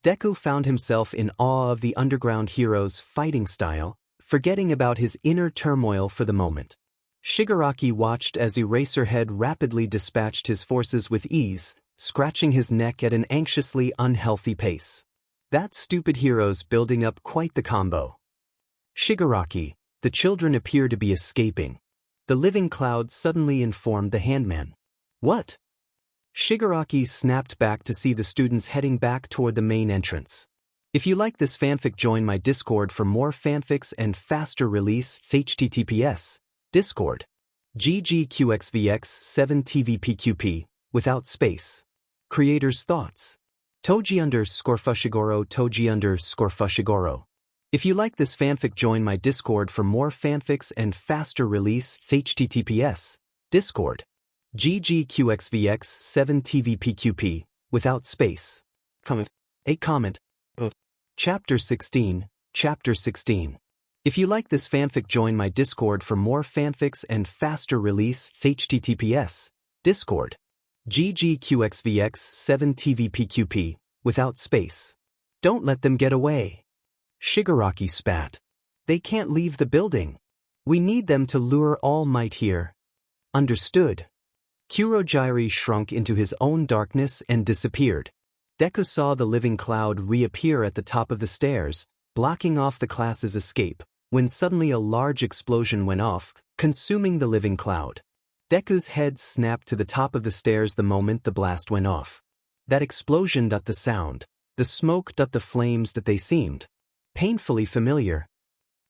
Deku found himself in awe of the underground hero's fighting style, forgetting about his inner turmoil for the moment. Shigaraki watched as Eraserhead rapidly dispatched his forces with ease, scratching his neck at an anxiously unhealthy pace. That stupid hero's building up quite the combo. Shigaraki, the children appear to be escaping. The living cloud suddenly informed the handman. What? Shigaraki snapped back to see the students heading back toward the main entrance. If you like this fanfic, join my Discord for more fanfics and faster release. https Discord. ggqxvx7tvpqp, without space. Creator's thoughts. Toji_Fushiguro. If you like this fanfic, join my Discord for more fanfics and faster release. https Discord. ggqxvx7tvpqp, without space. Comment. Chapter 16. If you like this fanfic, join my Discord for more fanfics and faster release. https Discord. ggqxvx7tvpqp, without space. Don't let them get away. Shigaraki spat. They can't leave the building. We need them to lure All Might here. Understood. Kurogyri shrunk into his own darkness and disappeared. Deku saw the living cloud reappear at the top of the stairs, blocking off the class's escape, when suddenly a large explosion went off, consuming the living cloud. Deku's head snapped to the top of the stairs the moment the blast went off. That explosion, the sound, the smoke, the flames, they seemed painfully familiar.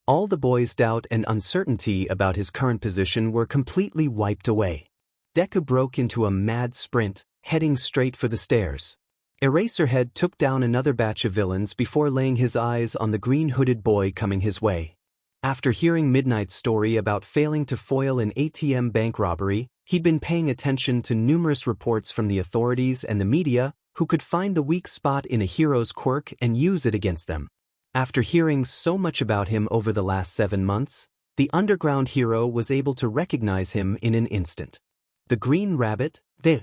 All the boy's doubt and uncertainty about his current position were completely wiped away. Deku broke into a mad sprint, heading straight for the stairs. Eraserhead took down another batch of villains before laying his eyes on the green-hooded boy coming his way. After hearing Midnight's story about failing to foil an ATM bank robbery, he'd been paying attention to numerous reports from the authorities and the media who could find the weak spot in a hero's quirk and use it against them. After hearing so much about him over the last 7 months, The underground hero was able to recognize him in an instant. The green rabbit, the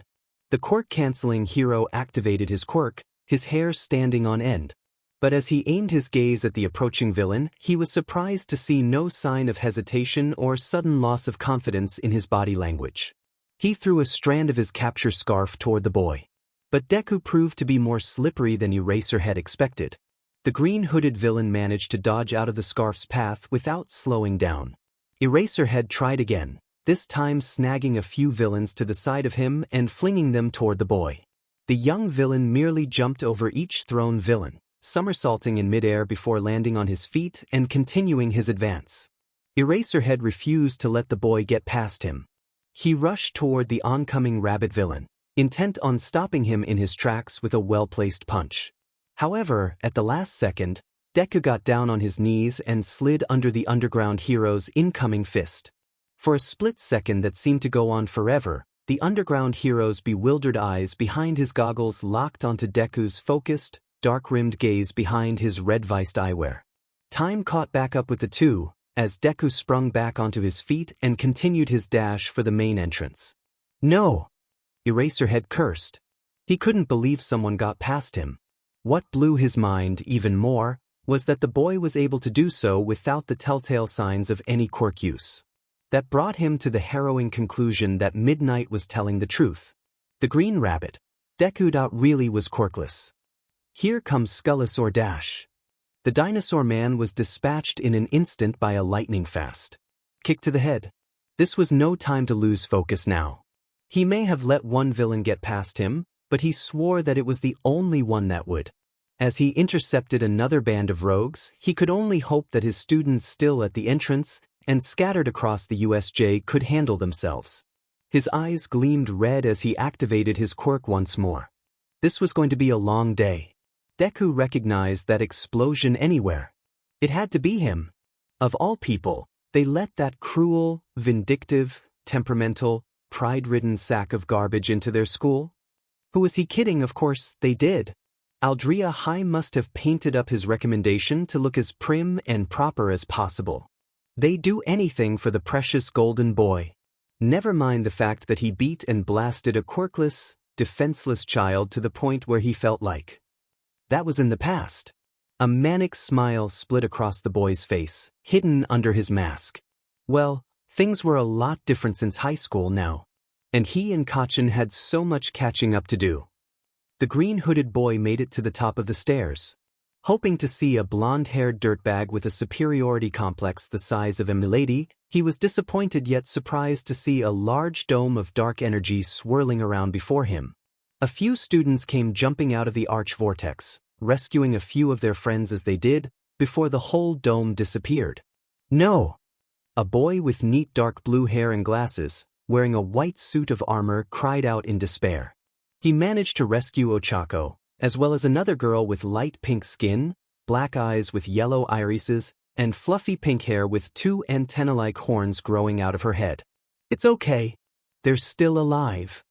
quirk-canceling hero activated his quirk, his hair standing on end. But as he aimed his gaze at the approaching villain, he was surprised to see no sign of hesitation or sudden loss of confidence in his body language. He threw a strand of his capture scarf toward the boy. But Deku proved to be more slippery than Eraserhead expected. The green-hooded villain managed to dodge out of the scarf's path without slowing down. Eraserhead tried again, this time snagging a few villains to the side of him and flinging them toward the boy. The young villain merely jumped over each thrown villain, somersaulting in midair before landing on his feet and continuing his advance. Eraserhead refused to let the boy get past him. He rushed toward the oncoming rabbit villain, intent on stopping him in his tracks with a well-placed punch. However, at the last second, Deku got down on his knees and slid under the underground hero's incoming fist. For a split second that seemed to go on forever, the underground hero's bewildered eyes behind his goggles locked onto Deku's focused, dark-rimmed gaze behind his red-viced eyewear. Time caught back up with the two, as Deku sprung back onto his feet and continued his dash for the main entrance. No! Eraserhead cursed. He couldn't believe someone got past him. What blew his mind even more was that the boy was able to do so without the telltale signs of any quirk use. That brought him to the harrowing conclusion that Midnight was telling the truth. The green rabbit, Deku, really was quirkless. Here comes Skullosaur Dash. The dinosaur man was dispatched in an instant by a lightning-fast kick to the head. This was no time to lose focus now. He may have let one villain get past him, but he swore that it was the only one that would. As he intercepted another band of rogues, he could only hope that his students still at the entrance and scattered across the USJ could handle themselves. His eyes gleamed red as he activated his quirk once more. This was going to be a long day. Deku recognized that explosion anywhere. It had to be him. Of all people, they let that cruel, vindictive, temperamental, pride-ridden sack of garbage into their school? Who was he kidding? Of course, they did. Aldria High must have painted up his recommendation to look as prim and proper as possible. They do anything for the precious golden boy. Never mind the fact that he beat and blasted a quirkless, defenseless child to the point where he felt like that was in the past. A manic smile split across the boy's face, hidden under his mask. Well, things were a lot different since high school now. And he and Kachin had so much catching up to do. The green-hooded boy made it to the top of the stairs. Hoping to see a blonde-haired dirtbag with a superiority complex the size of a milady, he was disappointed yet surprised to see a large dome of dark energy swirling around before him. A few students came jumping out of the arch vortex, rescuing a few of their friends as they did, before the whole dome disappeared. No! A boy with neat dark blue hair and glasses, wearing a white suit of armor, cried out in despair. He managed to rescue Ochako, as well as another girl with light pink skin, black eyes with yellow irises, and fluffy pink hair with two antenna-like horns growing out of her head. It's okay. They're still alive.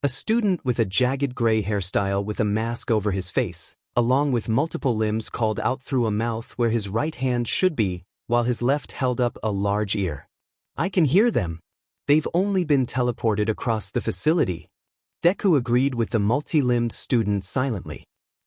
A student with a jagged gray hairstyle with a mask over his face, along with multiple limbs, called out through a mouth where his right hand should be, while his left held up a large ear. I can hear them. They've only been teleported across the facility. Deku agreed with the multi-limbed student silently.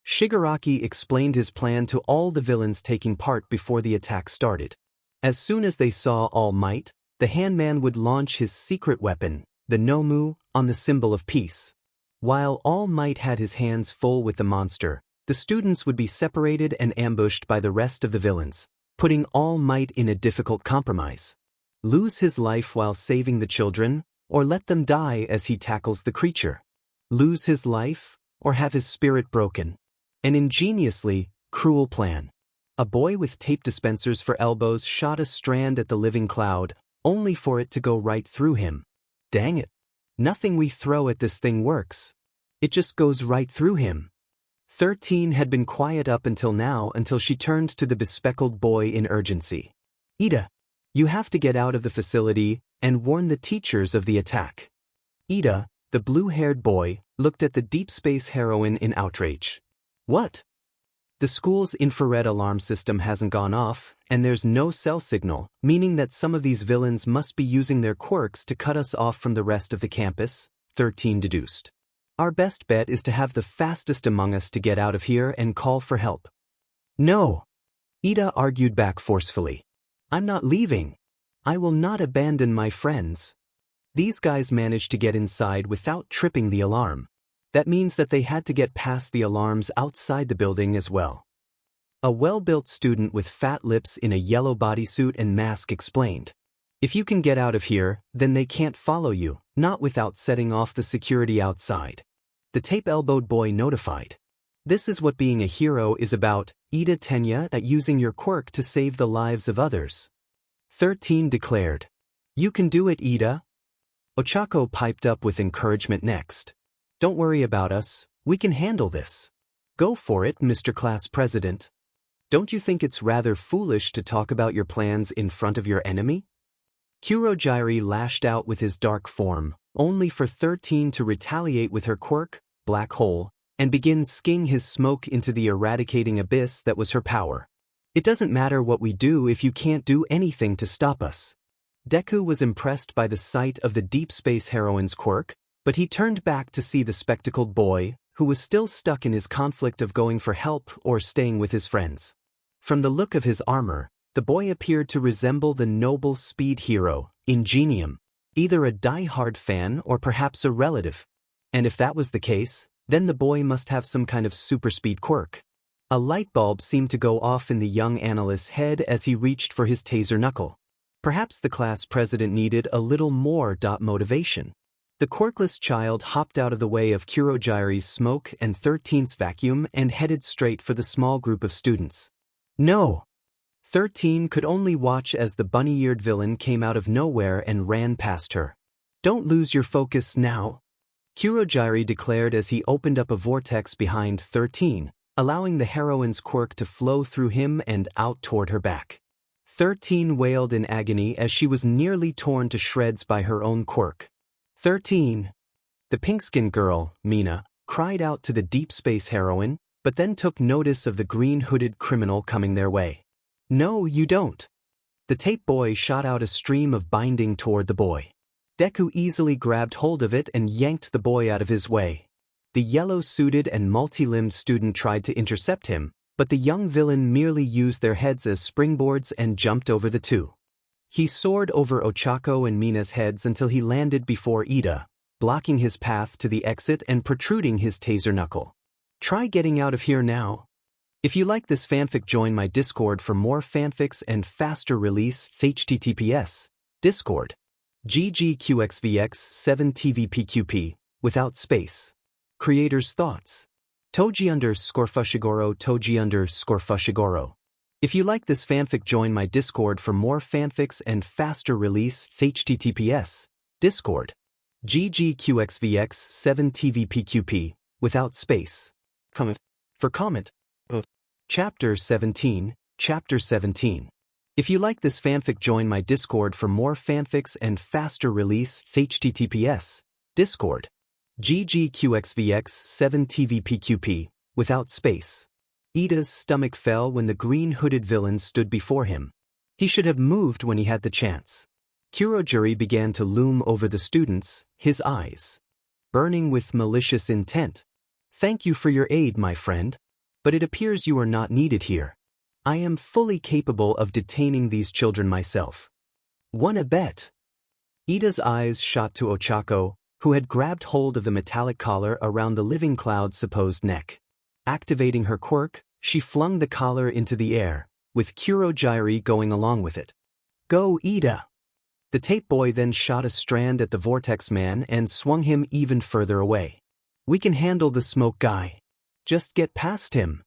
Shigaraki explained his plan to all the villains taking part before the attack started. As soon as they saw All Might, the Handman would launch his secret weapon, the Nomu, on the symbol of peace. While All Might had his hands full with the monster, the students would be separated and ambushed by the rest of the villains, putting All Might in a difficult compromise. Lose his life while saving the children, or let them die as he tackles the creature. Lose his life, or have his spirit broken. An ingeniously cruel plan. A boy with tape dispensers for elbows shot a strand at the living cloud, only for it to go right through him. Dang it. Nothing we throw at this thing works. It just goes right through him. 13 had been quiet up until now, until she turned to the bespectacled boy in urgency. Ida, you have to get out of the facility and warn the teachers of the attack. Ida, the blue-haired boy, looked at the deep space heroine in outrage. What? The school's infrared alarm system hasn't gone off, and there's no cell signal, meaning that some of these villains must be using their quirks to cut us off from the rest of the campus, 13 deduced. Our best bet is to have the fastest among us to get out of here and call for help. No! Ida argued back forcefully. I'm not leaving. I will not abandon my friends. These guys managed to get inside without tripping the alarm. That means that they had to get past the alarms outside the building as well. A well-built student with fat lips in a yellow bodysuit and mask explained. If you can get out of here, then they can't follow you, not without setting off the security outside. The tape-elbowed boy notified. This is what being a hero is about, Ida Tenya, that using your quirk to save the lives of others. 13 declared. You can do it, Ida. Ochako piped up with encouragement next. Don't worry about us, we can handle this. Go for it, Mr. Class President. Don't you think it's rather foolish to talk about your plans in front of your enemy? Kurogyri lashed out with his dark form, only for 13 to retaliate with her quirk, Black Hole, and begin skiing his smoke into the eradicating abyss that was her power. It doesn't matter what we do if you can't do anything to stop us. Deku was impressed by the sight of the deep space heroine's quirk, but he turned back to see the spectacled boy, who was still stuck in his conflict of going for help or staying with his friends. From the look of his armor, the boy appeared to resemble the noble speed hero, Ingenium, either a die-hard fan or perhaps a relative. And if that was the case, then the boy must have some kind of super speed quirk. A light bulb seemed to go off in the young analyst's head as he reached for his taser knuckle. Perhaps the class president needed a little more motivation. The quirkless child hopped out of the way of Kurogyri's smoke and 13's vacuum and headed straight for the small group of students. No! 13 could only watch as the bunny-eared villain came out of nowhere and ran past her. Don't lose your focus now, Kurogyri declared as he opened up a vortex behind 13, allowing the heroine's quirk to flow through him and out toward her back. 13 wailed in agony as she was nearly torn to shreds by her own quirk. 13. The pink-skinned girl, Mina, cried out to the deep space heroine, but then took notice of the green-hooded criminal coming their way. No, you don't. The tape boy shot out a stream of binding toward the boy. Deku easily grabbed hold of it and yanked the boy out of his way. The yellow-suited and multi-limbed student tried to intercept him, but the young villain merely used their heads as springboards and jumped over the two. He soared over Ochako and Mina's heads until he landed before Ida, blocking his path to the exit and protruding his taser knuckle. Try getting out of here now. If you like this fanfic, join my Discord for more fanfics and faster release. https Discord ggqxvx7tvpqp without space. Creators' thoughts. Toji_Fushiguro Toji_Fushiguro. If you like this fanfic, join my Discord for more fanfics and faster release. https Discord ggqxvx7tvpqp without space. Comment. For comment. Chapter 17. Chapter 17. If you like this fanfic, join my Discord for more fanfics and faster release. https Discord ggqxvx7tvpqp without space. Ida's stomach fell when the green-hooded villain stood before him. He should have moved when he had the chance. Kurogyri began to loom over the students, his eyes burning with malicious intent. Thank you for your aid, my friend. But it appears you are not needed here. I am fully capable of detaining these children myself. Wanna bet? Ida's eyes shot to Ochako, who had grabbed hold of the metallic collar around the living cloud's supposed neck. Activating her quirk, she flung the collar into the air, with Kurogyri going along with it. Go, Ida! The tape boy then shot a strand at the vortex man and swung him even further away. We can handle the smoke guy. Just get past him.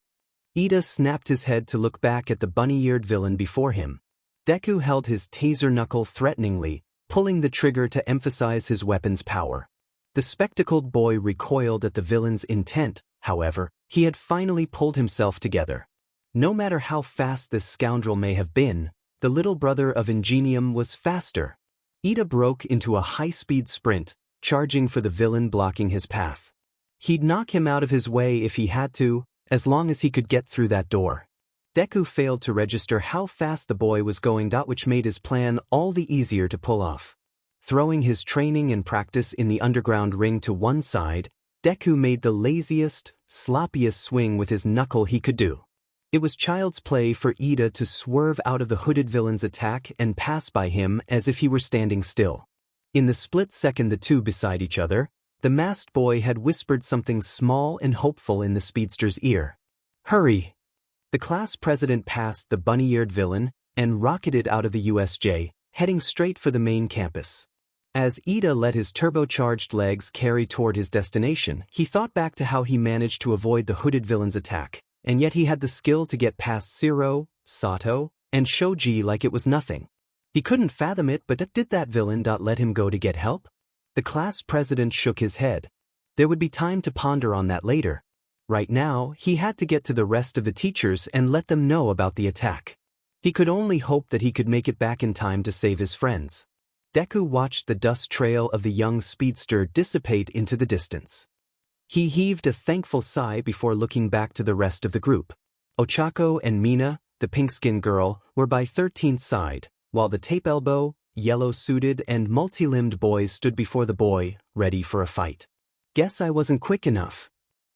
Ida snapped his head to look back at the bunny-eared villain before him. Deku held his taser knuckle threateningly, pulling the trigger to emphasize his weapon's power. The spectacled boy recoiled at the villain's intent. However, he had finally pulled himself together. No matter how fast this scoundrel may have been, the little brother of Ingenium was faster. Ida broke into a high-speed sprint, charging for the villain blocking his path. He'd knock him out of his way if he had to, as long as he could get through that door. Deku failed to register how fast the boy was going, which made his plan all the easier to pull off. Throwing his training and practice in the underground ring to one side, Deku made the laziest, sloppiest swing with his knuckle he could do. It was child's play for Ida to swerve out of the hooded villain's attack and pass by him as if he were standing still. In the split second the two beside each other, the masked boy had whispered something small and hopeful in the speedster's ear. "Hurry!" The class president passed the bunny-eared villain and rocketed out of the USJ, heading straight for the main campus. As Ida let his turbocharged legs carry toward his destination, he thought back to how he managed to avoid the hooded villain's attack, and yet he had the skill to get past Zero, Sato, and Shoji like it was nothing. He couldn't fathom it, but did that villain let him go to get help? The class president shook his head. There would be time to ponder on that later. Right now, he had to get to the rest of the teachers and let them know about the attack. He could only hope that he could make it back in time to save his friends. Deku watched the dust trail of the young speedster dissipate into the distance. He heaved a thankful sigh before looking back to the rest of the group. Ochako and Mina, the pink-skinned girl, were by 13th side, while the tape-elbow, yellow-suited and multi-limbed boys stood before the boy, ready for a fight. "Guess I wasn't quick enough."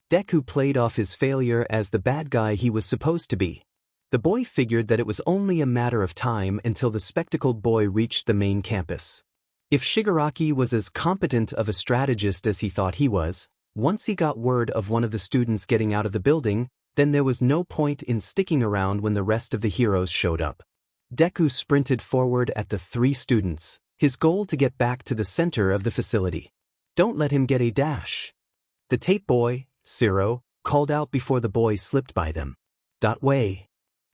Deku played off his failure as the bad guy he was supposed to be. The boy figured that it was only a matter of time until the spectacled boy reached the main campus. If Shigaraki was as competent of a strategist as he thought he was, once he got word of one of the students getting out of the building, then there was no point in sticking around when the rest of the heroes showed up. Deku sprinted forward at the three students, his goal to get back to the center of the facility. "Don't let him get a dash." The tape boy, Zero, called out before the boy slipped by them. "Way."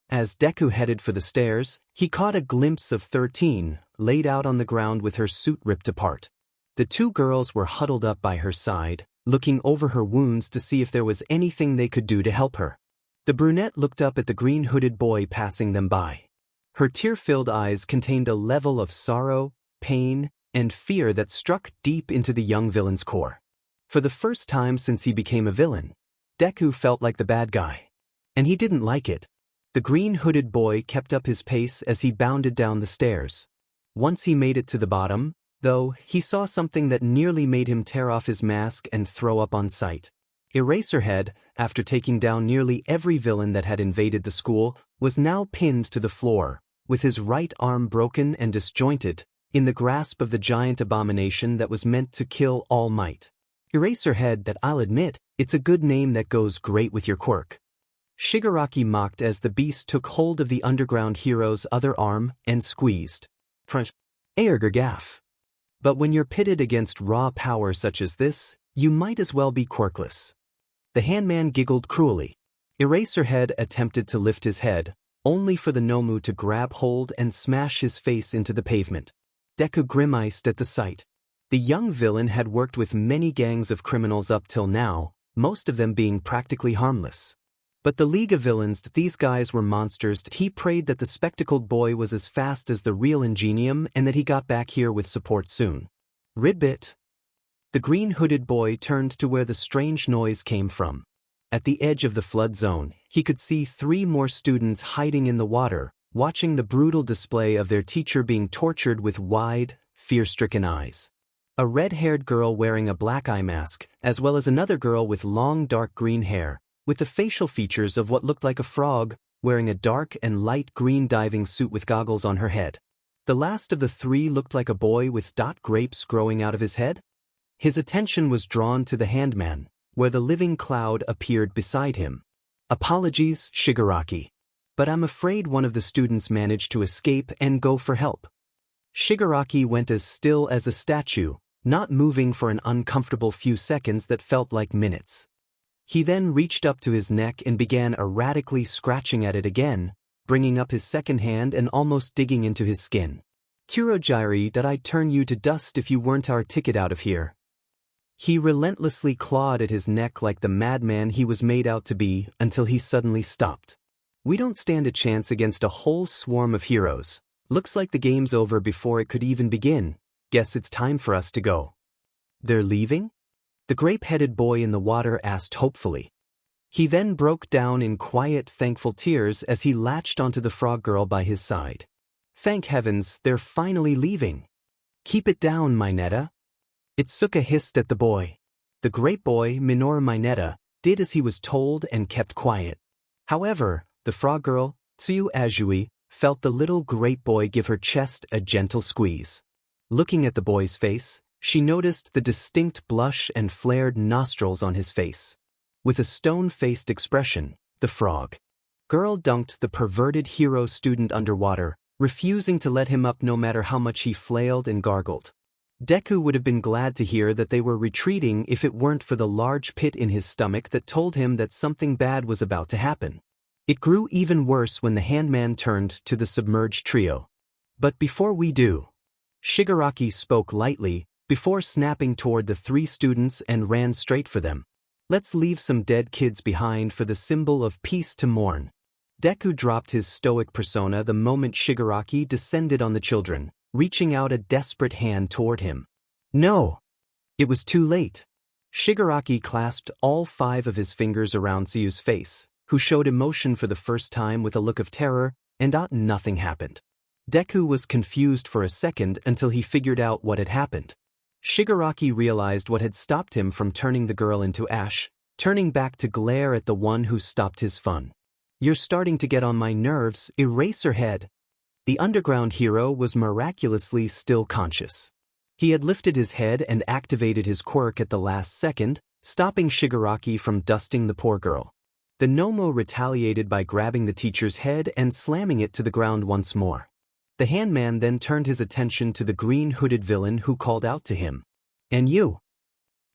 As Deku headed for the stairs, he caught a glimpse of 13, laid out on the ground with her suit ripped apart. The two girls were huddled up by her side, looking over her wounds to see if there was anything they could do to help her. The brunette looked up at the green-hooded boy passing them by. Her tear-filled eyes contained a level of sorrow, pain, and fear that struck deep into the young villain's core. For the first time since he became a villain, Deku felt like the bad guy. And he didn't like it. The green-hooded boy kept up his pace as he bounded down the stairs. Once he made it to the bottom, though, he saw something that nearly made him tear off his mask and throw up on sight. Eraserhead, after taking down nearly every villain that had invaded the school, was now pinned to the floor, with his right arm broken and disjointed, in the grasp of the giant abomination that was meant to kill All Might. Eraserhead, that I'll admit, it's a good name that goes great with your quirk. Shigaraki mocked as the beast took hold of the underground hero's other arm and squeezed. Gaff. But when you're pitted against raw power such as this, you might as well be quirkless. The handman giggled cruelly. Eraserhead attempted to lift his head, only for the Nomu to grab hold and smash his face into the pavement. Deku grimaced at the sight. The young villain had worked with many gangs of criminals up till now, most of them being practically harmless. But the League of Villains, these guys were monsters. He prayed that the spectacled boy was as fast as the real Ingenium and that he got back here with support soon. Ribbit. The green-hooded boy turned to where the strange noise came from. At the edge of the flood zone, he could see 3 more students hiding in the water, watching the brutal display of their teacher being tortured with wide, fear-stricken eyes. A red-haired girl wearing a black eye mask, as well as another girl with long dark green hair, with the facial features of what looked like a frog, wearing a dark and light green diving suit with goggles on her head. The last of the 3 looked like a boy with grapes growing out of his head. His attention was drawn to the handman, where the living cloud appeared beside him. "Apologies, Shigaraki. But I'm afraid one of the students managed to escape and go for help." Shigaraki went as still as a statue, not moving for an uncomfortable few seconds that felt like minutes. He then reached up to his neck and began erratically scratching at it again, bringing up his second hand and almost digging into his skin. "Kurogiri, that I'd turn you to dust if you weren't our ticket out of here." He relentlessly clawed at his neck like the madman he was made out to be until he suddenly stopped. "We don't stand a chance against a whole swarm of heroes. Looks like the game's over before it could even begin. Guess it's time for us to go." "They're leaving?" The grape-headed boy in the water asked hopefully. He then broke down in quiet, thankful tears as he latched onto the frog girl by his side. Thank heavens, they're finally leaving. Keep it down, Mineta. Itsuka hissed at the boy. The great boy, Minoru Mineta, did as he was told and kept quiet. However, the frog girl, Tsuyu Azui, felt the little great boy give her chest a gentle squeeze. Looking at the boy's face, she noticed the distinct blush and flared nostrils on his face. With a stone-faced expression, the frog girl dunked the perverted hero student underwater, refusing to let him up no matter how much he flailed and gargled. Deku would have been glad to hear that they were retreating if it weren't for the large pit in his stomach that told him that something bad was about to happen. It grew even worse when the handman turned to the submerged trio. But before we do, Shigaraki spoke lightly, before snapping toward the three students and ran straight for them. Let's leave some dead kids behind for the symbol of peace to mourn. Deku dropped his stoic persona the moment Shigaraki descended on the children, reaching out a desperate hand toward him. No! It was too late. Shigaraki clasped all 5 of his fingers around Tsuyu's face, who showed emotion for the first time with a look of terror, and nothing happened. Deku was confused for a second until he figured out what had happened. Shigaraki realized what had stopped him from turning the girl into ash, turning back to glare at the one who stopped his fun. You're starting to get on my nerves, Eraserhead. The underground hero was miraculously still conscious. He had lifted his head and activated his quirk at the last second, stopping Shigaraki from dusting the poor girl. The Nomo retaliated by grabbing the teacher's head and slamming it to the ground once more. The handman then turned his attention to the green-hooded villain who called out to him. And you?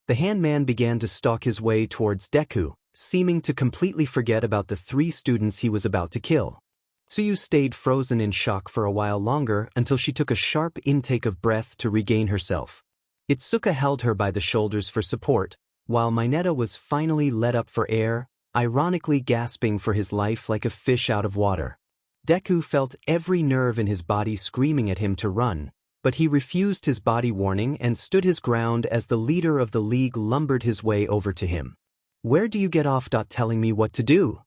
The handman began to stalk his way towards Deku, seeming to completely forget about the 3 students he was about to kill. Tsuyu stayed frozen in shock for a while longer until she took a sharp intake of breath to regain herself. Itsuka held her by the shoulders for support, while Mineta was finally let up for air, ironically gasping for his life like a fish out of water. Deku felt every nerve in his body screaming at him to run, but he refused his body warning and stood his ground as the leader of the league lumbered his way over to him. Where do you get off telling me what to do?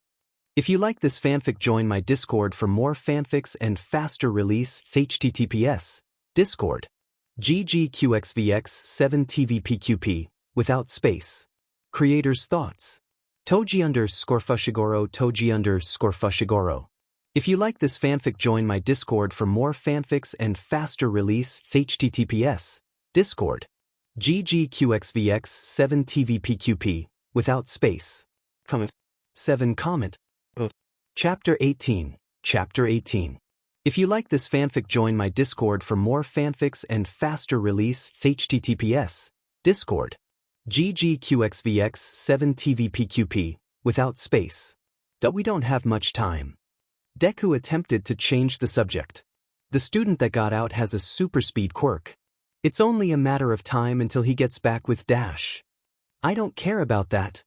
If you like this fanfic, join my Discord for more fanfics and faster release. https Discord ggqxvx7tvpqp without space. Creators' thoughts. Toji_Fushiguro Toji_Fushiguro. If you like this fanfic, join my Discord for more fanfics and faster release. https Discord ggqxvx7tvpqp without space. Comment 7 comment. Chapter 18. Chapter 18. If you like this fanfic, join my Discord for more fanfics and faster release. https Discord ggqxvx7tvpqp without space. We don't have much time. Deku attempted to change the subject. The student that got out has a super speed quirk. It's only a matter of time until he gets back with Dash. I don't care about that.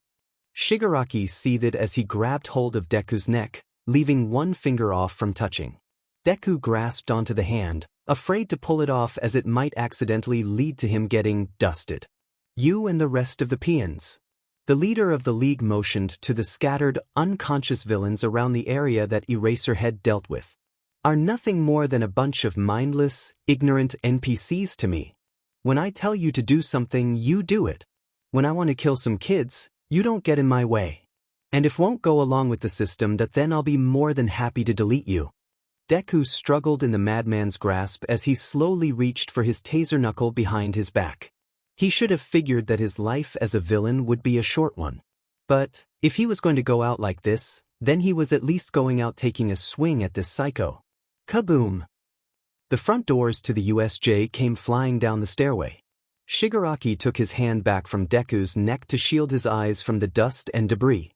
Shigaraki seethed as he grabbed hold of Deku's neck, leaving one finger off from touching. Deku grasped onto the hand, afraid to pull it off as it might accidentally lead to him getting dusted. You and the rest of the peons. The leader of the league motioned to the scattered, unconscious villains around the area that Eraserhead dealt with. Are nothing more than a bunch of mindless, ignorant NPCs to me. When I tell you to do something, you do it. When I want to kill some kids, you don't get in my way. And if won't go along with the system, then I'll be more than happy to delete you. Deku struggled in the madman's grasp as he slowly reached for his taser knuckle behind his back. He should have figured that his life as a villain would be a short one. But, if he was going to go out like this, then he was at least going out taking a swing at this psycho. Kaboom! The front doors to the USJ came flying down the stairway. Shigaraki took his hand back from Deku's neck to shield his eyes from the dust and debris.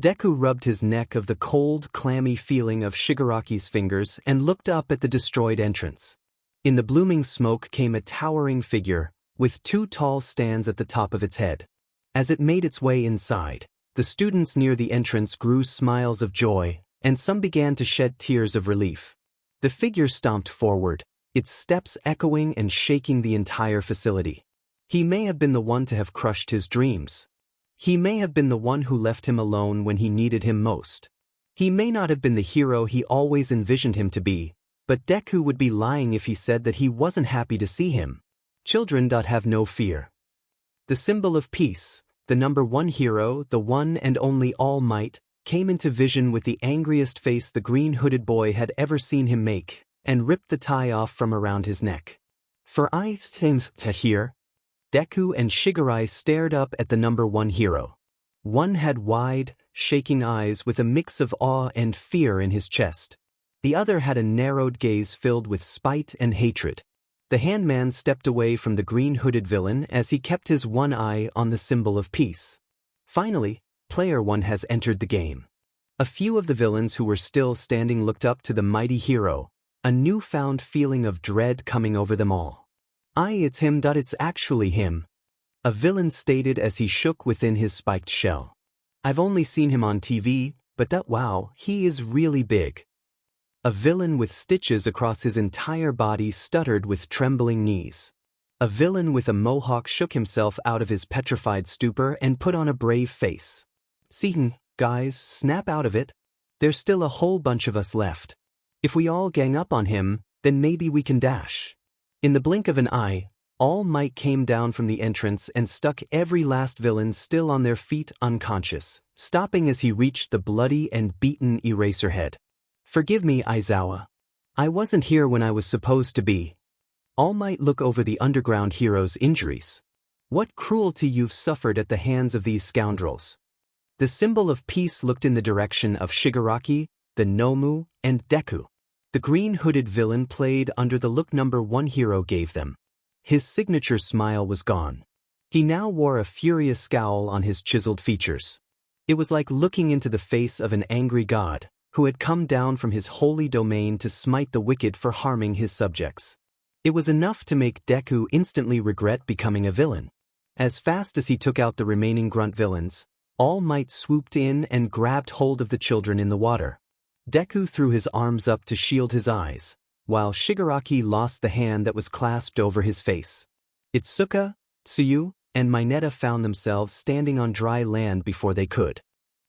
Deku rubbed his neck of the cold, clammy feeling of Shigaraki's fingers and looked up at the destroyed entrance. In the blooming smoke came a towering figure, with 2 tall stands at the top of its head. As it made its way inside, the students near the entrance grew smiles of joy, and some began to shed tears of relief. The figure stomped forward, its steps echoing and shaking the entire facility. He may have been the one to have crushed his dreams. He may have been the one who left him alone when he needed him most. He may not have been the hero he always envisioned him to be, but Deku would be lying if he said that he wasn't happy to see him. Children. Have no fear. The symbol of peace, the number one hero, the one and only All Might, came into vision with the angriest face the green-hooded boy had ever seen him make, and ripped the tie off from around his neck. For I seems to hear. Deku and Shigaraki stared up at the number one hero. One had wide, shaking eyes with a mix of awe and fear in his chest. The other had a narrowed gaze filled with spite and hatred. The handman stepped away from the green-hooded villain as he kept his one eye on the symbol of peace. Finally, Player 1 has entered the game. A few of the villains who were still standing looked up to the mighty hero, a newfound feeling of dread coming over them all. It's him. It's actually him. A villain stated as he shook within his spiked shell. I've only seen him on TV, but wow, he is really big. A villain with stitches across his entire body stuttered with trembling knees. A villain with a mohawk shook himself out of his petrified stupor and put on a brave face. Seaton, guys, snap out of it. There's still a whole bunch of us left. If we all gang up on him, then maybe we can dash. In the blink of an eye, All Might came down from the entrance and stuck every last villain still on their feet unconscious, stopping as he reached the bloody and beaten Eraserhead. Forgive me, Aizawa. I wasn't here when I was supposed to be. All Might look over the underground hero's injuries. What cruelty you've suffered at the hands of these scoundrels. The symbol of peace looked in the direction of Shigaraki, the Nomu, and Deku. The green-hooded villain played under the look number one hero gave them. His signature smile was gone. He now wore a furious scowl on his chiseled features. It was like looking into the face of an angry god, who had come down from his holy domain to smite the wicked for harming his subjects. It was enough to make Deku instantly regret becoming a villain. As fast as he took out the remaining grunt villains, All Might swooped in and grabbed hold of the children in the water. Deku threw his arms up to shield his eyes, while Shigaraki lost the hand that was clasped over his face. Itsuka, Tsuyu, and Mineta found themselves standing on dry land before they could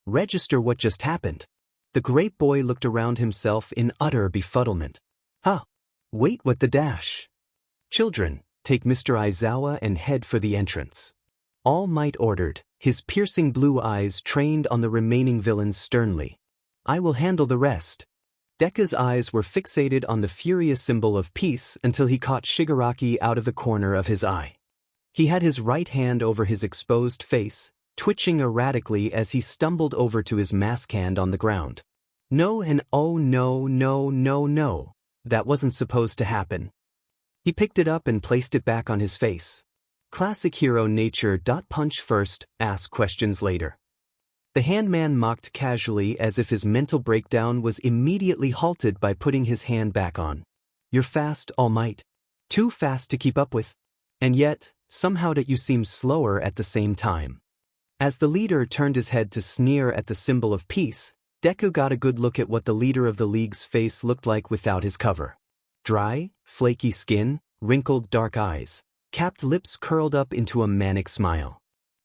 register what just happened. The great boy looked around himself in utter befuddlement. Wait, what the dash? Children, take Mr. Aizawa and head for the entrance. All Might ordered, his piercing blue eyes trained on the remaining villains sternly. I will handle the rest. Deku's eyes were fixated on the furious symbol of peace until he caught Shigaraki out of the corner of his eye. He had his right hand over his exposed face, twitching erratically as he stumbled over to his mask hand on the ground. No, and oh no, no, no, no. That wasn't supposed to happen. He picked it up and placed it back on his face. Classic hero nature. Punch first, ask questions later. The handman mocked casually as if his mental breakdown was immediately halted by putting his hand back on. You're fast, All Might. Too fast to keep up with. And yet, somehow that you seem slower at the same time. As the leader turned his head to sneer at the symbol of peace, Deku got a good look at what the leader of the league's face looked like without his cover. Dry, flaky skin, wrinkled dark eyes, capped lips curled up into a manic smile.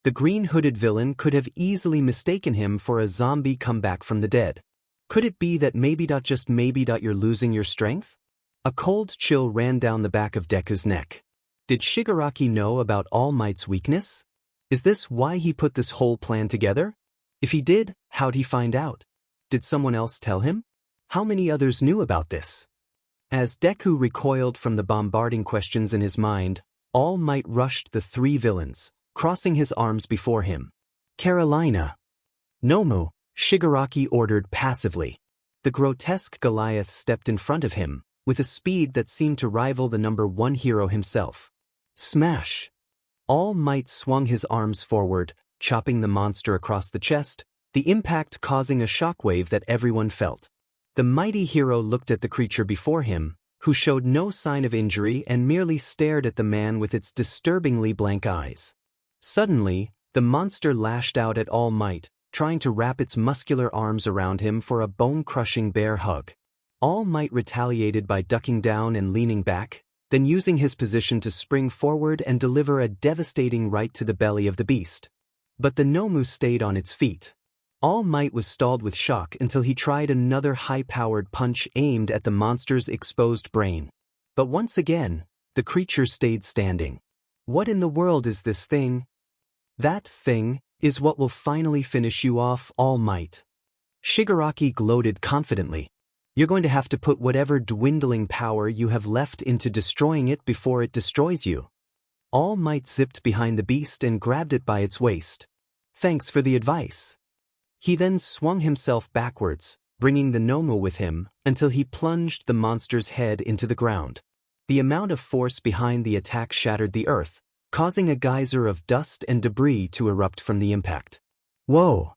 The green-hooded villain could have easily mistaken him for a zombie come back from the dead. Could it be that maybe just maybe you're losing your strength? A cold chill ran down the back of Deku's neck. Did Shigaraki know about All Might's weakness? Is this why he put this whole plan together? If he did, how'd he find out? Did someone else tell him? How many others knew about this? As Deku recoiled from the bombarding questions in his mind, All Might rushed the three villains, crossing his arms before him. Carolina. Nomu, Shigaraki ordered passively. The grotesque Goliath stepped in front of him, with a speed that seemed to rival the number one hero himself. Smash! All Might swung his arms forward, chopping the monster across the chest, the impact causing a shockwave that everyone felt. The mighty hero looked at the creature before him, who showed no sign of injury and merely stared at the man with its disturbingly blank eyes. Suddenly, the monster lashed out at All Might, trying to wrap its muscular arms around him for a bone-crushing bear hug. All Might retaliated by ducking down and leaning back, then using his position to spring forward and deliver a devastating right to the belly of the beast. But the Nomu stayed on its feet. All Might was stalled with shock until he tried another high-powered punch aimed at the monster's exposed brain. But once again, the creature stayed standing. What in the world is this thing? That thing is what will finally finish you off, All Might. Shigaraki gloated confidently. You're going to have to put whatever dwindling power you have left into destroying it before it destroys you. All Might zipped behind the beast and grabbed it by its waist. Thanks for the advice. He then swung himself backwards, bringing the Nomu with him, until he plunged the monster's head into the ground. The amount of force behind the attack shattered the earth, causing a geyser of dust and debris to erupt from the impact. Whoa!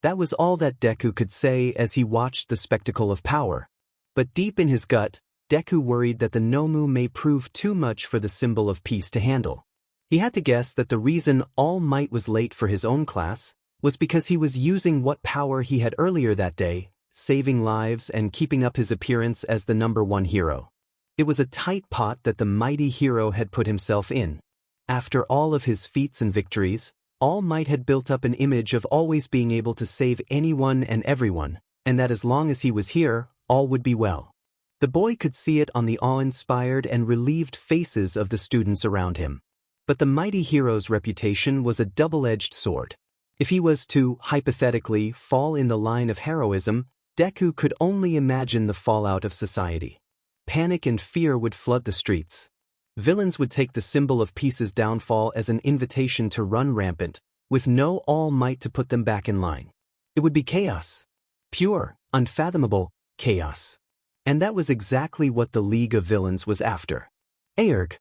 That was all that Deku could say as he watched the spectacle of power. But deep in his gut, Deku worried that the Nomu may prove too much for the symbol of peace to handle. He had to guess that the reason All Might was late for his own class was because he was using what power he had earlier that day, saving lives and keeping up his appearance as the #1 hero. It was a tight pot that the mighty hero had put himself in. After all of his feats and victories, All Might had built up an image of always being able to save anyone and everyone, and that as long as he was here, all would be well. The boy could see it on the awe-inspired and relieved faces of the students around him. But the mighty hero's reputation was a double-edged sword. If he was to, hypothetically, fall in the line of heroism, Deku could only imagine the fallout of society. Panic and fear would flood the streets. Villains would take the symbol of peace's downfall as an invitation to run rampant, with no All Might to put them back in line. It would be chaos. Pure, unfathomable chaos. And that was exactly what the League of Villains was after. Aerg.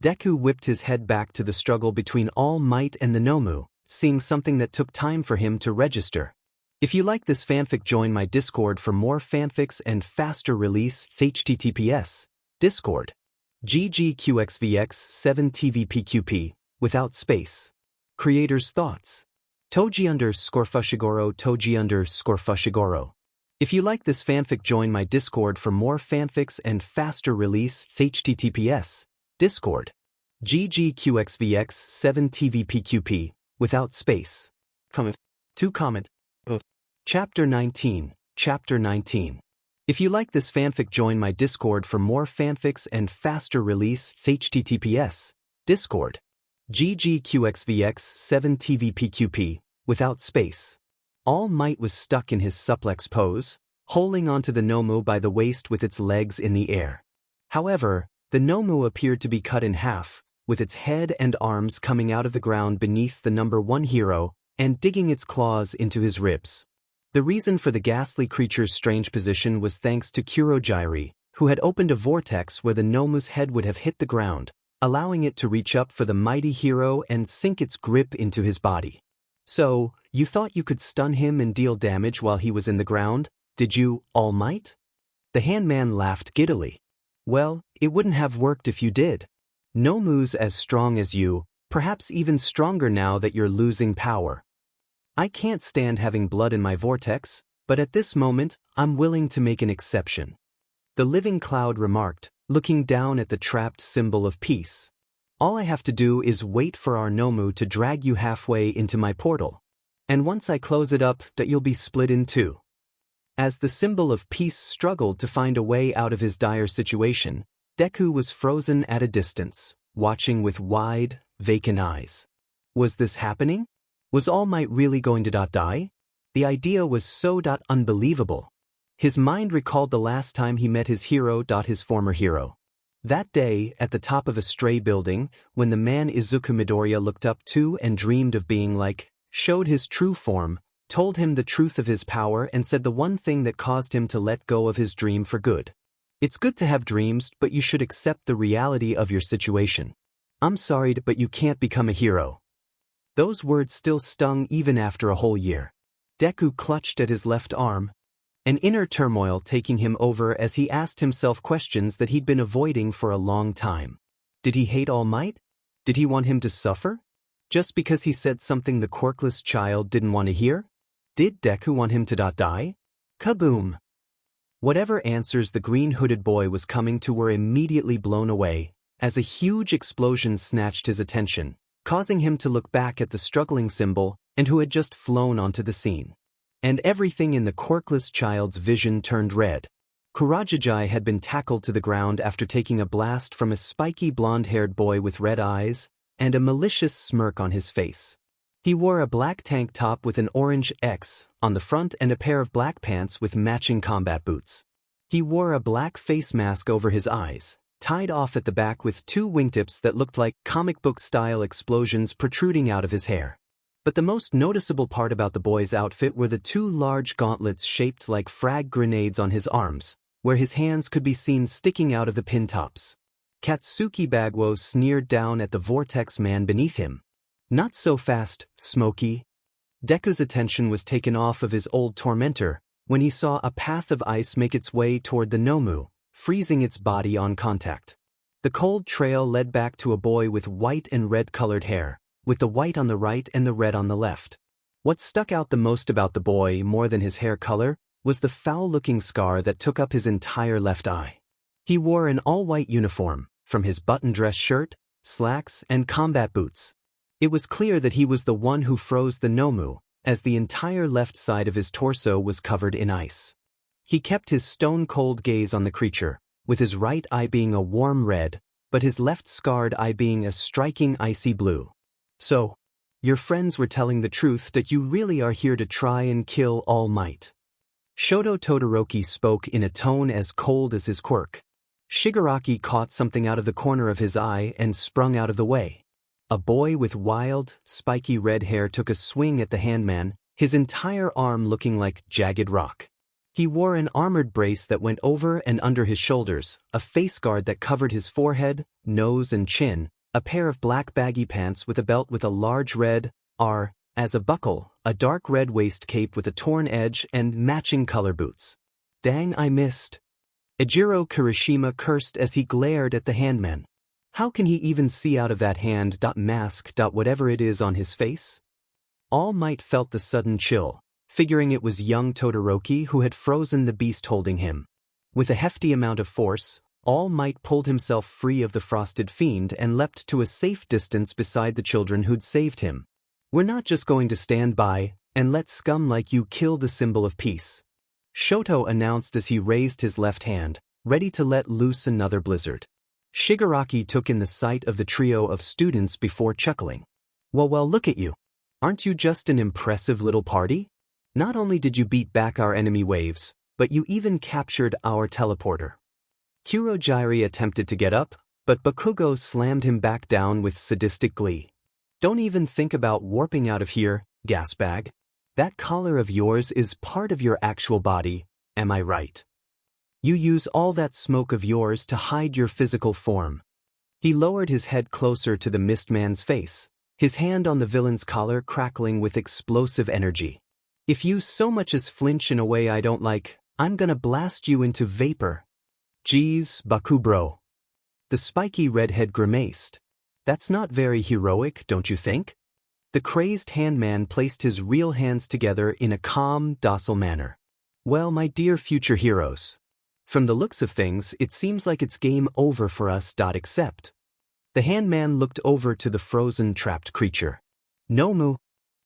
Deku whipped his head back to the struggle between All Might and the Nomu, seeing something that took time for him to register. If you like this fanfic, join my Discord for more fanfics and faster release. https Discord. ggqxvx7tvpqp, without space. Creator's thoughts. Toji_Fushiguro Toji_Fushiguro. If you like this fanfic, join my Discord for more fanfics and faster release. https Discord. ggqxvx7tvpqp, without space. Comment. Chapter 19. Chapter 19. If you like this fanfic, join my Discord for more fanfics and faster release. https Discord. ggqxvx7tvpqp, without space. All Might was stuck in his suplex pose, holding onto the Nomu by the waist with its legs in the air. However, the Nomu appeared to be cut in half, with its head and arms coming out of the ground beneath the #1 hero and digging its claws into his ribs. The reason for the ghastly creature's strange position was thanks to Kurogyri, who had opened a vortex where the Nomu's head would have hit the ground, allowing it to reach up for the mighty hero and sink its grip into his body. So, you thought you could stun him and deal damage while he was in the ground, did you, All Might? The handman laughed giddily. Well, it wouldn't have worked if you did. Nomu's as strong as you, perhaps even stronger now that you're losing power. I can't stand having blood in my vortex, but at this moment, I'm willing to make an exception. The living cloud remarked, looking down at the trapped symbol of peace. All I have to do is wait for our Nomu to drag you halfway into my portal. And once I close it up, that you'll be split in two. As the symbol of peace struggled to find a way out of his dire situation, Deku was frozen at a distance, watching with wide, vacant eyes. Was this happening? Was All Might really going to die? The idea was so unbelievable. His mind recalled the last time he met his hero, his former hero. That day, at the top of a stray building, when the man Izuku Midoriya looked up to and dreamed of being like, showed his true form, told him the truth of his power and said the one thing that caused him to let go of his dream for good. It's good to have dreams, but you should accept the reality of your situation. I'm sorry, but you can't become a hero. Those words still stung even after a whole year. Deku clutched at his left arm, an inner turmoil taking him over as he asked himself questions that he'd been avoiding for a long time. Did he hate All Might? Did he want him to suffer? Just because he said something the quirkless child didn't want to hear? Did Deku want him to die? Kaboom! Whatever answers the green-hooded boy was coming to were immediately blown away, as a huge explosion snatched his attention, causing him to look back at the struggling symbol and who had just flown onto the scene. And everything in the quirkless child's vision turned red. Kurajiji had been tackled to the ground after taking a blast from a spiky blonde-haired boy with red eyes and a malicious smirk on his face. He wore a black tank top with an orange X on the front and a pair of black pants with matching combat boots. He wore a black face mask over his eyes, tied off at the back with two wingtips that looked like comic book-style explosions protruding out of his hair. But the most noticeable part about the boy's outfit were the two large gauntlets shaped like frag grenades on his arms, where his hands could be seen sticking out of the pin tops. Katsuki Bagwo sneered down at the vortex man beneath him. "Not so fast, Smokey." Deku's attention was taken off of his old tormentor when he saw a path of ice make its way toward the Nomu, freezing its body on contact. The cold trail led back to a boy with white and red-colored hair, with the white on the right and the red on the left. What stuck out the most about the boy, more than his hair color, was the foul-looking scar that took up his entire left eye. He wore an all-white uniform, from his button-dress shirt, slacks, and combat boots. It was clear that he was the one who froze the Nomu, as the entire left side of his torso was covered in ice. He kept his stone-cold gaze on the creature, with his right eye being a warm red, but his left scarred eye being a striking icy blue. "So, your friends were telling the truth that you really are here to try and kill All Might." Shoto Todoroki spoke in a tone as cold as his quirk. Shigaraki caught something out of the corner of his eye and sprung out of the way. A boy with wild, spiky red hair took a swing at the handman, his entire arm looking like jagged rock. He wore an armored brace that went over and under his shoulders, a face guard that covered his forehead, nose and chin, a pair of black baggy pants with a belt with a large red R as a buckle, a dark red waist cape with a torn edge and matching color boots. "Dang, I missed." Ejiro Kirishima cursed as he glared at the handman. How can he even see out of that mask whatever it is on his face? All Might felt the sudden chill, figuring it was young Todoroki who had frozen the beast holding him. With a hefty amount of force, All Might pulled himself free of the frosted fiend and leapt to a safe distance beside the children who'd saved him. "We're not just going to stand by and let scum like you kill the symbol of peace," Shoto announced as he raised his left hand, ready to let loose another blizzard. Shigaraki took in the sight of the trio of students before chuckling. Well, look at you. Aren't you just an impressive little party? Not only did you beat back our enemy waves, but you even captured our teleporter." Kurojiri attempted to get up, but Bakugo slammed him back down with sadistic glee. "Don't even think about warping out of here, gasbag. That collar of yours is part of your actual body, am I right? You use all that smoke of yours to hide your physical form." He lowered his head closer to the mist man's face, his hand on the villain's collar crackling with explosive energy. "If you so much as flinch in a way I don't like, I'm gonna blast you into vapor." "Geez, Bakubro." The spiky redhead grimaced. "That's not very heroic, don't you think?" The crazed handman placed his real hands together in a calm, docile manner. "Well, my dear future heroes, from the looks of things, it seems like it's game over for us. Except." The handman looked over to the frozen, trapped creature. "Nomu."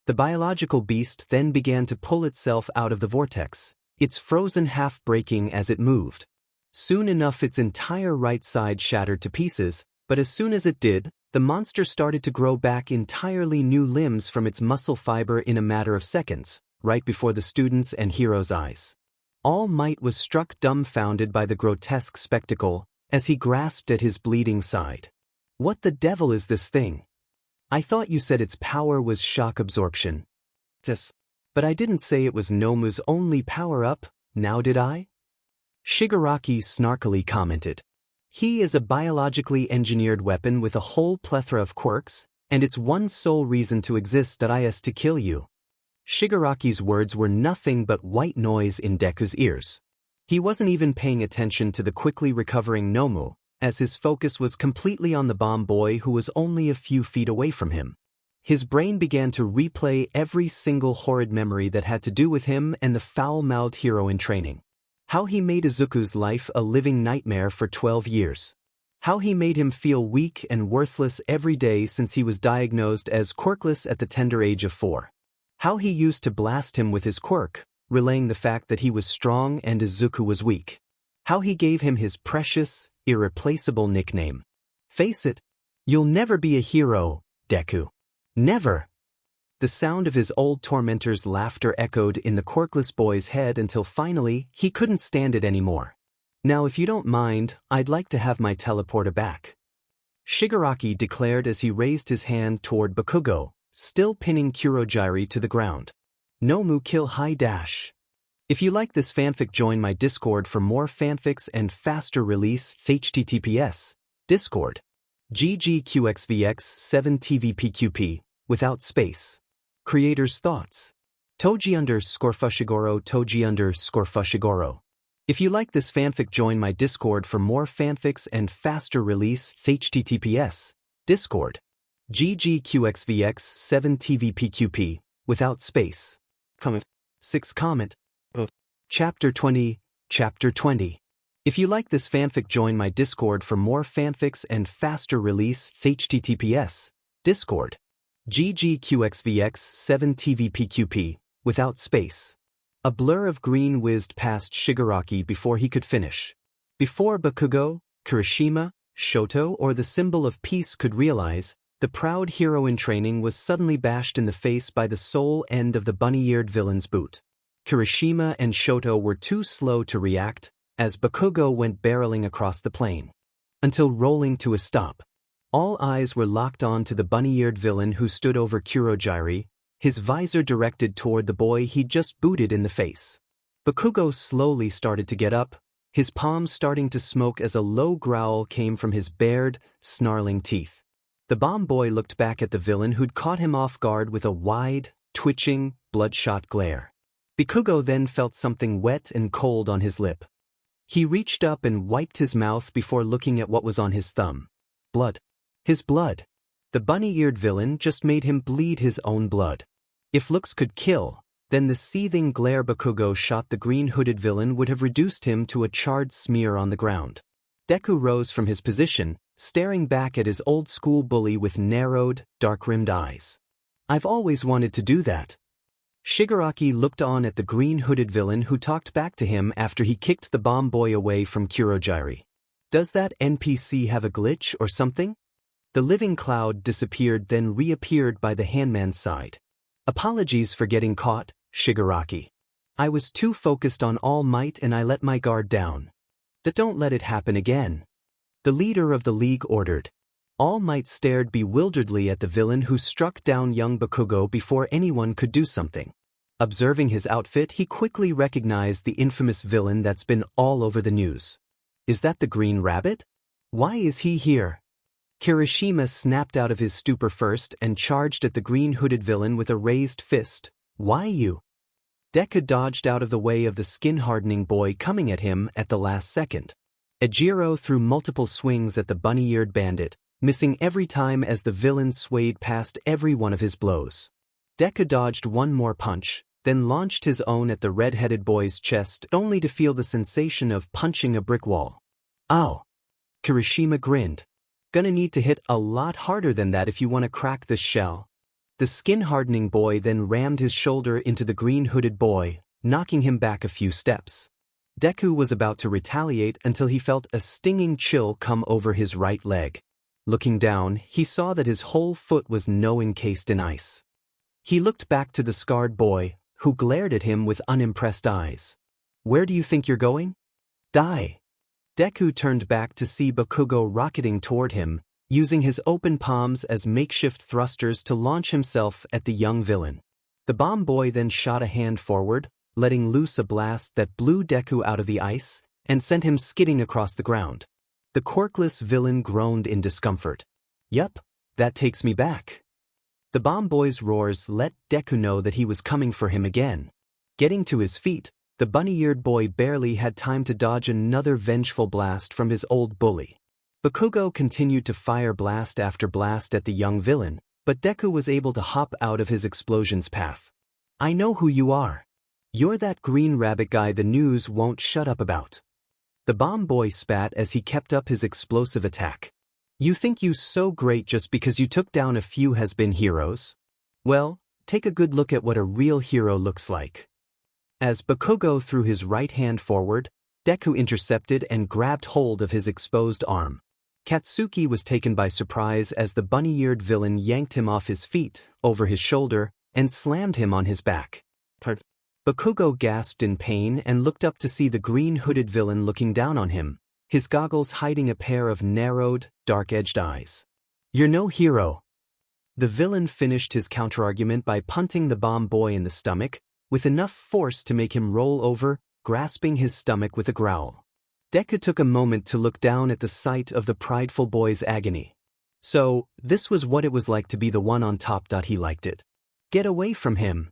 The biological beast then began to pull itself out of the vortex, its frozen half breaking as it moved. Soon enough its entire right side shattered to pieces, but as soon as it did, the monster started to grow back entirely new limbs from its muscle fiber in a matter of seconds, right before the students' and heroes' eyes. All Might was struck dumbfounded by the grotesque spectacle as he grasped at his bleeding side. "What the devil is this thing? I thought you said its power was shock absorption." "Yes. But I didn't say it was Nomu's only power-up, now did I?" Shigaraki snarkily commented. "He is a biologically engineered weapon with a whole plethora of quirks, and its one sole reason to exist is to kill you." Shigaraki's words were nothing but white noise in Deku's ears. He wasn't even paying attention to the quickly recovering Nomu, as his focus was completely on the bomb boy who was only a few feet away from him. His brain began to replay every single horrid memory that had to do with him and the foul-mouthed hero in training. How he made Izuku's life a living nightmare for 12 years. How he made him feel weak and worthless every day since he was diagnosed as quirkless at the tender age of 4. How he used to blast him with his quirk, relaying the fact that he was strong and Izuku was weak. How he gave him his precious, irreplaceable nickname. Face it, you'll never be a hero, Deku. Never. The sound of his old tormentor's laughter echoed in the quirkless boy's head until finally he couldn't stand it anymore. Now if you don't mind, I'd like to have my teleporter back, Shigaraki declared as he raised his hand toward Bakugo, still pinning Kurogiri to the ground. Nomu kill high dash. If you like this fanfic, join my Discord for more fanfics and faster release. https Discord. ggqxvx7tvpqp, without space. Creator's thoughts. Toji_Fushiguro Toji_Fushiguro. If you like this fanfic, join my Discord for more fanfics and faster release. https Discord. ggqxvx7tvpqp, without space. Comment. 6 comment. Chapter 20. Chapter 20. If you like this fanfic, join my Discord for more fanfics and faster release. https Discord. ggqxvx7tvpqp, without space. A blur of green whizzed past Shigaraki before he could finish. Before Bakugo, Kirishima, Shoto, or the symbol of peace could realize, the proud hero in training was suddenly bashed in the face by the sole end of the bunny-eared villain's boot. Kirishima and Shoto were too slow to react, as Bakugo went barreling across the plane. Until rolling to a stop. All eyes were locked on to the bunny-eared villain who stood over Kurogiri, his visor directed toward the boy he'd just booted in the face. Bakugo slowly started to get up, his palms starting to smoke as a low growl came from his bared, snarling teeth. The bomb boy looked back at the villain who'd caught him off guard with a wide, twitching, bloodshot glare. Bakugo then felt something wet and cold on his lip. He reached up and wiped his mouth before looking at what was on his thumb. Blood. His blood. The bunny-eared villain just made him bleed his own blood. If looks could kill, then the seething glare Bakugo shot the green-hooded villain would have reduced him to a charred smear on the ground. Deku rose from his position, staring back at his old-school bully with narrowed, dark-rimmed eyes. I've always wanted to do that. Shigaraki looked on at the green-hooded villain who talked back to him after he kicked the bomb boy away from Kurogiri. Does that NPC have a glitch or something? The living cloud disappeared then reappeared by the handman's side. Apologies for getting caught, Shigaraki. I was too focused on All Might and I let my guard down. Don't let it happen again. The leader of the league ordered. All Might stared bewilderedly at the villain who struck down young Bakugo before anyone could do something. Observing his outfit, he quickly recognized the infamous villain that's been all over the news. Is that the Green Rabbit? Why is he here? Kirishima snapped out of his stupor first and charged at the green-hooded villain with a raised fist. Why you? Deku dodged out of the way of the skin-hardening boy coming at him at the last second. Ejiro threw multiple swings at the bunny-eared bandit, missing every time as the villain swayed past every one of his blows. Deku dodged one more punch, then launched his own at the red-headed boy's chest only to feel the sensation of punching a brick wall. Ow! Kirishima grinned. Gonna need to hit a lot harder than that if you want to crack this shell. The skin-hardening boy then rammed his shoulder into the green-hooded boy, knocking him back a few steps. Deku was about to retaliate until he felt a stinging chill come over his right leg. Looking down, he saw that his whole foot was encased in ice. He looked back to the scarred boy, who glared at him with unimpressed eyes. Where do you think you're going? Die. Deku turned back to see Bakugo rocketing toward him, using his open palms as makeshift thrusters to launch himself at the young villain. The bomb boy then shot a hand forward, letting loose a blast that blew Deku out of the ice and sent him skidding across the ground. The quirkless villain groaned in discomfort. Yup, that takes me back. The bomb boy's roars let Deku know that he was coming for him again. Getting to his feet, the bunny-eared boy barely had time to dodge another vengeful blast from his old bully. Bakugo continued to fire blast after blast at the young villain, but Deku was able to hop out of his explosion's path. I know who you are. You're that green rabbit guy the news won't shut up about. The bomb boy spat as he kept up his explosive attack. You think you so great just because you took down a few has-been heroes? Well, take a good look at what a real hero looks like. As Bakugo threw his right hand forward, Deku intercepted and grabbed hold of his exposed arm. Katsuki was taken by surprise as the bunny-eared villain yanked him off his feet, over his shoulder, and slammed him on his back. Bakugo gasped in pain and looked up to see the green-hooded villain looking down on him, his goggles hiding a pair of narrowed, dark-edged eyes. You're no hero. The villain finished his counterargument by punting the bomb boy in the stomach, with enough force to make him roll over, grasping his stomach with a growl. Deku took a moment to look down at the sight of the prideful boy's agony. So, this was what it was like to be the one on top. He liked it. Get away from him.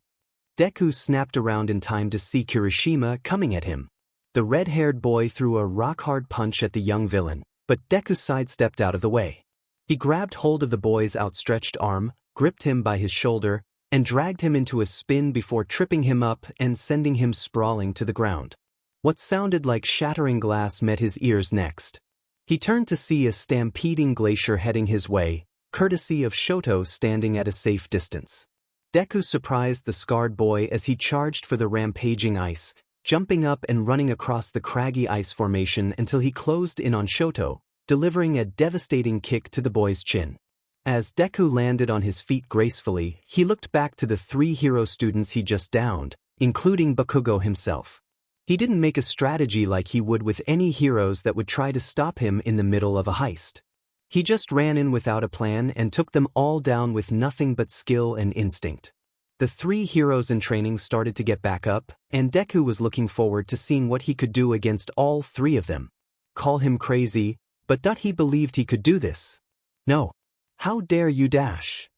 Deku snapped around in time to see Kirishima coming at him. The red-haired boy threw a rock-hard punch at the young villain, but Deku sidestepped out of the way. He grabbed hold of the boy's outstretched arm, gripped him by his shoulder, and dragged him into a spin before tripping him up and sending him sprawling to the ground. What sounded like shattering glass met his ears next. He turned to see a stampeding glacier heading his way, courtesy of Shoto standing at a safe distance. Deku surprised the scarred boy as he charged for the rampaging ice, jumping up and running across the craggy ice formation until he closed in on Shoto, delivering a devastating kick to the boy's chin. As Deku landed on his feet gracefully, he looked back to the 3 hero students he just downed, including Bakugo himself. He didn't make a strategy like he would with any heroes that would try to stop him in the middle of a heist. He just ran in without a plan and took them all down with nothing but skill and instinct. The 3 heroes in training started to get back up, and Deku was looking forward to seeing what he could do against all 3 of them. Call him crazy, but he believed he could do this. No. How dare you dash?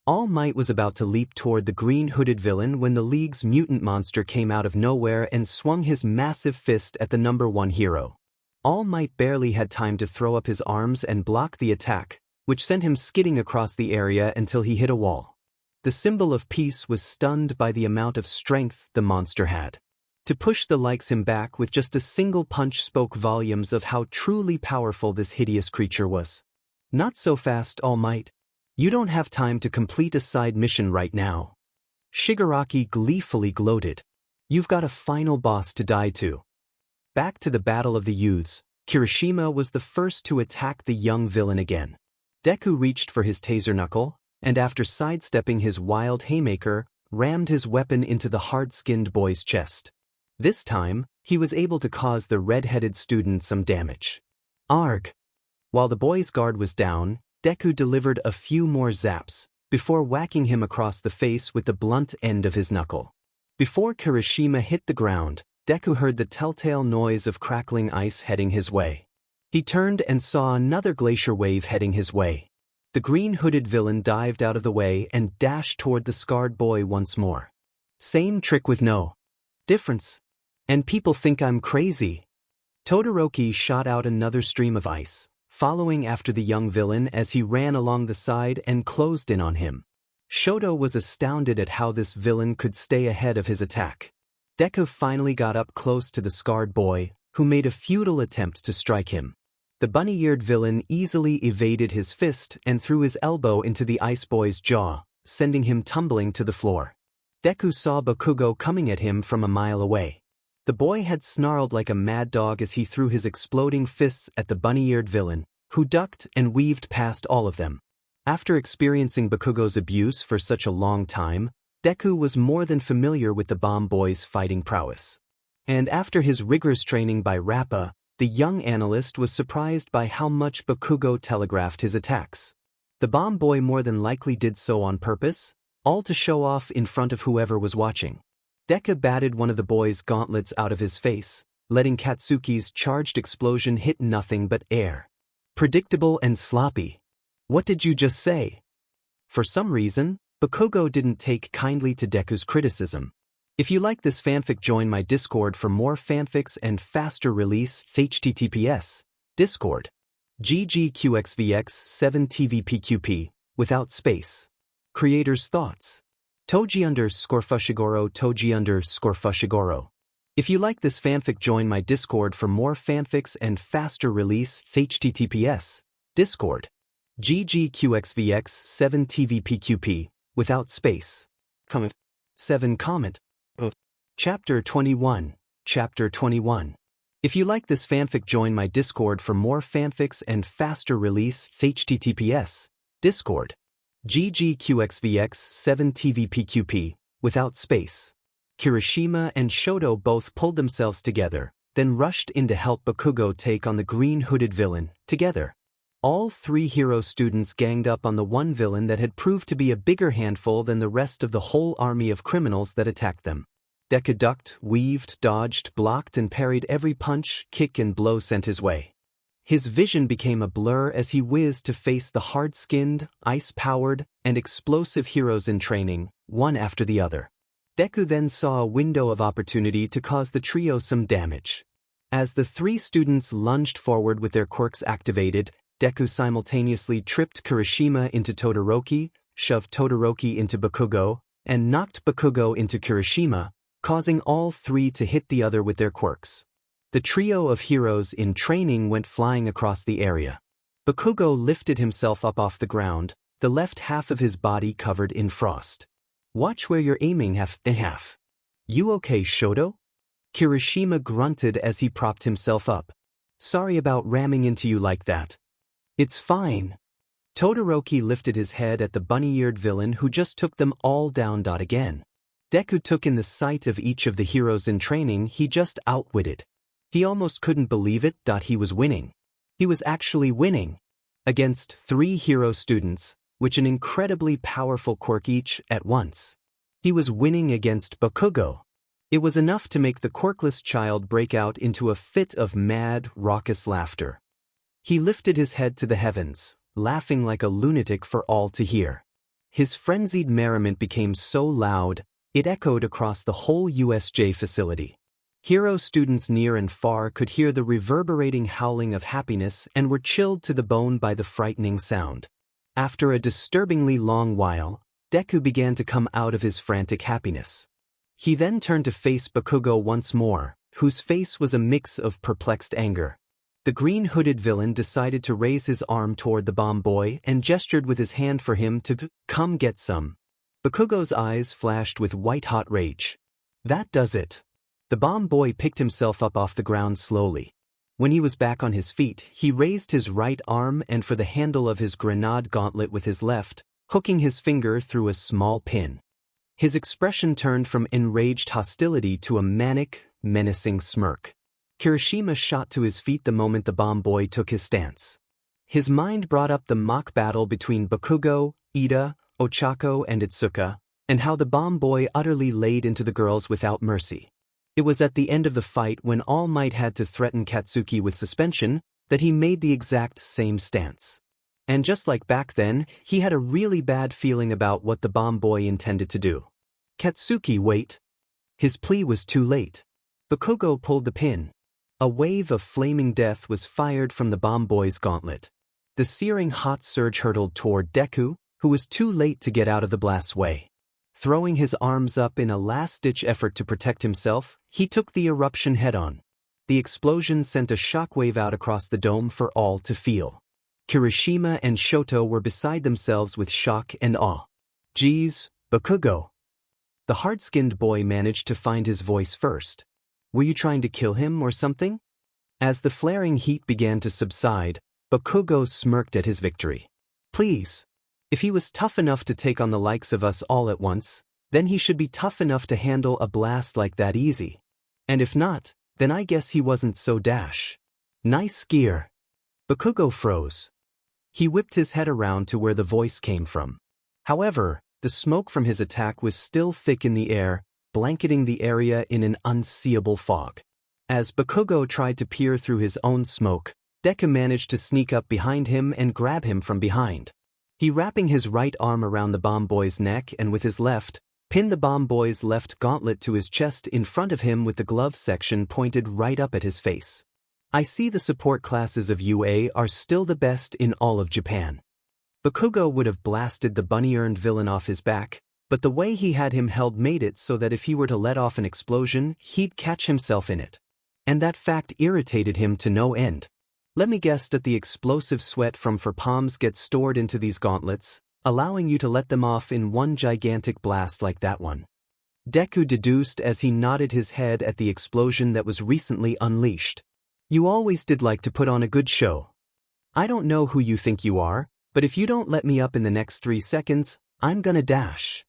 All Might was about to leap toward the green-hooded villain when the League's mutant monster came out of nowhere and swung his massive fist at the number 1 hero. All Might barely had time to throw up his arms and block the attack, which sent him skidding across the area until he hit a wall. The symbol of peace was stunned by the amount of strength the monster had. To push the likes him back with just a single punch spoke volumes of how truly powerful this hideous creature was. Not so fast, All Might. You don't have time to complete a side mission right now. Shigaraki gleefully gloated. You've got a final boss to die to. Back to the Battle of the Youths, Kirishima was the first to attack the young villain again. Deku reached for his taser knuckle, and after sidestepping his wild haymaker, rammed his weapon into the hard-skinned boy's chest. This time, he was able to cause the red-headed student some damage. Arg! While the boy's guard was down, Deku delivered a few more zaps, before whacking him across the face with the blunt end of his knuckle. Before Kirishima hit the ground, Deku heard the telltale noise of crackling ice heading his way. He turned and saw another glacier wave heading his way. The green-hooded villain dived out of the way and dashed toward the scarred boy once more. Same trick with no difference. And people think I'm crazy. Todoroki shot out another stream of ice, following after the young villain as he ran along the side and closed in on him. Shoto was astounded at how this villain could stay ahead of his attack. Deku finally got up close to the scarred boy, who made a futile attempt to strike him. The bunny-eared villain easily evaded his fist and threw his elbow into the ice boy's jaw, sending him tumbling to the floor. Deku saw Bakugo coming at him from a mile away. The boy had snarled like a mad dog as he threw his exploding fists at the bunny-eared villain, who ducked and weaved past all of them. After experiencing Bakugo's abuse for such a long time, Deku was more than familiar with the bomb boy's fighting prowess. And after his rigorous training by Rappa, the young analyst was surprised by how much Bakugo telegraphed his attacks. The bomb boy more than likely did so on purpose, all to show off in front of whoever was watching. Deku batted one of the boy's gauntlets out of his face, letting Katsuki's charged explosion hit nothing but air. Predictable and sloppy. What did you just say? For some reason, Bakugo didn't take kindly to Deku's criticism. If you like this fanfic, join my Discord for more fanfics and faster release. https Discord. ggqxvx7tvpqp, without space. Creators' thoughts. Toji_Fushiguro. If you like this fanfic, join my Discord for more fanfics and faster release. https Discord ggqxvx7tvpqp without space. Comment 7 comment. Chapter 21. Chapter 21. If you like this fanfic, join my Discord for more fanfics and faster release. https Discord ggqxvx7tvpqp without space. Kirishima and Shoto both pulled themselves together, then rushed in to help Bakugo take on the green-hooded villain. Together, all three hero students ganged up on the one villain that had proved to be a bigger handful than the rest of the whole army of criminals that attacked them. Deku ducked, weaved, dodged, blocked, and parried every punch, kick, and blow sent his way. His vision became a blur as he whizzed to face the hard-skinned, ice-powered, and explosive heroes in training, one after the other. Deku then saw a window of opportunity to cause the trio some damage. As the three students lunged forward with their quirks activated, Deku simultaneously tripped Kirishima into Todoroki, shoved Todoroki into Bakugo, and knocked Bakugo into Kirishima, causing all three to hit the other with their quirks. The trio of heroes in training went flying across the area. Bakugo lifted himself up off the ground, the left half of his body covered in frost. Watch where you're aiming, half. You okay, Shoto? Kirishima grunted as he propped himself up. Sorry about ramming into you like that. It's fine. Todoroki lifted his head at the bunny-eared villain who just took them all down. Again. Deku took in the sight of each of the heroes in training he just outwitted. He almost couldn't believe it. He was winning. He was actually winning. Against three hero students, which an incredibly powerful quirk each at once. He was winning against Bakugo. It was enough to make the quirkless child break out into a fit of mad, raucous laughter. He lifted his head to the heavens, laughing like a lunatic for all to hear. His frenzied merriment became so loud, it echoed across the whole USJ facility. Hero students near and far could hear the reverberating howling of happiness and were chilled to the bone by the frightening sound. After a disturbingly long while, Deku began to come out of his frantic happiness. He then turned to face Bakugo once more, whose face was a mix of perplexed anger. The green-hooded villain decided to raise his arm toward the bomb boy and gestured with his hand for him to come get some. Bakugo's eyes flashed with white-hot rage. That does it. The bomb boy picked himself up off the ground slowly. When he was back on his feet, he raised his right arm and for the handle of his grenade gauntlet with his left, hooking his finger through a small pin. His expression turned from enraged hostility to a manic, menacing smirk. Kirishima shot to his feet the moment the bomb boy took his stance. His mind brought up the mock battle between Bakugo, Ida, Ochako, and Itsuka, and how the bomb boy utterly laid into the girls without mercy. It was at the end of the fight when All Might had to threaten Katsuki with suspension that he made the exact same stance. And just like back then, he had a really bad feeling about what the bomb boy intended to do. Katsuki, wait. His plea was too late. Bakugo pulled the pin. A wave of flaming death was fired from the bomb boy's gauntlet. The searing hot surge hurtled toward Deku, who was too late to get out of the blast's way. Throwing his arms up in a last-ditch effort to protect himself, he took the eruption head-on. The explosion sent a shockwave out across the dome for all to feel. Kirishima and Shoto were beside themselves with shock and awe. Geez, Bakugo. The hard-skinned boy managed to find his voice first. Were you trying to kill him or something? As the flaring heat began to subside, Bakugo smirked at his victory. Please. If he was tough enough to take on the likes of us all at once, then he should be tough enough to handle a blast like that easy. And if not, then I guess he wasn't so dash. Nice gear. Bakugo froze. He whipped his head around to where the voice came from. However, the smoke from his attack was still thick in the air, blanketing the area in an unseeable fog. As Bakugo tried to peer through his own smoke, Deku managed to sneak up behind him and grab him from behind. He wrapping his right arm around the bomb boy's neck and with his left, pinned the bomb boy's left gauntlet to his chest in front of him with the glove section pointed right up at his face. I see the support classes of UA are still the best in all of Japan. Bakugo would have blasted the bunny-earned villain off his back, But the way he had him held made it so that if he were to let off an explosion, he'd catch himself in it. And that fact irritated him to no end. Let me guess that the explosive sweat from your palms gets stored into these gauntlets, allowing you to let them off in one gigantic blast like that one. Deku deduced as he nodded his head at the explosion that was recently unleashed. You always did like to put on a good show. I don't know who you think you are, but if you don't let me up in the next 3 seconds, I'm gonna dash.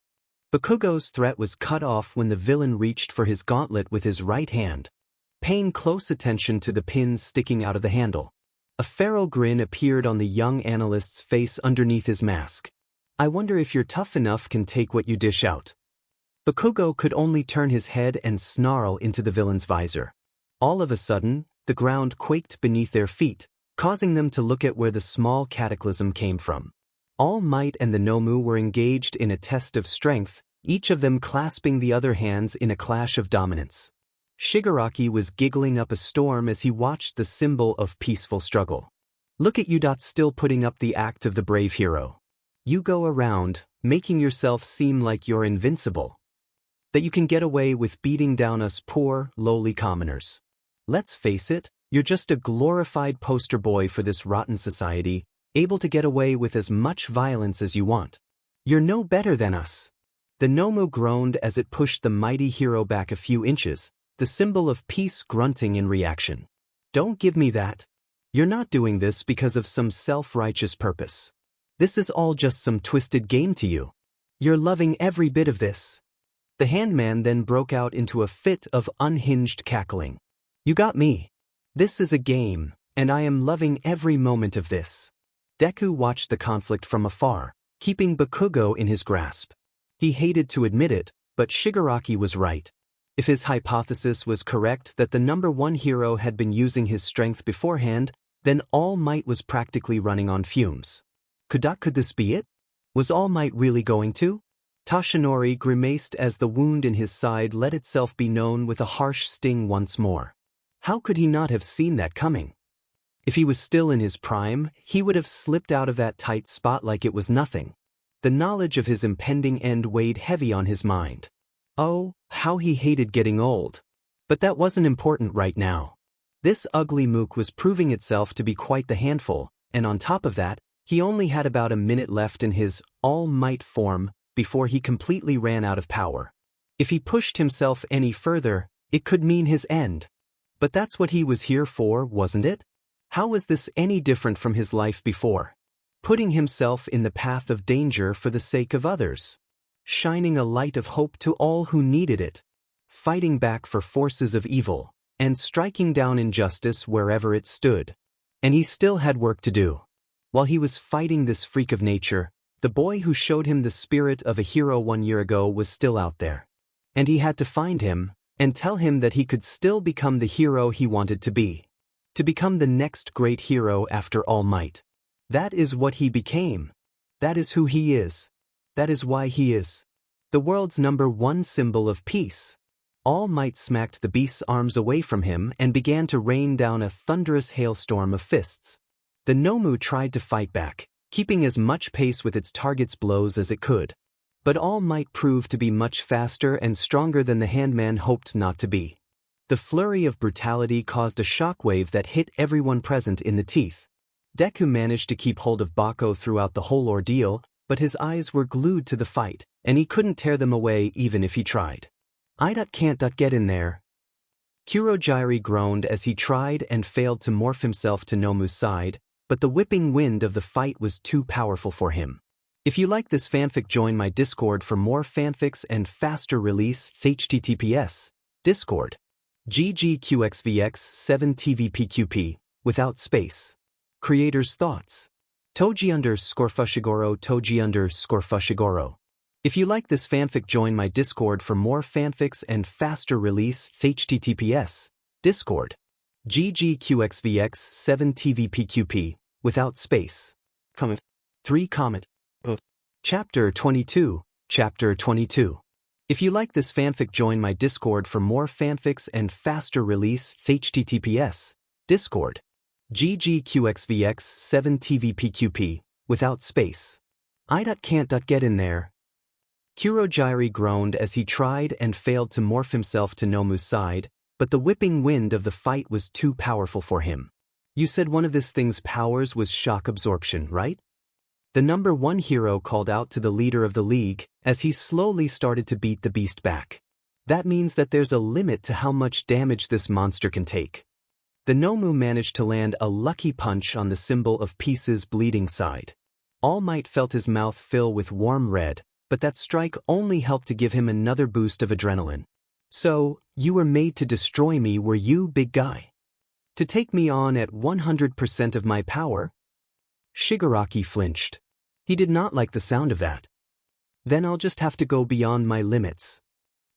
Bakugo's threat was cut off when the villain reached for his gauntlet with his right hand. Paying close attention to the pins sticking out of the handle, a feral grin appeared on the young analyst's face underneath his mask. I wonder if you're tough enough can take what you dish out. Bakugo could only turn his head and snarl into the villain's visor. All of a sudden, the ground quaked beneath their feet, causing them to look at where the small cataclysm came from. All Might and the Nomu were engaged in a test of strength, each of them clasping the other hands in a clash of dominance. Shigaraki was giggling up a storm as he watched the symbol of peaceful struggle. Look at you, still putting up the act of the brave hero. You go around, making yourself seem like you're invincible. That you can get away with beating down us poor, lowly commoners. Let's face it, you're just a glorified poster boy for this rotten society, able to get away with as much violence as you want. You're no better than us. The Nomu groaned as it pushed the mighty hero back a few inches, the symbol of peace grunting in reaction. Don't give me that. You're not doing this because of some self-righteous purpose. This is all just some twisted game to you. You're loving every bit of this. The handman then broke out into a fit of unhinged cackling. You got me. This is a game, and I am loving every moment of this. Deku watched the conflict from afar, keeping Bakugo in his grasp. He hated to admit it, but Shigaraki was right. If his hypothesis was correct that the #1 hero had been using his strength beforehand, then All Might was practically running on fumes. Could this be it? Was All Might really going to? Toshinori grimaced as the wound in his side let itself be known with a harsh sting once more. How could he not have seen that coming? If he was still in his prime, he would have slipped out of that tight spot like it was nothing. The knowledge of his impending end weighed heavy on his mind. Oh, how he hated getting old. But that wasn't important right now. This ugly mook was proving itself to be quite the handful, and on top of that, he only had about a minute left in his All Might form before he completely ran out of power. If he pushed himself any further, it could mean his end. But that's what he was here for, wasn't it? How was this any different from his life before? Putting himself in the path of danger for the sake of others. Shining a light of hope to all who needed it. Fighting back for forces of evil, and striking down injustice wherever it stood. And he still had work to do. While he was fighting this freak of nature, the boy who showed him the spirit of a hero 1 year ago was still out there. And he had to find him, and tell him that he could still become the hero he wanted to be. To become the next great hero after All Might. That is what he became. That is who he is. That is why he is the world's #1 symbol of peace. All Might smacked the beast's arms away from him and began to rain down a thunderous hailstorm of fists. The Nomu tried to fight back, keeping as much pace with its target's blows as it could. But All Might proved to be much faster and stronger than the handman hoped not to be. The flurry of brutality caused a shockwave that hit everyone present in the teeth. Deku managed to keep hold of Bako throughout the whole ordeal, but his eyes were glued to the fight, and he couldn't tear them away even if he tried. I can't get in there. Kurogiri groaned as he tried and failed to morph himself to Nomu's side, but the whipping wind of the fight was too powerful for him. If you like this fanfic, join my Discord for more fanfics and faster release. https Discord. ggqxvx7tvpqp, without space. Creator's thoughts. Toji_Fushiguro Toji_Fushiguro. If you like this fanfic, join my Discord for more fanfics and faster release. https Discord. ggqxvx7tvpqp, without space. Comment 3 comment. Chapter 22. Chapter 22. If you like this fanfic, join my Discord for more fanfics and faster release. https Discord. ggqxvx7tvpqp, without space. I can't get in there. Kurojiri groaned as he tried and failed to morph himself to Nomu's side, but the whipping wind of the fight was too powerful for him. You said one of this thing's powers was shock absorption, right? The number 1 hero called out to the leader of the league as he slowly started to beat the beast back. That means that there's a limit to how much damage this monster can take. The Nomu managed to land a lucky punch on the symbol of peace's bleeding side. All Might felt his mouth fill with warm red, but that strike only helped to give him another boost of adrenaline. So, you were made to destroy me, were you, big guy? To take me on at 100% of my power? Shigaraki flinched. He did not like the sound of that. Then I'll just have to go beyond my limits.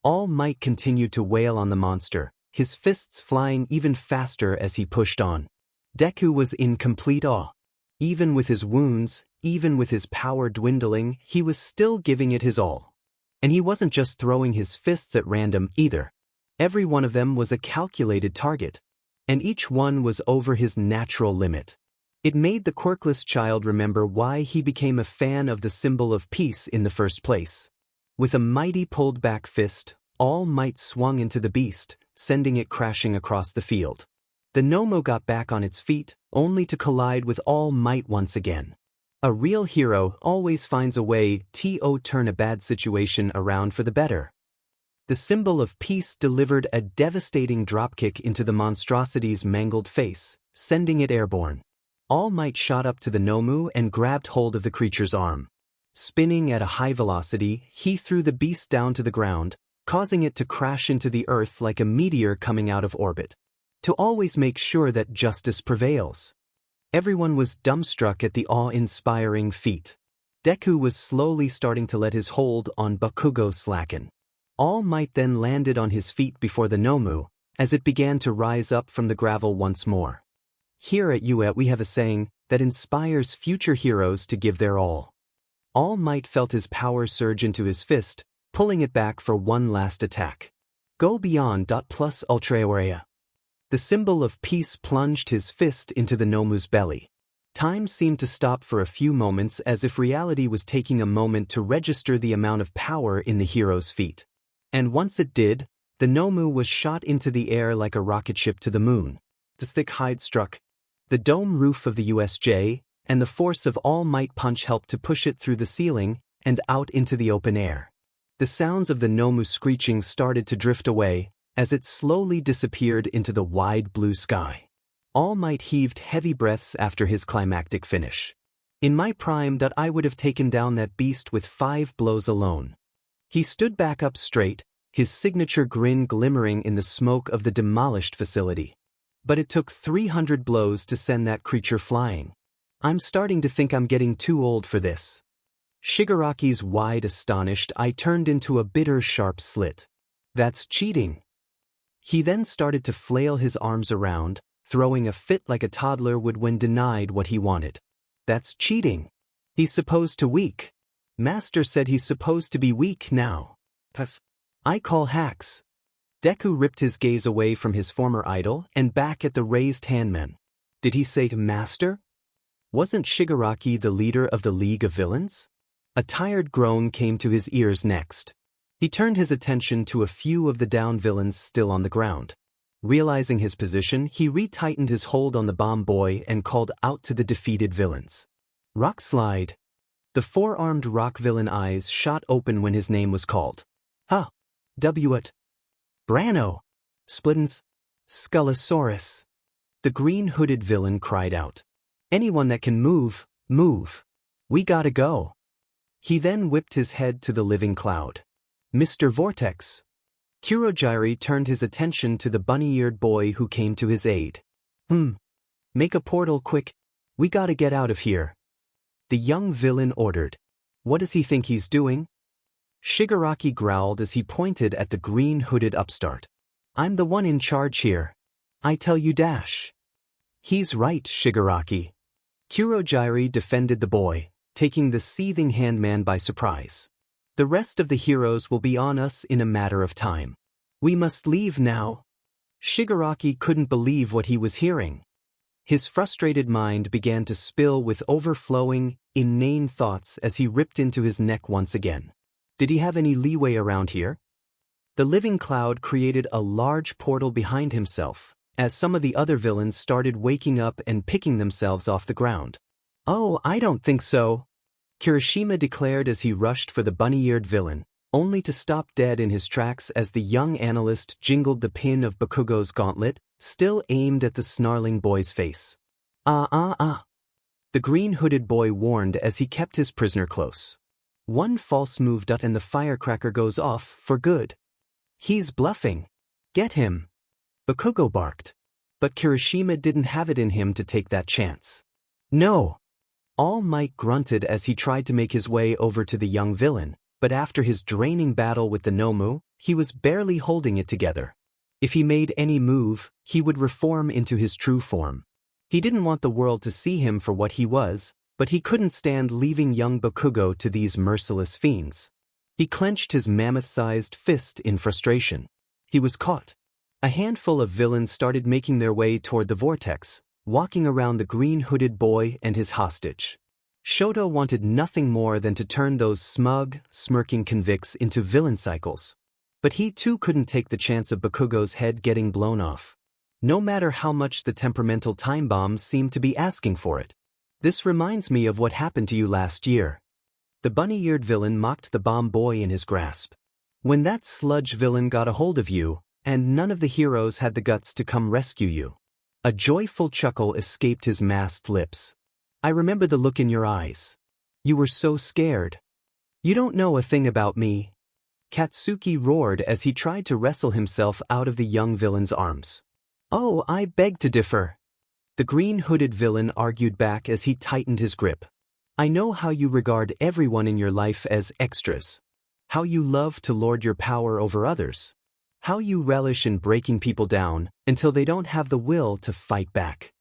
All Might continued to wail on the monster, his fists flying even faster as he pushed on. Deku was in complete awe. Even with his wounds, even with his power dwindling, he was still giving it his all. And he wasn't just throwing his fists at random either. Every one of them was a calculated target. And each one was over his natural limit. It made the quirkless child remember why he became a fan of the symbol of peace in the first place. With a mighty pulled-back fist, All Might swung into the beast, sending it crashing across the field. The Nomu got back on its feet, only to collide with All Might once again. A real hero always finds a way to turn a bad situation around for the better. The symbol of peace delivered a devastating dropkick into the monstrosity's mangled face, sending it airborne. All Might shot up to the Nomu and grabbed hold of the creature's arm. Spinning at a high velocity, he threw the beast down to the ground, causing it to crash into the earth like a meteor coming out of orbit. To always make sure that justice prevails. Everyone was dumbstruck at the awe-inspiring feat. Deku was slowly starting to let his hold on Bakugo slacken. All Might then landed on his feet before the Nomu, as it began to rise up from the gravel once more. Here at UA we have a saying that inspires future heroes to give their all. All Might felt his power surge into his fist, pulling it back for one last attack. Go beyond. Plus Ultra Area. The symbol of peace plunged his fist into the Nomu's belly. Time seemed to stop for a few moments, as if reality was taking a moment to register the amount of power in the hero's feet. And once it did, the Nomu was shot into the air like a rocket ship to the moon. The thick hide struck the dome roof of the USJ, and the force of All Might punch helped to push it through the ceiling and out into the open air. The sounds of the Nomu screeching started to drift away as it slowly disappeared into the wide blue sky. All Might heaved heavy breaths after his climactic finish. In my prime, I would have taken down that beast with 5 blows alone. He stood back up straight, his signature grin glimmering in the smoke of the demolished facility. But it took 300 blows to send that creature flying. I'm starting to think I'm getting too old for this. Shigaraki's wide astonished eye turned into a bitter sharp slit. That's cheating. He then started to flail his arms around, throwing a fit like a toddler would when denied what he wanted. That's cheating. He's supposed to weak. Master said he's supposed to be weak now. I call hacks. Deku ripped his gaze away from his former idol and back at the raised handman. Did he say Master? Wasn't Shigaraki the leader of the League of Villains? A tired groan came to his ears next. He turned his attention to a few of the down villains still on the ground. Realizing his position, he retightened his hold on the bomb boy and called out to the defeated villains. Rock Slide. The 4-armed rock villain eyes shot open when his name was called. Ha! W-it. Brano! Splittins! Skullosaurus! The green-hooded villain cried out. Anyone that can move, move. We gotta go. He then whipped his head to the living cloud. Mr. Vortex. Kurojiri turned his attention to the bunny-eared boy who came to his aid. Make a portal quick. We gotta get out of here. The young villain ordered. What does he think he's doing? Shigaraki growled as he pointed at the green-hooded upstart. I'm the one in charge here. I tell you, dash. He's right, Shigaraki. Kurojiri defended the boy, taking the seething handman by surprise. The rest of the heroes will be on us in a matter of time. We must leave now. Shigaraki couldn't believe what he was hearing. His frustrated mind began to spill with overflowing, inane thoughts as he ripped into his neck once again. Did he have any leeway around here? The living cloud created a large portal behind himself, as some of the other villains started waking up and picking themselves off the ground. "Oh, I don't think so," Kirishima declared as he rushed for the bunny-eared villain, only to stop dead in his tracks as the young analyst jingled the pin of Bakugo's gauntlet, still aimed at the snarling boy's face. The green-hooded boy warned as he kept his prisoner close. "One false move and the firecracker goes off for good. He's bluffing. Get him," Bakugo barked. But Kirishima didn't have it in him to take that chance. "No." All Might grunted as he tried to make his way over to the young villain, but after his draining battle with the Nomu, he was barely holding it together. If he made any move, he would reform into his true form. He didn't want the world to see him for what he was, but he couldn't stand leaving young Bakugo to these merciless fiends. He clenched his mammoth-sized fist in frustration. He was caught. A handful of villains started making their way toward the vortex, walking around the green-hooded boy and his hostage. Shoto wanted nothing more than to turn those smug, smirking convicts into villain cycles. But he too couldn't take the chance of Bakugo's head getting blown off. No matter how much the temperamental time bombs seemed to be asking for it. "This reminds me of what happened to you last year." The bunny-eared villain mocked the bomb boy in his grasp. "When that sludge villain got a hold of you, and none of the heroes had the guts to come rescue you." A joyful chuckle escaped his masked lips. "I remember the look in your eyes. You were so scared." "You don't know a thing about me," Katsuki roared as he tried to wrestle himself out of the young villain's arms. "Oh, I beg to differ," the green-hooded villain argued back as he tightened his grip. "I know how you regard everyone in your life as extras. How you love to lord your power over others. How you relish in breaking people down until they don't have the will to fight back."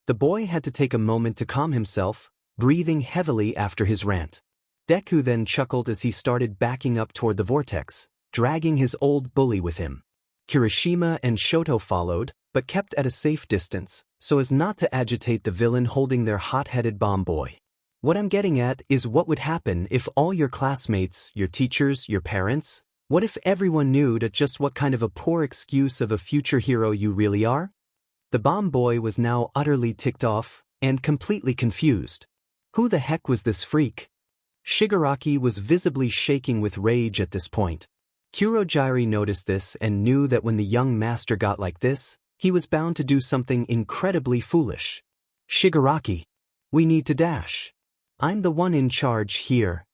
The boy had to take a moment to calm himself, breathing heavily after his rant. Deku then chuckled as he started backing up toward the vortex, dragging his old bully with him. Kirishima and Shoto followed, but kept at a safe distance, so as not to agitate the villain holding their hot-headed bomb boy. "What I'm getting at is what would happen if all your classmates, your teachers, your parents, what if everyone knew just what kind of a poor excuse of a future hero you really are?" The bomb boy was now utterly ticked off, and completely confused. Who the heck was this freak? Shigaraki was visibly shaking with rage at this point. Kurogiri noticed this and knew that when the young master got like this, he was bound to do something incredibly foolish. "Shigaraki, we need to dash. I'm the one in charge here."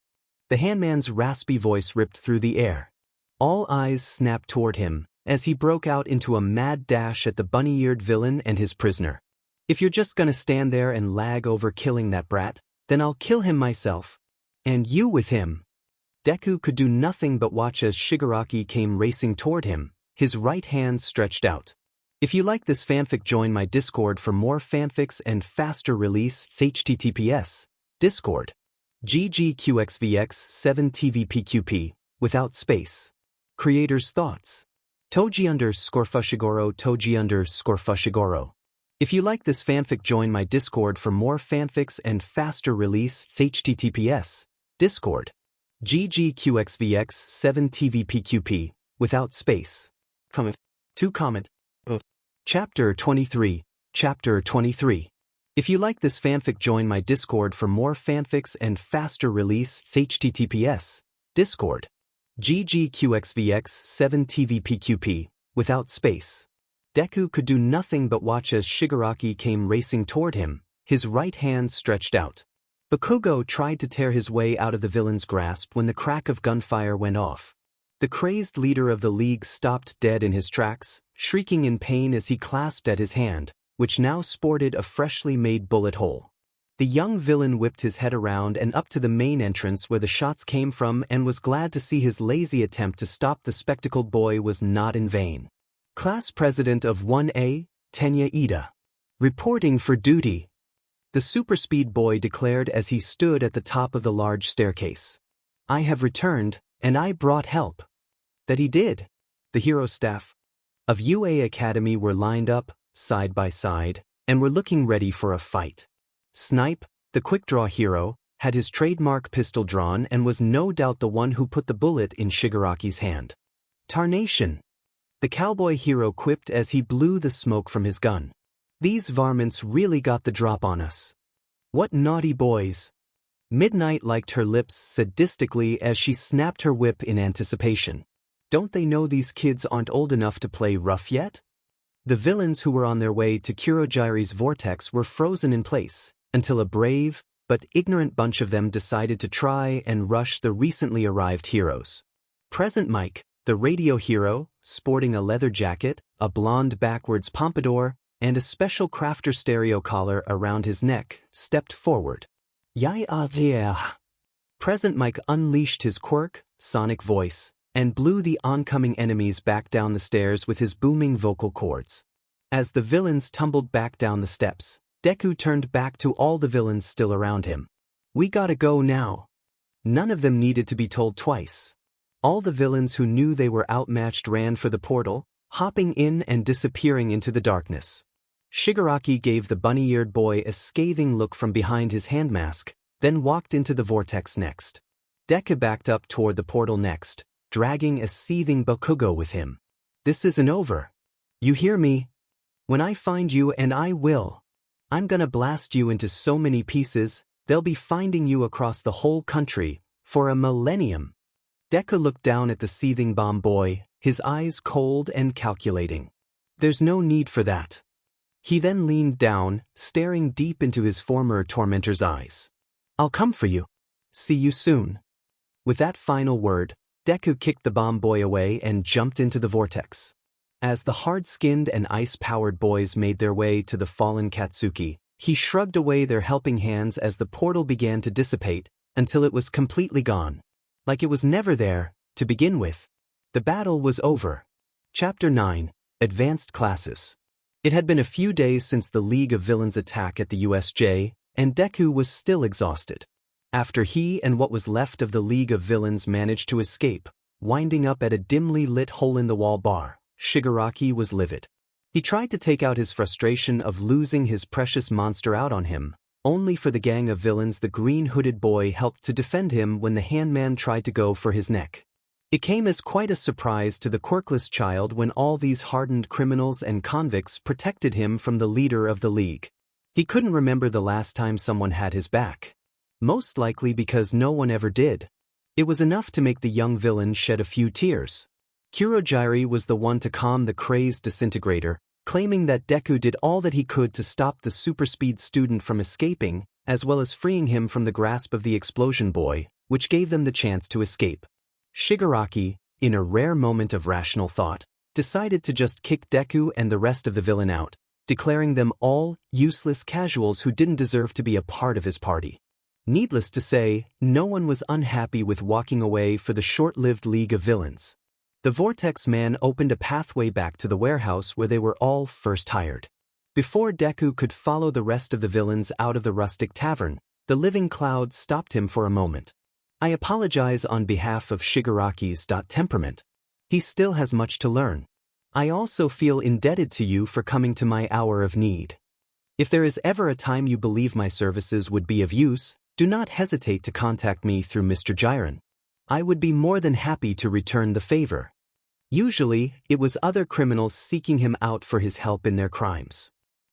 The handman's raspy voice ripped through the air. All eyes snapped toward him, as he broke out into a mad dash at the bunny-eared villain and his prisoner. "If you're just gonna stand there and lag over killing that brat, then I'll kill him myself. And you with him." Deku could do nothing but watch as Shigaraki came racing toward him, his right hand stretched out. If you like this fanfic, join my Discord for more fanfics and faster release. https Discord. ggqxvx7tvpqp, without space. Creator's thoughts. Toji_Fushiguro Toji_Fushiguro. If you like this fanfic, join my Discord for more fanfics and faster release. https Discord. ggqxvx7tvpqp, without space. Comment. Chapter 23. Chapter 23. If you like this fanfic, join my Discord for more fanfics and faster release. https Discord. ggqxvx7tvpqp, without space. Deku could do nothing but watch as Shigaraki came racing toward him, his right hand stretched out. Bakugo tried to tear his way out of the villain's grasp when the crack of gunfire went off. The crazed leader of the League stopped dead in his tracks, shrieking in pain as he clasped at his hand, which now sported a freshly made bullet hole. The young villain whipped his head around and up to the main entrance where the shots came from and was glad to see his lazy attempt to stop the spectacled boy was not in vain. Class President of 1A, Tenya Ida. Reporting for duty. The superspeed boy declared as he stood at the top of the large staircase. "I have returned, and I brought help." That he did. The hero staff of UA Academy were lined up, side by side, and were looking ready for a fight. Snipe, the quick-draw hero, had his trademark pistol drawn and was no doubt the one who put the bullet in Shigaraki's hand. "Tarnation!" the cowboy hero quipped as he blew the smoke from his gun. "These varmints really got the drop on us. What naughty boys." Midnight liked her lips sadistically as she snapped her whip in anticipation. Don't they know these kids aren't old enough to play rough yet? The villains who were on their way to Kurojire's vortex were frozen in place, until a brave, but ignorant bunch of them decided to try and rush the recently arrived heroes. Present Mike, the radio hero, sporting a leather jacket, a blonde backwards pompadour, and a special crafter stereo collar around his neck, stepped forward. Yeah. Present Mike unleashed his quirk, sonic voice, and blew the oncoming enemies back down the stairs with his booming vocal cords. As the villains tumbled back down the steps, Deku turned back to all the villains still around him. "We gotta go now." None of them needed to be told twice. All the villains who knew they were outmatched ran for the portal, hopping in and disappearing into the darkness. Shigaraki gave the bunny-eared boy a scathing look from behind his hand mask, then walked into the vortex next. Deku backed up toward the portal next, dragging a seething Bakugo with him. "This isn't over. You hear me? When I find you, and I will, I'm gonna blast you into so many pieces, they'll be finding you across the whole country, for a millennium." Deku looked down at the seething bomb boy, his eyes cold and calculating. "There's no need for that." He then leaned down, staring deep into his former tormentor's eyes. "I'll come for you. See you soon." With that final word, Deku kicked the bomb boy away and jumped into the vortex. As the hard-skinned and ice-powered boys made their way to the fallen Katsuki, he shrugged away their helping hands as the portal began to dissipate, until it was completely gone. Like it was never there, to begin with. The battle was over. Chapter 9, Advanced Classes. It had been a few days since the League of Villains attack at the USJ, and Deku was still exhausted. After he and what was left of the League of Villains managed to escape, winding up at a dimly lit hole-in-the-wall bar, Shigaraki was livid. He tried to take out his frustration of losing his precious monster out on him, only for the gang of villains the green-hooded boy helped to defend him when the handman tried to go for his neck. It came as quite a surprise to the quirkless child when all these hardened criminals and convicts protected him from the leader of the League. He couldn't remember the last time someone had his back. Most likely because no one ever did. It was enough to make the young villain shed a few tears. Kurojire was the one to calm the crazed disintegrator, claiming that Deku did all that he could to stop the super-speed student from escaping, as well as freeing him from the grasp of the explosion boy, which gave them the chance to escape. Shigaraki, in a rare moment of rational thought, decided to just kick Deku and the rest of the villain out, declaring them all useless casuals who didn't deserve to be a part of his party. Needless to say, no one was unhappy with walking away for the short-lived League of Villains. The Vortex Man opened a pathway back to the warehouse where they were all first hired. Before Deku could follow the rest of the villains out of the rustic tavern, the living cloud stopped him for a moment. "I apologize on behalf of Shigaraki's temperament. He still has much to learn. I also feel indebted to you for coming to my hour of need. If there is ever a time you believe my services would be of use, do not hesitate to contact me through Mr. Jiren. I would be more than happy to return the favor." Usually, it was other criminals seeking him out for his help in their crimes.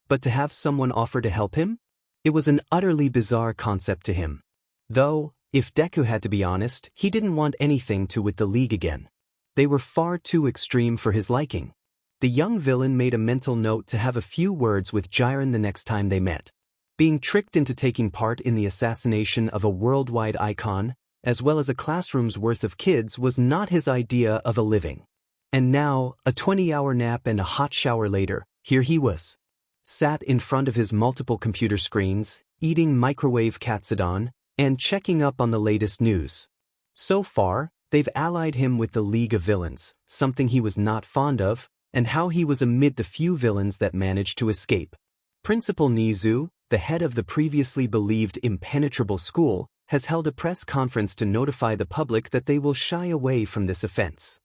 But to have someone offer to help him? It was an utterly bizarre concept to him. Though, if Deku had to be honest, he didn't want anything to with the League again. They were far too extreme for his liking. The young villain made a mental note to have a few words with Jiren the next time they met. Being tricked into taking part in the assassination of a worldwide icon, as well as a classroom's worth of kids, was not his idea of a living. And now, a 20-hour nap and a hot shower later, here he was. Sat in front of his multiple computer screens, eating microwave katsudon, and checking up on the latest news. So far, they've allied him with the League of Villains, something he was not fond of, and how he was amid the few villains that managed to escape. Principal Nizu, the head of the previously believed impenetrable school, has held a press conference to notify the public that they will shy away from this offense.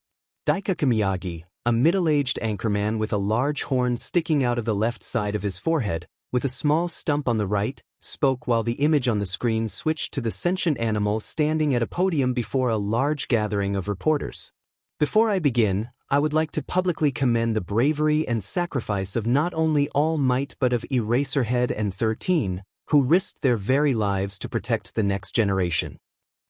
Daikaku Miyagi, a middle-aged anchorman with a large horn sticking out of the left side of his forehead, with a small stump on the right, spoke while the image on the screen switched to the sentient animal standing at a podium before a large gathering of reporters. Before I begin, I would like to publicly commend the bravery and sacrifice of not only All Might but of Eraserhead and 13, who risked their very lives to protect the next generation.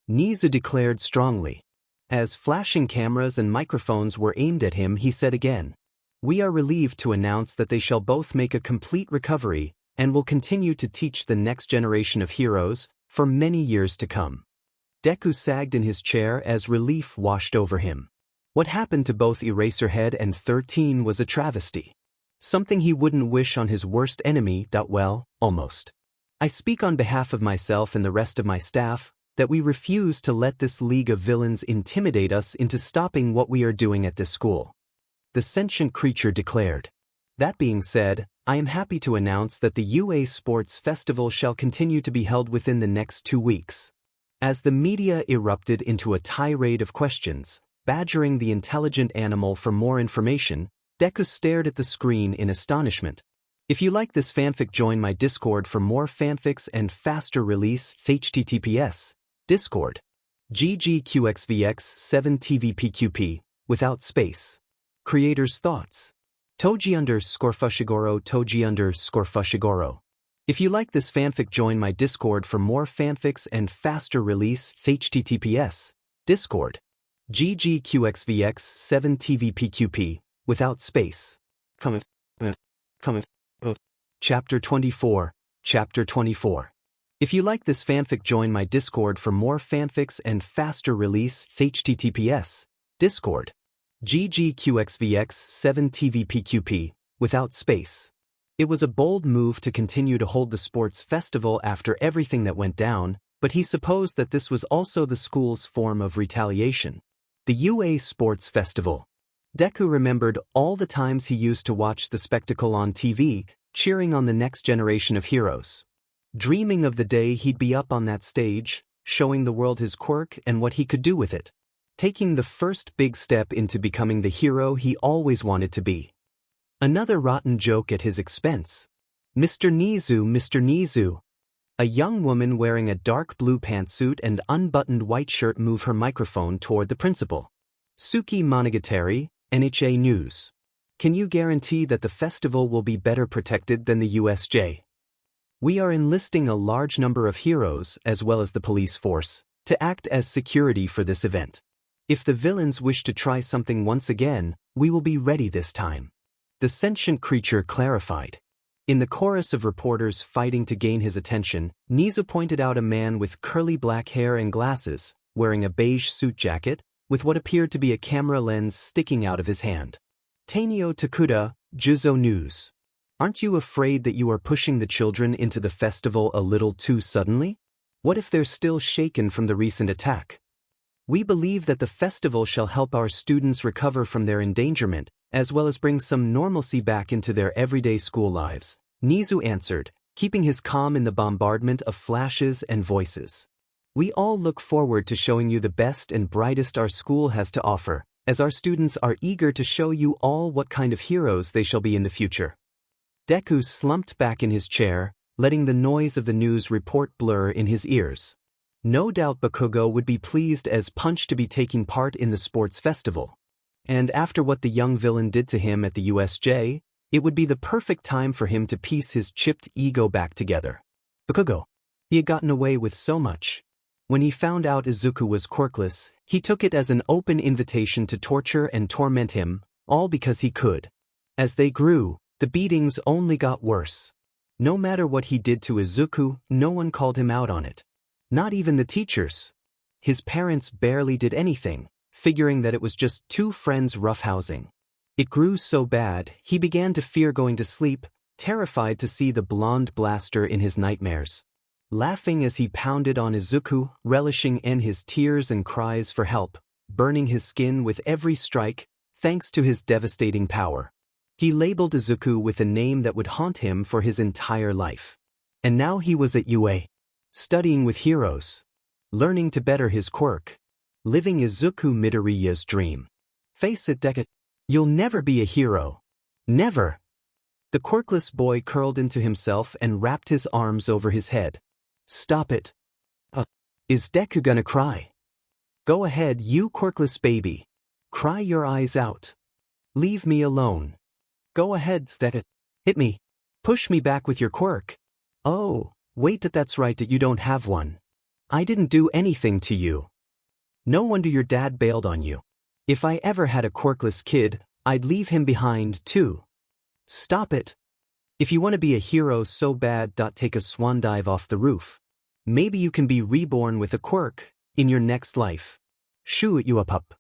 Nizu declared strongly. As flashing cameras and microphones were aimed at him, he said again, "We are relieved to announce that they shall both make a complete recovery and will continue to teach the next generation of heroes for many years to come." Deku sagged in his chair as relief washed over him. What happened to both Eraserhead and 13 was a travesty. Something he wouldn't wish on his worst enemy. Well, almost. I speak on behalf of myself and the rest of my staff that we refuse to let this League of Villains intimidate us into stopping what we are doing at this school. The sentient creature declared. That being said, I am happy to announce that the UA Sports Festival shall continue to be held within the next 2 weeks. As the media erupted into a tirade of questions, badgering the intelligent animal for more information, Deku stared at the screen in astonishment. If you like this fanfic, join my Discord for more fanfics and faster release. https Discord. ggqxvx7tvpqp, without space. Creators' thoughts. Toji_Fushiguro Toji_Fushiguro. If you like this fanfic, join my Discord for more fanfics and faster release. https Discord. ggqxvx7tvpqp, without space. Chapter 24. Chapter 24. If you like this fanfic, join my Discord for more fanfics and faster release. https Discord. ggqxvx7tvpqp, without space. It was a bold move to continue to hold the sports festival after everything that went down, but he supposed that this was also the school's form of retaliation. The UA Sports Festival. Deku remembered all the times he used to watch the spectacle on TV, cheering on the next generation of heroes. Dreaming of the day he'd be up on that stage, showing the world his quirk and what he could do with it. Taking the first big step into becoming the hero he always wanted to be. Another rotten joke at his expense. Mr. Nizu. A young woman wearing a dark blue pantsuit and unbuttoned white shirt moved her microphone toward the principal. Suki Monogatari, NHA News. Can you guarantee that the festival will be better protected than the USJ? We are enlisting a large number of heroes, as well as the police force, to act as security for this event. If the villains wish to try something once again, we will be ready this time. The sentient creature clarified. In the chorus of reporters fighting to gain his attention, Nizu pointed out a man with curly black hair and glasses, wearing a beige suit jacket, with what appeared to be a camera lens sticking out of his hand. Tanio Takuda, Juzo News. Aren't you afraid that you are pushing the children into the festival a little too suddenly? What if they're still shaken from the recent attack? We believe that the festival shall help our students recover from their endangerment, as well as bring some normalcy back into their everyday school lives, Nizu answered, keeping his calm in the bombardment of flashes and voices. We all look forward to showing you the best and brightest our school has to offer, as our students are eager to show you all what kind of heroes they shall be in the future. Deku slumped back in his chair, letting the noise of the news report blur in his ears. No doubt Bakugo would be pleased as Punch to be taking part in the sports festival. And after what the young villain did to him at the USJ, it would be the perfect time for him to piece his chipped ego back together. Bakugo. He had gotten away with so much. When he found out Izuku was quirkless, he took it as an open invitation to torture and torment him, all because he could. As they grew, the beatings only got worse. No matter what he did to Izuku, no one called him out on it. Not even the teachers. His parents barely did anything, figuring that it was just two friends roughhousing. It grew so bad, he began to fear going to sleep, terrified to see the blonde blaster in his nightmares. Laughing as he pounded on Izuku, relishing in his tears and cries for help, burning his skin with every strike, thanks to his devastating power. He labeled Izuku with a name that would haunt him for his entire life. And now he was at UA. Studying with heroes. Learning to better his quirk. Living Izuku Midoriya's dream. Face it, Deku. You'll never be a hero. Never. The quirkless boy curled into himself and wrapped his arms over his head. Stop it. Is Deku gonna cry? Go ahead, you quirkless baby. Cry your eyes out. Leave me alone. Go ahead, Deku. Hit me. Push me back with your quirk. Oh, wait, that's right, that you don't have one. I didn't do anything to you. No wonder your dad bailed on you. If I ever had a quirkless kid, I'd leave him behind too. Stop it. If you want to be a hero so bad, take a swan dive off the roof. Maybe you can be reborn with a quirk in your next life. Shoo you up.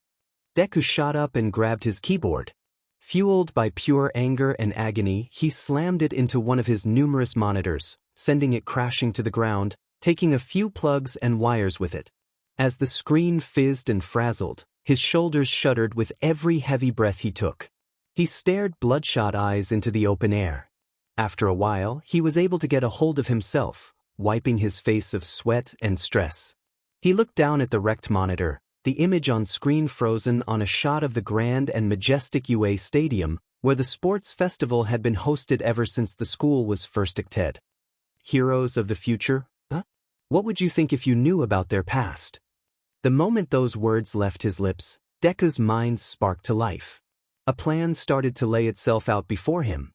Deku shot up and grabbed his keyboard. Fueled by pure anger and agony, he slammed it into one of his numerous monitors, sending it crashing to the ground, taking a few plugs and wires with it. As the screen fizzed and frazzled, his shoulders shuddered with every heavy breath he took. He stared bloodshot eyes into the open air. After a while, he was able to get a hold of himself, wiping his face of sweat and stress. He looked down at the wrecked monitor, the image on screen frozen on a shot of the grand and majestic UA Stadium, where the sports festival had been hosted ever since the school was first acted. Heroes of the future? What would you think if you knew about their past? The moment those words left his lips, Deku's mind sparked to life. A plan started to lay itself out before him.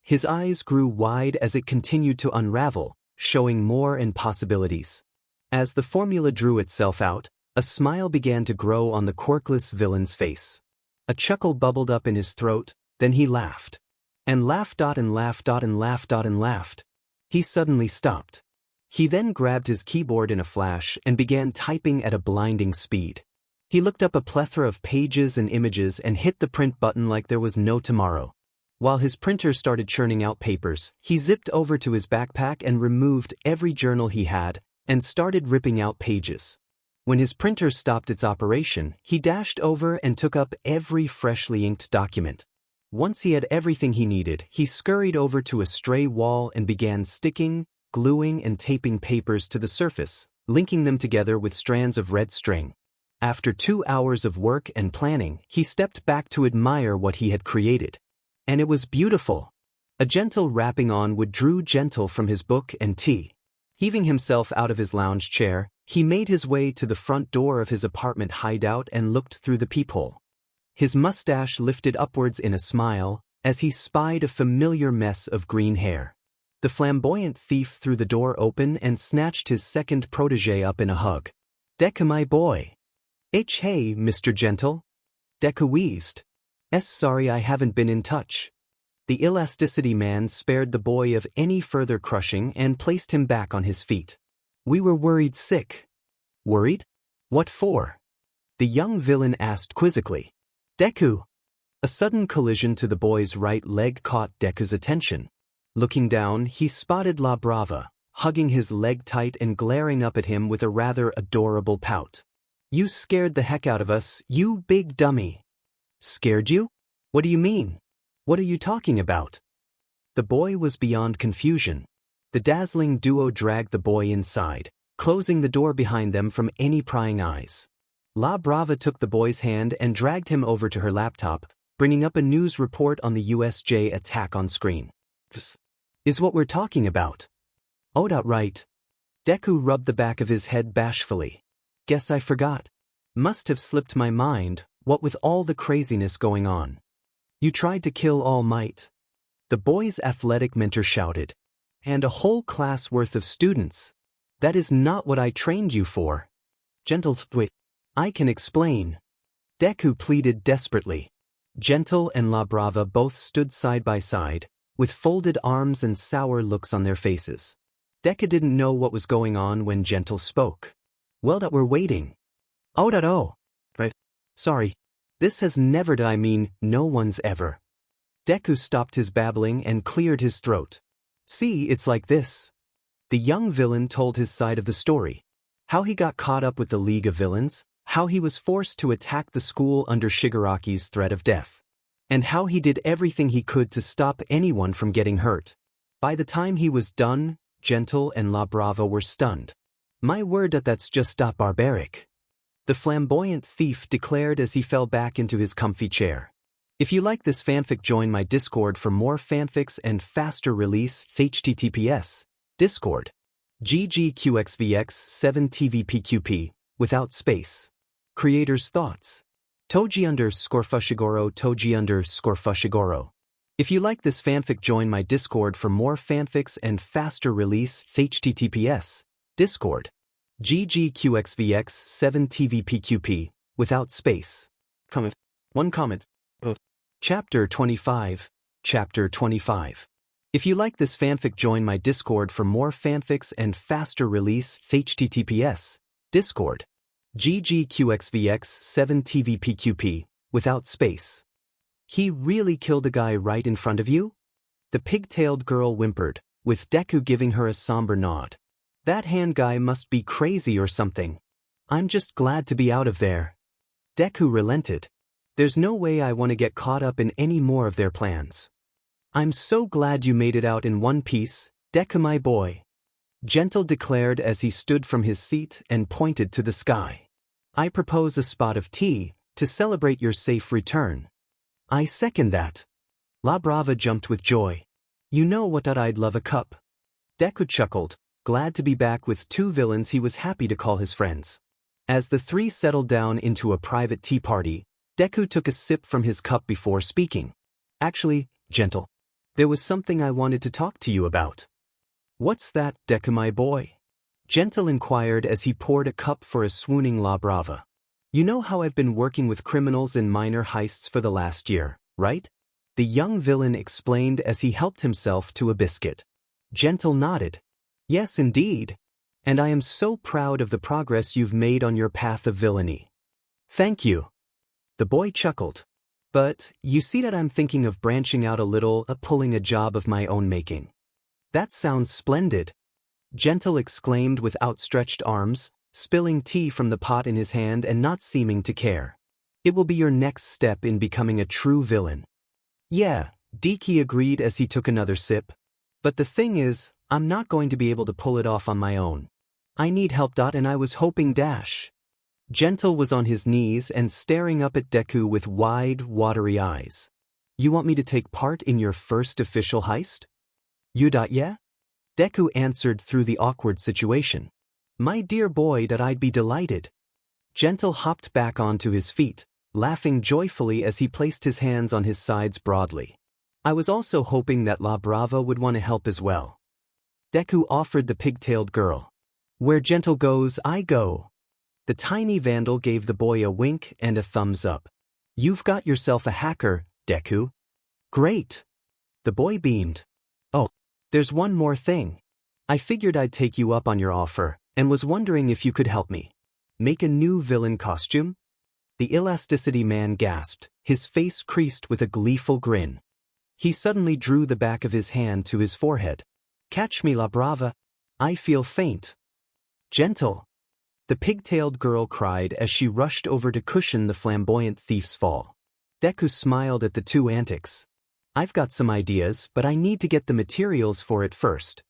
His eyes grew wide as it continued to unravel, showing more and possibilities. As the formula drew itself out, a smile began to grow on the quirkless villain's face. A chuckle bubbled up in his throat, then he laughed. And laughed and laughed and laughed and laughed. He suddenly stopped. He then grabbed his keyboard in a flash and began typing at a blinding speed. He looked up a plethora of pages and images and hit the print button like there was no tomorrow. While his printer started churning out papers, he zipped over to his backpack and removed every journal he had and started ripping out pages. When his printer stopped its operation, he dashed over and took up every freshly inked document. Once he had everything he needed, he scurried over to a stray wall and began sticking, gluing and taping papers to the surface, linking them together with strands of red string. After 2 hours of work and planning, he stepped back to admire what he had created. And it was beautiful. A gentle rapping on wood drew gentle from his book and tea. Heaving himself out of his lounge chair, he made his way to the front door of his apartment hideout and looked through the peephole. His mustache lifted upwards in a smile as he spied a familiar mess of green hair. The flamboyant thief threw the door open and snatched his second protege up in a hug. Deku, my boy. Hey, Mr. Gentle. Deku wheezed. Sorry I haven't been in touch. The elasticity man spared the boy of any further crushing and placed him back on his feet. We were worried sick. Worried? What for? The young villain asked quizzically. Deku. A sudden collision to the boy's right leg caught Deku's attention. Looking down, he spotted La Brava, hugging his leg tight and glaring up at him with a rather adorable pout. You scared the heck out of us, you big dummy. Scared you? What do you mean? What are you talking about? The boy was beyond confusion. The dazzling duo dragged the boy inside, closing the door behind them from any prying eyes. La Brava took the boy's hand and dragged him over to her laptop, bringing up a news report on the USJ Attack on screen. This is what we're talking about. Oh, right. Deku rubbed the back of his head bashfully. Guess I forgot. Must have slipped my mind, what with all the craziness going on. You tried to kill All Might. The boy's athletic mentor shouted. And a whole class worth of students. That is not what I trained you for. Gentle, wait. I can explain. Deku pleaded desperately. Gentle and La Brava both stood side by side, with folded arms and sour looks on their faces. Deku didn't know what was going on when Gentle spoke. Well, that we're waiting. Oh. Right. Sorry. This has never I mean, no one's ever. Deku stopped his babbling and cleared his throat. See, it's like this. The young villain told his side of the story. How he got caught up with the League of Villains, how he was forced to attack the school under Shigaraki's threat of death, and how he did everything he could to stop anyone from getting hurt. By the time he was done, Gentle and La Brava were stunned. My word, that's just barbaric. The flamboyant thief declared as he fell back into his comfy chair. If you like this fanfic, join my Discord for more fanfics and faster release. https Discord ggqxvx7tvpqp without space. Creator's thoughts. Toji_Fushiguro Toji_Fushiguro. If you like this fanfic, join my Discord for more fanfics and faster release. https Discord ggqxvx7tvpqp without space. Comment. One comment. Chapter 25. Chapter 25. If you like this fanfic, join my Discord for more fanfics and faster release. https Discord ggqxvx7tvpqp without space. He really killed a guy right in front of you? The pigtailed girl whimpered, with Deku giving her a somber nod. That hand guy must be crazy or something. I'm just glad to be out of there. Deku relented. There's no way I want to get caught up in any more of their plans. I'm so glad you made it out in one piece, Deku my boy. Gentle declared as he stood from his seat and pointed to the sky. I propose a spot of tea to celebrate your safe return. I second that. La Brava jumped with joy. You know what, I'd love a cup. Deku chuckled, glad to be back with two villains he was happy to call his friends. As the three settled down into a private tea party, Deku took a sip from his cup before speaking. Actually, Gentle, there was something I wanted to talk to you about. What's that, Deku my boy? Gentle inquired as he poured a cup for a swooning La Brava. You know how I've been working with criminals in minor heists for the last year, right? The young villain explained as he helped himself to a biscuit. Gentle nodded. Yes, indeed. And I am so proud of the progress you've made on your path of villainy. Thank you. The boy chuckled. But, you see that I'm thinking of branching out a little, pulling a job of my own making. That sounds splendid. Gentle exclaimed with outstretched arms, spilling tea from the pot in his hand and not seeming to care. It will be your next step in becoming a true villain. Yeah, Deke agreed as he took another sip. But the thing is, I'm not going to be able to pull it off on my own. I need help. And I was hoping Gentle was on his knees and staring up at Deku with wide, watery eyes. You want me to take part in your first official heist? Yeah? Deku answered through the awkward situation. My dear boy, I'd be delighted. Gentle hopped back onto his feet, laughing joyfully as he placed his hands on his sides broadly. I was also hoping that La Brava would want to help as well. Deku offered the pigtailed girl. Where Gentle goes, I go. The tiny vandal gave the boy a wink and a thumbs up. You've got yourself a hacker, Deku. Great. The boy beamed. Oh, there's one more thing. I figured I'd take you up on your offer, and was wondering if you could help me. Make a new villain costume? The elasticity man gasped, his face creased with a gleeful grin. He suddenly drew the back of his hand to his forehead. Catch me, La Brava. I feel faint. Gentle. The pigtailed girl cried as she rushed over to cushion the flamboyant thief's fall. Deku smiled at the two antics. I've got some ideas, but I need to get the materials for it first.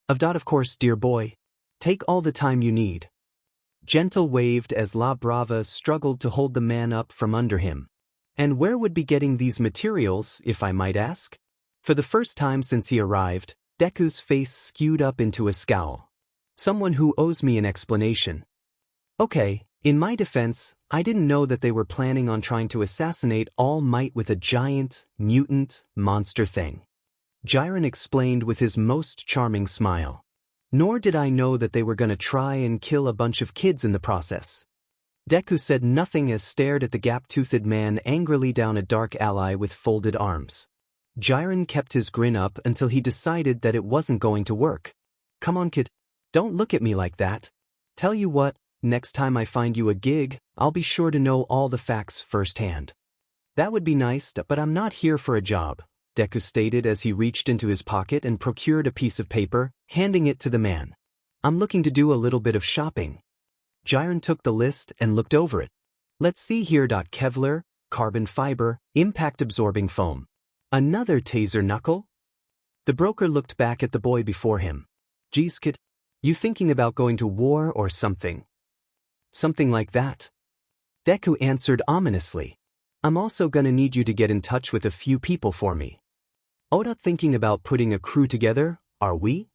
Of course, dear boy. Take all the time you need. Gentle waved as La Brava struggled to hold the man up from under him. And where would be getting these materials, if I might ask? For the first time since he arrived, Deku's face skewed up into a scowl. Someone who owes me an explanation. Okay, in my defense, I didn't know that they were planning on trying to assassinate All Might with a giant, mutant, monster thing. Jiren explained with his most charming smile. Nor did I know that they were gonna try and kill a bunch of kids in the process. Deku said nothing as stared at the gap-toothed man angrily down a dark ally with folded arms. Jiren kept his grin up until he decided that it wasn't going to work. Come on, kid. Don't look at me like that. Tell you what, next time I find you a gig, I'll be sure to know all the facts firsthand. That would be nice, but I'm not here for a job, Deku stated as he reached into his pocket and procured a piece of paper, handing it to the man. I'm looking to do a little bit of shopping. Jiren took the list and looked over it. Let's see here. Kevlar, carbon fiber, impact-absorbing foam. Another taser knuckle? The broker looked back at the boy before him. Geez, kid, you thinking about going to war or something? Something like that. Deku answered ominously. I'm also gonna need you to get in touch with a few people for me. Oda thinking about putting a crew together, are we?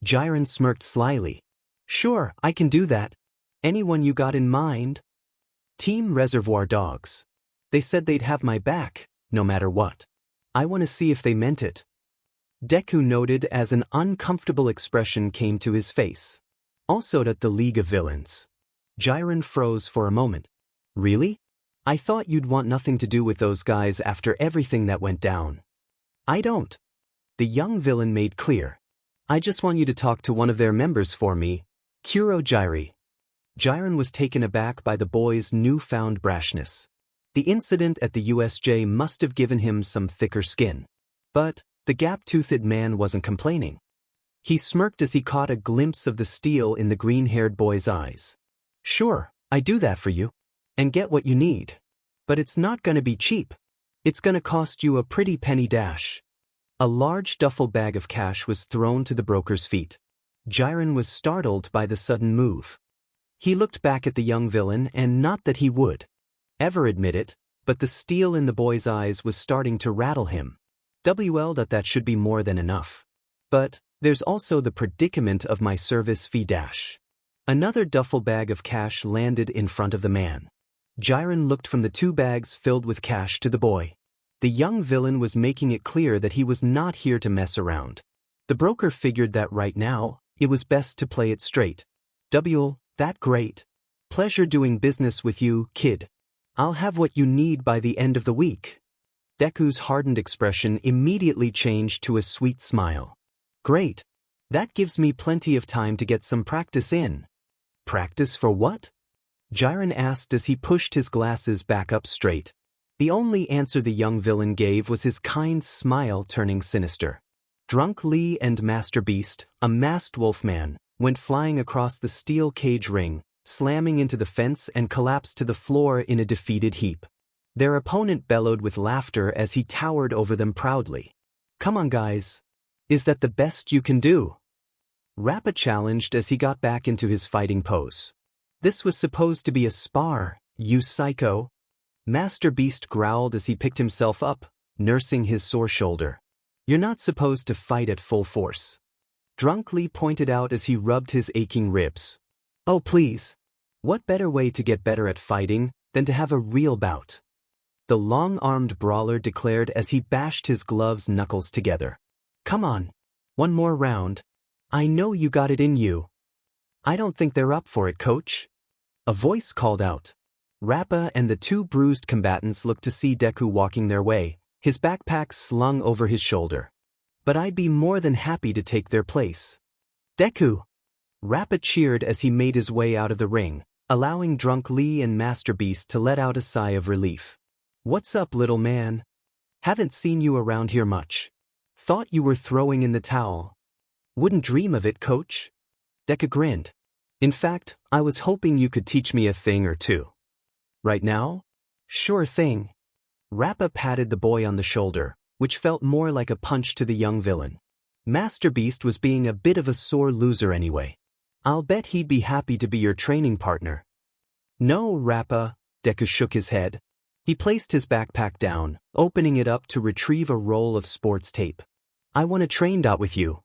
Jiren smirked slyly. Sure, I can do that. Anyone you got in mind? Team Reservoir Dogs. They said they'd have my back, no matter what. I want to see if they meant it. Deku noted as an uncomfortable expression came to his face. Also at the League of Villains. Jiren froze for a moment. Really? I thought you'd want nothing to do with those guys after everything that went down. I don't. The young villain made clear. I just want you to talk to one of their members for me, Kurohige. Jiren was taken aback by the boy's newfound brashness. The incident at the USJ must have given him some thicker skin. But the gap-toothed man wasn't complaining. He smirked as he caught a glimpse of the steel in the green-haired boy's eyes. Sure, I do that for you. And get what you need. But it's not gonna be cheap. It's gonna cost you a pretty penny dash. A large duffel bag of cash was thrown to the broker's feet. Jiren was startled by the sudden move. He looked back at the young villain, and not that he would ever admit it, but the steel in the boy's eyes was starting to rattle him. That should be more than enough. But there's also the predicament of my service fee dash. Another duffel bag of cash landed in front of the man. Jiren looked from the two bags filled with cash to the boy. The young villain was making it clear that he was not here to mess around. The broker figured that right now, it was best to play it straight. That great. Pleasure doing business with you, kid. I'll have what you need by the end of the week. Deku's hardened expression immediately changed to a sweet smile. Great. That gives me plenty of time to get some practice in. Practice for what? Jiren asked as he pushed his glasses back up straight. The only answer the young villain gave was his kind smile turning sinister. Drunk Lee and Master Beast, a masked wolfman, went flying across the steel cage ring, slamming into the fence and collapsed to the floor in a defeated heap. Their opponent bellowed with laughter as he towered over them proudly. Come on guys. Is that the best you can do? Rappa challenged as he got back into his fighting pose. This was supposed to be a spar, you psycho. Master Beast growled as he picked himself up, nursing his sore shoulder. You're not supposed to fight at full force. Drunk Lee pointed out as he rubbed his aching ribs. Oh please. What better way to get better at fighting than to have a real bout? The long-armed brawler declared as he bashed his gloves knuckles together. Come on. One more round. I know you got it in you. I don't think they're up for it, coach. A voice called out. Rappa and the two bruised combatants looked to see Deku walking their way, his backpack slung over his shoulder. But I'd be more than happy to take their place. Deku! Rappa cheered as he made his way out of the ring, allowing Drunk Lee and Master Beast to let out a sigh of relief. What's up, little man? Haven't seen you around here much. Thought you were throwing in the towel. Wouldn't dream of it, coach. Deku grinned. In fact, I was hoping you could teach me a thing or two. Right now? Sure thing. Rappa patted the boy on the shoulder, which felt more like a punch to the young villain. Master Beast was being a bit of a sore loser anyway. I'll bet he'd be happy to be your training partner. No, Rappa, Deku shook his head. He placed his backpack down, opening it up to retrieve a roll of sports tape. I want to train with you.